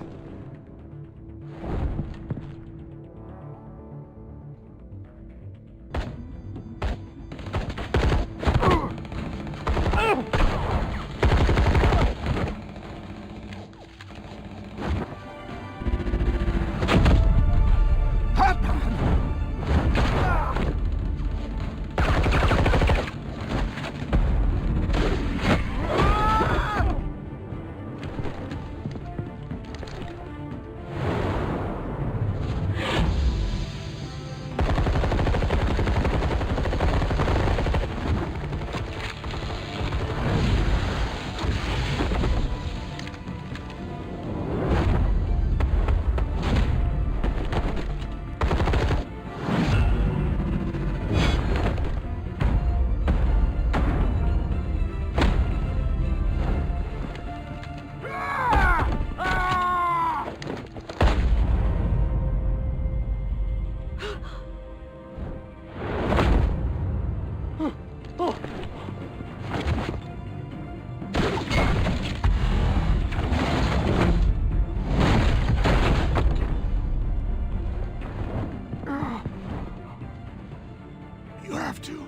You have to.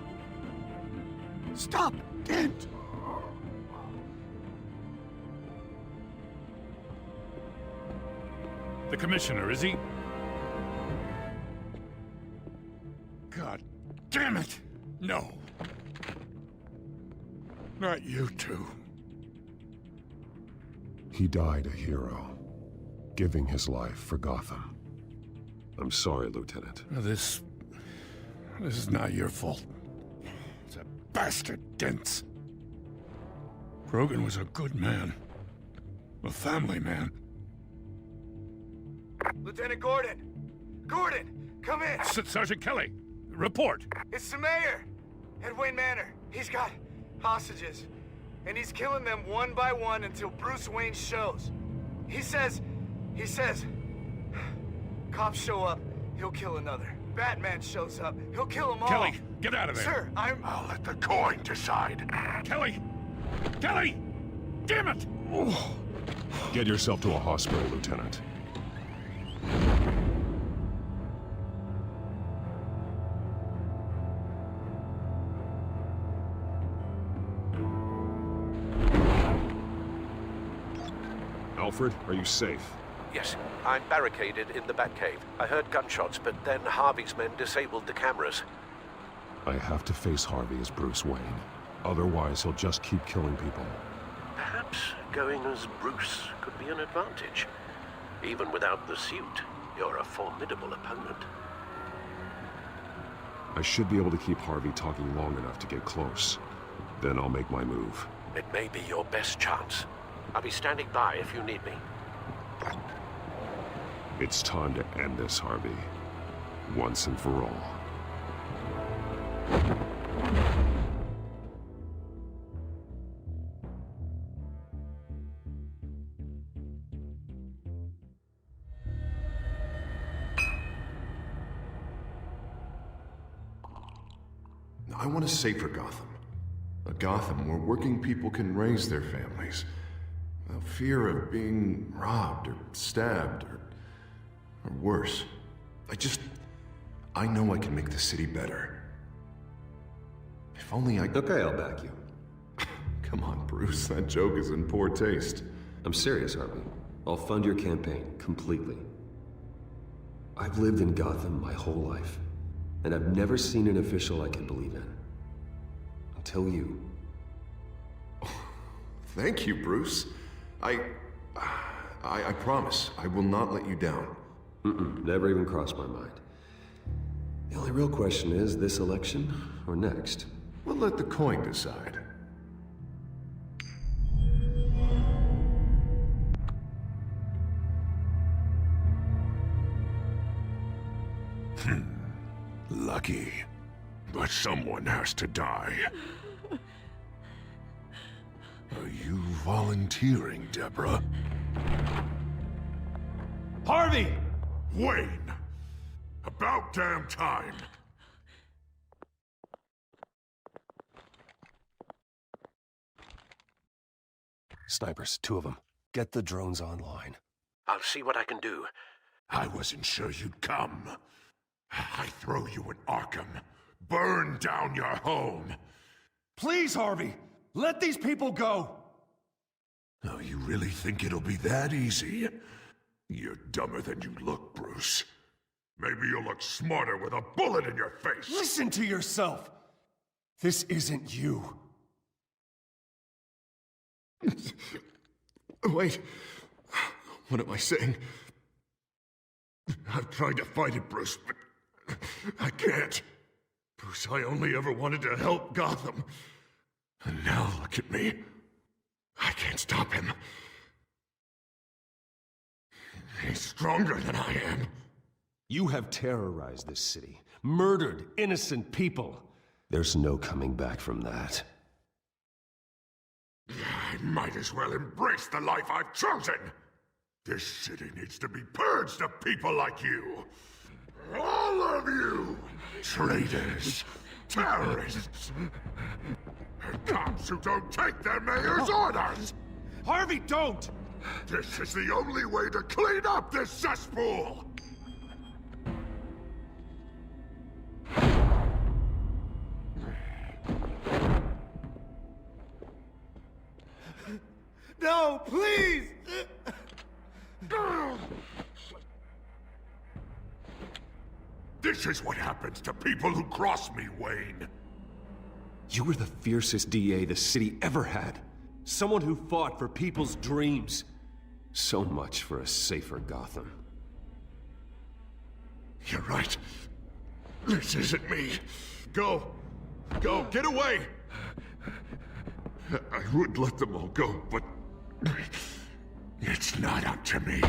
Stop, Dent! The commissioner, is he? God damn it! No. Not you two. He died a hero, giving his life for Gotham. I'm sorry, Lieutenant. This is not your fault. It's a bastard, Dent. Grogan was a good man. A family man. Lieutenant Gordon! Gordon! Come in! Sergeant Kelly! Report! It's the mayor! At Wayne Manor. He's got hostages. And he's killing them one by one until Bruce Wayne shows. He says... Cops show up, he'll kill another. Batman shows up, he'll kill them all. Kelly, get out of there! Sir, I'll let the coin decide. Kelly! Kelly! Damn it! Oh. Get yourself to a hospital, Lieutenant. Alfred, are you safe? Yes, I'm barricaded in the Batcave. I heard gunshots, but then Harvey's men disabled the cameras. I have to face Harvey as Bruce Wayne. Otherwise, he'll just keep killing people. Perhaps going as Bruce could be an advantage. Even without the suit, you're a formidable opponent. I should be able to keep Harvey talking long enough to get close. Then I'll make my move. It may be your best chance. I'll be standing by if you need me. It's time to end this, Harvey. Once and for all. I want a safer Gotham. A Gotham where working people can raise their families. Without fear of being robbed or stabbed or worse. I know I can make the city better. If only I... Okay, I'll back you. Come on, Bruce, that joke is in poor taste. I'm serious, Harvey. I'll fund your campaign, completely. I've lived in Gotham my whole life, and I've never seen an official I can believe in. Until you. Thank you, Bruce. I promise, I will not let you down. Never even crossed my mind. The only real question is, this election or next? We'll let the coin decide. Lucky. But someone has to die. Are you volunteering, Deborah? Harvey! Wayne! About damn time! Snipers, 2 of them. Get the drones online. I'll see what I can do. I wasn't sure you'd come. I throw you in Arkham. Burn down your home. Please, Harvey! Let these people go! Oh, you really think it'll be that easy? You're dumber than you look, Bruce. Maybe you'll look smarter with a bullet in your face. Listen to yourself! This isn't you. Wait. What am I saying? I've tried to fight it, Bruce, but I can't. Bruce, I only ever wanted to help Gotham. And now look at me. I can't stop him. He's stronger than I am. You have terrorized this city, murdered innocent people. There's no coming back from that. I might as well embrace the life I've chosen. This city needs to be purged of people like you. All of you! Traitors, terrorists, and cops who don't take their mayor's orders! Harvey, don't! This is the only way to clean up this cesspool! No, please! This is what happens to people who cross me, Wayne. You were the fiercest DA the city ever had. Someone who fought for people's dreams. So much for a safer Gotham. You're right. This isn't me. Go. Go, get away! I would let them all go, but it's not up to me.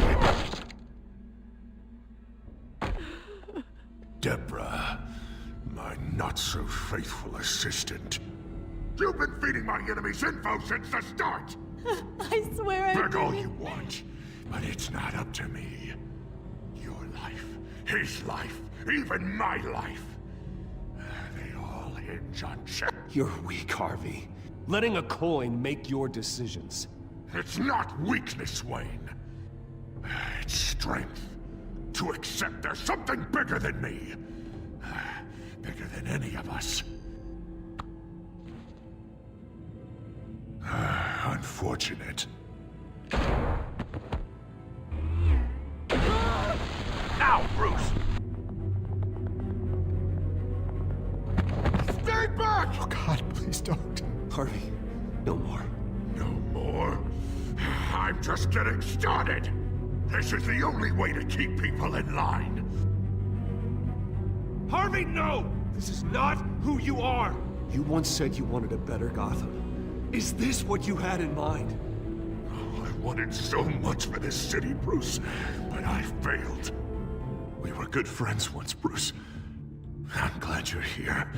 Deborah, my not-so-faithful assistant. You've been feeding my enemies info since the start! I swear I Beg all you want, but it's not up to me. Your life, his life, even my life. They all hinge on check. You're weak, Harvey. Letting a coin make your decisions. It's not weakness, Wayne. It's strength. To accept there's something bigger than me. Bigger than any of us. Unfortunate. Now, Bruce! Stay back! Oh God, please don't. Harvey, no more. No more? I'm just getting started! This is the only way to keep people in line. Harvey, no! This is not who you are! You once said you wanted a better Gotham. Is this what you had in mind? Oh, I wanted so much for this city, Bruce, but I failed. We were good friends once, Bruce. I'm glad you're here.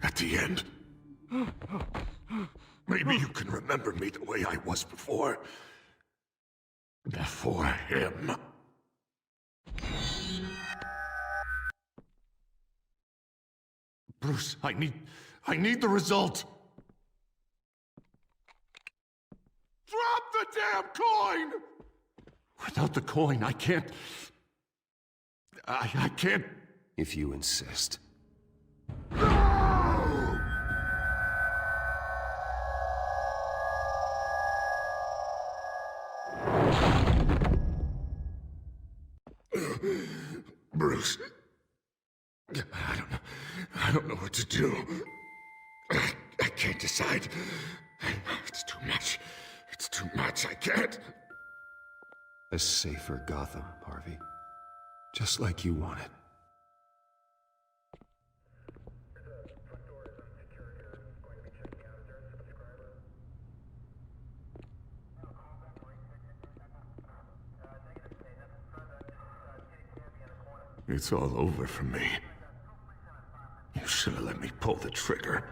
At the end. Maybe you can remember me the way I was before. Before him. Bruce, I need the result. Drop the damn coin! Without the coin, I can't... I can't... If you insist. Bruce, I don't know what to do. I can't decide. It's too much. It's too much. I can't. A safer Gotham, Harvey. Just like you wanted. It's all over for me. You should have let me pull the trigger.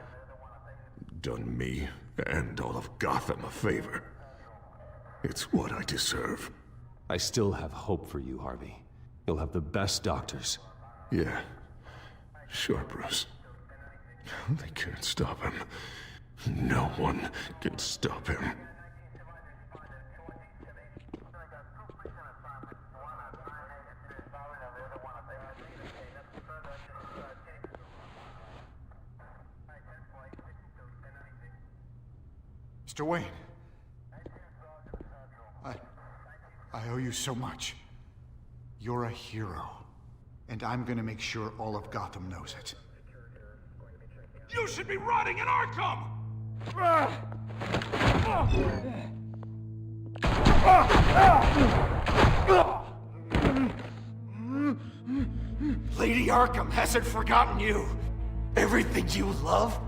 Done me and all of Gotham a favor. It's what I deserve. I still have hope for you, Harvey. You'll have the best doctors. Yeah. Sure, Bruce. They can't stop him. No one can stop him. Mr. Wayne. I owe you so much. You're a hero. And I'm gonna make sure all of Gotham knows it. You should be rotting in Arkham! Lady Arkham hasn't forgotten you. Everything you love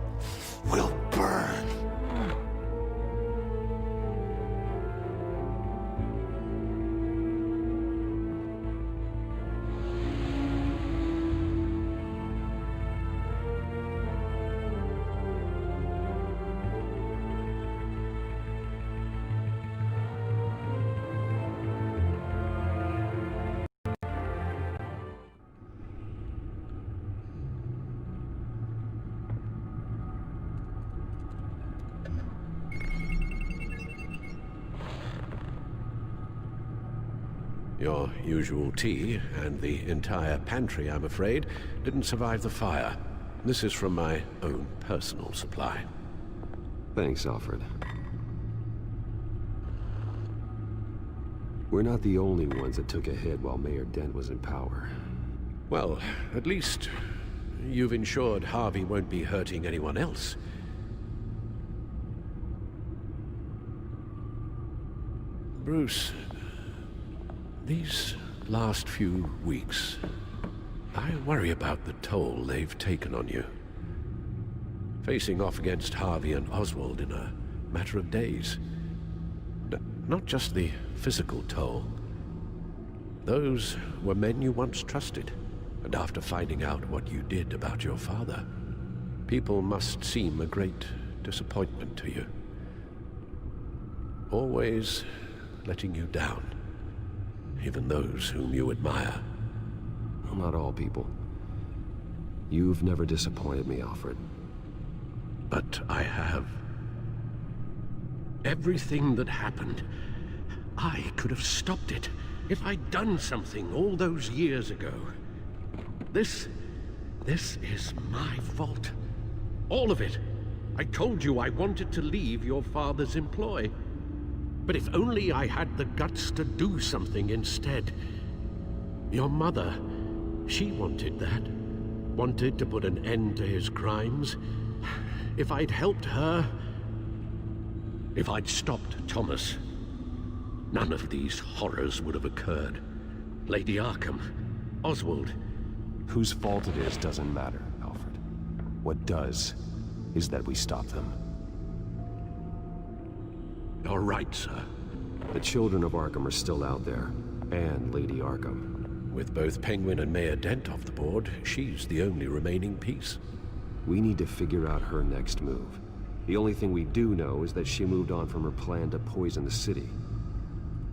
will burn. Your usual tea and the entire pantry, I'm afraid, didn't survive the fire. This is from my own personal supply. Thanks, Alfred. We're not the only ones that took a hit while Mayor Dent was in power. Well, at least you've ensured Harvey won't be hurting anyone else. Bruce, these last few weeks, I worry about the toll they've taken on you. Facing off against Harvey and Oswald in a matter of days. Not just the physical toll. Those were men you once trusted, and after finding out what you did about your father, people must seem a great disappointment to you. Always letting you down. Even those whom you admire. Well, not all people. You've never disappointed me, Alfred. But I have. Everything that happened, I could have stopped it if I'd done something all those years ago. This is my fault. All of it. I told you I wanted to leave your father's employ. But if only I had the guts to do something instead. Your mother, she wanted that. Wanted to put an end to his crimes. If I'd helped her, if I'd stopped Thomas, none of these horrors would have occurred. Lady Arkham, Oswald. Whose fault it is doesn't matter, Alfred. What does is that we stop them. You're right, sir. The children of Arkham are still out there, and Lady Arkham. With both Penguin and Mayor Dent off the board, she's the only remaining piece. We need to figure out her next move. The only thing we do know is that she moved on from her plan to poison the city.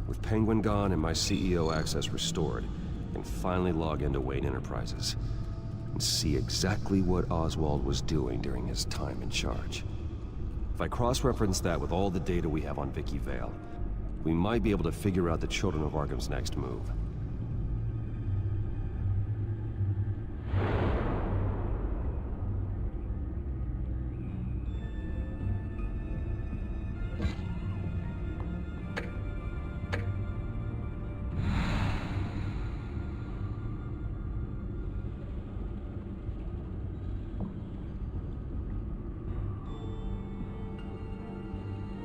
With Penguin gone and my CEO access restored, I can finally log into Wayne Enterprises and see exactly what Oswald was doing during his time in charge. If I cross-reference that with all the data we have on Vicky Vale, we might be able to figure out the Children of Arkham's next move.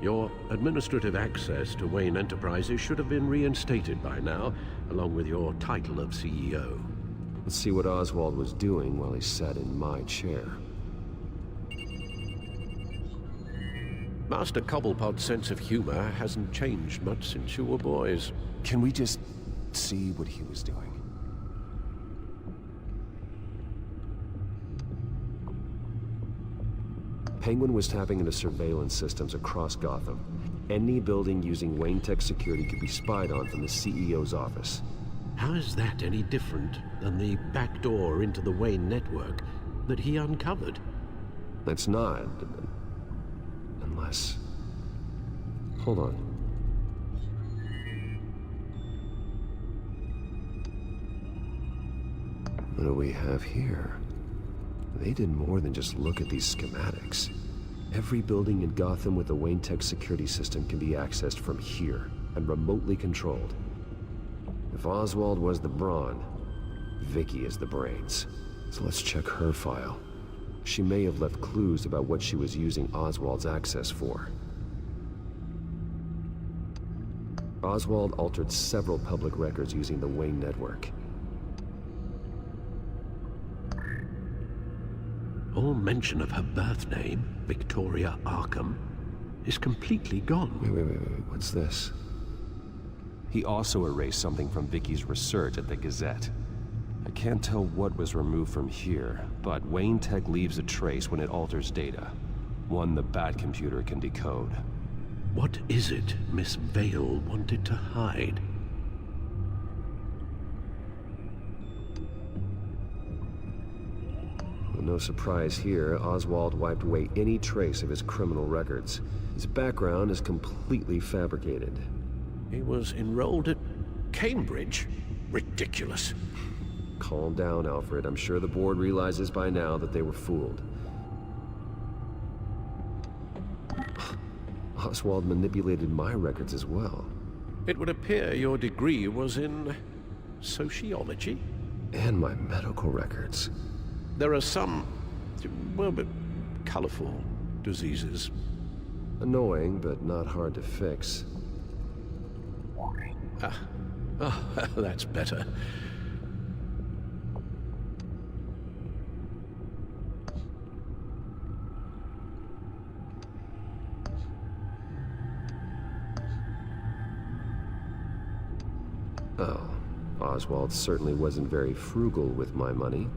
Your administrative access to Wayne Enterprises should have been reinstated by now, along with your title of CEO. Let's see what Oswald was doing while he sat in my chair. Master Cobblepot's sense of humor hasn't changed much since you were boys. Can we just see what he was doing? Penguin was tapping into surveillance systems across Gotham. Any building using Wayne Tech security could be spied on from the CEO's office. How is that any different than the back door into the Wayne network that he uncovered? That's not. Unless... Hold on. What do we have here? They did more than just look at these schematics. Every building in Gotham with a Wayne Tech security system can be accessed from here and remotely controlled. If Oswald was the brawn, Vicky is the brains. So let's check her file. She may have left clues about what she was using Oswald's access for. Oswald altered several public records using the Wayne network. All mention of her birth name, Victoria Arkham, is completely gone. Wait, what's this? He also erased something from Vicky's research at the Gazette. I can't tell what was removed from here, but Wayne Tech leaves a trace when it alters data. One the Bat computer can decode. What is it Miss Vale wanted to hide? Well, no surprise here, Oswald wiped away any trace of his criminal records. His background is completely fabricated. He was enrolled at Cambridge? Ridiculous. Calm down, Alfred. I'm sure the board realizes by now that they were fooled. Oswald manipulated my records as well. It would appear your degree was in sociology? And my medical records. There are some, well, but colorful diseases. Annoying, but not hard to fix. Oh, that's better. Oh, Oswald certainly wasn't very frugal with my money.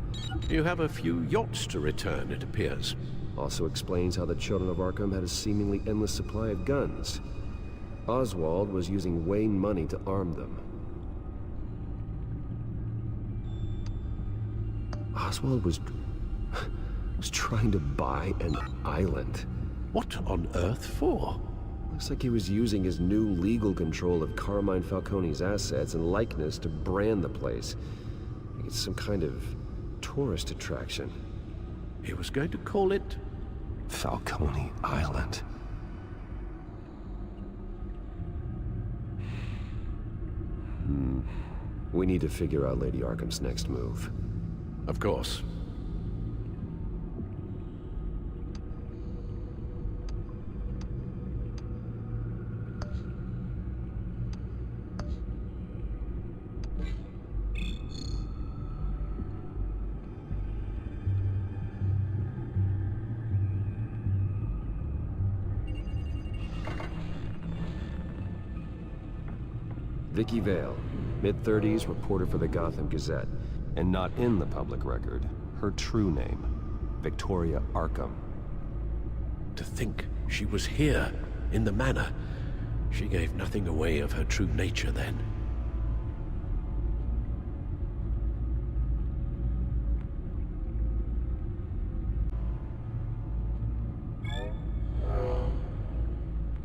You have a few yachts to return, it appears. Also explains how the children of Arkham had a seemingly endless supply of guns. Oswald was using Wayne money to arm them. Oswald was trying to buy an island. What on earth for? Looks like he was using his new legal control of Carmine Falcone's assets and likeness to brand the place. Like it's some kind of tourist attraction. He was going to call it Falcone Island. We need to figure out Lady Arkham's next move. Of course. Vicky Vale, mid-30s, reporter for the Gotham Gazette. And not in the public record, her true name, Victoria Arkham. To think she was here, in the manor. She gave nothing away of her true nature then.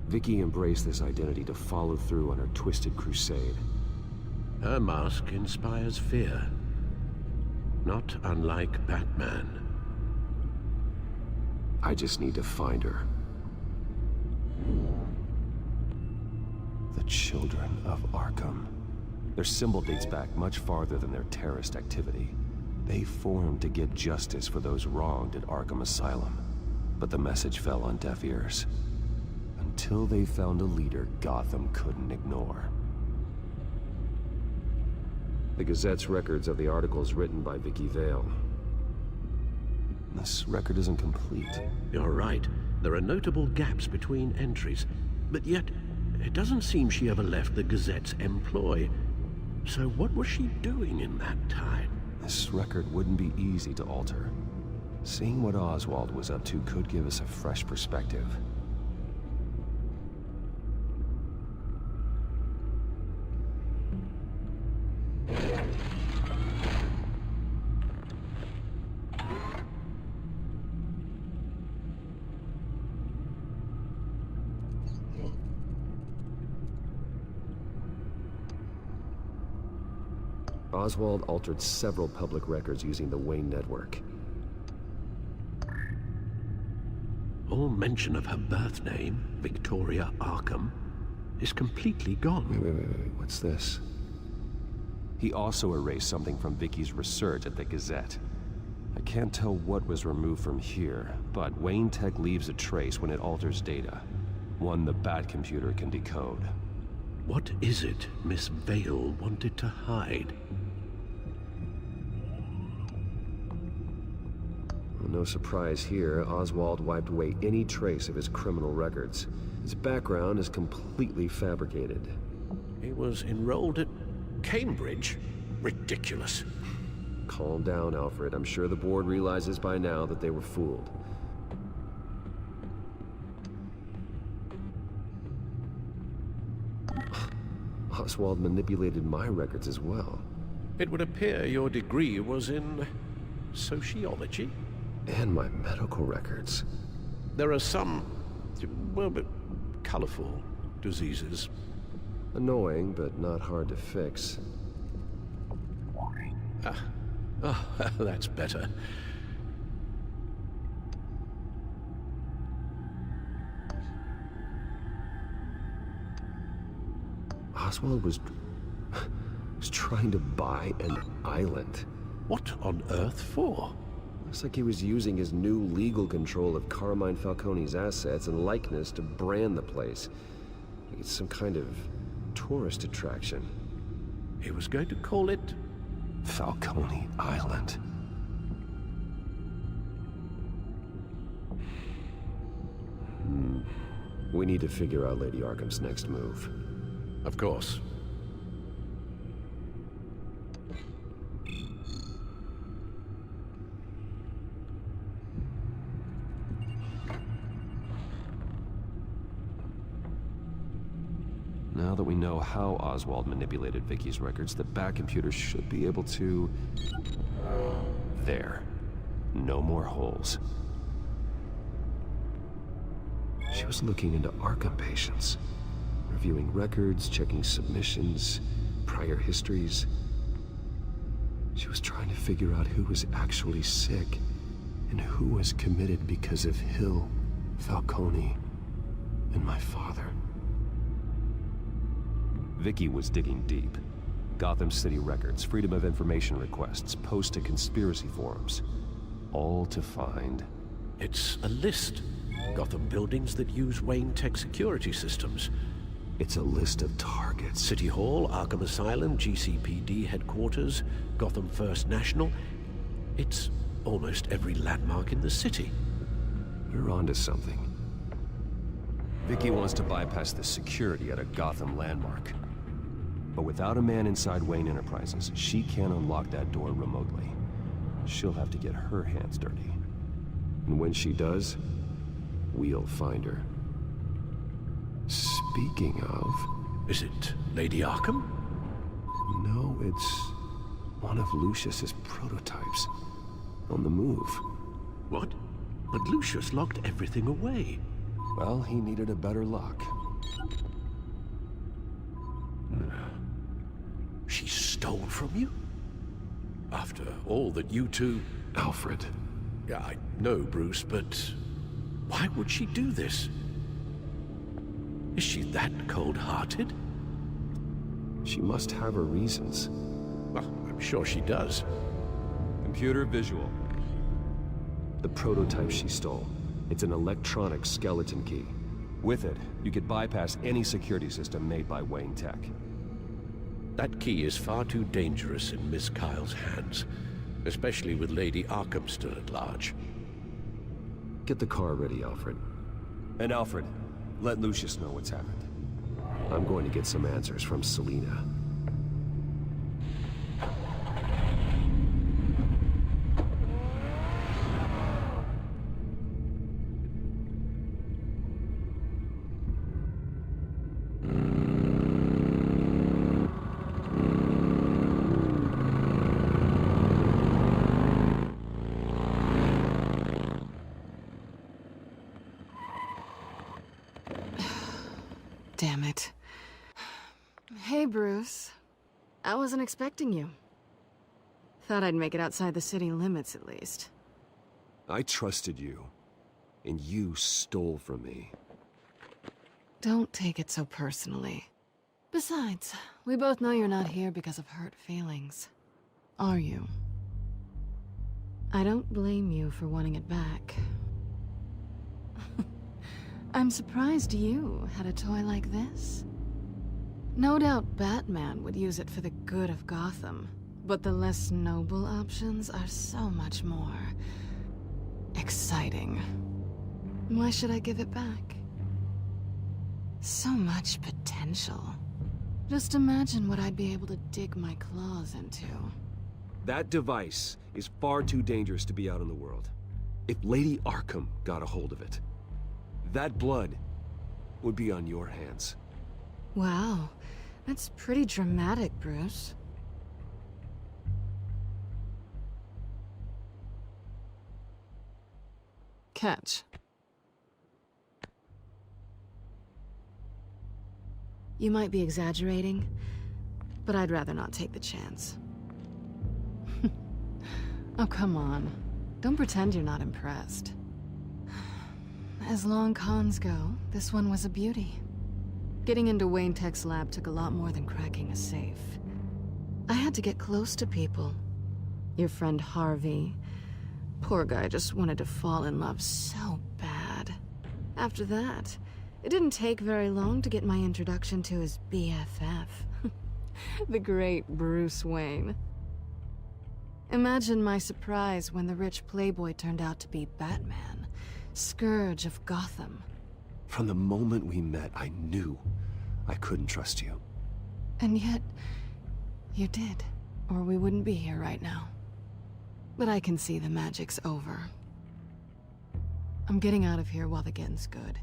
Vicky embraced this identity to follow through on her twisted crusade. Her mask inspires fear. Not unlike Batman. I just need to find her. The Children of Arkham. Their symbol dates back much farther than their terrorist activity. They formed to get justice for those wronged at Arkham Asylum. But the message fell on deaf ears. Until they found a leader Gotham couldn't ignore. The Gazette's records of the articles written by Vicky Vale. This record isn't complete. You're right. There are notable gaps between entries. But yet, it doesn't seem she ever left the Gazette's employ. So what was she doing in that time? This record wouldn't be easy to alter. Seeing what Oswald was up to could give us a fresh perspective. Oswald altered several public records using the Wayne network. All All mention of her birth name, Victoria Arkham, is completely gone. Wait. What's this? He also erased something from Vicky's research at the Gazette. I can't tell what was removed from here, but Wayne Tech leaves a trace when it alters data. One the Bat-computer can decode. What is it Miss Vale wanted to hide? No surprise here, Oswald wiped away any trace of his criminal records. His background is completely fabricated. He was enrolled at Cambridge? Ridiculous. Calm down, Alfred. I'm sure the board realizes by now that they were fooled. Oswald manipulated my records as well. It would appear your degree was in sociology? And my medical records. There are some, well, but colorful diseases. Annoying, but not hard to fix. Oh, that's better. Oswald was trying to buy an island. What on earth for? Looks like he was using his new legal control of Carmine Falcone's assets and likeness to brand the place. Like it's some kind of tourist attraction. He was going to call it Falcone Island. We need to figure out Lady Arkham's next move. Of course. Now that we know how Oswald manipulated Vicky's records, the Bat-computer should be able to... There. No more holes. She was looking into Arkham patients, reviewing records, checking submissions, prior histories. She was trying to figure out who was actually sick and who was committed because of Hill, Falcone, and my father. Vicky was digging deep. Gotham City records, Freedom of Information requests, posts to conspiracy forums. All to find... It's a list. Gotham buildings that use Wayne Tech security systems. It's a list of targets. City Hall, Arkham Asylum, GCPD headquarters, Gotham First National. It's almost every landmark in the city. You're onto something. Vicky wants to bypass the security at a Gotham landmark. But without a man inside Wayne Enterprises, she can't unlock that door remotely. She'll have to get her hands dirty. And when she does, we'll find her. Speaking of... Is it Lady Arkham? No, it's one of Lucius's prototypes. On the move. What? But Lucius locked everything away. Well, he needed a better lock. She stole from you? After all that you two... Alfred. Yeah, I know, Bruce, but... why would she do this? Is she that cold-hearted? She must have her reasons. Well, I'm sure she does. Computer visual. The prototype she stole. It's an electronic skeleton key. With it, you could bypass any security system made by Wayne Tech. That key is far too dangerous in Miss Kyle's hands, especially with Lady Arkham still at large. Get the car ready, Alfred. And Alfred, let Lucius know what's happened. I'm going to get some answers from Selina. Damn it. Hey, Bruce. I wasn't expecting you. Thought I'd make it outside the city limits, at least. I trusted you. and you stole from me. Don't take it so personally. Besides, we both know you're not here because of hurt feelings. Are you? I don't blame you for wanting it back. I'm surprised you had a toy like this. No doubt Batman would use it for the good of Gotham, but the less noble options are so much more exciting. Why should I give it back? So much potential. Just imagine what I'd be able to dig my claws into. That device is far too dangerous to be out in the world. If Lady Arkham got a hold of it, that blood would be on your hands. Wow, that's pretty dramatic, Bruce. Catch. You might be exaggerating, but I'd rather not take the chance. Oh, come on. Don't pretend you're not impressed. As long cons go, this one was a beauty. Getting into Wayne Tech's lab took a lot more than cracking a safe. I had to get close to people. Your friend Harvey. Poor guy just wanted to fall in love so bad. After that, it didn't take very long to get my introduction to his BFF. The great Bruce Wayne. Imagine my surprise when the rich playboy turned out to be Batman, Scourge of Gotham. From the moment we met, I knew I couldn't trust you. And yet, you did, or we wouldn't be here right now. But I can see the magic's over. I'm getting out of here while the getting's good.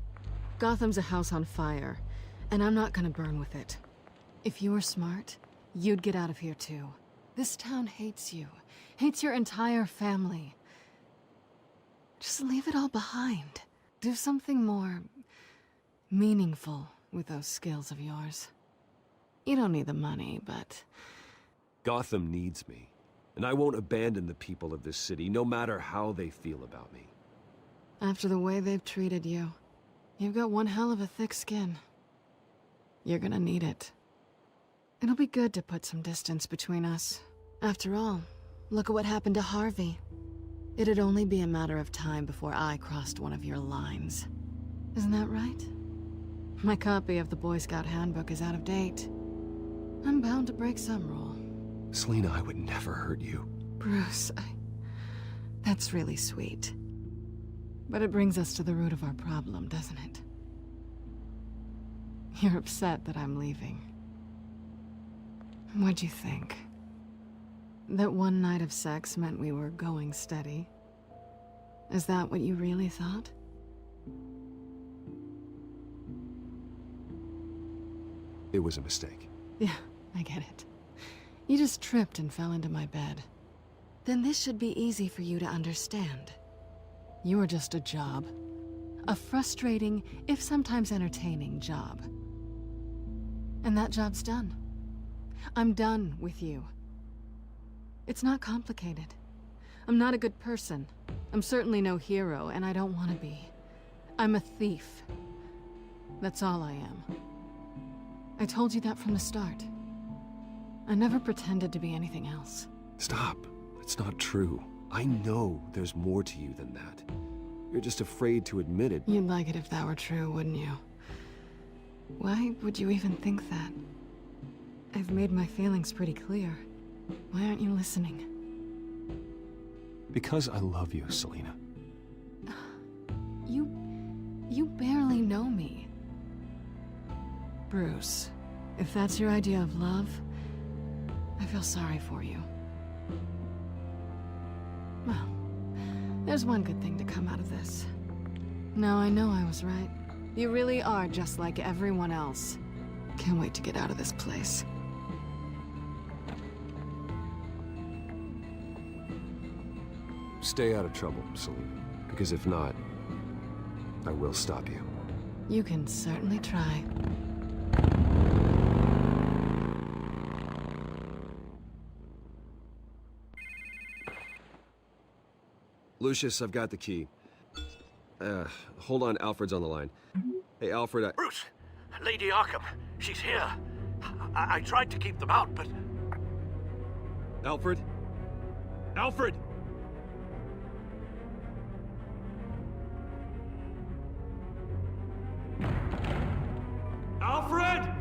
Gotham's a house on fire, and I'm not gonna burn with it. If you were smart, you'd get out of here too. This town hates you, hates your entire family. Just leave it all behind. Do something more meaningful with those skills of yours. You don't need the money, but... Gotham needs me, and I won't abandon the people of this city, no matter how they feel about me. After the way they've treated you, you've got one hell of a thick skin. You're gonna need it. It'll be good to put some distance between us. After all, look at what happened to Harvey. It'd only be a matter of time before I crossed one of your lines. Isn't that right? My copy of the Boy Scout Handbook is out of date. I'm bound to break some rule. Selina, I would never hurt you. Bruce, that's really sweet. But it brings us to the root of our problem, doesn't it? You're upset that I'm leaving. What'd you think? That one night of sex meant we were going steady? Is that what you really thought? It was a mistake. Yeah, I get it. You just tripped and fell into my bed. Then this should be easy for you to understand. You are just a job. A frustrating, if sometimes entertaining, job. And that job's done. I'm done with you. It's not complicated. I'm not a good person. I'm certainly no hero, and I don't want to be. I'm a thief. That's all I am. I told you that from the start. I never pretended to be anything else. Stop. It's not true. I know there's more to you than that. You're just afraid to admit it. You'd like it if that were true, wouldn't you? Why would you even think that? I've made my feelings pretty clear. Why aren't you listening? Because I love you, Selina. You barely know me. Bruce, if that's your idea of love, I feel sorry for you. Well, there's one good thing to come out of this. Now I know I was right. You really are just like everyone else. Can't wait to get out of this place. Stay out of trouble, Selina. Because if not, I will stop you. You can certainly try. Lucius, I've got the key. Hold on, Alfred's on the line. Hey, Alfred, Bruce! Lady Arkham, she's here. I tried to keep them out, but... Alfred? Alfred! Alfred!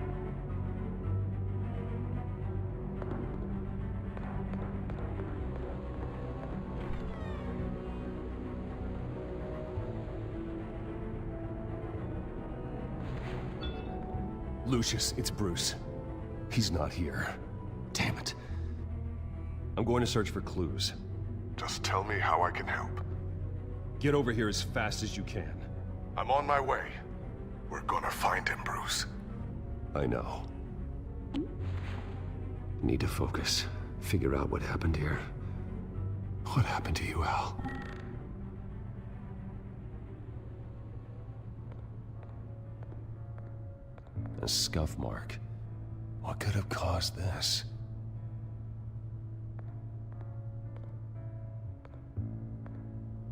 Lucius, it's Bruce. He's not here. Damn it. I'm going to search for clues. Just tell me how I can help. Get over here as fast as you can. I'm on my way. We're gonna find him, Bruce. I know. Need to focus. Figure out what happened here. What happened to you, Al? A scuff mark. What could have caused this?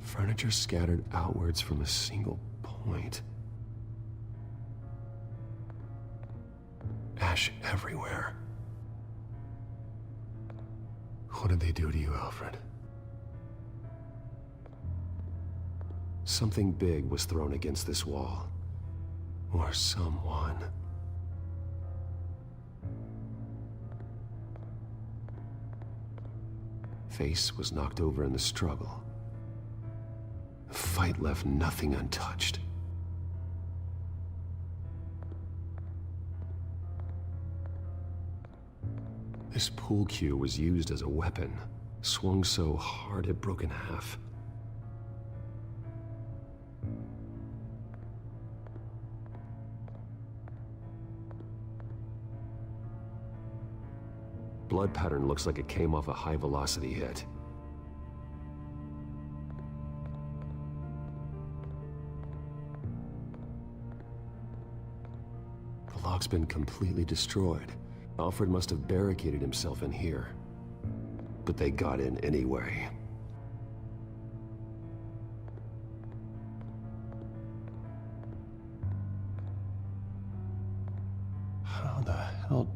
Furniture scattered outwards from a single point. Ash everywhere. What did they do to you, Alfred? Something big was thrown against this wall. Or someone. Face was knocked over in the struggle. The fight left nothing untouched. This pool cue was used as a weapon, swung so hard it broke in half. Blood pattern looks like it came off a high-velocity hit. The lock's been completely destroyed. Alfred must have barricaded himself in here. But they got in anyway. How the hell...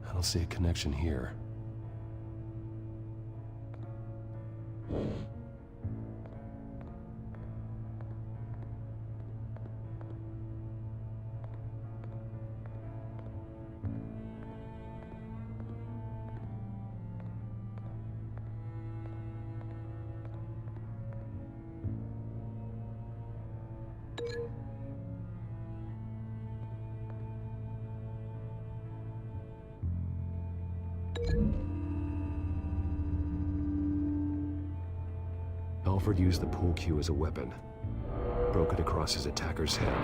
I don't see a connection here. Alfred used the pool cue as a weapon. Broke it across his attacker's head.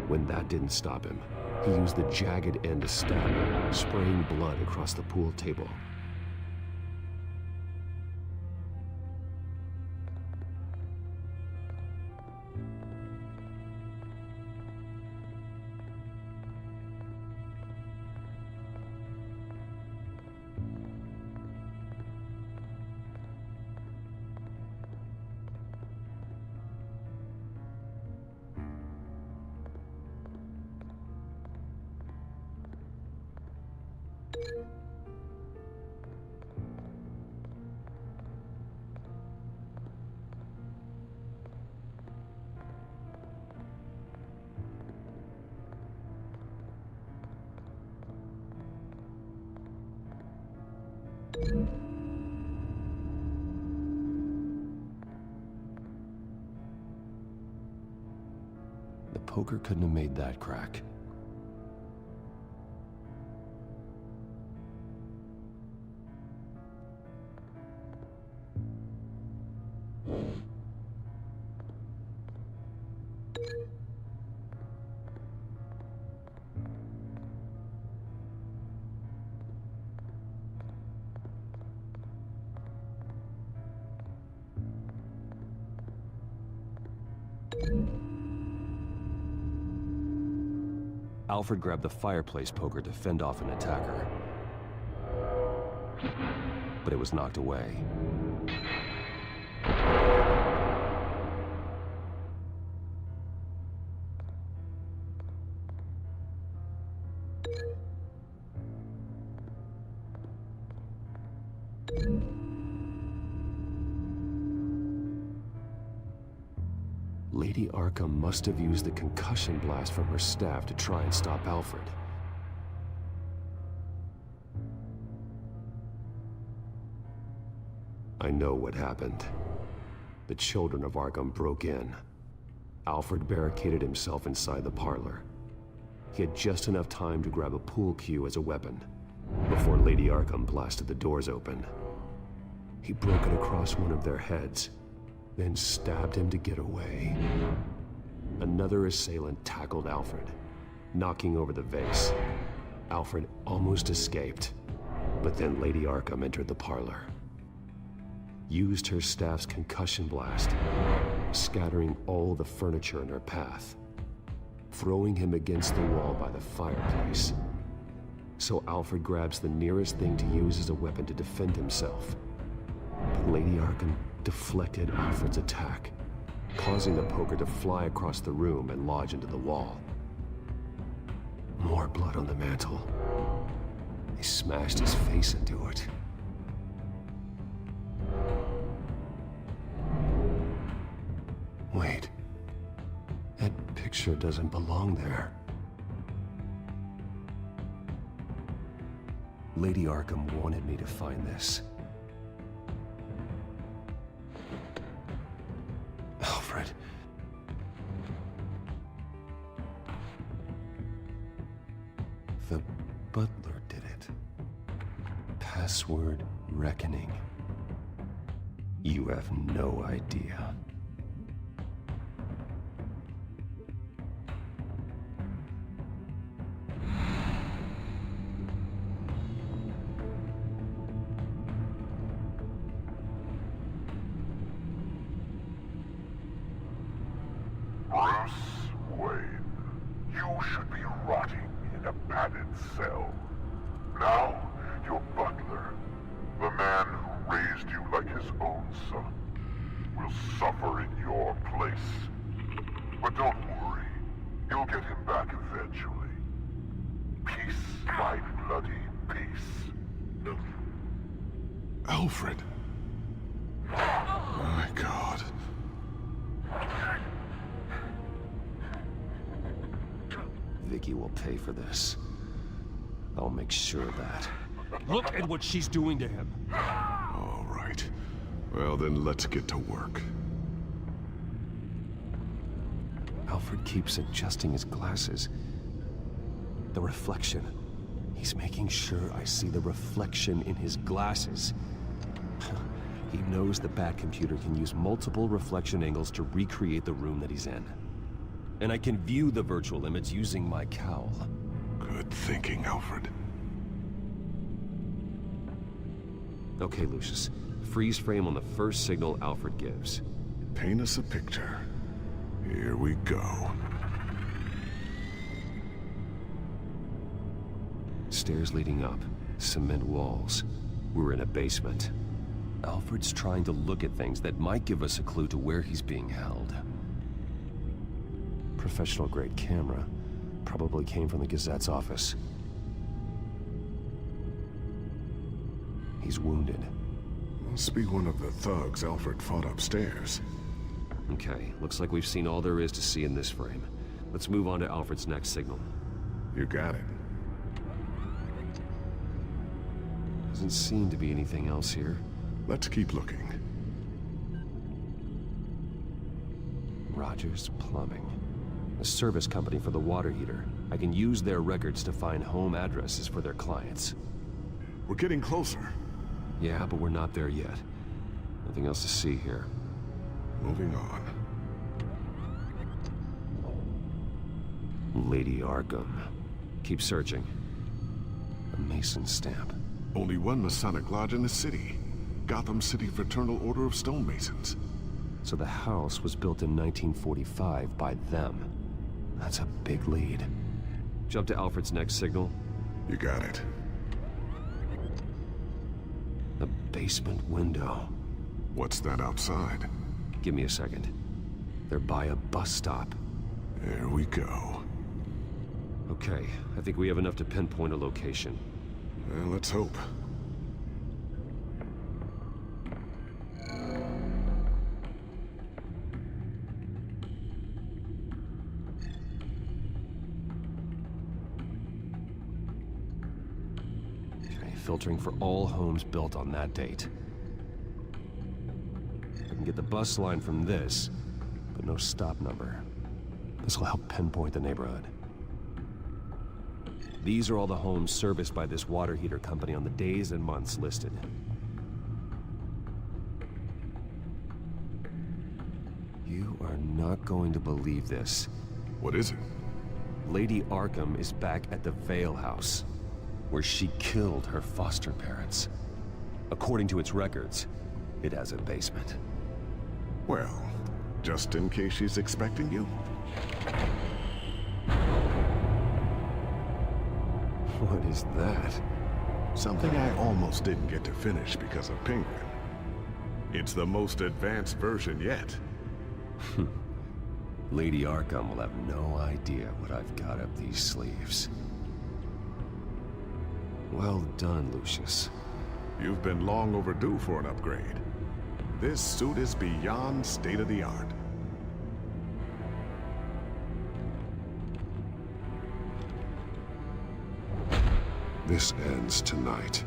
When that didn't stop him, he used the jagged end to stab him, spraying blood across the pool table. The poker couldn't have made that crack. Alfred grabbed the fireplace poker to fend off an attacker. But it was knocked away. Lady Arkham must have used the concussion blast from her staff to try and stop Alfred. I know what happened. The children of Arkham broke in. Alfred barricaded himself inside the parlor. He had just enough time to grab a pool cue as a weapon before Lady Arkham blasted the doors open. He broke it across one of their heads, then stabbed him to get away. Another assailant tackled Alfred, knocking over the vase. Alfred almost escaped, but then Lady Arkham entered the parlor. Used her staff's concussion blast, scattering all the furniture in her path, throwing him against the wall by the fireplace. So Alfred grabs the nearest thing to use as a weapon to defend himself. But Lady Arkham deflected Alfred's attack, causing the poker to fly across the room and lodge into the wall. More blood on the mantle. They smashed his face into it. Wait. That picture doesn't belong there. Lady Arkham wanted me to find this. Alfred. The butler did it. Password reckoning. You have no idea. Alfred. My God. Vicky will pay for this. I'll make sure of that. Look at what she's doing to him. All right. Well, then let's get to work. Alfred keeps adjusting his glasses. The reflection. He's making sure I see the reflection in his glasses. He knows the Batcomputer can use multiple reflection angles to recreate the room that he's in. And I can view the virtual image using my cowl. Good thinking, Alfred. Okay, Lucius. Freeze frame on the first signal Alfred gives. Paint us a picture. Here we go. Stairs leading up. Cement walls. We're in a basement. Alfred's trying to look at things that might give us a clue to where he's being held. Professional-grade camera. Probably came from the Gazette's office. He's wounded. Must be one of the thugs Alfred fought upstairs. Okay, looks like we've seen all there is to see in this frame. Let's move on to Alfred's next signal. You got it. Doesn't seem to be anything else here. Let's keep looking. Rogers Plumbing. A service company for the water heater. I can use their records to find home addresses for their clients. We're getting closer. Yeah, but we're not there yet. Nothing else to see here. Moving on. Lady Arkham. Keep searching. A Mason stamp. Only one Masonic lodge in the city. Gotham City Fraternal Order of Stonemasons. So the house was built in 1945 by them. That's a big lead. Jump to Alfred's next signal. You got it. A basement window. What's that outside? Give me a second. They're by a bus stop. There we go. Okay, I think we have enough to pinpoint a location. Well, let's hope. Okay, filtering for all homes built on that date. I can get the bus line from this, but no stop number. This will help pinpoint the neighborhood. These are all the homes serviced by this water heater company on the days and months listed. You are not going to believe this. What is it? Lady Arkham is back at the Vale House, where she killed her foster parents. According to its records, it has a basement. Well, just in case she's expecting you? What is that? Something I almost didn't get to finish because of Penguin. It's the most advanced version yet. Lady Arkham will have no idea what I've got up these sleeves. Well done, Lucius. You've been long overdue for an upgrade. This suit is beyond state-of-the-art. This ends tonight.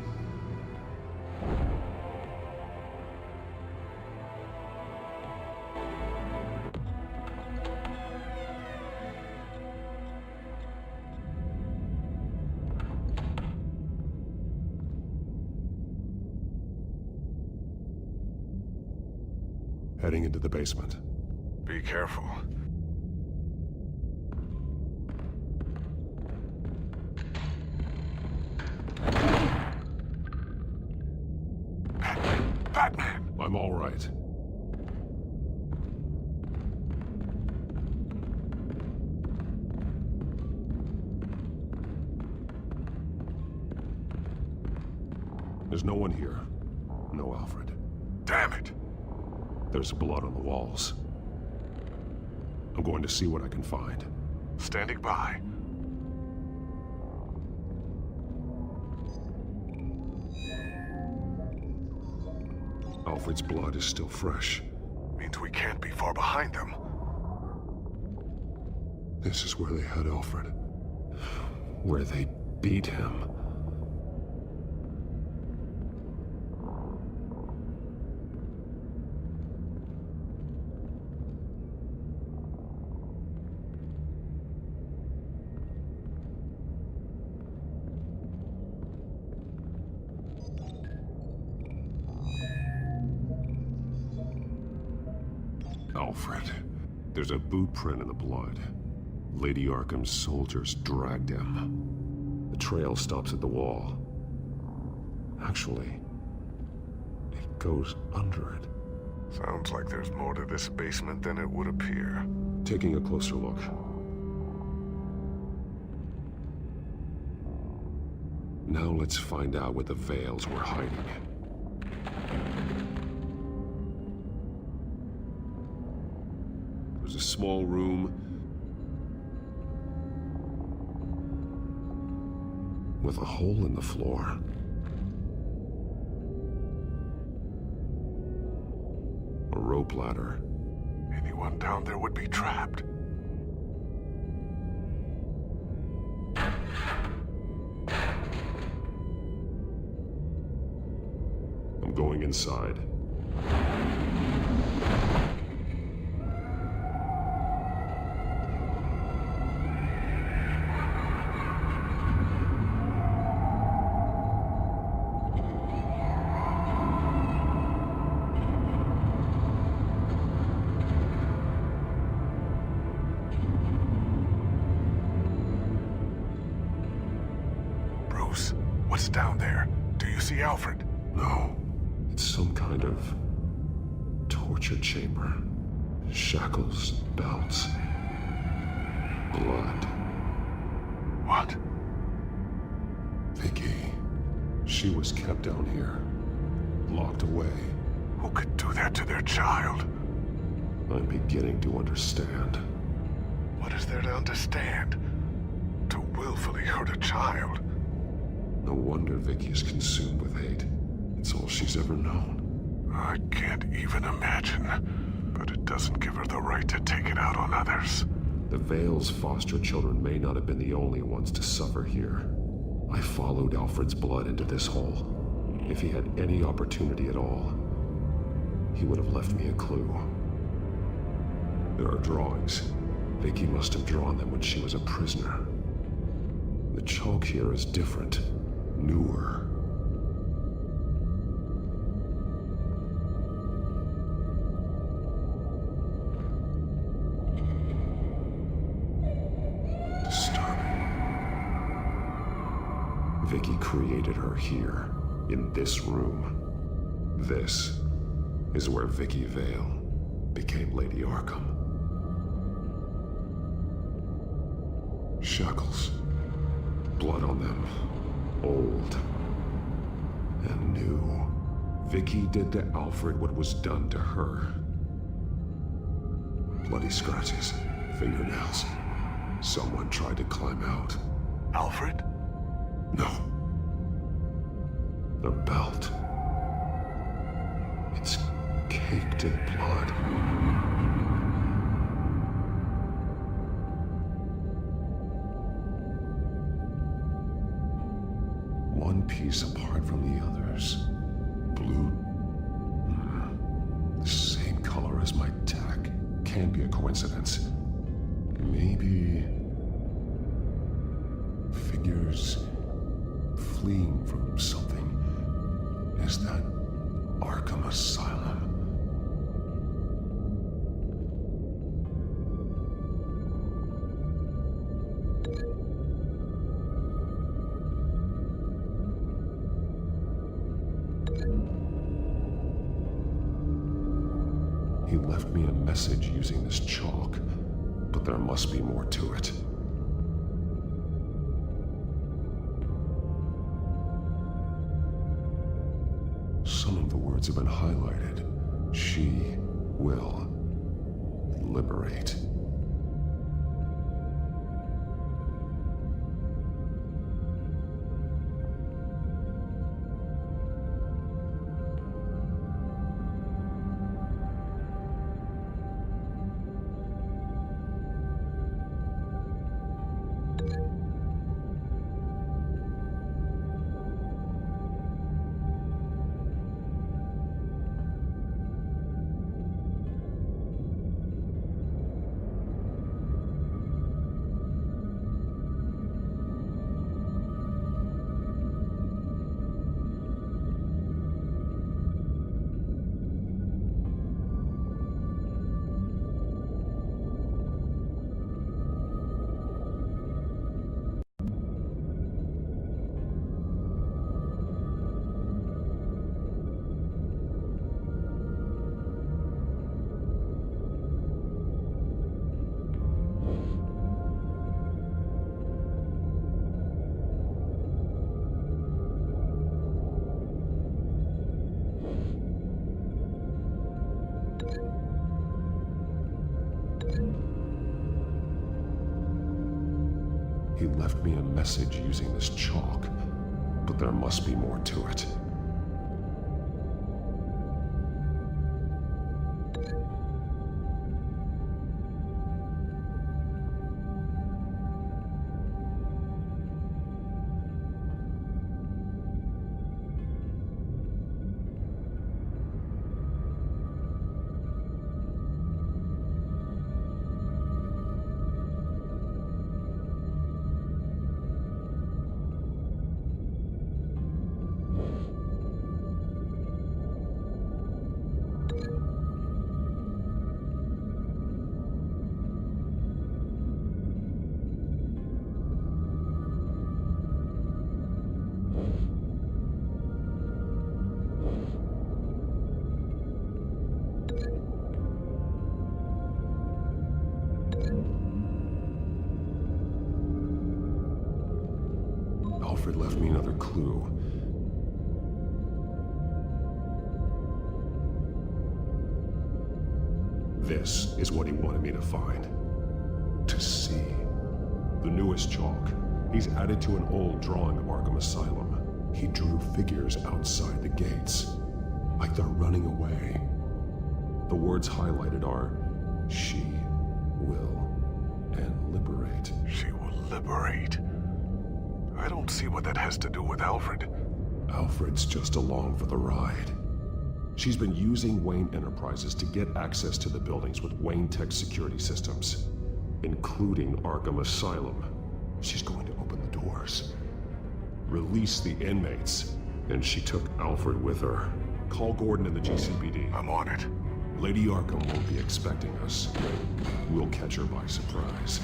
Heading into the basement. Be careful. Batman! I'm all right. There's no one here. No Alfred. Damn it! There's blood on the walls. I'm going to see what I can find. Standing by. Alfred's blood is still fresh. Means we can't be far behind them. This is where they had Alfred. Where they beat him. Alfred. There's a boot print in the blood. Lady Arkham's soldiers dragged him. The trail stops at the wall. Actually, it goes under it. Sounds like there's more to this basement than it would appear. Taking a closer look. Now let's find out what the Veils were hiding. There's a small room with a hole in the floor. A rope ladder. Anyone down there would be trapped. I'm going inside. Bruce, what's down there? Do you see Alfred? No. It's some kind of torture chamber. Shackles, belts, blood. What? Vicky. She was kept down here. Locked away. Who could do that to their child? I'm beginning to understand. What is there to understand? To willfully hurt a child? No wonder Vicky is consumed with hate. It's all she's ever known. I can't even imagine. But it doesn't give her the right to take it out on others. The Vale's foster children may not have been the only ones to suffer here. I followed Alfred's blood into this hole. If he had any opportunity at all, he would have left me a clue. There are drawings. Vicky must have drawn them when she was a prisoner. The chalk here is different, newer. Vicky created her here, in this room. This is where Vicky Vale became Lady Arkham. Shackles. Blood on them. Old. And new. Vicky did to Alfred what was done to her. Bloody scratches. Fingernails. Someone tried to climb out. Alfred? No. The belt. It's caked in blood. One piece apart from the others. Blue. The same color as my tack. Can't be a coincidence. Maybe... figures... fleeing from something. Is that Arkham Asylum? He left me a message using this chalk, but there must be more to it. Some of the words have been highlighted. She will liberate. He left me a message using this chalk, but there must be more to it. Alfred left me another clue. This is what he wanted me to find. To see. The newest chalk. He's added to an old drawing of Arkham Asylum. He drew figures outside the gates. Like they're running away. The words highlighted are, she will, and liberate. She will liberate? I don't see what that has to do with Alfred. Alfred's just along for the ride. She's been using Wayne Enterprises to get access to the buildings with Wayne Tech security systems, including Arkham Asylum. She's going to open the doors, release the inmates, and she took Alfred with her. Call Gordon and the GCPD. I'm on it. Lady Arkham won't be expecting us. We'll catch her by surprise.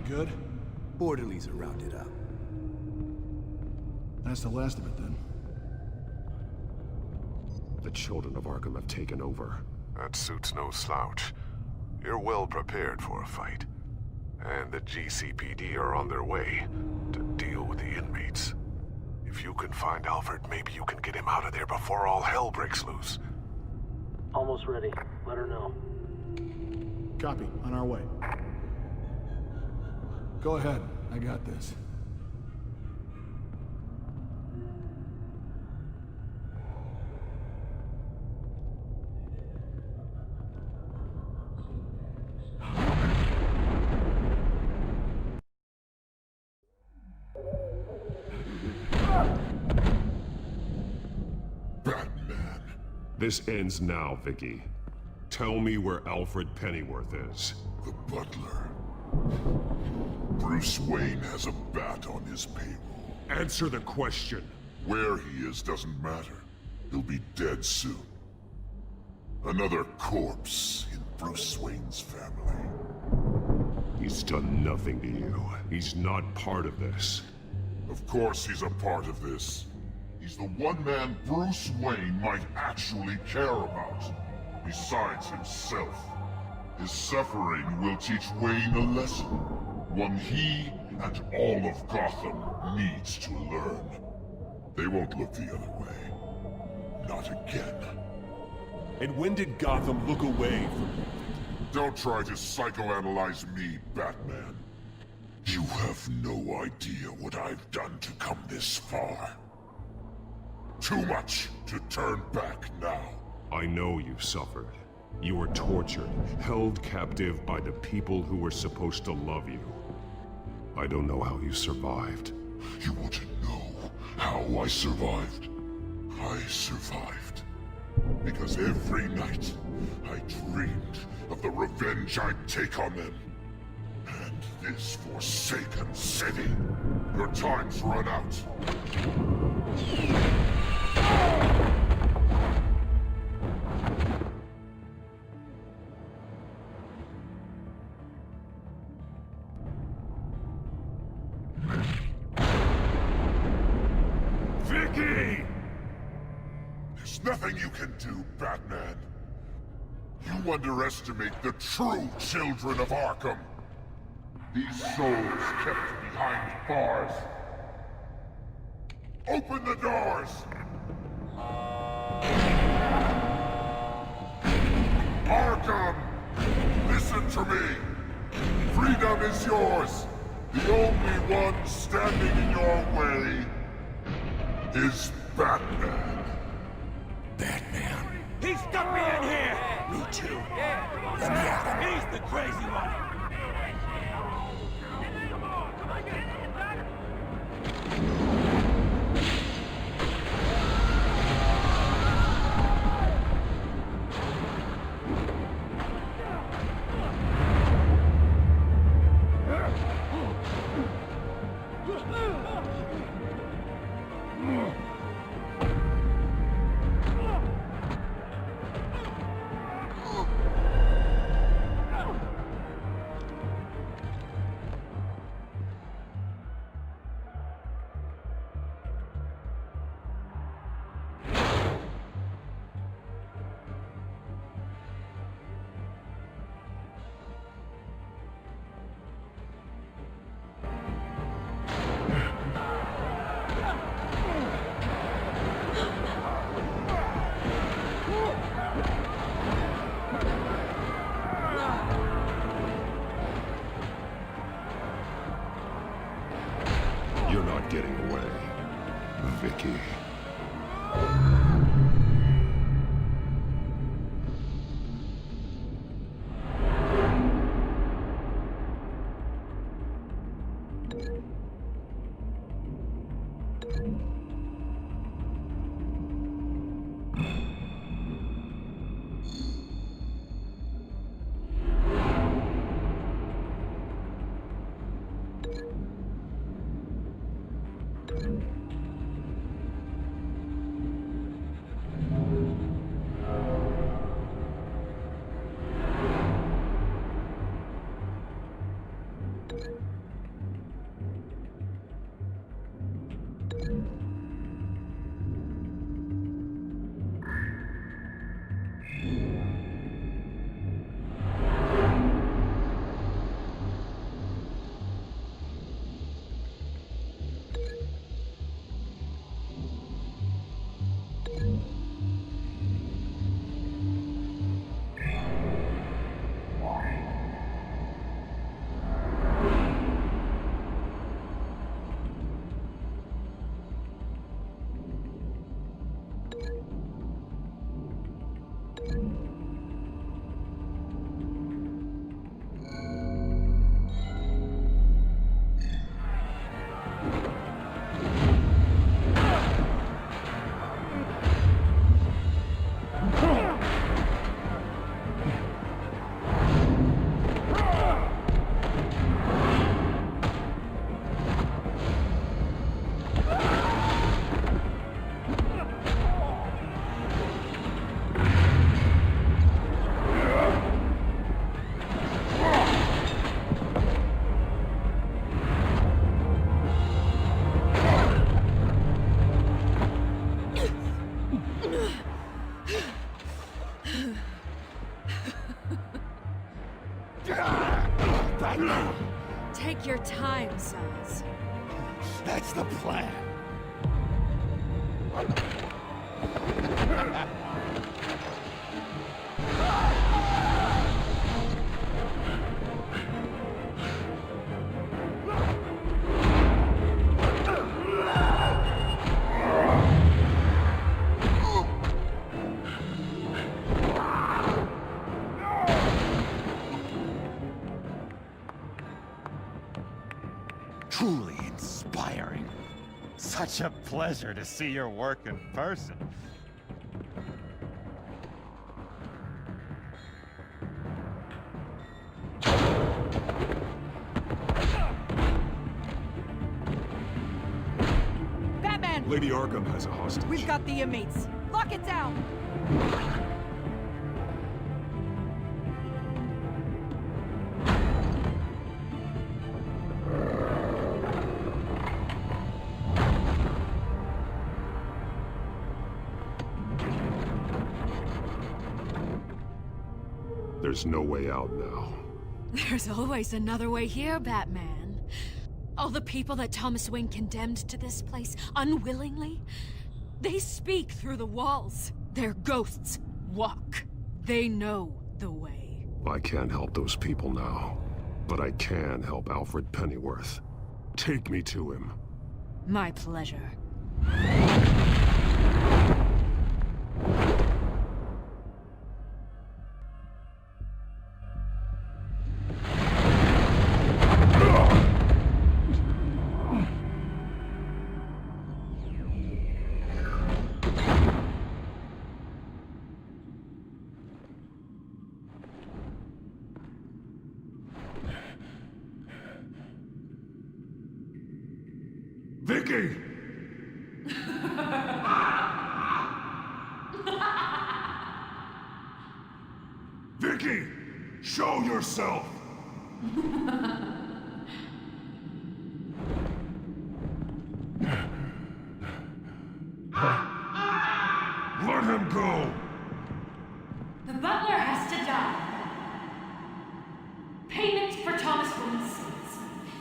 Good? Orderlies are rounded up. That's the last of it, then. The children of Arkham have taken over. That suit's no slouch. You're well prepared for a fight. And the GCPD are on their way to deal with the inmates. If you can find Alfred, maybe you can get him out of there before all hell breaks loose. Almost ready. Let her know. Copy. On our way. Go ahead. I got this. Batman. This ends now, Vicky. Tell me where Alfred Pennyworth is. The butler. Bruce Wayne has a bat on his payroll. Answer the question. Where he is doesn't matter. He'll be dead soon. Another corpse in Bruce Wayne's family. He's done nothing to you. He's not part of this. Of course he's a part of this. He's the one man Bruce Wayne might actually care about, besides himself. His suffering will teach Wayne a lesson, one he and all of Gotham needs to learn. They won't look the other way. Not again. And when did Gotham look away from you? Don't try to psychoanalyze me, Batman. You have no idea what I've done to come this far. Too much to turn back now. I know you suffered. You were tortured, held captive by the people who were supposed to love you. I don't know how you survived. You want to know how I survived? I survived because every night I dreamed of the revenge I'd take on them. And this forsaken city. Your time's run out. Vicky! There's nothing you can do, Batman. You underestimate the true children of Arkham. These souls kept behind bars. Open the doors! Arkham! Listen to me! Freedom is yours! The only one standing in your way is Batman. Batman. He stuck me in here! Me too. Let me at him. He's the crazy one. You're not getting away, Vicky. Take your time, sons. That's the plan. Truly inspiring. Such a pleasure to see your work in person. Batman! Lady Arkham has a hostage. We've got the inmates. Lock it down! There's no way out now. There's always another way here, Batman. All the people that Thomas Wayne condemned to this place unwillingly, they speak through the walls. Their ghosts walk. They know the way. I can't help those people now, but I can help Alfred Pennyworth. Take me to him. My pleasure. Vicky! Vicky! Show yourself! Let him go! The butler has to die. Payment for Thomas Wayne's sins.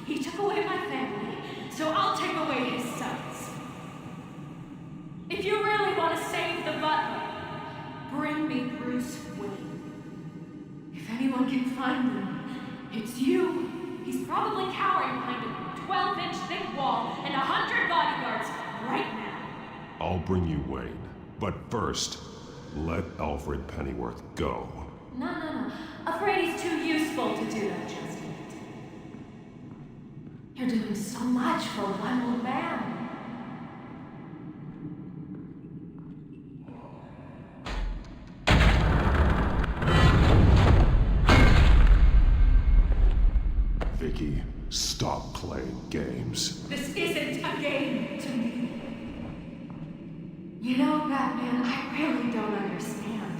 He took away my family, so I'll take away his sons. If you really want to save the butler, bring me Bruce Wayne. If anyone can find him, it's you. He's probably cowering behind a 12-inch thick wall and a I'll bring you Wayne. But first, let Alfred Pennyworth go. No. Afraid he's too useful to do that just yet. You're doing so much for one old man. Vicky, stop playing games. This isn't a game to me. You know, Batman, I really don't understand.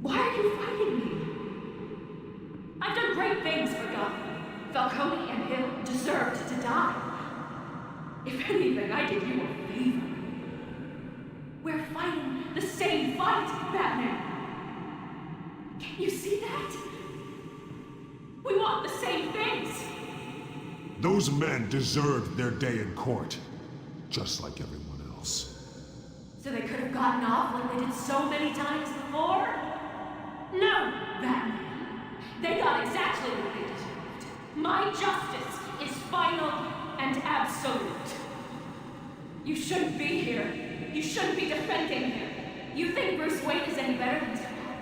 Why are you fighting me? I've done great things for Gotham. Falcone and Hill deserved to die. If anything, I did you a favor. We're fighting the same fight, Batman. Can you see that? We want the same things. Those men deserved their day in court, just like everyone else. So they could have gotten off like they did so many times before? No, Batman. They got exactly what they deserved. My justice is final and absolute. You shouldn't be here. You shouldn't be defending him. You think Bruce Wayne is any better than his father?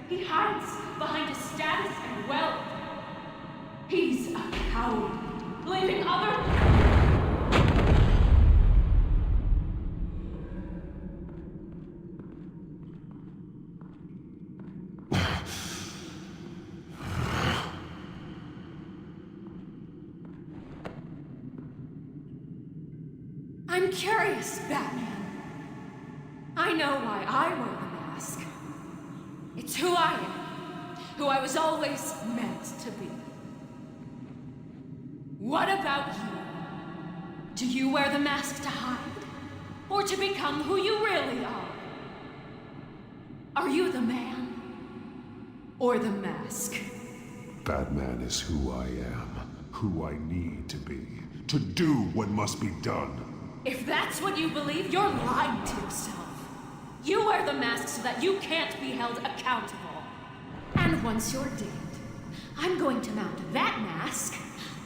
He hides behind his status and wealth. He's a coward, leaving other... I'm curious, Batman. I know why I wear the mask. It's who I am, who I was always meant to be. What about you? Do you wear the mask to hide? Or to become who you really are? Are you the man? Or the mask? Batman is who I am, who I need to be, to do what must be done. If that's what you believe, you're lying to yourself. You wear the mask so that you can't be held accountable. And once you're dead, I'm going to mount that mask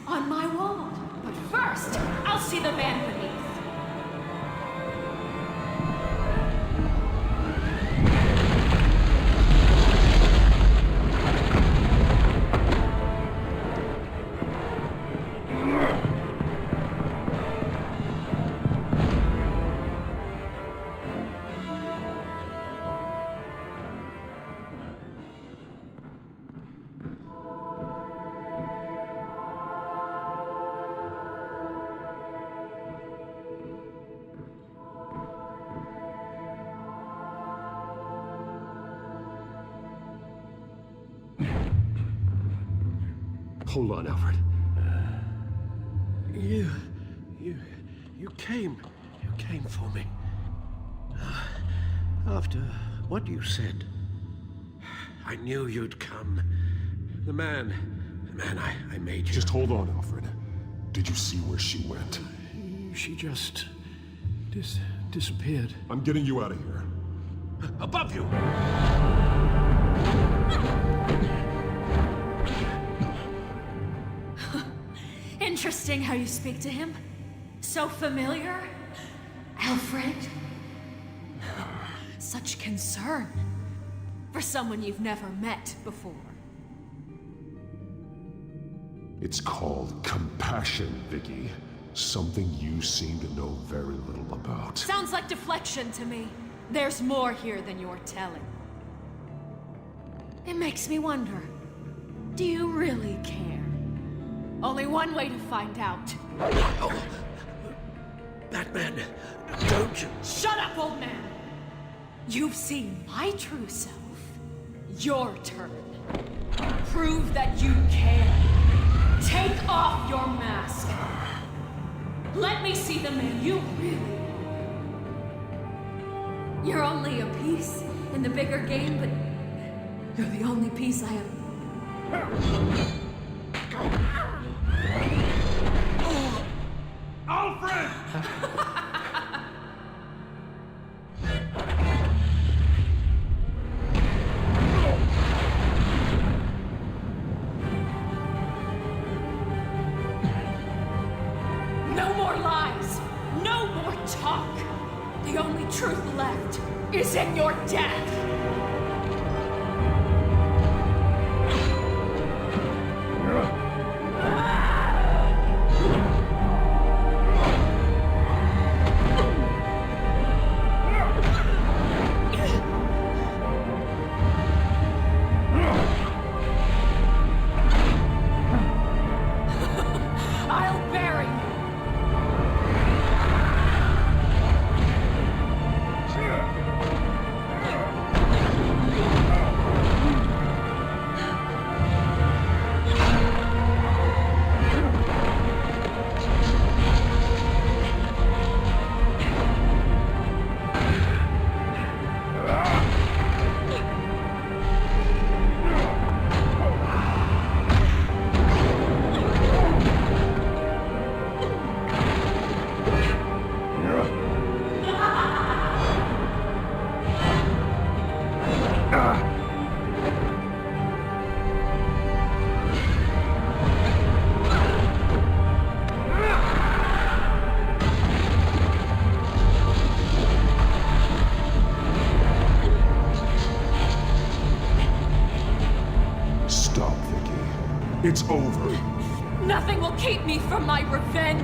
on my wall. But first, I'll see the man beneath. Hold on, Alfred. You came for me. After what you said, I knew you'd come. The man I made you. Just hold on, Alfred. Did you see where she went? She just disappeared. I'm getting you out of here. Above you! Interesting how you speak to him. So familiar. Alfred. Such concern for someone you've never met before. It's called compassion, Vicky. Something you seem to know very little about. Sounds like deflection to me. There's more here than you're telling. It makes me wonder, do you really care? Only one way to find out. Oh. Batman, don't you... Shut up, old man! You've seen my true self. Your turn. Prove that you care. Take off your mask. Let me see the man you really are. You're only a piece in the bigger game, but you're the only piece I have. Alfred! No more lies! No more talk! The only truth left is in your death! I'll bury you! Stop, Vicky. It's over. Nothing will keep me from my revenge!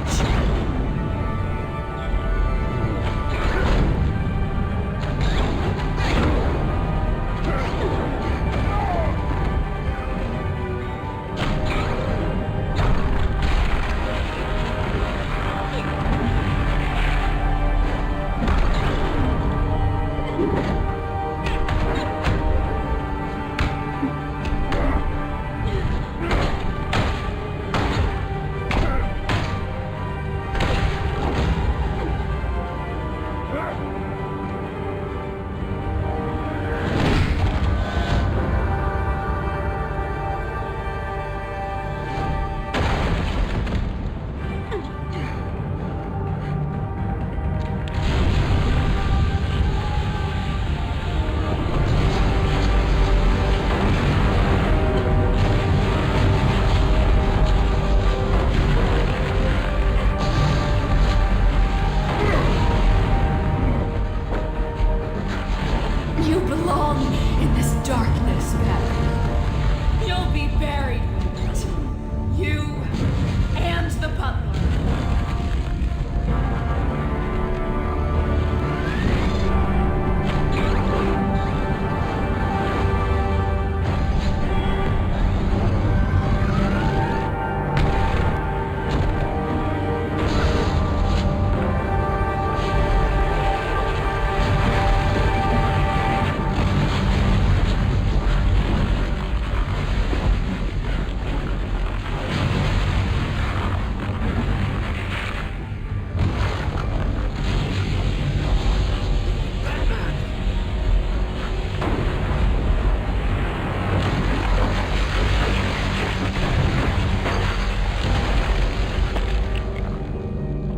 You belong in this darkness, Batman. You'll be buried with it. You and the butler.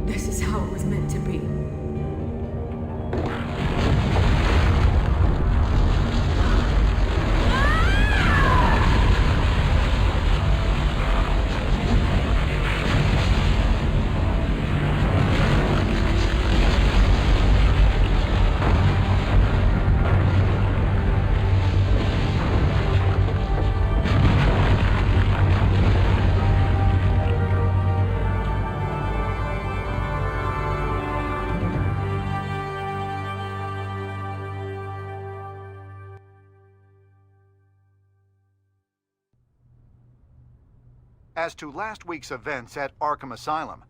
This is how it was meant to be. As to last week's events at Arkham Asylum,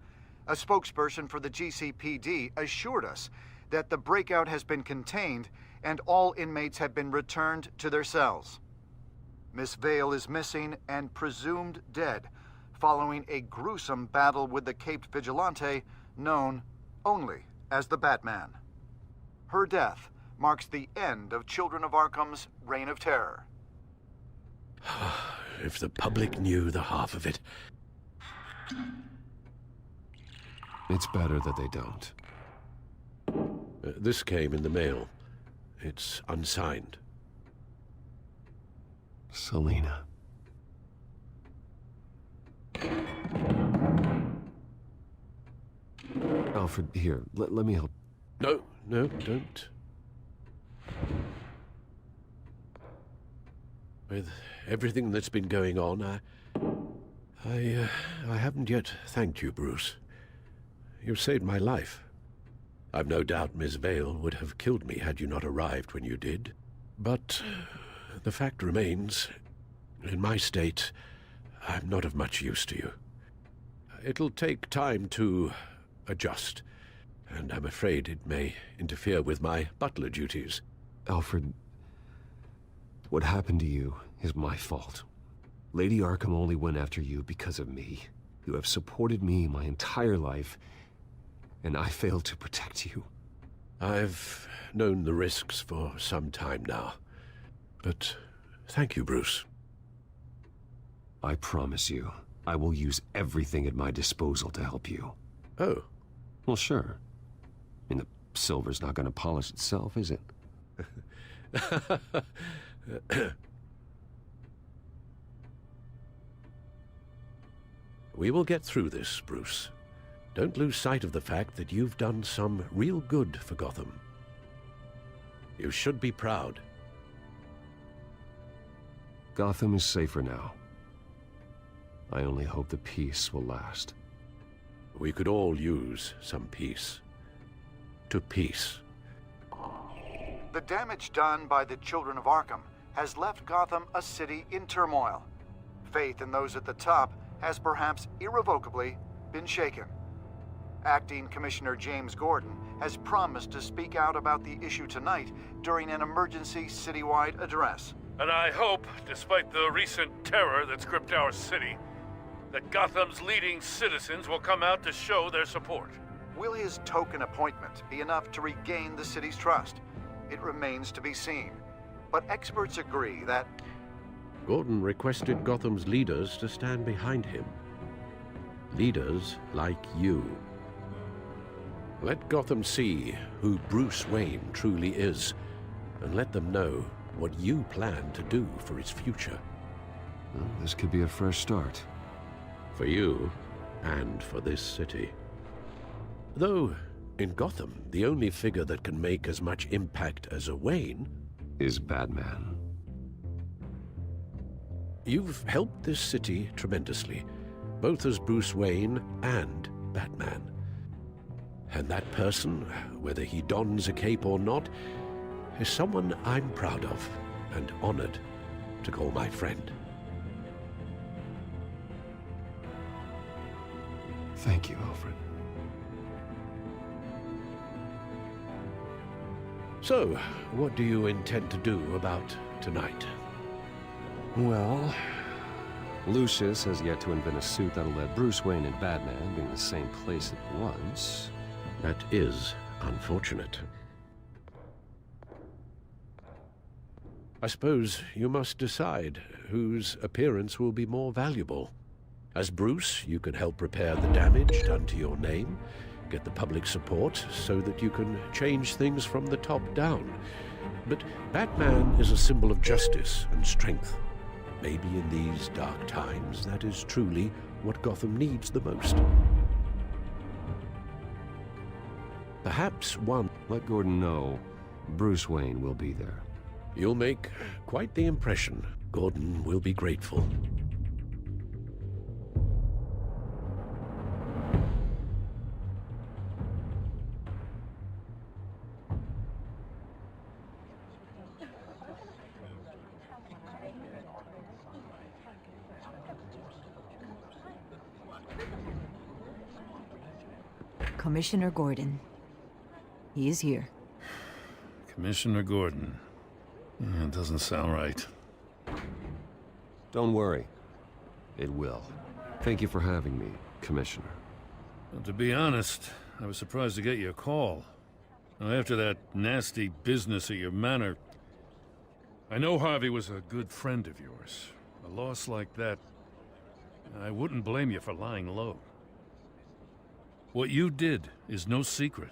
a spokesperson for the GCPD assured us that the breakout has been contained and all inmates have been returned to their cells. Miss Vale is missing and presumed dead following a gruesome battle with the caped vigilante known only as the Batman. Her death marks the end of Children of Arkham's reign of terror. If the public knew the half of it. It's better that they don't. This came in the mail. It's unsigned. Selina. Alfred, here, let me help. No, no, don't. With everything that's been going on, I haven't yet thanked you, Bruce. You've saved my life. I've no doubt Miss Vale would have killed me had you not arrived when you did. But the fact remains, in my state, I'm not of much use to you. It'll take time to adjust, and I'm afraid it may interfere with my butler duties. Alfred, what happened to you is my fault. Lady Arkham only went after you because of me. You have supported me my entire life, and I failed to protect you. I've known the risks for some time now, but thank you, Bruce. I promise you, I will use everything at my disposal to help you. Oh. Well, sure. I mean, the silver's not going to polish itself, is it? We will get through this, Bruce. Don't lose sight of the fact that you've done some real good for Gotham. You should be proud. Gotham is safer now. I only hope the peace will last. We could all use some peace. To peace. The damage done by the children of Arkham has left Gotham a city in turmoil. Faith in those at the top has perhaps irrevocably been shaken. Acting Commissioner James Gordon has promised to speak out about the issue tonight during an emergency citywide address. And I hope, despite the recent terror that's gripped our city, that Gotham's leading citizens will come out to show their support. Will his token appointment be enough to regain the city's trust? It remains to be seen. But experts agree that Gordon requested Gotham's leaders to stand behind him. Leaders like you. Let Gotham see who Bruce Wayne truly is, and let them know what you plan to do for its future. Well, this could be a fresh start. For you, and for this city. Though, in Gotham, the only figure that can make as much impact as a Wayne is Batman. You've helped this city tremendously, both as Bruce Wayne and Batman. And that person, whether he dons a cape or not, is someone I'm proud of and honored to call my friend. Thank you, Alfred. So, what do you intend to do about tonight? Well, Lucius has yet to invent a suit that'll let Bruce Wayne and Batman be in the same place at once. That is unfortunate. I suppose you must decide whose appearance will be more valuable. As Bruce, you can help repair the damage done to your name, get the public support so that you can change things from the top down. But Batman is a symbol of justice and strength. Maybe in these dark times, that is truly what Gotham needs the most. Perhaps one... Let Gordon know Bruce Wayne will be there. You'll make quite the impression. Gordon will be grateful. Commissioner Gordon. He is here. Commissioner Gordon. Yeah, it doesn't sound right. Don't worry. It will. Thank you for having me, Commissioner. Well, to be honest, I was surprised to get your call. Now, after that nasty business at your manor, I know Harvey was a good friend of yours. A loss like that, I wouldn't blame you for lying low. What you did is no secret.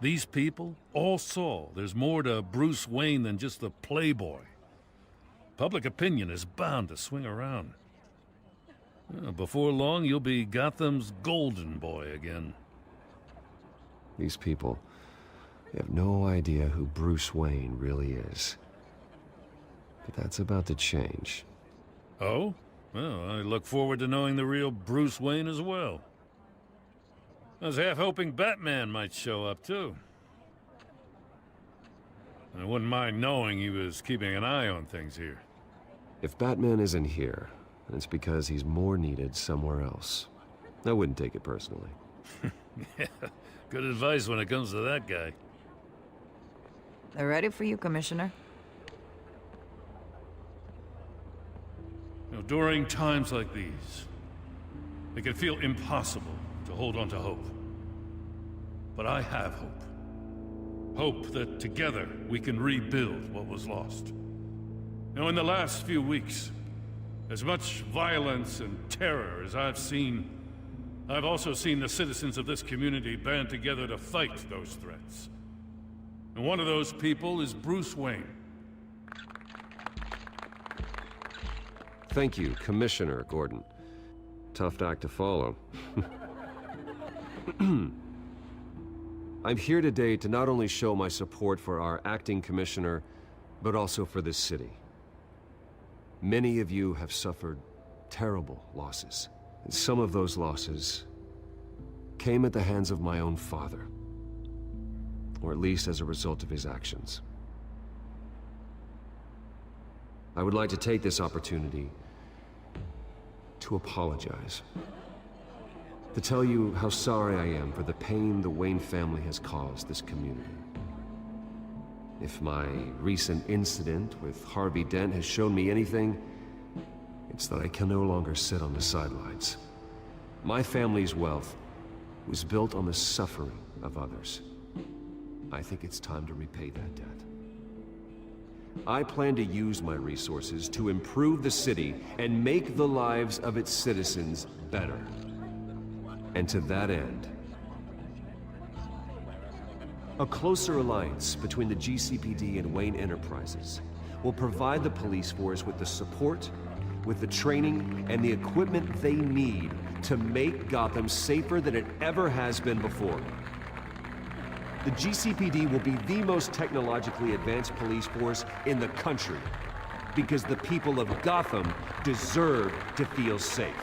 These people all saw there's more to Bruce Wayne than just the playboy. Public opinion is bound to swing around. Before long, you'll be Gotham's golden boy again. These people, I have no idea who Bruce Wayne really is. But that's about to change. Oh? Well, I look forward to knowing the real Bruce Wayne as well. I was half hoping Batman might show up, too. I wouldn't mind knowing he was keeping an eye on things here. If Batman isn't here, then it's because he's more needed somewhere else. I wouldn't take it personally. Yeah, good advice when it comes to that guy. They're ready for you, Commissioner. You know, during times like these, it can feel impossible to hold on to hope. But I have hope. Hope that together we can rebuild what was lost. Now, in the last few weeks, as much violence and terror as I've seen, I've also seen the citizens of this community band together to fight those threats. And one of those people is Bruce Wayne. Thank you, Commissioner Gordon. Tough act to follow. I'm here today to not only show my support for our acting commissioner, but also for this city. Many of you have suffered terrible losses, and some of those losses came at the hands of my own father, or at least as a result of his actions. I would like to take this opportunity to apologize. To tell you how sorry I am for the pain the Wayne family has caused this community. If my recent incident with Harvey Dent has shown me anything, it's that I can no longer sit on the sidelines. My family's wealth was built on the suffering of others. I think it's time to repay that debt. I plan to use my resources to improve the city and make the lives of its citizens better. And to that end, a closer alliance between the GCPD and Wayne Enterprises will provide the police force with the support, with the training, and the equipment they need to make Gotham safer than it ever has been before. The GCPD will be the most technologically advanced police force in the country, because the people of Gotham deserve to feel safe.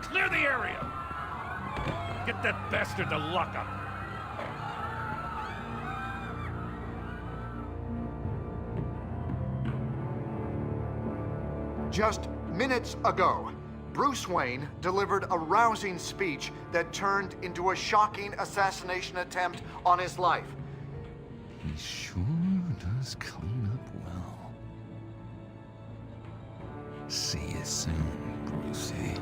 Clear the area! Get that bastard to lock up! Just minutes ago, Bruce Wayne delivered a rousing speech that turned into a shocking assassination attempt on his life. He sure does clean up well. See you soon, Brucey.